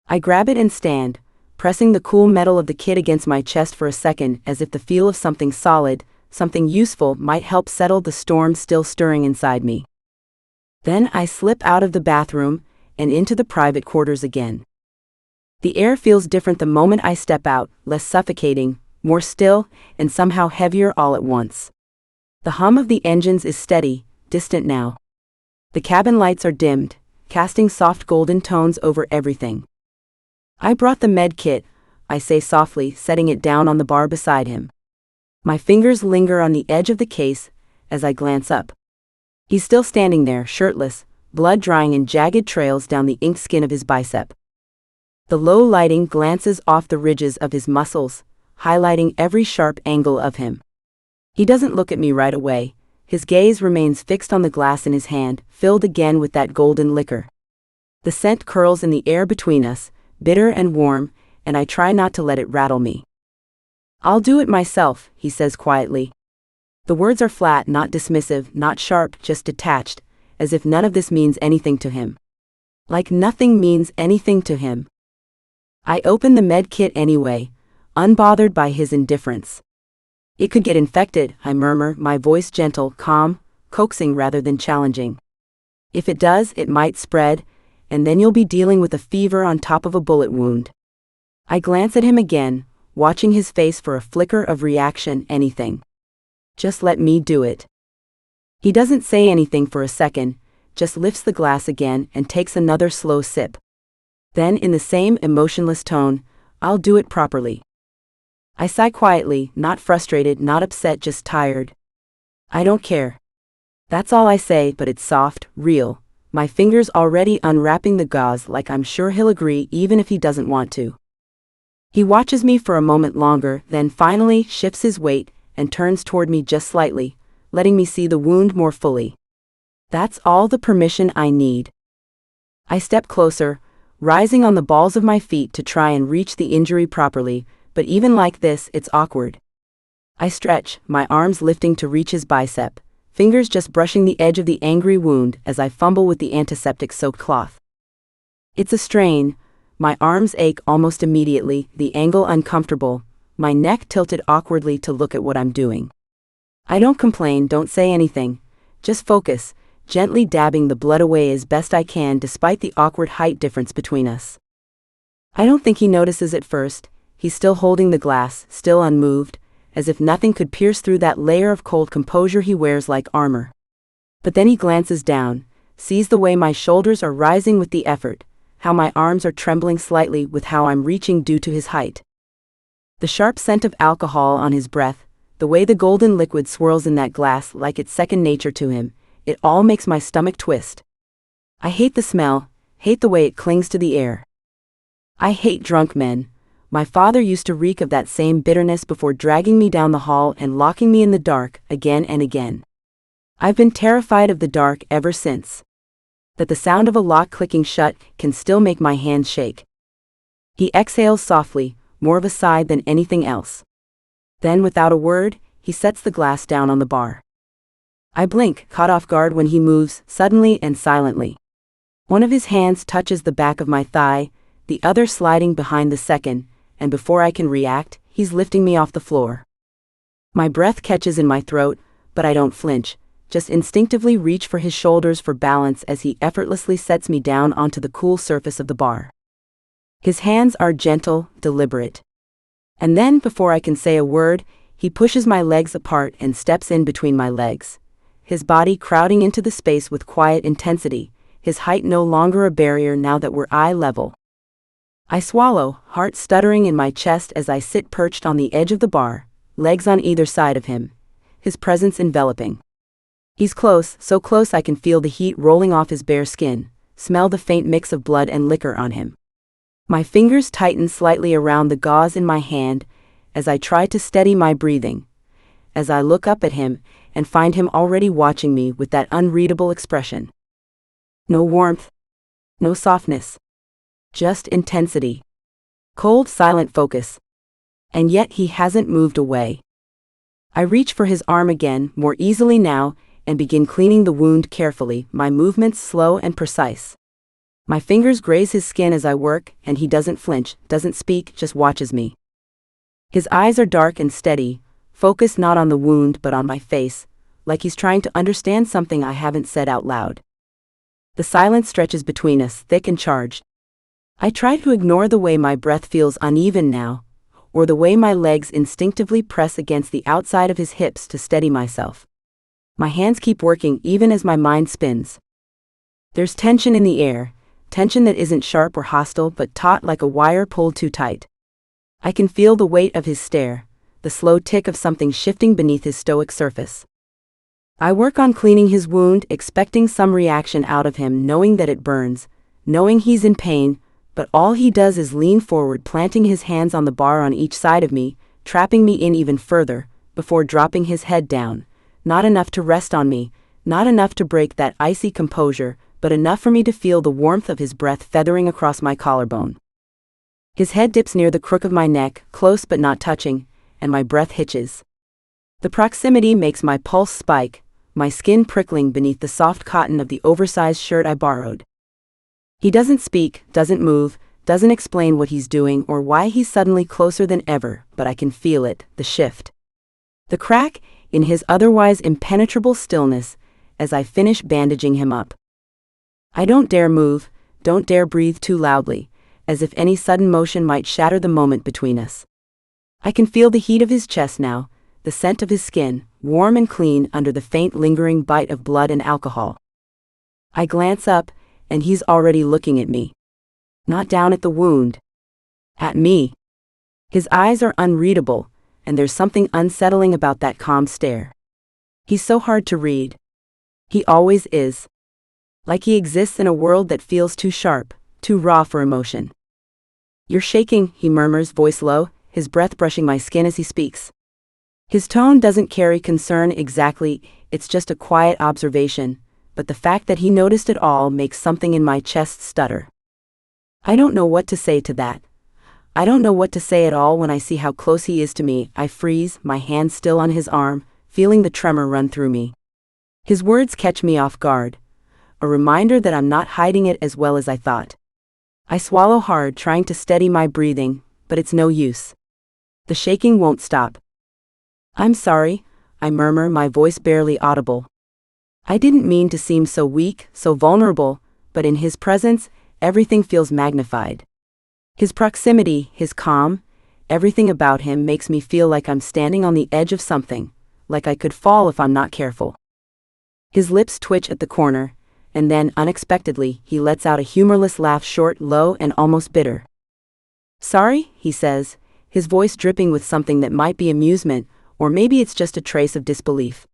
[SPEAKER 3] I grab it and stand, pressing the cool metal of the kit against my chest for a second as if the feel of something solid, something useful might help settle the storm still stirring inside me. Then I slip out of the bathroom and into the private quarters again. The air feels different the moment I step out, less suffocating, more still, and somehow heavier all at once. The hum of the engines is steady, distant now. The cabin lights are dimmed, casting soft golden tones over everything. I brought the med kit, I say softly, setting it down on the bar beside him. My fingers linger on the edge of the case as I glance up. He's still standing there, shirtless, blood drying in jagged trails down the inked skin of his bicep. The low lighting glances off the ridges of his muscles, highlighting every sharp angle of him. He doesn't look at me right away. His gaze remains fixed on the glass in his hand, filled again with that golden liquor. The scent curls in the air between us, bitter and warm, and I try not to let it rattle me. "I'll do it myself," he says quietly. The words are flat, not dismissive, not sharp, just detached, as if none of this means anything to him. Like nothing means anything to him. I open the med kit anyway, unbothered by his indifference. "It could get infected," I murmur, my voice gentle, calm, coaxing rather than challenging. "If it does, it might spread, and then you'll be dealing with a fever on top of a bullet wound." I glance at him again, watching his face for a flicker of reaction, anything. "Just let me do it." He doesn't say anything for a second, just lifts the glass again and takes another slow sip. Then, in the same emotionless tone, "I'll do it properly." I sigh quietly, not frustrated, not upset, just tired. "I don't care." That's all I say, but it's soft, real, my fingers already unwrapping the gauze like I'm sure he'll agree even if he doesn't want to. He watches me for a moment longer, then finally shifts his weight and turns toward me just slightly, letting me see the wound more fully. That's all the permission I need. I step closer, rising on the balls of my feet to try and reach the injury properly, but even like this, it's awkward. I stretch, my arms lifting to reach his bicep, fingers just brushing the edge of the angry wound as I fumble with the antiseptic-soaked cloth. It's a strain, my arms ache almost immediately, the angle uncomfortable, my neck tilted awkwardly to look at what I'm doing. I don't complain, don't say anything, just focus, gently dabbing the blood away as best I can despite the awkward height difference between us. I don't think he notices at first. He's still holding the glass, still unmoved, as if nothing could pierce through that layer of cold composure he wears like armor. But then he glances down, sees the way my shoulders are rising with the effort, how my arms are trembling slightly with how I'm reaching due to his height. The sharp scent of alcohol on his breath, the way the golden liquid swirls in that glass like it's second nature to him, it all makes my stomach twist. I hate the smell, hate the way it clings to the air. I hate drunk men. My father used to reek of that same bitterness before dragging me down the hall and locking me in the dark again and again. I've been terrified of the dark ever since. That the sound of a lock clicking shut can still make my hands shake. He exhales softly, more of a sigh than anything else. Then, without a word, he sets the glass down on the bar. I blink, caught off guard when he moves, suddenly and silently. One of his hands touches the back of my thigh, the other sliding behind the second, and before I can react, he's lifting me off the floor. My breath catches in my throat, but I don't flinch, just instinctively reach for his shoulders for balance as he effortlessly sets me down onto the cool surface of the bar. His hands are gentle, deliberate. And then, before I can say a word, he pushes my legs apart and steps in between my legs, his body crowding into the space with quiet intensity, his height no longer a barrier now that we're eye level. I swallow, heart stuttering in my chest as I sit perched on the edge of the bar, legs on either side of him, his presence enveloping. He's close, so close I can feel the heat rolling off his bare skin, smell the faint mix of blood and liquor on him. My fingers tighten slightly around the gauze in my hand as I try to steady my breathing, as I look up at him and find him already watching me with that unreadable expression. No warmth, no softness, just intensity. Cold, silent focus. And yet he hasn't moved away. I reach for his arm again, more easily now, and begin cleaning the wound carefully, my movements slow and precise. My fingers graze his skin as I work, and he doesn't flinch, doesn't speak, just watches me. His eyes are dark and steady, focused not on the wound but on my face, like he's trying to understand something I haven't said out loud. The silence stretches between us, thick and charged. I try to ignore the way my breath feels uneven now, or the way my legs instinctively press against the outside of his hips to steady myself. My hands keep working even as my mind spins. There's tension in the air, tension that isn't sharp or hostile but taut like a wire pulled too tight. I can feel the weight of his stare, the slow tick of something shifting beneath his stoic surface. I work on cleaning his wound, expecting some reaction out of him, knowing that it burns, knowing he's in pain, but all he does is lean forward, planting his hands on the bar on each side of me, trapping me in even further, before dropping his head down, not enough to rest on me, not enough to break that icy composure, but enough for me to feel the warmth of his breath feathering across my collarbone. His head dips near the crook of my neck, close but not touching, and my breath hitches. The proximity makes my pulse spike, my skin prickling beneath the soft cotton of the oversized shirt I borrowed. He doesn't speak, doesn't move, doesn't explain what he's doing or why he's suddenly closer than ever, but I can feel it, the shift. The crack in his otherwise impenetrable stillness as I finish bandaging him up. I don't dare move, don't dare breathe too loudly, as if any sudden motion might shatter the moment between us. I can feel the heat of his chest now, the scent of his skin, warm and clean under the faint lingering bite of blood and alcohol. I glance up, and he's already looking at me. Not down at the wound. At me. His eyes are unreadable, and there's something unsettling about that calm stare. He's so hard to read. He always is. Like he exists in a world that feels too sharp, too raw for emotion. You're shaking, he murmurs, voice low, his breath brushing my skin as he speaks. His tone doesn't carry concern exactly, it's just a quiet observation, but the fact that he noticed it all makes something in my chest stutter. I don't know what to say to that. I don't know what to say at all when I see how close he is to me. I freeze, my hand still on his arm, feeling the tremor run through me. His words catch me off guard, a reminder that I'm not hiding it as well as I thought. I swallow hard, trying to steady my breathing, but it's no use. The shaking won't stop. I'm sorry, I murmur, my voice barely audible. I didn't mean to seem so weak, so vulnerable, but in his presence, everything feels magnified. His proximity, his calm, everything about him makes me feel like I'm standing on the edge of something, like I could fall if I'm not careful. His lips twitch at the corner, and then, unexpectedly, he lets out a humorless laugh, short, low, and almost bitter. "Sorry," he says, his voice dripping with something that might be amusement, or maybe it's just a trace of disbelief.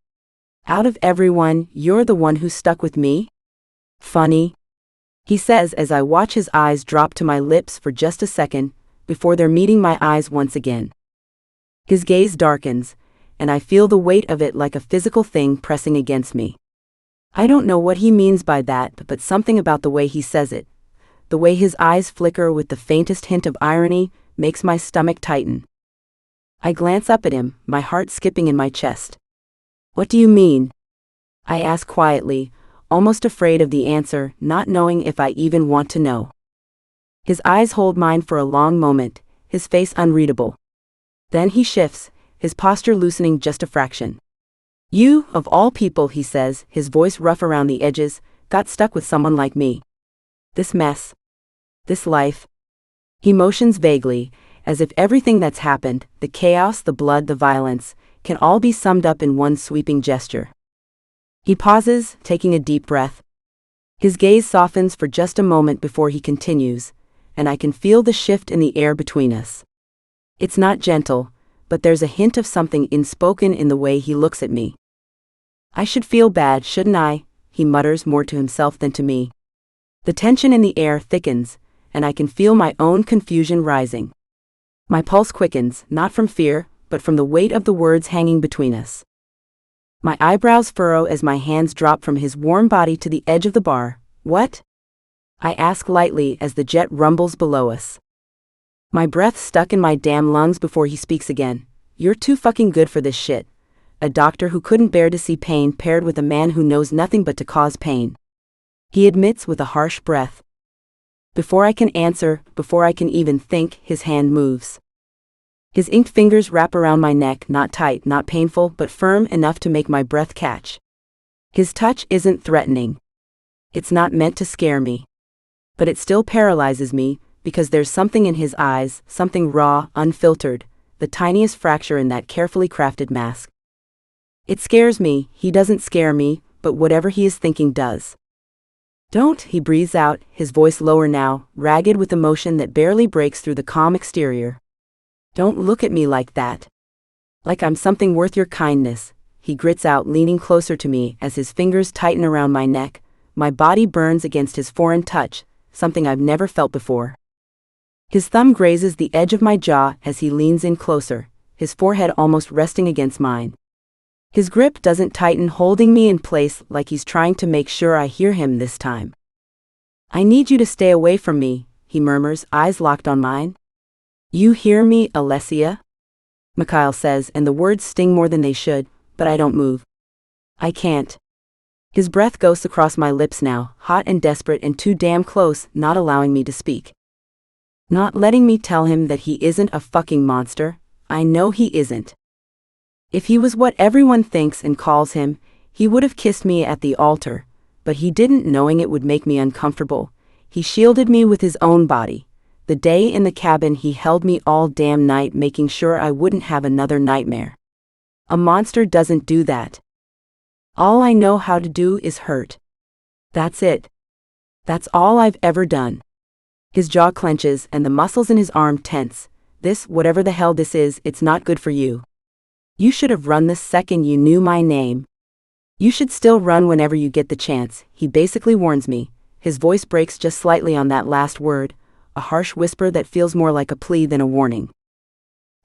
[SPEAKER 3] "Out of everyone, you're the one who stuck with me? Funny," he says as I watch his eyes drop to my lips for just a second, before they're meeting my eyes once again. His gaze darkens, and I feel the weight of it like a physical thing pressing against me. I don't know what he means by that, but something about the way he says it, the way his eyes flicker with the faintest hint of irony, makes my stomach tighten. I glance up at him, my heart skipping in my chest. "What do you mean?" I ask quietly, almost afraid of the answer, not knowing if I even want to know. His eyes hold mine for a long moment, his face unreadable. Then he shifts, his posture loosening just a fraction. "You, of all people," he says, his voice rough around the edges, "got stuck with someone like me. This mess. This life." He motions vaguely, as if everything that's happened, the chaos, the blood, the violence, can all be summed up in one sweeping gesture. He pauses, taking a deep breath. His gaze softens for just a moment before he continues, and I can feel the shift in the air between us. It's not gentle, but there's a hint of something unspoken in the way he looks at me. "I should feel bad, shouldn't I?" he mutters, more to himself than to me. The tension in the air thickens, and I can feel my own confusion rising. My pulse quickens, not from fear, but from the weight of the words hanging between us. My eyebrows furrow as my hands drop from his warm body to the edge of the bar. "What?" I ask lightly as the jet rumbles below us. My breath stuck in my damn lungs before he speaks again. "You're too fucking good for this shit." A doctor who couldn't bear to see pain paired with a man who knows nothing but to cause pain. He admits with a harsh breath. Before I can answer, before I can even think, his hand moves. His inked fingers wrap around my neck, not tight, not painful, but firm enough to make my breath catch. His touch isn't threatening. It's not meant to scare me. But it still paralyzes me, because there's something in his eyes, something raw, unfiltered, the tiniest fracture in that carefully crafted mask. It scares me. He doesn't scare me, but whatever he is thinking does. "Don't," he breathes out, his voice lower now, ragged with emotion that barely breaks through the calm exterior. "Don't look at me like that. Like I'm something worth your kindness," he grits out, leaning closer to me as his fingers tighten around my neck. My body burns against his foreign touch, something I've never felt before. His thumb grazes the edge of my jaw as he leans in closer, his forehead almost resting against mine. His grip doesn't tighten, holding me in place like he's trying to make sure I hear him this time. "I need you to stay away from me," he murmurs, eyes locked on mine. "You hear me, Alessia?" Mikhail says, and the words sting more than they should, but I don't move. I can't. His breath ghosts across my lips now, hot and desperate and too damn close, not allowing me to speak. Not letting me tell him that he isn't a fucking monster. I know he isn't. If he was what everyone thinks and calls him, he would have kissed me at the altar, but he didn't, knowing it would make me uncomfortable. He shielded me with his own body. The day in the cabin he held me all damn night, making sure I wouldn't have another nightmare. A monster doesn't do that. All I know how to do is hurt. That's it. That's all I've ever done. His jaw clenches and the muscles in his arm tense. "This, whatever the hell this is, it's not good for you. You should have run the second you knew my name. You should still run whenever you get the chance," he basically warns me. His voice breaks just slightly on that last word, a harsh whisper that feels more like a plea than a warning.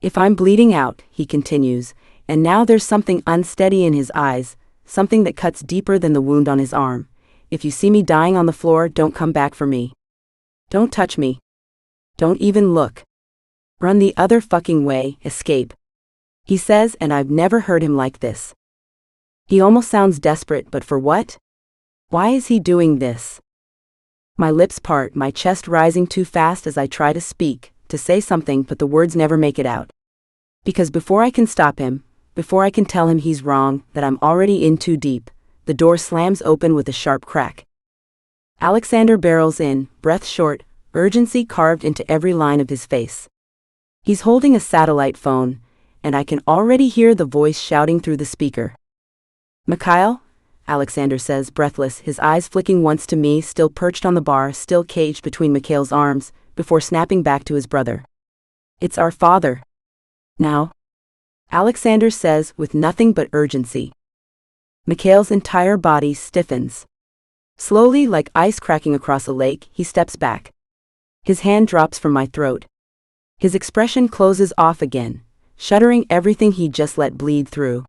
[SPEAKER 3] "If I'm bleeding out," he continues, and now there's something unsteady in his eyes, something that cuts deeper than the wound on his arm. "If you see me dying on the floor, don't come back for me. Don't touch me. Don't even look. Run the other fucking way, escape," he says, and I've never heard him like this. He almost sounds desperate, but for what? Why is he doing this? My lips part, my chest rising too fast as I try to speak, to say something, but the words never make it out. Because before I can stop him, before I can tell him he's wrong, that I'm already in too deep, the door slams open with a sharp crack. Alexander barrels in, breath short, urgency carved into every line of his face. He's holding a satellite phone, and I can already hear the voice shouting through the speaker. "Mikhail?" Alexander says, breathless, his eyes flicking once to me, still perched on the bar, still caged between Mikhail's arms, before snapping back to his brother. "It's our father." "Now?" Alexander says with nothing but urgency. Mikhail's entire body stiffens. Slowly, like ice cracking across a lake, he steps back. His hand drops from my throat. His expression closes off again, shuttering everything he just let bleed through.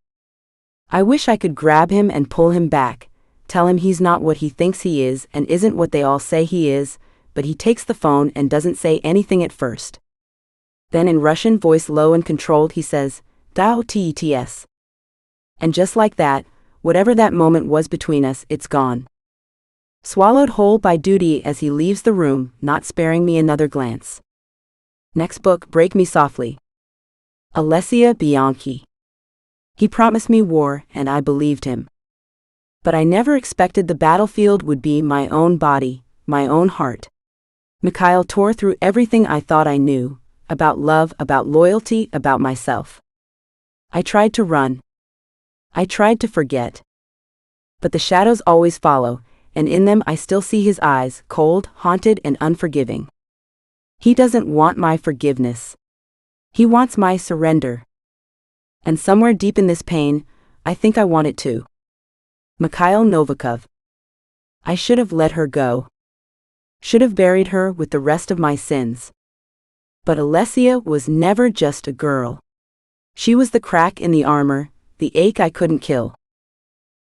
[SPEAKER 3] I wish I could grab him and pull him back, tell him he's not what he thinks he is and isn't what they all say he is, but he takes the phone and doesn't say anything at first. Then in Russian, voice low and controlled, he says, "Dao tets." And just like that, whatever that moment was between us, it's gone. Swallowed whole by duty as he leaves the room, not sparing me another glance. Next book, Break Me Softly. Alessia Bianchi. He promised me war, and I believed him. But I never expected the battlefield would be my own body, my own heart. Mikhail tore through everything I thought I knew, about love, about loyalty, about myself. I tried to run. I tried to forget. But the shadows always follow, and in them I still see his eyes, cold, haunted, and unforgiving. He doesn't want my forgiveness. He wants my surrender. And somewhere deep in this pain, I think I want it too. Mikhail Novikov. I should have let her go. Should have buried her with the rest of my sins. But Alessia was never just a girl. She was the crack in the armor, the ache I couldn't kill.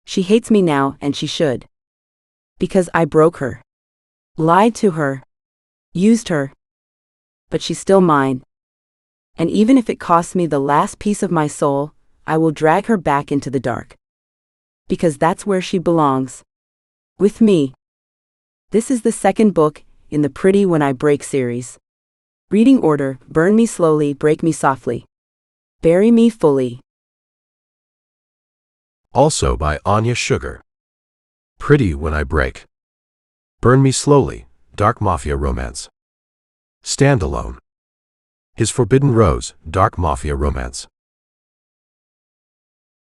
[SPEAKER 3] She hates me now, and she should. Because I broke her. Lied to her. Used her. But she's still mine. And even if it costs me the last piece of my soul, I will drag her back into the dark. Because that's where she belongs. With me. This is the second book in the Pretty When I Break series. Reading order: Burn Me Slowly, Break Me Softly. Bury Me Fully.
[SPEAKER 2] Also by Anya. Pretty When I Break. Burn Me Slowly, dark mafia romance. Standalone. His Forbidden Rose, dark mafia romance.